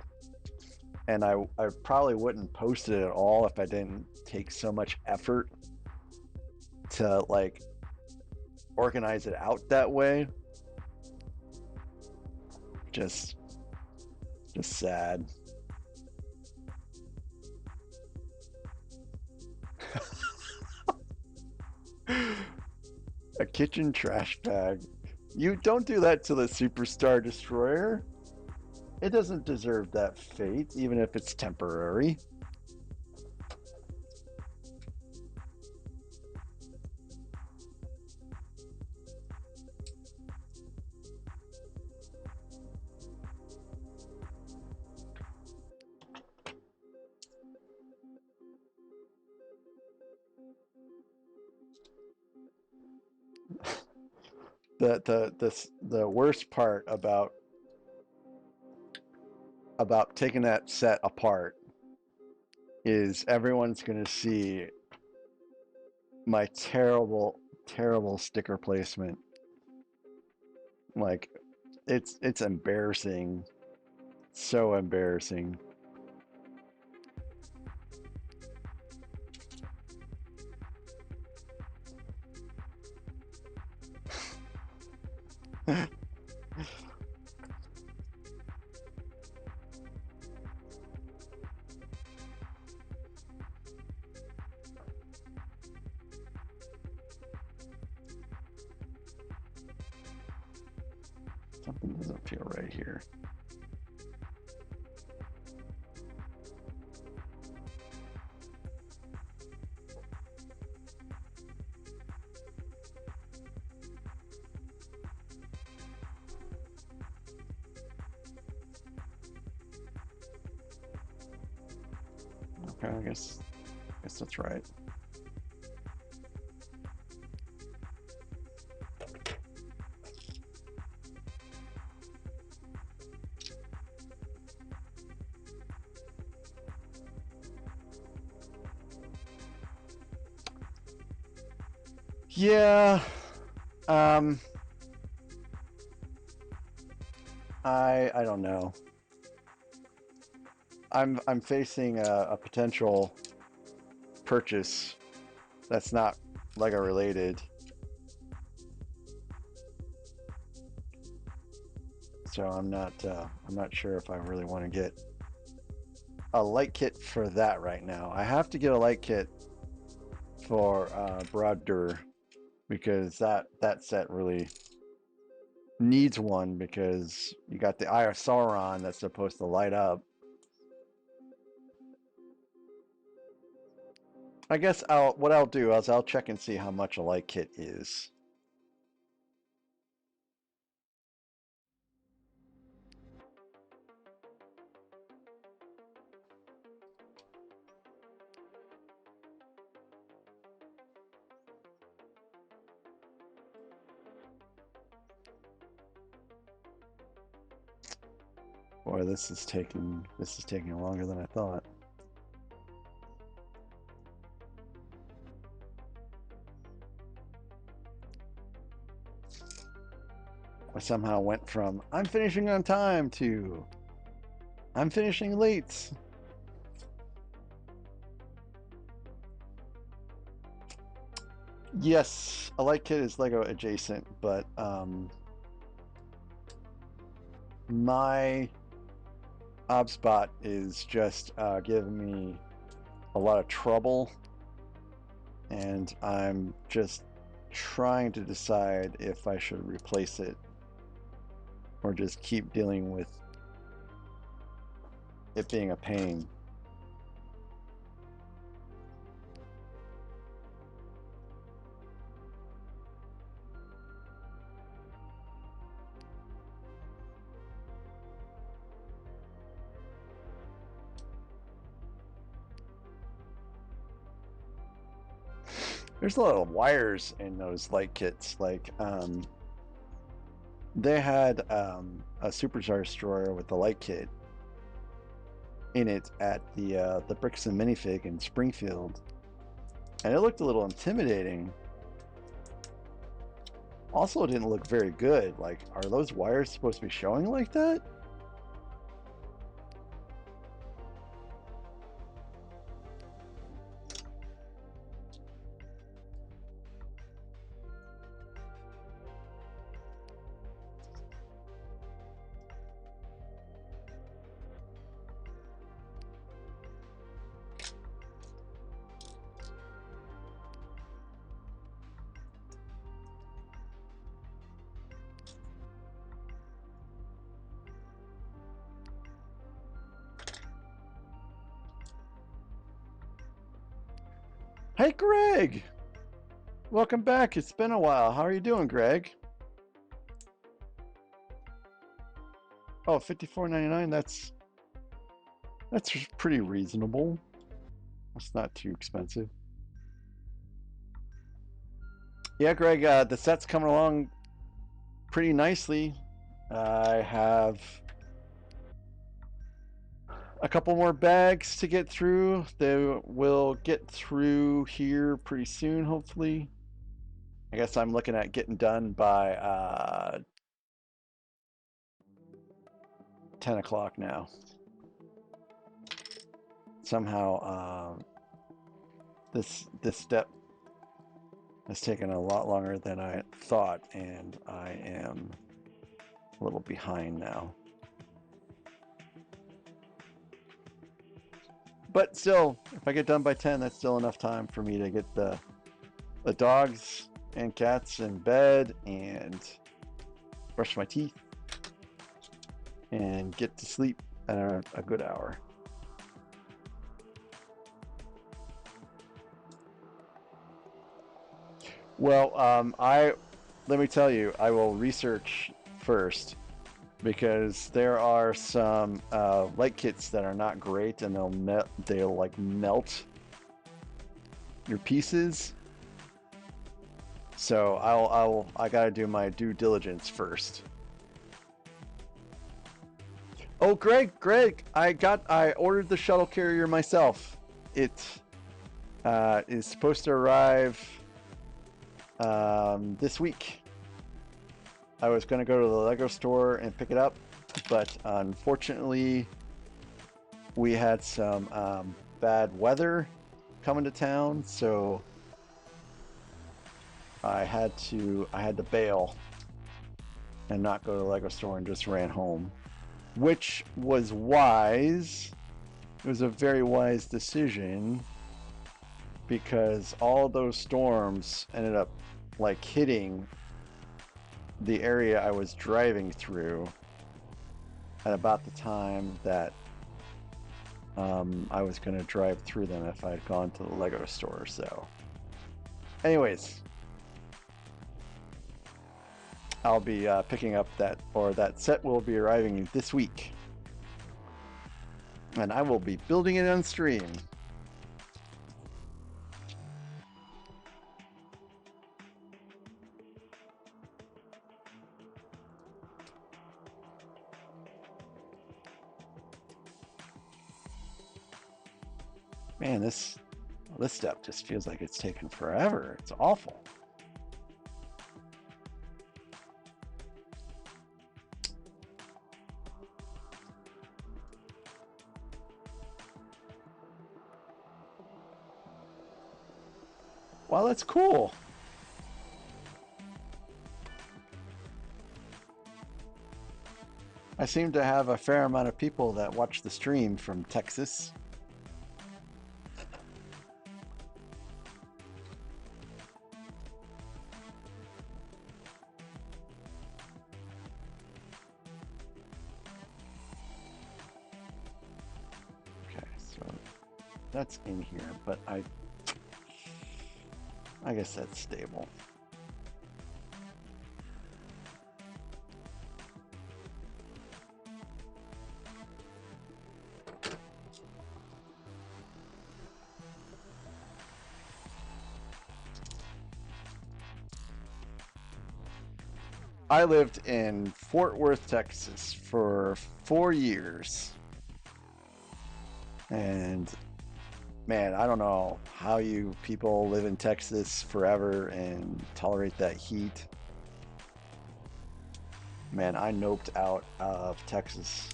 And I probably wouldn't post it at all if I didn't take so much effort to like organize it out that way. Just just sad. A kitchen trash bag. You don't do that to the Superstar Destroyer. It doesn't deserve that fate, even if it's temporary. The worst part about taking that set apart is everyone's gonna see my terrible sticker placement. Like it's embarrassing, so embarrassing. Something doesn't feel right here. Okay, I guess that's right. Yeah. Um I don't know. I'm facing a potential purchase that's not Lego related. So I'm not sure if I really want to get a light kit for that right now. I have to get a light kit for Broadur because that set really needs one because you got the Eye of Sauron that's supposed to light up. I guess what I'll do is I'll check and see how much a light kit is. Boy, this is taking longer than I thought. I somehow went from I'm finishing on time to I'm finishing late. Yes, a light kit is Lego adjacent, but my ObsBot is just giving me a lot of trouble, and I'm just trying to decide if I should replace it or just keep dealing with it being a pain. There's a lot of wires in those light kits. Like, they had a supercharged destroyer with the light kit in it at the Brixton minifig in Springfield, and it looked a little intimidating. Also, it didn't look very good. Like, are those wires supposed to be showing like that? Hey, Greg! Welcome back. It's been a while. How are you doing, Greg? Oh, $54.99. That's pretty reasonable. It's not too expensive. Yeah, Greg, the set's coming along pretty nicely. I have a couple more bags to get through. They will get through here pretty soon, hopefully. I guess I'm looking at getting done by 10 o'clock now. Somehow this step has taken a lot longer than I thought, and I am a little behind now. But still, if I get done by 10, that's still enough time for me to get the dogs and cats in bed and brush my teeth and get to sleep at a good hour. Well, let me tell you, I will research first, because there are some light kits that are not great, and they'll like melt your pieces. So I gotta do my due diligence first. Oh, Greg, I ordered the shuttle carrier myself. It is supposed to arrive this week. I was going to go to the Lego store and pick it up, but unfortunately we had some bad weather coming to town, so I had to bail and not go to the Lego store and just ran home, which was wise. It was a very wise decision, because all those storms ended up like hitting the area I was driving through at about the time that I was going to drive through them if I had gone to the Lego store. So anyways, I'll be picking up that set will be arriving this week, and I will be building it on stream. Man, this step just feels like it's taken forever. It's awful. Wow, that's cool. I seem to have a fair amount of people that watch the stream from Texas. Okay, so that's in here, but I guess that's stable. I lived in Fort Worth, Texas for 4 years. And man, I don't know how you people live in Texas forever and tolerate that heat. Man, I noped out of Texas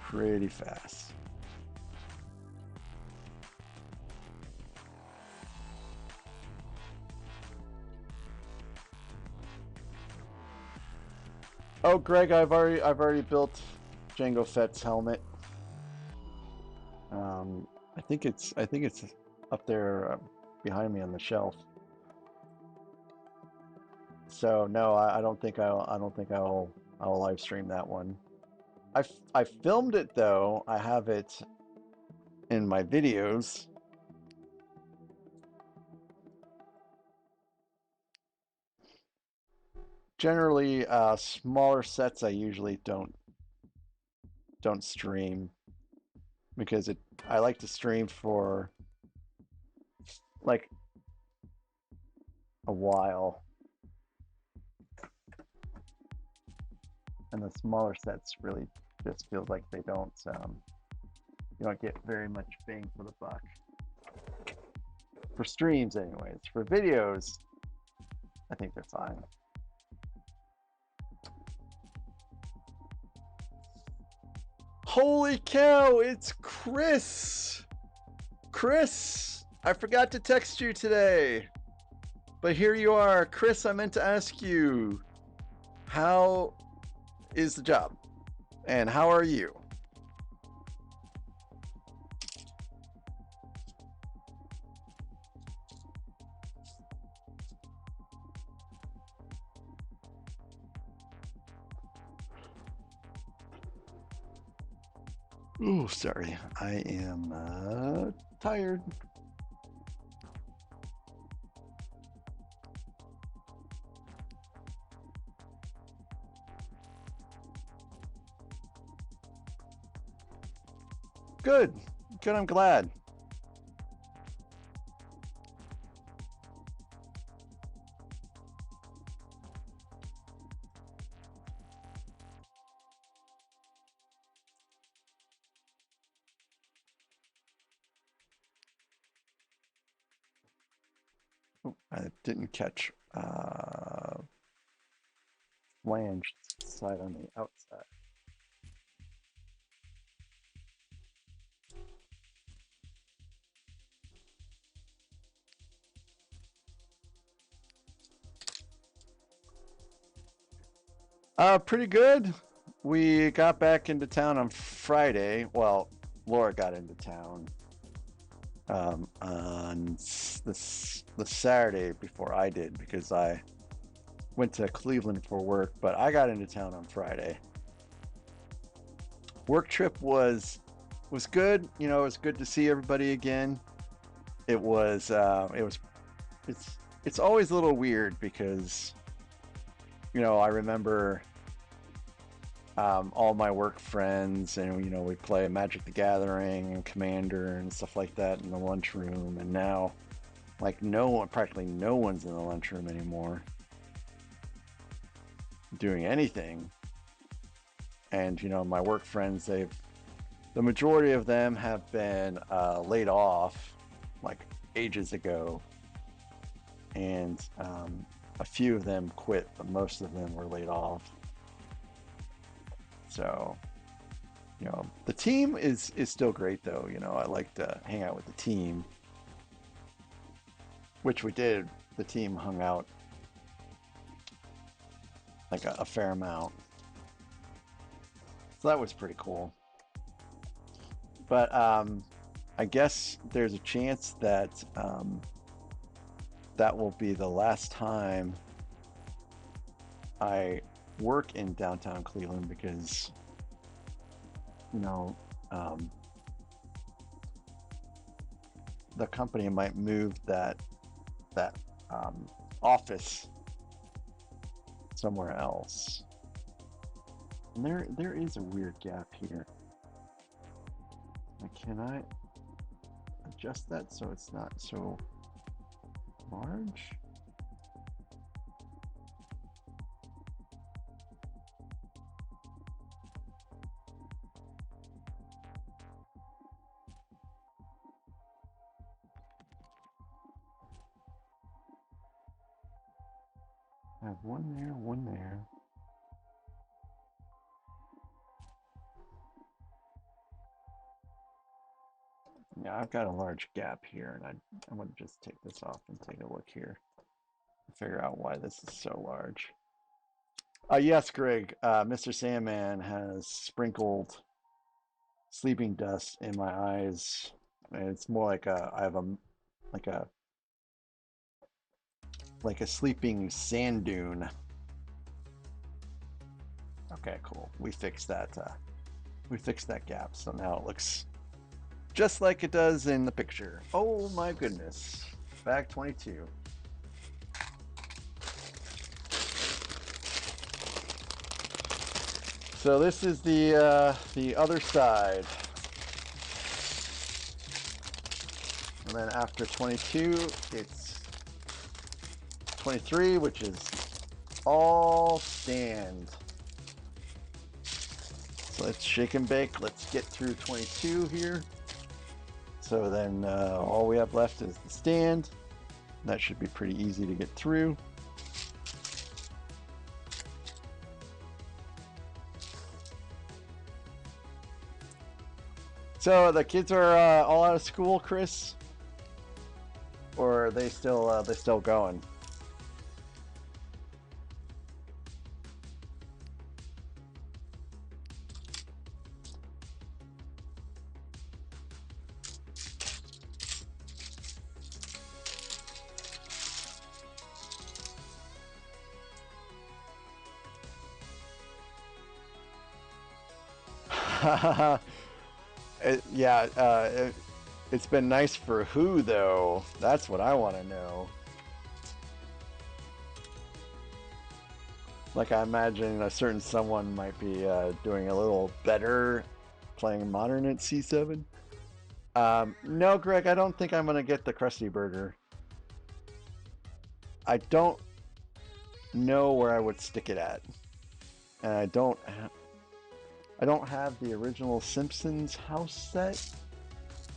pretty fast. Oh, Greg, I've already built Jango Fett's helmet. I think it's up there behind me on the shelf. So no, I don't think I'll live stream that one. I filmed it though. I have it in my videos. Generally, smaller sets I usually don't stream because I like to stream for like a while, and the smaller sets really just feels like they don't you don't get very much bang for the buck for streams anyways. For videos, I think they're fine. Holy cow, it's Chris! Chris! I forgot to text you today. But here you are. Chris, I meant to ask you, how is the job? And how are you? Oh, sorry. I am tired. Good. Good, I'm glad. Oh, I didn't catch flange side on the outside. Pretty good. We got back into town on Friday. Well, Laura got into town on the Saturday before I did because I went to Cleveland for work, but I got into town on Friday. Work trip was good. You know, it was good to see everybody again. It was it's always a little weird because I remember all my work friends, and we play Magic the Gathering and Commander and stuff like that in the lunchroom, and now like practically no one's in the lunchroom anymore doing anything. And my work friends, the majority of them have been laid off like ages ago, and a few of them quit, but most of them were laid off. So the team is still great though. I like to hang out with the team, which we did. The team hung out like a fair amount, so that was pretty cool. But I guess there's a chance that that will be the last time I work in downtown Cleveland because um, the company might move that office somewhere else. And there is a weird gap here. Can I adjust that so it's not so large? I have one there, one there. Yeah, I've got a large gap here, and I'm going to just take this off and take a look here and figure out why this is so large. Yes, Greg, Mr. Sandman has sprinkled sleeping dust in my eyes. And it's more like I have like a like a sleeping sand dune. Okay, cool. We fixed that. We fixed that gap, so now it looks just like it does in the picture. Oh my goodness. Bag 22. So this is the other side. And then after 22, it's 23, which is all stand. So let's shake and bake. Let's get through 22 here. So then all we have left is the stand. That should be pretty easy to get through. So the kids are all out of school, Chris, or are they still going? It's been nice for who, though? That's what I want to know. Like, I imagine a certain someone might be doing a little better playing Modern at C7. No, Greg, I don't think I'm going to get the Krusty Burger. I don't know where I would stick it at. And I don't have the original Simpsons house set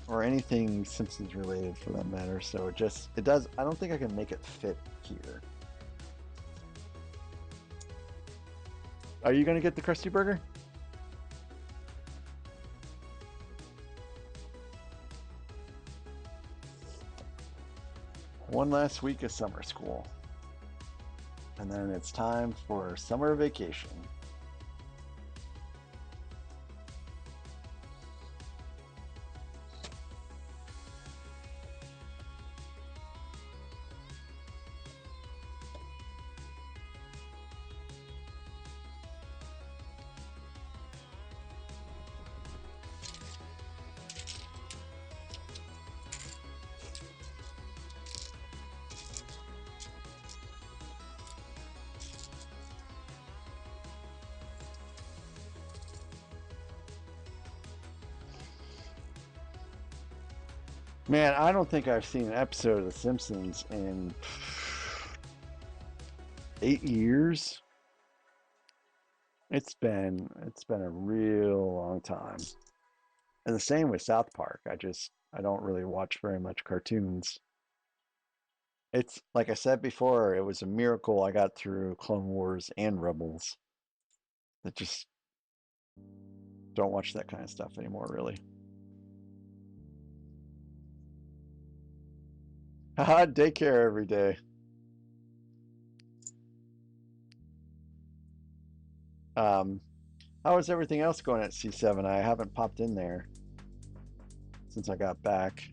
or anything Simpsons related for that matter, so it does, I don't think I can make it fit here. Are you gonna get the Krusty Burger? One last week of summer school. And then it's time for summer vacation. Man, I don't think I've seen an episode of The Simpsons in 8 years. It's been a real long time. And the same with South Park. I don't really watch very much cartoons. It's like I said before, it was a miracle I got through Clone Wars and Rebels. That just don't watch that kind of stuff anymore, really. Haha, daycare every day. Um, how is everything else going at C7? I haven't popped in there since I got back.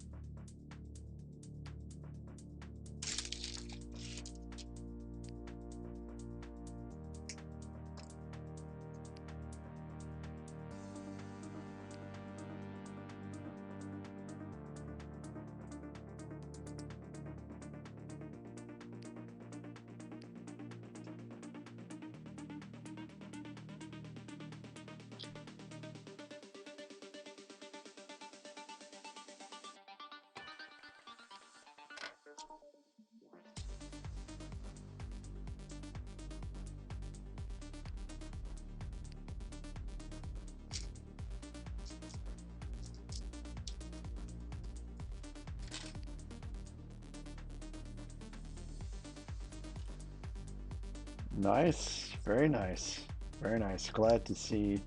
Nice, very nice, very nice. Glad to see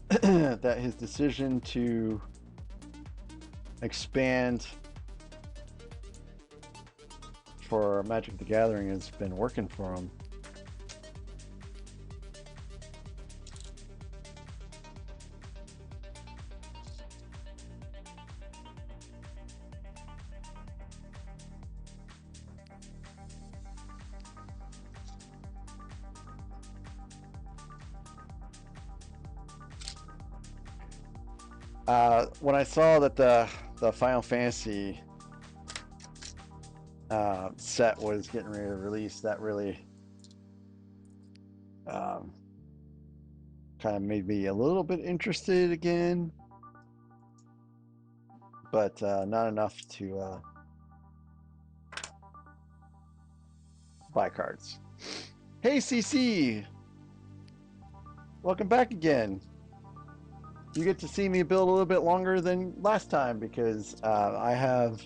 that his decision to expand for Magic the Gathering has been working for him. When I saw that the Final Fantasy set was getting ready to release, that really kind of made me a little bit interested again, but not enough to buy cards. Hey CC, welcome back again. You get to see me build a little bit longer than last time because I have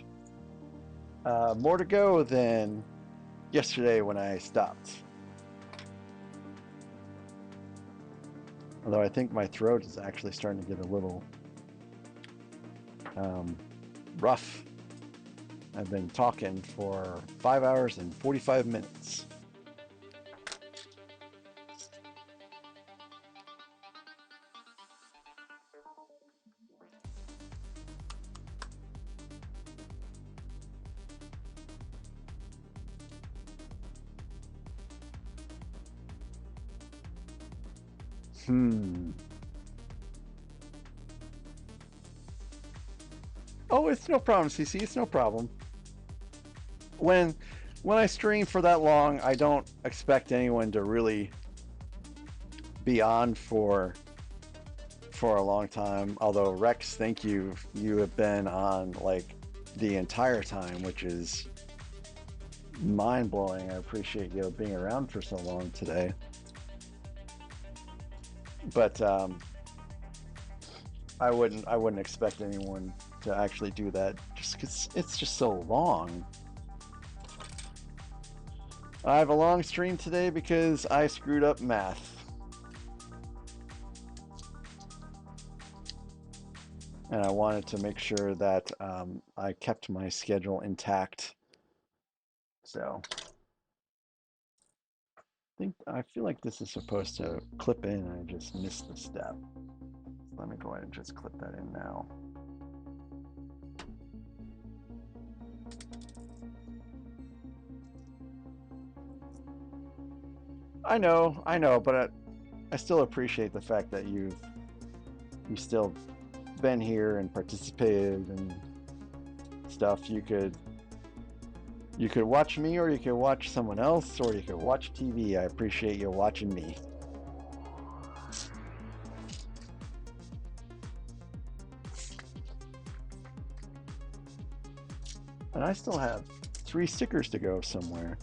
more to go than yesterday when I stopped. Although I think my throat is actually starting to get a little rough. I've been talking for 5 hours and 45 minutes. Oh, it's no problem, CC. It's no problem. When I stream for that long, I don't expect anyone to really be on for a long time. Although Rex, thank you. You have been on like the entire time, which is mind-blowing. I appreciate you being around for so long today. But I wouldn't expect anyone to actually do that just because it's just so long. I have a long stream today because I screwed up math. And I wanted to make sure that I kept my schedule intact. So I feel like this is supposed to clip in. I just missed the step. Let me go ahead and just clip that in now. I know, but I still appreciate the fact that you've still been here and participated and stuff. You could watch me, or you could watch someone else, or you could watch TV. I appreciate you watching me. And I still have 3 stickers to go somewhere.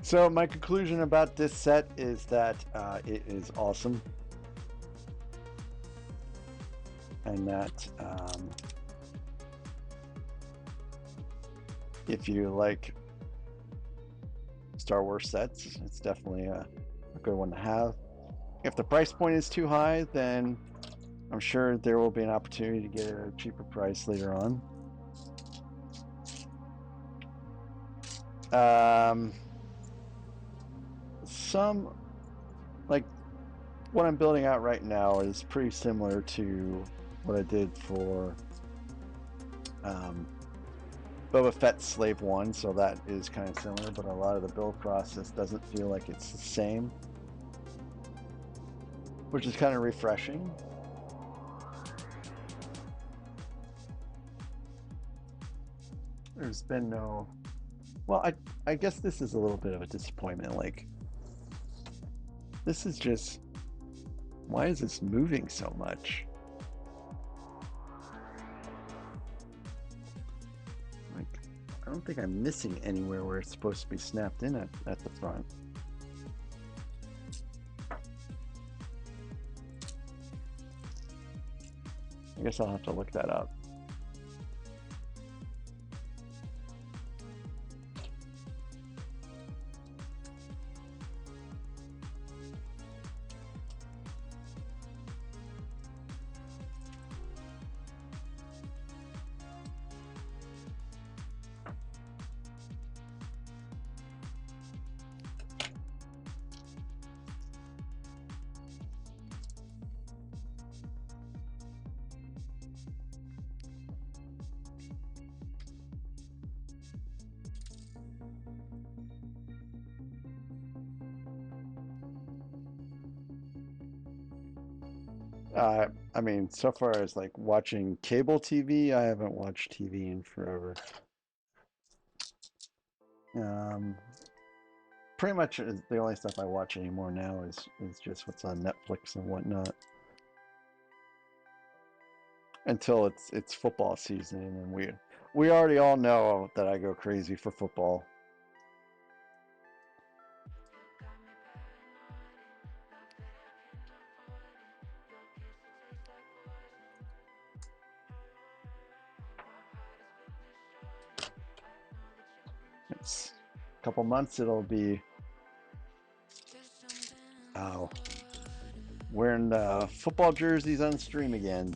So my conclusion about this set is that it is awesome, and that if you like Star Wars sets, it's definitely a good one to have. If the price point is too high, then I'm sure there will be an opportunity to get it at a cheaper price later on. Some, like what I'm building out right now, is pretty similar to what I did for um, Boba Fett's Slave 1, so that is kind of similar, but a lot of the build process doesn't feel like it's the same, which is kind of refreshing. There's been no... Well, I guess this is a little bit of a disappointment. Like, this is just... Why is this moving so much? Like, I don't think I'm missing anywhere where it's supposed to be snapped in at the front. I guess I'll have to look that up. I mean, so far as like watching cable TV, I haven't watched TV in forever. Um, Pretty much the only stuff I watch anymore now is just what's on Netflix and whatnot. Until it's football season, and we already all know that I go crazy for football. It's a couple months, it'll be wearing the football jerseys on stream again.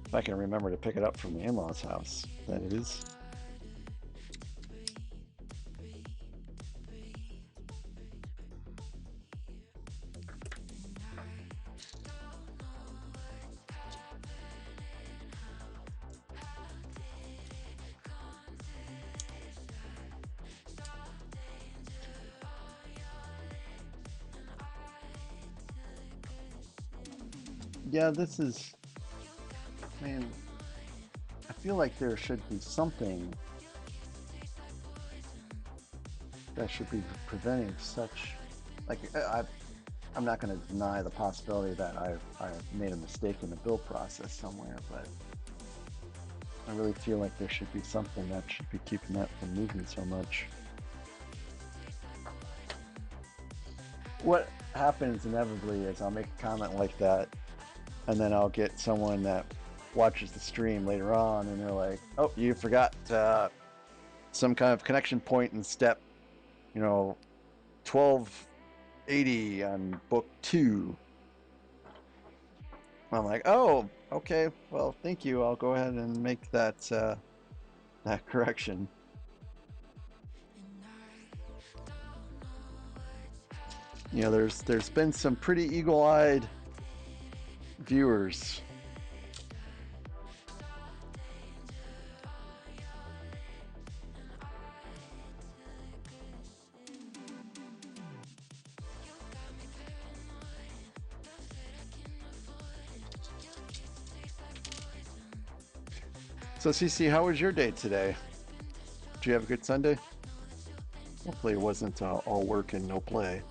If I can remember to pick it up from the in-laws' house, that is. Yeah, this is, man, I feel like there should be something that should be preventing such, like, I'm not going to deny the possibility that I've made a mistake in the build process somewhere, but I really feel like there should be something that should be keeping that from moving so much. What happens inevitably is I'll make a comment like that, and then I'll get someone that watches the stream later on, and they're like, "Oh, you forgot some kind of connection point in step, 1280 on book 2." I'm like, "Oh, okay. Well, thank you. I'll go ahead and make that correction." There's been some pretty eagle-eyed viewers. So CC, how was your day today? Did you have a good Sunday? Hopefully it wasn't all work and no play.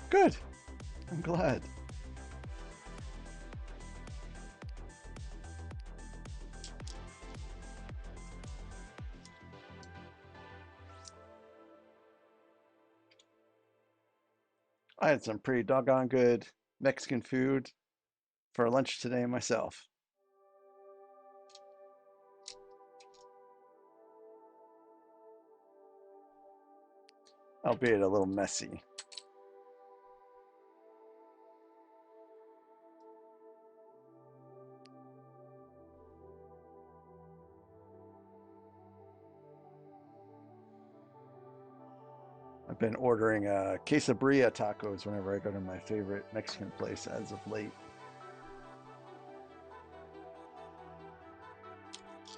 Good. I'm glad. I had some pretty doggone good Mexican food for lunch today myself. albeit a little messy. I've been ordering quesabria tacos whenever I go to my favorite Mexican place as of late.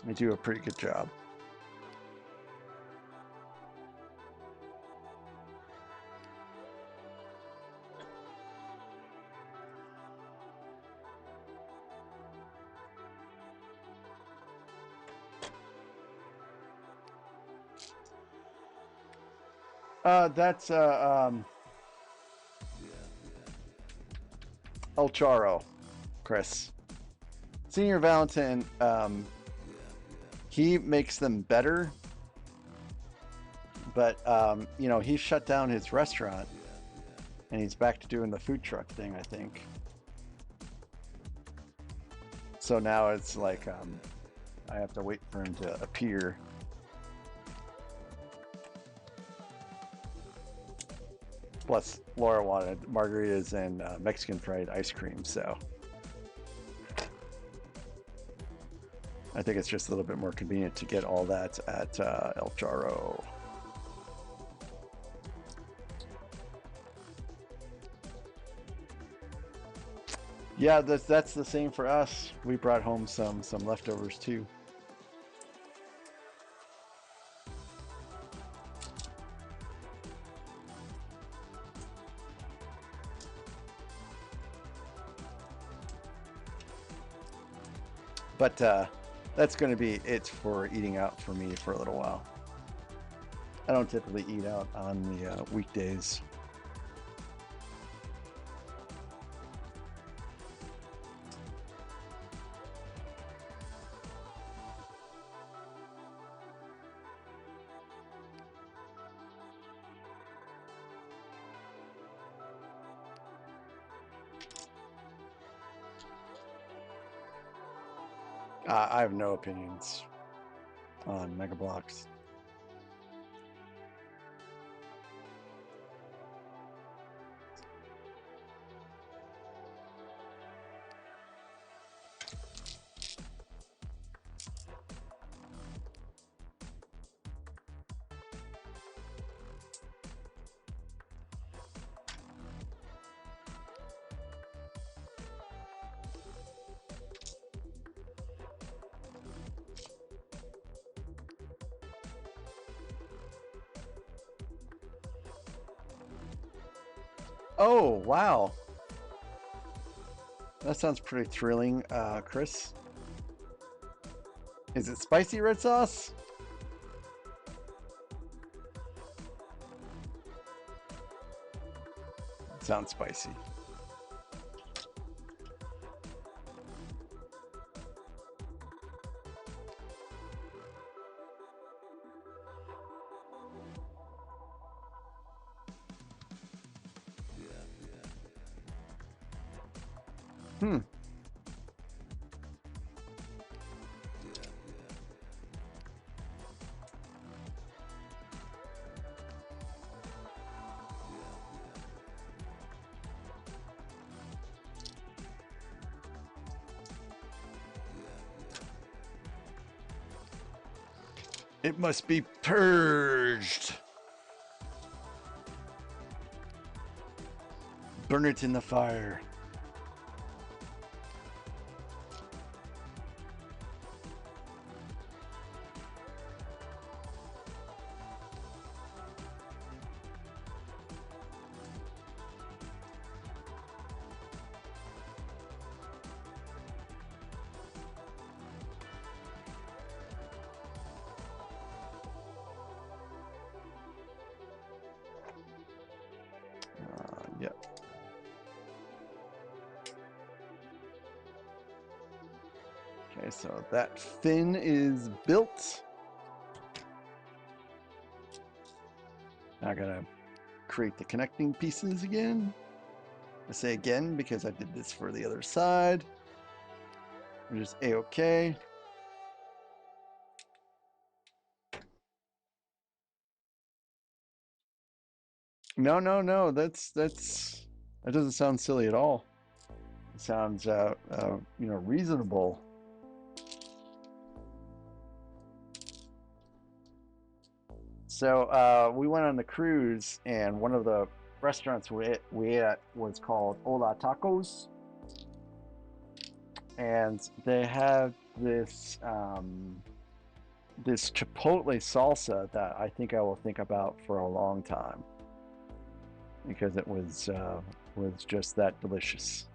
They do a pretty good job. That's El Charo, Chris. Senior Valentin, he makes them better, but you know, he shut down his restaurant and he's back to doing the food truck thing, I think. So now it's like I have to wait for him to appear. Plus, Laura wanted margaritas and Mexican fried ice cream, so I think it's just a little bit more convenient to get all that at El Charo. Yeah, that's the same for us. We brought home some leftovers too. But that's going to be it for eating out for me for a little while. I don't typically eat out on the weekdays. I have no opinions on Mega Bloks. Oh, wow. That sounds pretty thrilling, Chris. Is it spicy red sauce? It sounds spicy. Hmm. It must be purged. Burn it in the fire. Yep. Okay, so that fin is built. Now I gotta create the connecting pieces again. I say again because I did this for the other side. Which is A-okay. No, no, no. That doesn't sound silly at all. It sounds reasonable. So we went on the cruise, and one of the restaurants we ate at was called Hola Tacos, and they have this chipotle salsa that I think I will think about for a long time because it was just that delicious.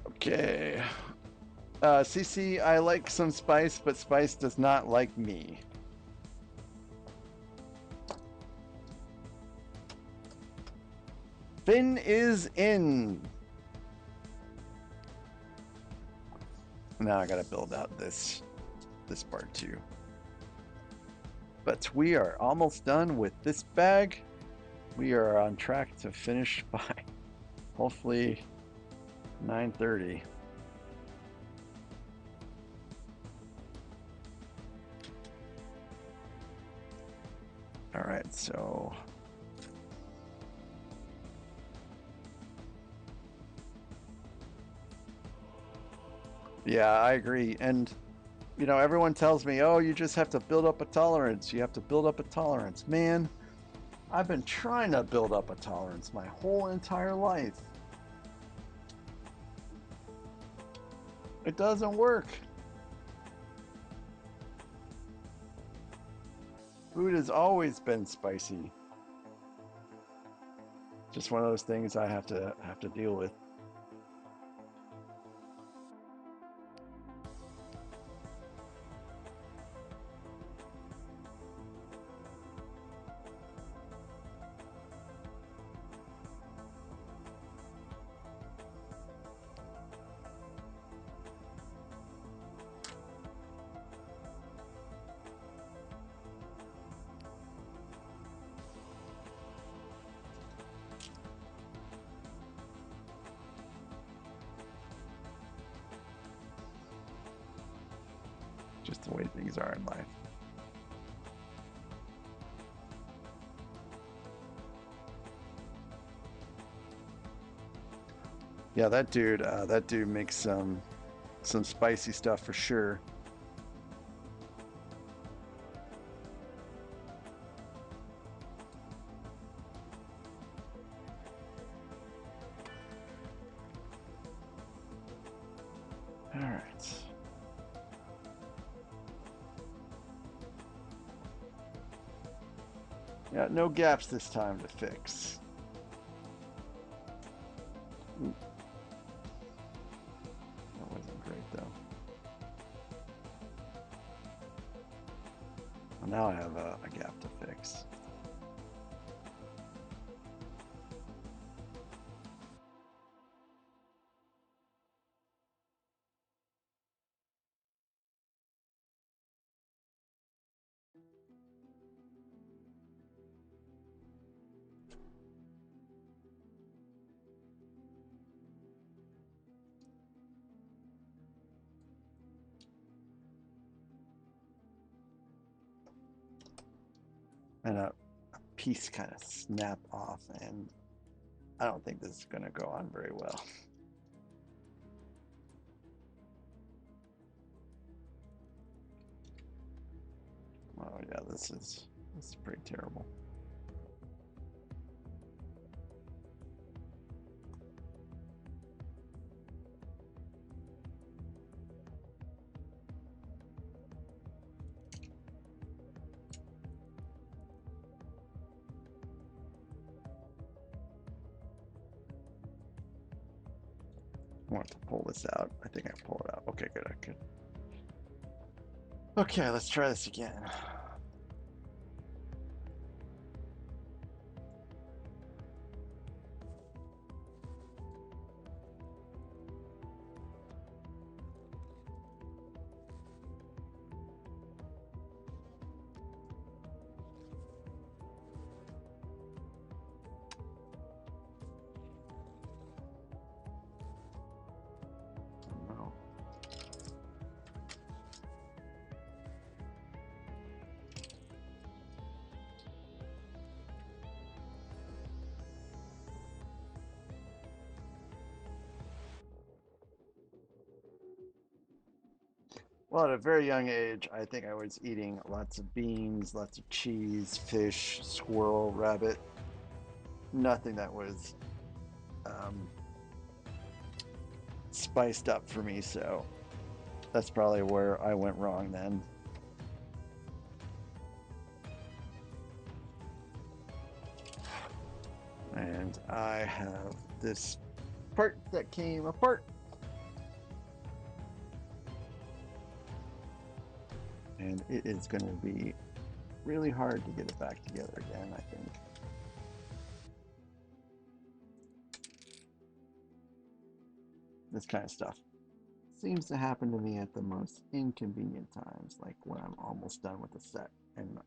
Okay. CC, I like some spice, but spice does not like me. Finn is in. Now I gotta build out this part too. But we are almost done with this bag. We are on track to finish by hopefully 9:30. All right, so yeah, I agree. And everyone tells me, "Oh, you just have to build up a tolerance. You have to build up a tolerance." Man, I've been trying to build up a tolerance my whole entire life. It doesn't work. Food has always been spicy. Just one of those things I have to deal with. Just the way things are in life. Yeah, that dude makes some spicy stuff for sure. All right. Yeah, no gaps this time to fix. Ooh, that wasn't great though. Well, now I have a gap to fix. And a piece kind of snap off, and I don't think this is going to go on very well. Oh yeah, this is pretty terrible. I want to pull this out. I think I pull it out. Okay, good. Good. Okay, let's try this again. Well, at a very young age, I think I was eating lots of beans, lots of cheese, fish, squirrel, rabbit. Nothing that was um, spiced up for me, so that's probably where I went wrong then. And I have this part that came apart. And it is going to be really hard to get it back together again, I think. This kind of stuff seems to happen to me at the most inconvenient times, like when I'm almost done with the set. And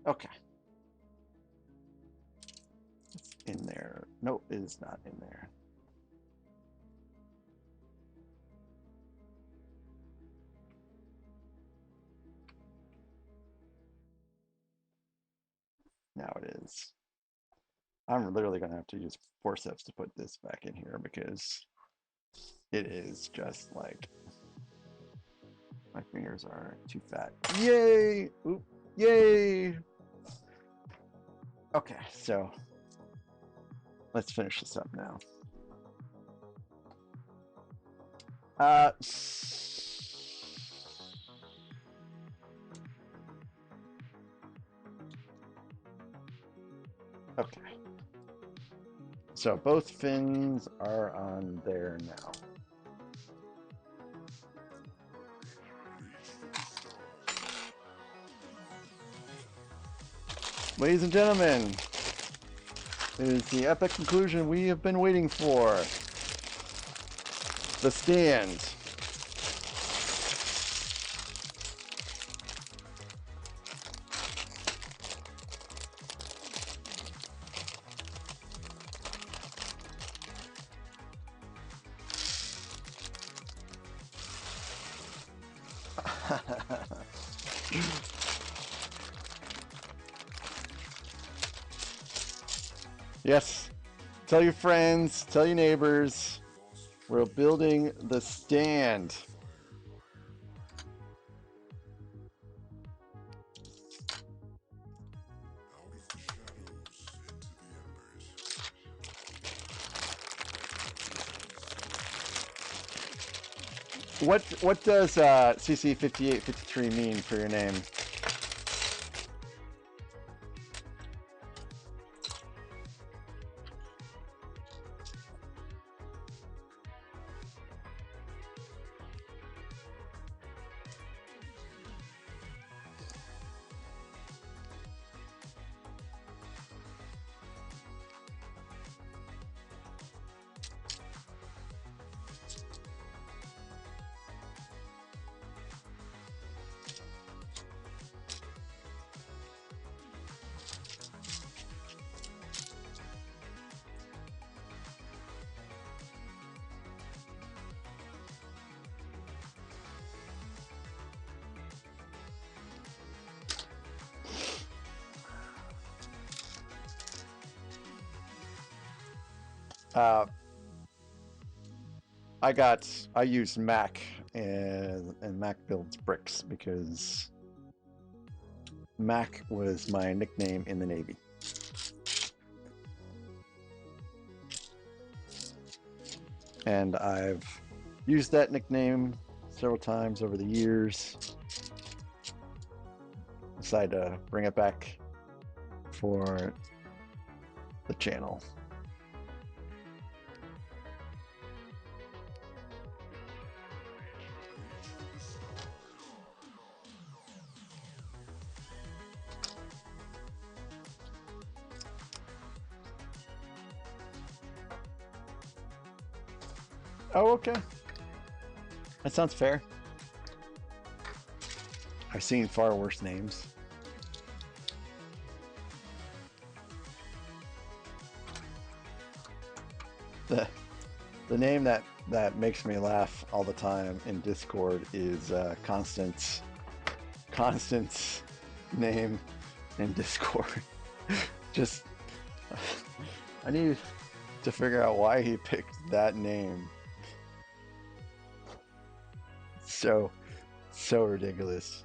okay, it's in there. No, it is not in there. Now it is. I'm literally going to have to use forceps to put this back in here because it is just like my fingers are too fat. Yay! Oop! Yay! Okay, so let's finish this up now. Okay. So both fins are on there now. Ladies and gentlemen, it is the epic conclusion we have been waiting for. The stand. Yes, tell your friends, tell your neighbors, we're building the stand. What does CC 5853 mean for your name? I used Mac and Mac builds bricks because Mac was my nickname in the Navy. And I've used that nickname several times over the years. Decided to bring it back for the channel. Oh, okay. That sounds fair. I've seen far worse names. The name that makes me laugh all the time in Discord is Constance. Constance name in Discord. Just I need to figure out why he picked that name. So ridiculous.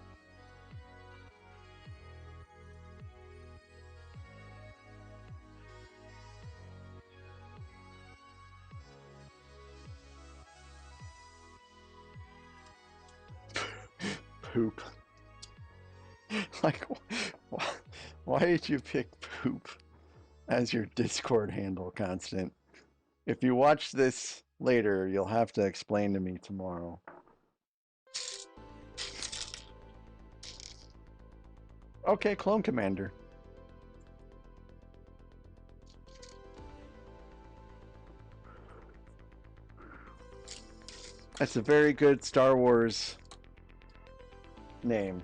Poop. Like, why did you pick poop as your Discord handle constant? If you watch this later, you'll have to explain to me tomorrow. Okay, Clone Commander. That's a very good Star Wars name.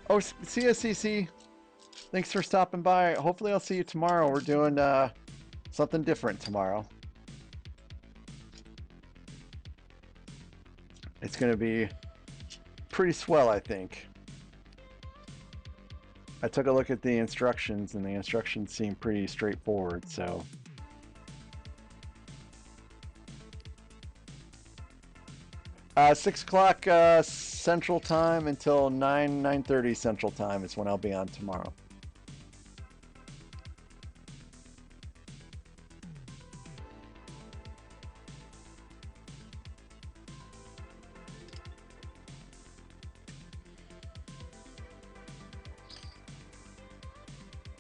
Oh, CSCC, thanks for stopping by. Hopefully I'll see you tomorrow. We're doing something different tomorrow. It's going to be pretty swell, I think. I took a look at the instructions, and the instructions seem pretty straightforward, so... 6 o'clock Central Time until 9:30 Central Time is when I'll be on tomorrow.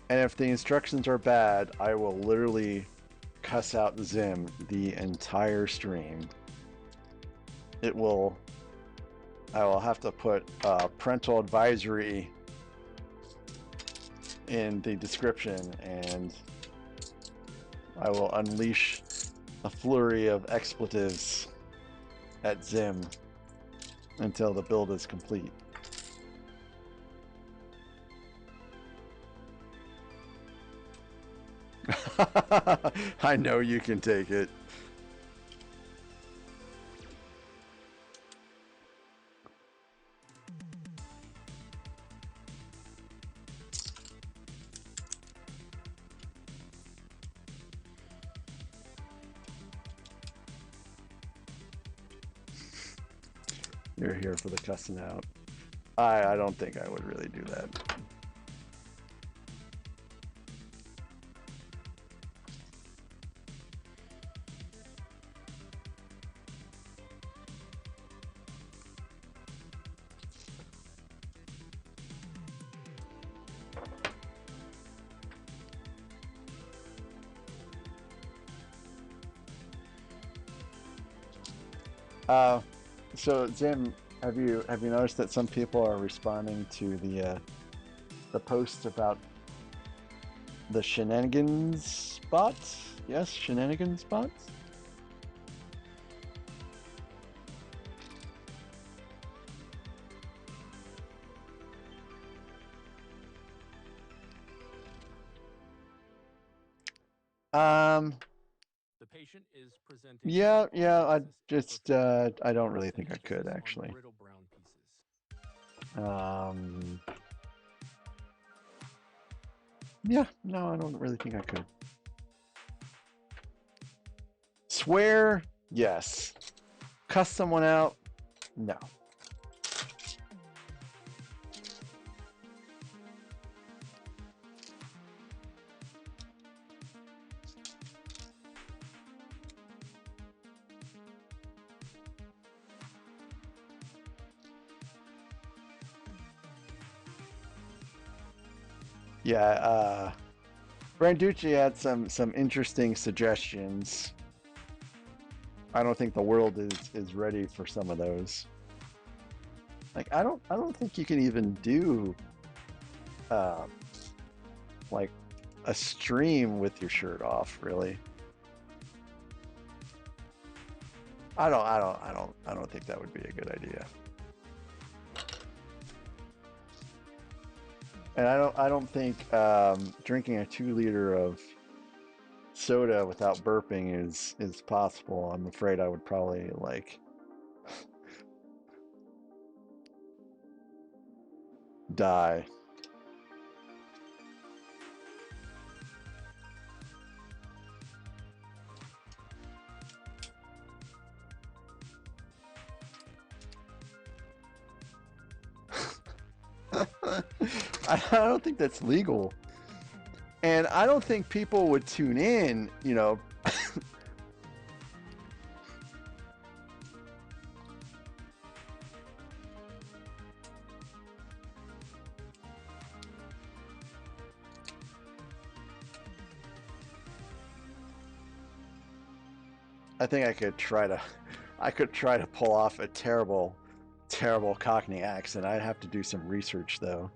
And if the instructions are bad, I will literally cuss out Zim the entire stream. I will have to put parental advisory in the description, and I will unleash a flurry of expletives at Zim until the build is complete. I know you can take it. You're here for the cussing out. I don't think I would really do that. So Zim, have you noticed that some people are responding to the post about the shenanigans bots? Yes, shenanigans bots. The patient is presenting. Yeah. I just I don't really think I could actually. Yeah, no, I don't really think I could. Swear, yes. Cuss someone out, no. Yeah, Branducci had some interesting suggestions. I don't think the world is ready for some of those. Like I don't think you can even do like a stream with your shirt off, really. I don't think that would be a good idea. And I don't think drinking a 2 liter of soda without burping is possible. I'm afraid I would probably like die. I don't think that's legal. And I don't think people would tune in, you know. I think I could try to pull off a terrible, terrible Cockney accent. I'd have to do some research though.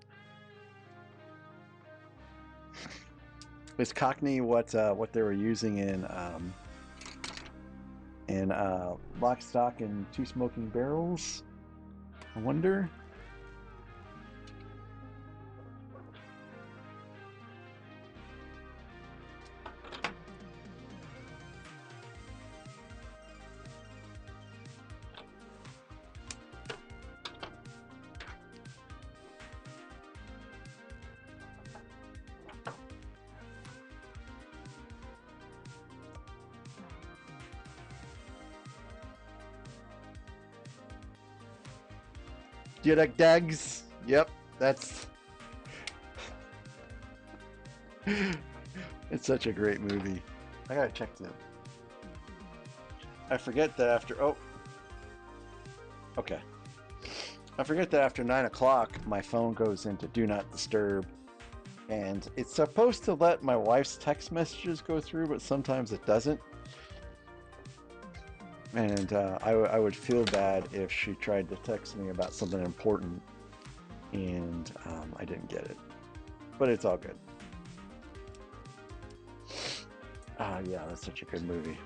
Is Cockney what they were using in Lock, Stock, and Two Smoking Barrels? I wonder. Diodec Dags. Yep, that's. It's such a great movie. I gotta check them. I forget that after. Oh, okay. I forget that after 9 o'clock, my phone goes into Do Not Disturb, and it's supposed to let my wife's text messages go through, but sometimes it doesn't. And I would feel bad if she tried to text me about something important and I didn't get it. But it's all good. Yeah, that's such a good movie.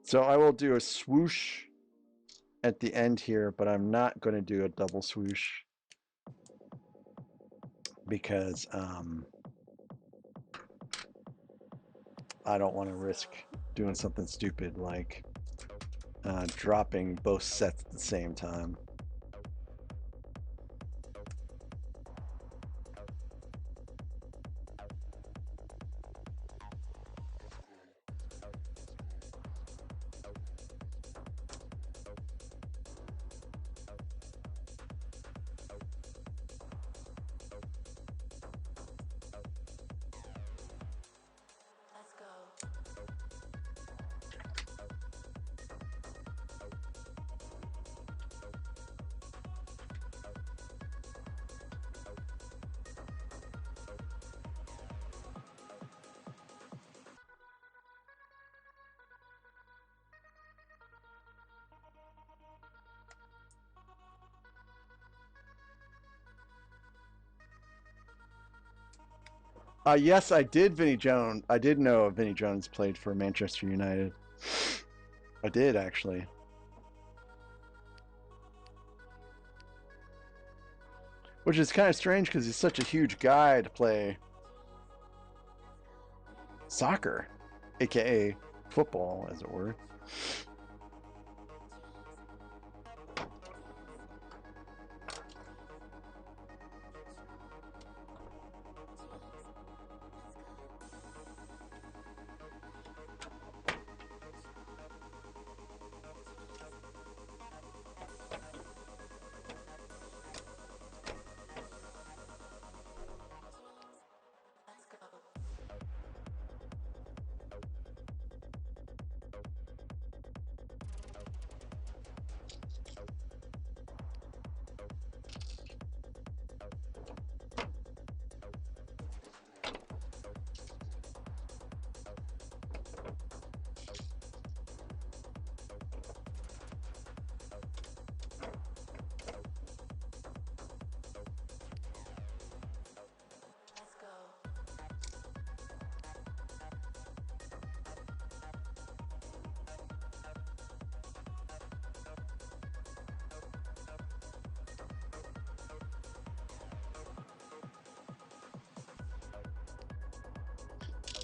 So I will do a swoosh at the end here, but I'm not going to do a double swoosh because I don't want to risk doing something stupid like dropping both sets at the same time. Yes, I did. Vinnie Jones. I did know Vinnie Jones played for Manchester United. I did actually, which is kind of strange because he's such a huge guy to play soccer, aka football, as it were.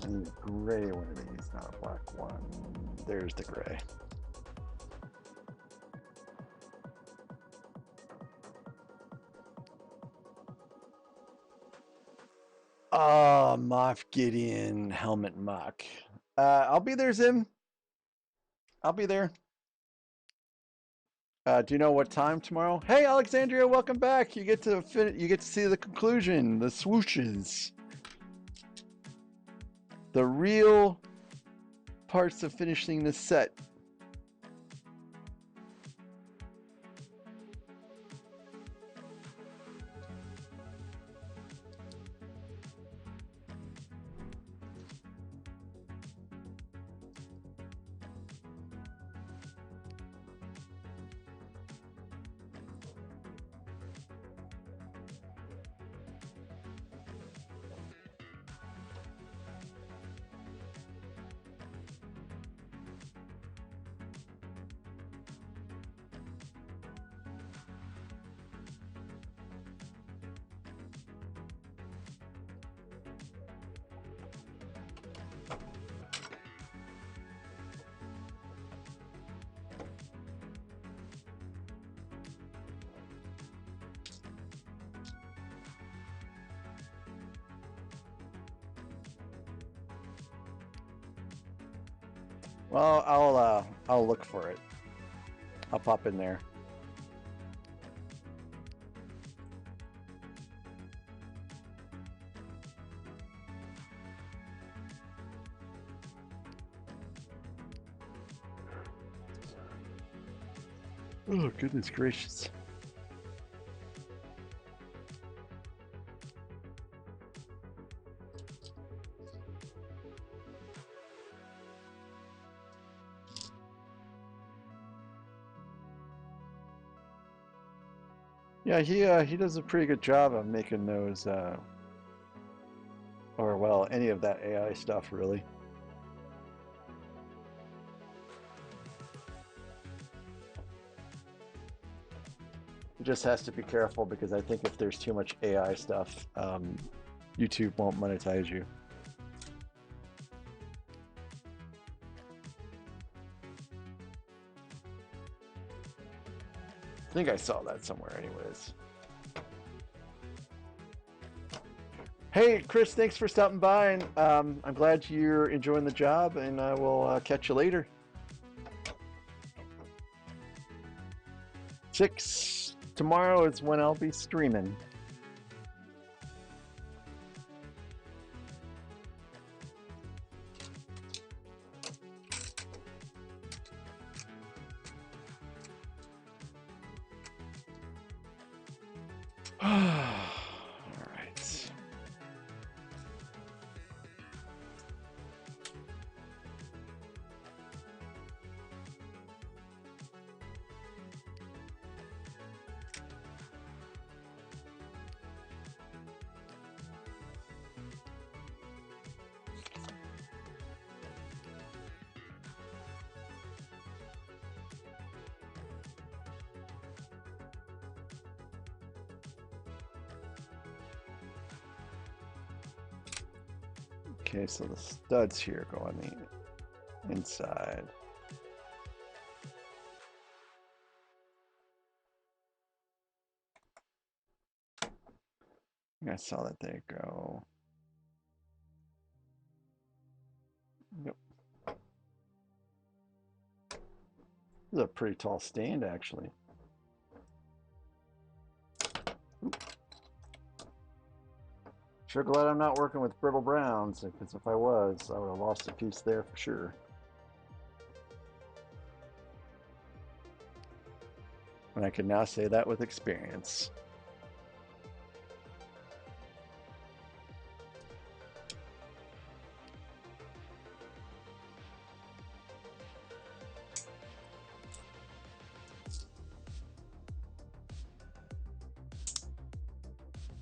I need a gray one of these, not a black one. There's the gray. Oh, Moff Gideon helmet mock. I'll be there, Zim. I'll be there. Do you know what time tomorrow? Hey, Alexandria, welcome back. You get to see the conclusion, the swooshes, the real parts of finishing this set. Well, I'll look for it. I'll pop in there. Oh, goodness gracious. Yeah, he does a pretty good job of making those, or well, any of that AI stuff, really. He just has to be careful because I think if there's too much AI stuff, YouTube won't monetize you. I think I saw that somewhere anyways. Hey, Chris, thanks for stopping by, and I'm glad you're enjoying the job, and I will catch you later. 6 tomorrow is when I'll be streaming. All right. Okay, so the studs here go on the inside. I saw that they go. Yep. This is a pretty tall stand, actually. Oop. Sure glad I'm not working with brittle browns, because if I was, I would have lost a piece there for sure. And I can now say that with experience.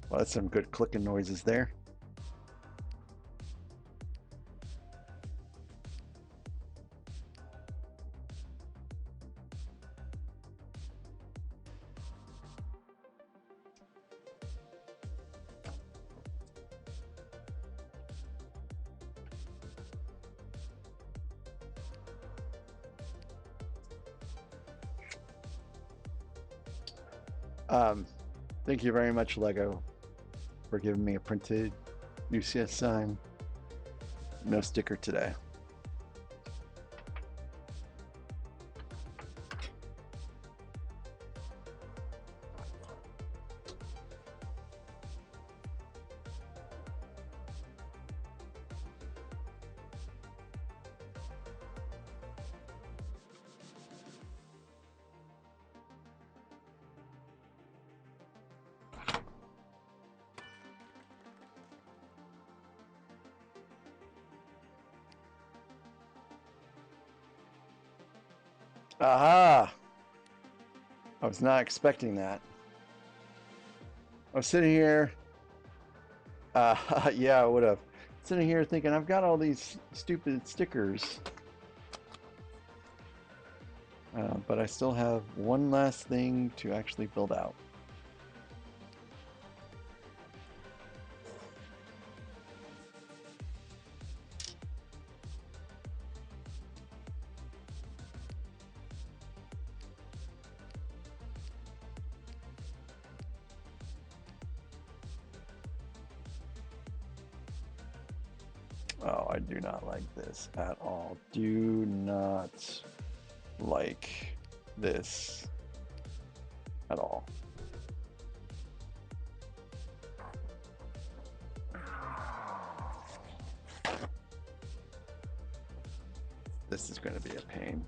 Well, that's some good clicking noises there. Um, thank you very much, Lego, for giving me a printed UCS sign. No sticker today. Aha! I was not expecting that. I was sitting here. Yeah, I would have. Sitting here thinking, I've got all these stupid stickers. But I still have one last thing to actually build out. Oh, I do not like this at all. Do not like this at all. This is going to be a pain.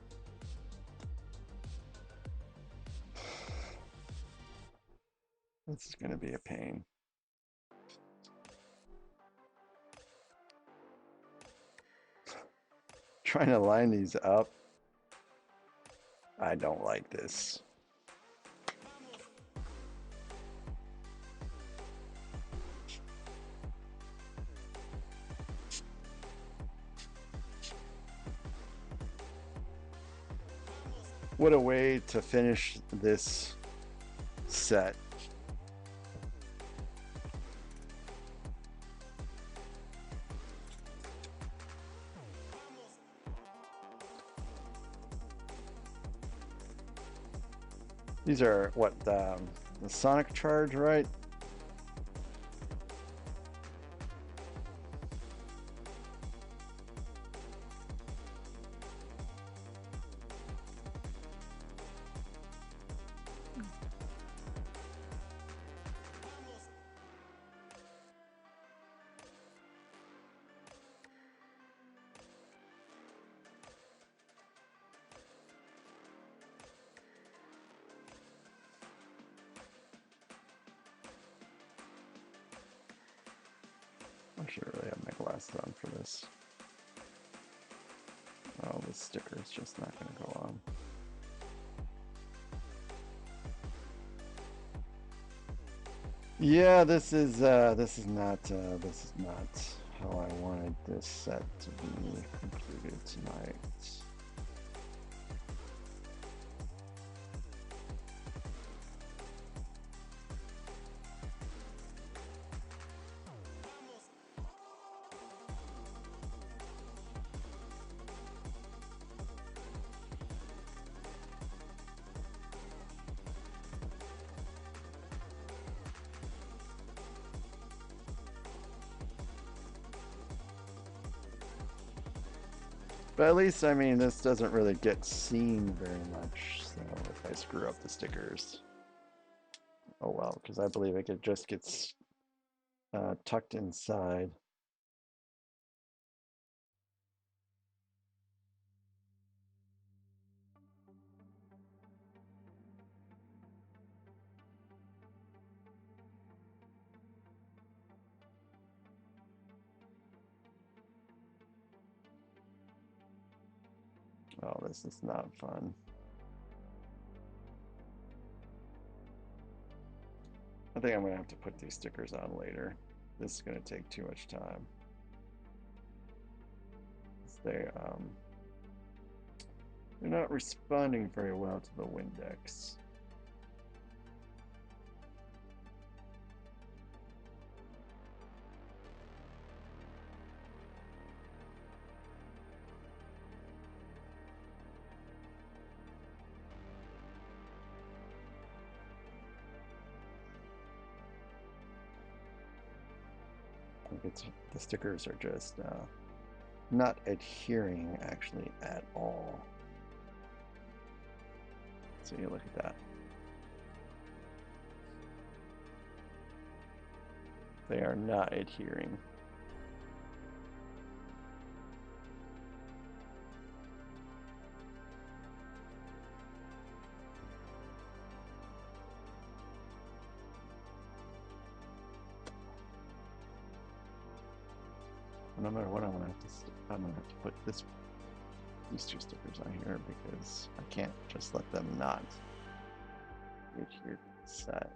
This is going to be a pain. Trying to line these up. I don't like this. What a way to finish this set. These are what, the Sonic charge, right? I should really have my glasses on for this. Oh, this sticker is just not going to go on. Yeah, this is not how I wanted this set to be concluded tonight. But at least, I mean, this doesn't really get seen very much, so if I screw up the stickers, oh well, because I believe it just gets tucked inside. Oh, this is not fun. I think I'm going to have to put these stickers on later. This is going to take too much time. They're not responding very well to the Windex. It's the stickers are just not adhering actually at all. So you look at that. They are not adhering. No matter what, I'm gonna have to put these two stickers on here because I can't just let them not adhere to the set.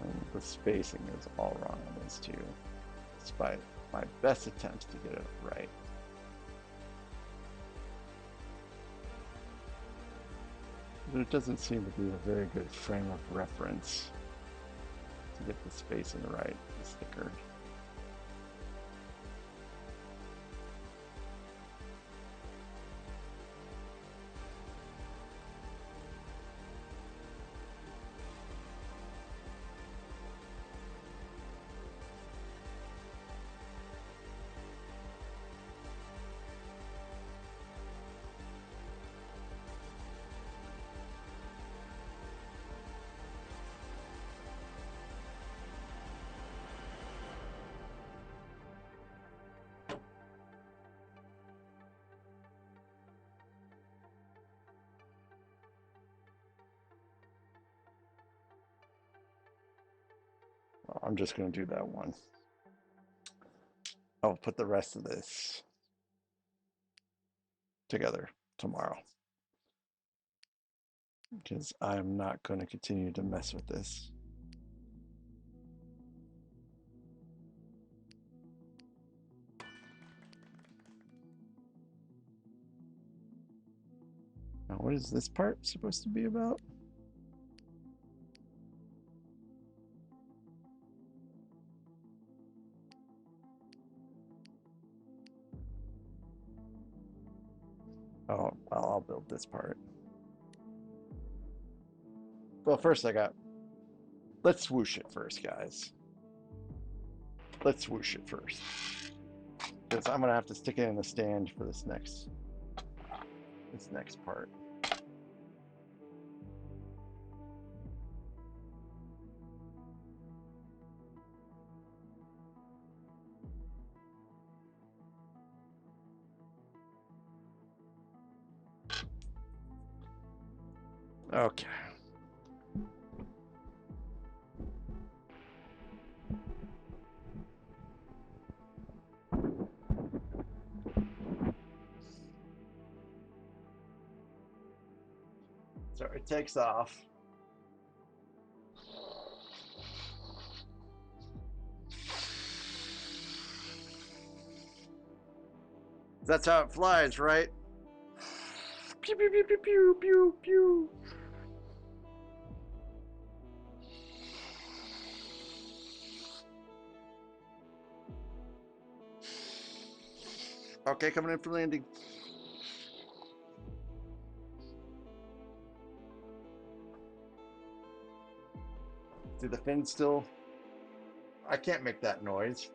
And the spacing is all wrong on this too, despite my best attempts to get it right. There doesn't seem to be a very good frame of reference to get the spacing right, the sticker. I'm just going to do that one. I'll put the rest of this together tomorrow because I'm not going to continue to mess with this. Now, what is this part supposed to be about? Oh, well, I'll build this part. Well, first let's swoosh it first, guys. Let's swoosh it first. Because I'm gonna have to stick it in the stand for this next part. Okay. So it takes off. That's how it flies, right? Pew, pew, pew, pew, pew, pew, pew. Okay, coming in for landing. See the fin still? I can't make that noise.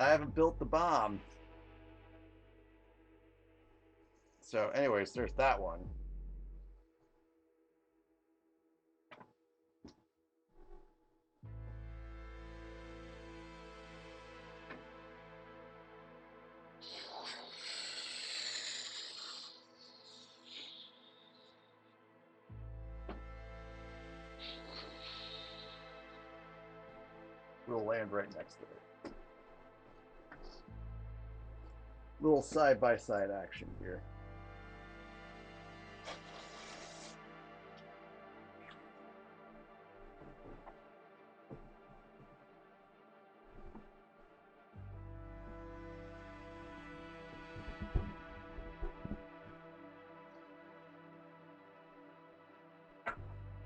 I haven't built the bomb. So anyways, there's that one. land right next to it. Little side-by-side action here.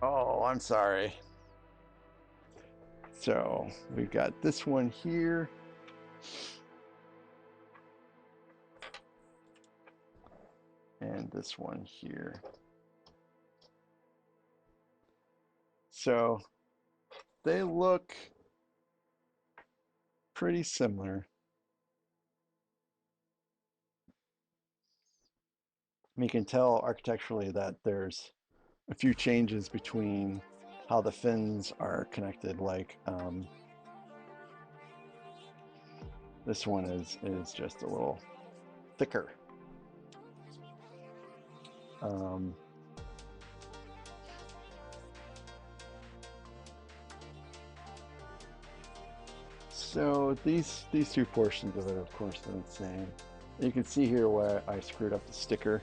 Oh, I'm sorry. So we've got this one here. And this one here. So they look pretty similar. You can tell architecturally that there's a few changes between how the fins are connected. Like this one is just a little thicker. So these two portions of it, of course, are the same. You can see here where I screwed up the sticker.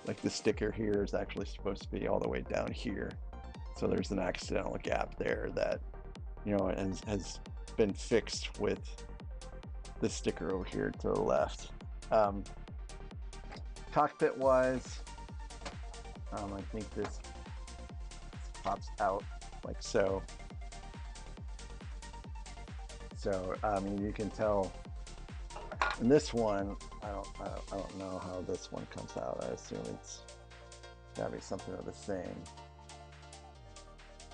Like the sticker here is actually supposed to be all the way down here. So there's an accidental gap there that, you know, has been fixed with this sticker over here to the left. Cockpit wise, I think this pops out like so. So I mean, you can tell in this one, I don't know how this one comes out. I assume it's gotta be something of the same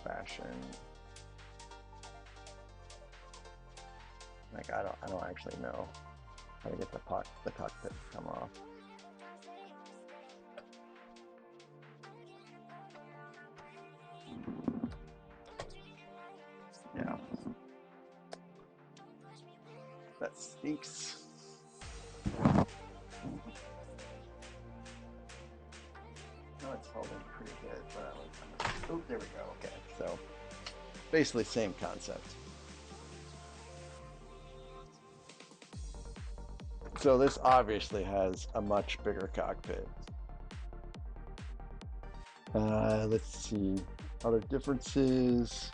fashion. Like I don't actually know how to get the cockpit to come off. Yeah, that stinks. No, it's holding pretty good, but oh, there we go. Okay, so basically same concept. So this obviously has a much bigger cockpit. Let's see, other differences.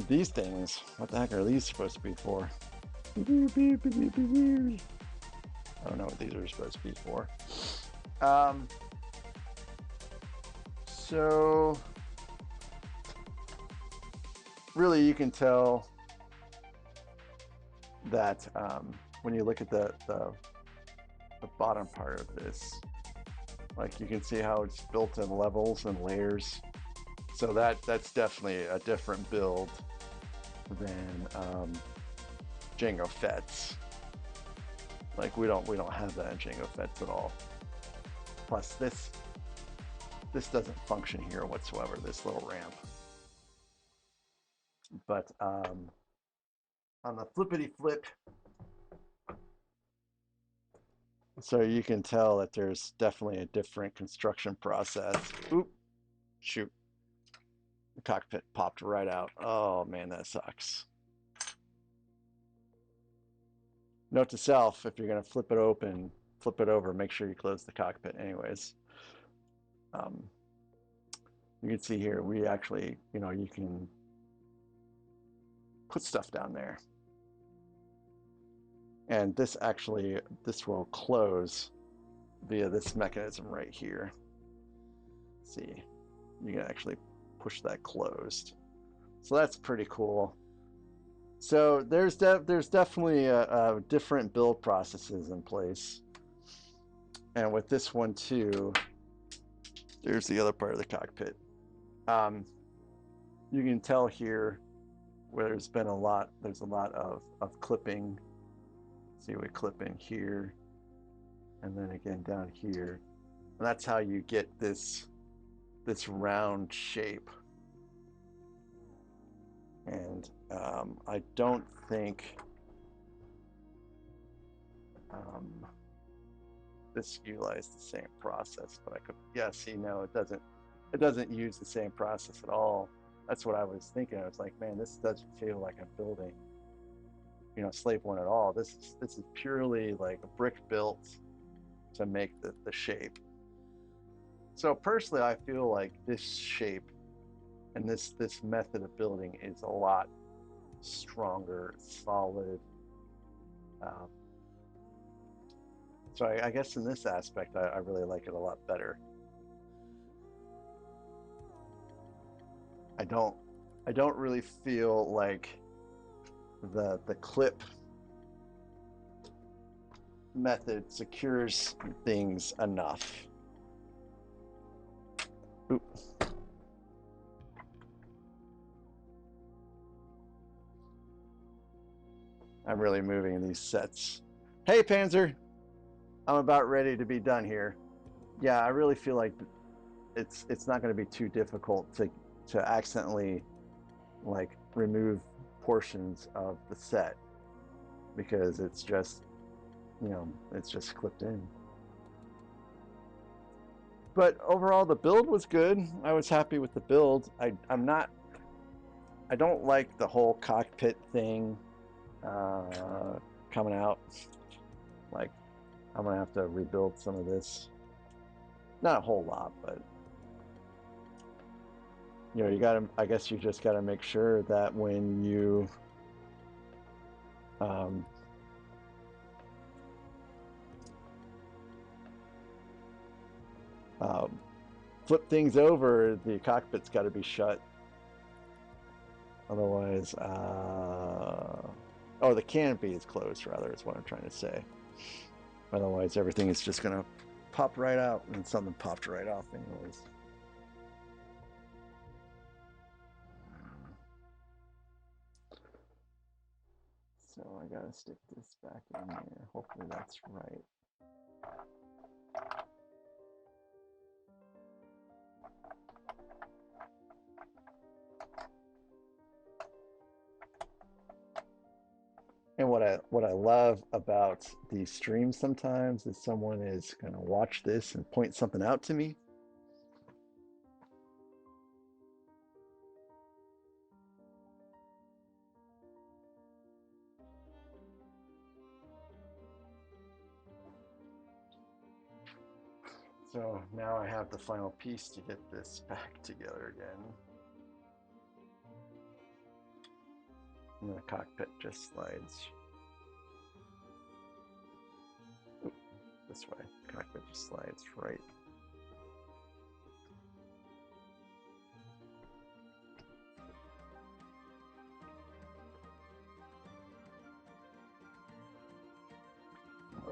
These things, what the heck are these supposed to be for? I don't know what these are supposed to be for. So really you can tell that when you look at the bottom part of this, like you can see how it's built in levels and layers. So that's definitely a different build than Jango Fett's. Like we don't have that in Jango Fett's at all. Plus this doesn't function here whatsoever, this little ramp. But on the flippity flip, so you can tell that there's definitely a different construction process. Oop, shoot. The cockpit popped right out. Oh man, that sucks. Note to self, if you're gonna flip it over, make sure you close the cockpit anyways. You can see here, we actually, you know, you can put stuff down there. And this will close via this mechanism right here. Let's see, you can actually push that closed. So that's pretty cool. So there's definitely different build processes in place. And with this one too, there's the other part of the cockpit. You can tell here where there's a lot of clipping. See, we clip in here and then again down here. And that's how you get this round shape. And I don't think this utilized the same process, but I could, yeah, see, no, it doesn't use the same process at all. That's what I was thinking. I was like, man, this doesn't feel like I'm building, Slave One at all. This is purely like a brick built to make the shape. So personally, I feel like this shape and this method of building is a lot stronger, solid. Um, so I guess in this aspect, I really like it a lot better. I don't I don't really feel like the clip method secures things enough. Oop. I'm really moving these sets. Hey Panzer, I'm about ready to be done here. Yeah, I really feel like it's not going to be too difficult to accidentally like remove portions of the set because it's just it's just clipped in. But overall, the build was good. I was happy with the build. I don't like the whole cockpit thing coming out. Like, I'm gonna have to rebuild some of this. Not a whole lot, but you gotta. I guess you just gotta make sure that when you um, flip things over, the cockpit's got to be shut. Otherwise, oh, the canopy is closed, rather, is what I'm trying to say. Otherwise, everything is just going to pop right out, and something popped right off anyways. So I got to stick this back in there. Hopefully that's right. And what I love about these streams sometimes is someone is going to watch this and point something out to me. So now I have the final piece to get this back together again. And the cockpit just slides. Oop, this way. The cockpit just slides right.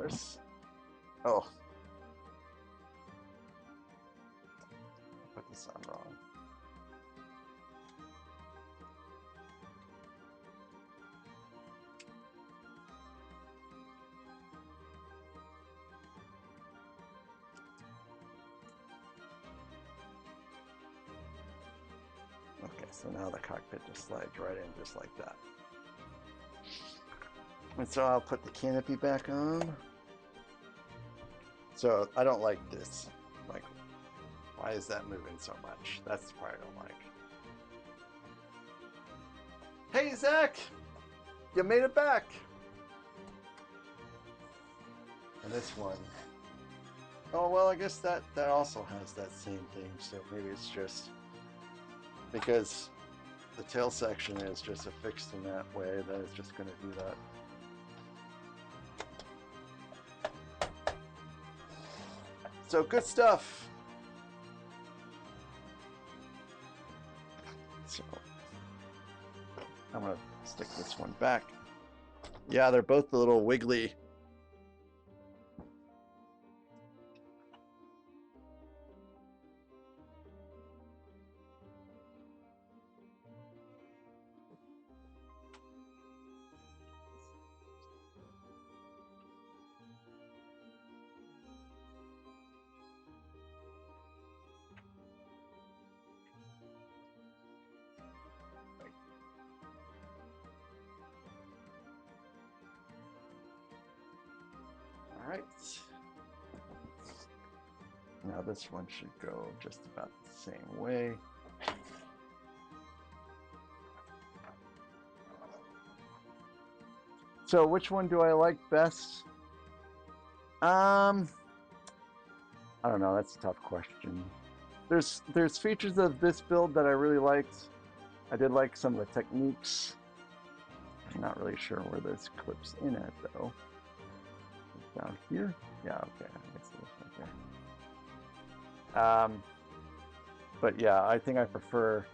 This. Oh. Put this on wrong. Okay, so now the cockpit just slides right in just like that. And so I'll put the canopy back on. So I don't like this. Like, why is that moving so much? That's the part I don't like. Hey, Zach! You made it back! And this one. Oh, well, I guess that also has that same thing. So maybe it's just because the tail section is just affixed in that way that it's just going to do that. So good stuff. So I'm going to stick this one back. Yeah, they're both a little wiggly. All right. Now this one should go just about the same way. So which one do I like best? I don't know. That's a tough question. There's features of this build that I really liked. I did like some of the techniques. I'm not really sure where this clips in at though. Down here? Yeah, okay. I guess it was right there. But yeah, I think I prefer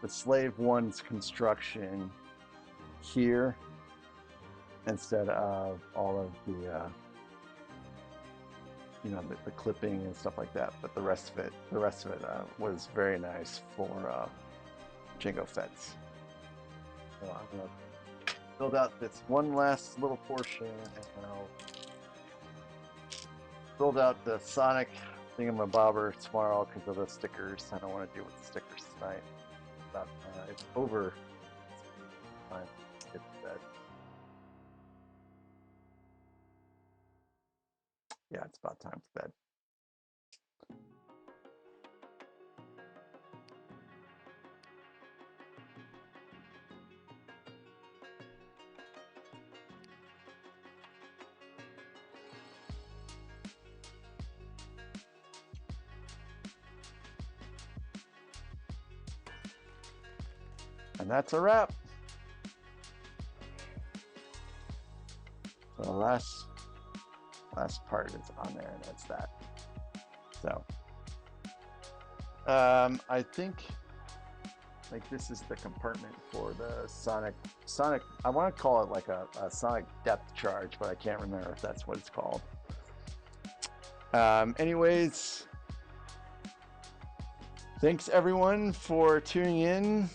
the Slave One's construction here instead of all of the you know, the clipping and stuff like that. But the rest of it was very nice for Jango Fett's. So I'm gonna build out this one last little portion, and I'll build out the Sonic thingamabobber tomorrow because of the stickers. I don't want to deal with the stickers tonight. But it's over. It's time to get to bed. Yeah, it's about time for bed. And that's a wrap. So the last part is on there, and that's that. So I think like this is the compartment for the Sonic. I want to call it like a Sonic depth charge, but I can't remember if that's what it's called. Anyways, thanks everyone for tuning in.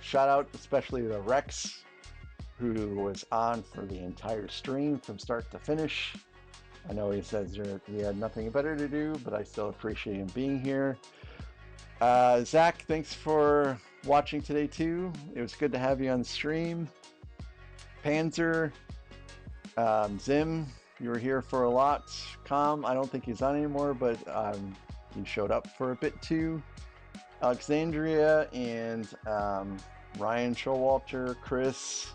Shout out especially to Rex, who was on for the entire stream from start to finish. I know he says he had nothing better to do, but I still appreciate him being here. Zach, thanks for watching today too. It was good to have you on the stream. Panzer, Zim, you were here for a lot. Com, I don't think he's on anymore, but he showed up for a bit too. Alexandria and Ryan Showalter, Chris,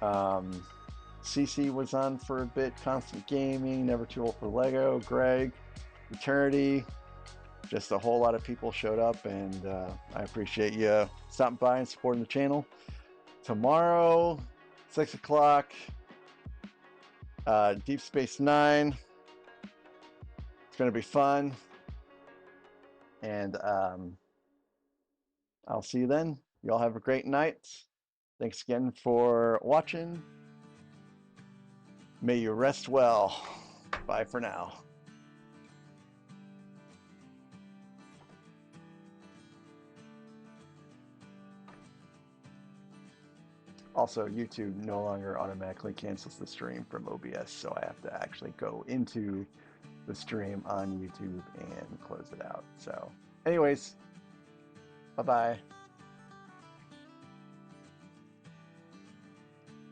CC was on for a bit, Constant Gaming, Never Too Old for Lego, Greg, Eternity. Just a whole lot of people showed up, and I appreciate you stopping by and supporting the channel. Tomorrow, 6 o'clock, Deep Space Nine. It's going to be fun. And I'll see you then. Y'all have a great night. Thanks again for watching. May you rest well. Bye for now. Also, YouTube no longer automatically cancels the stream from OBS, so I have to actually go into the stream on YouTube and close it out. So anyways, bye-bye.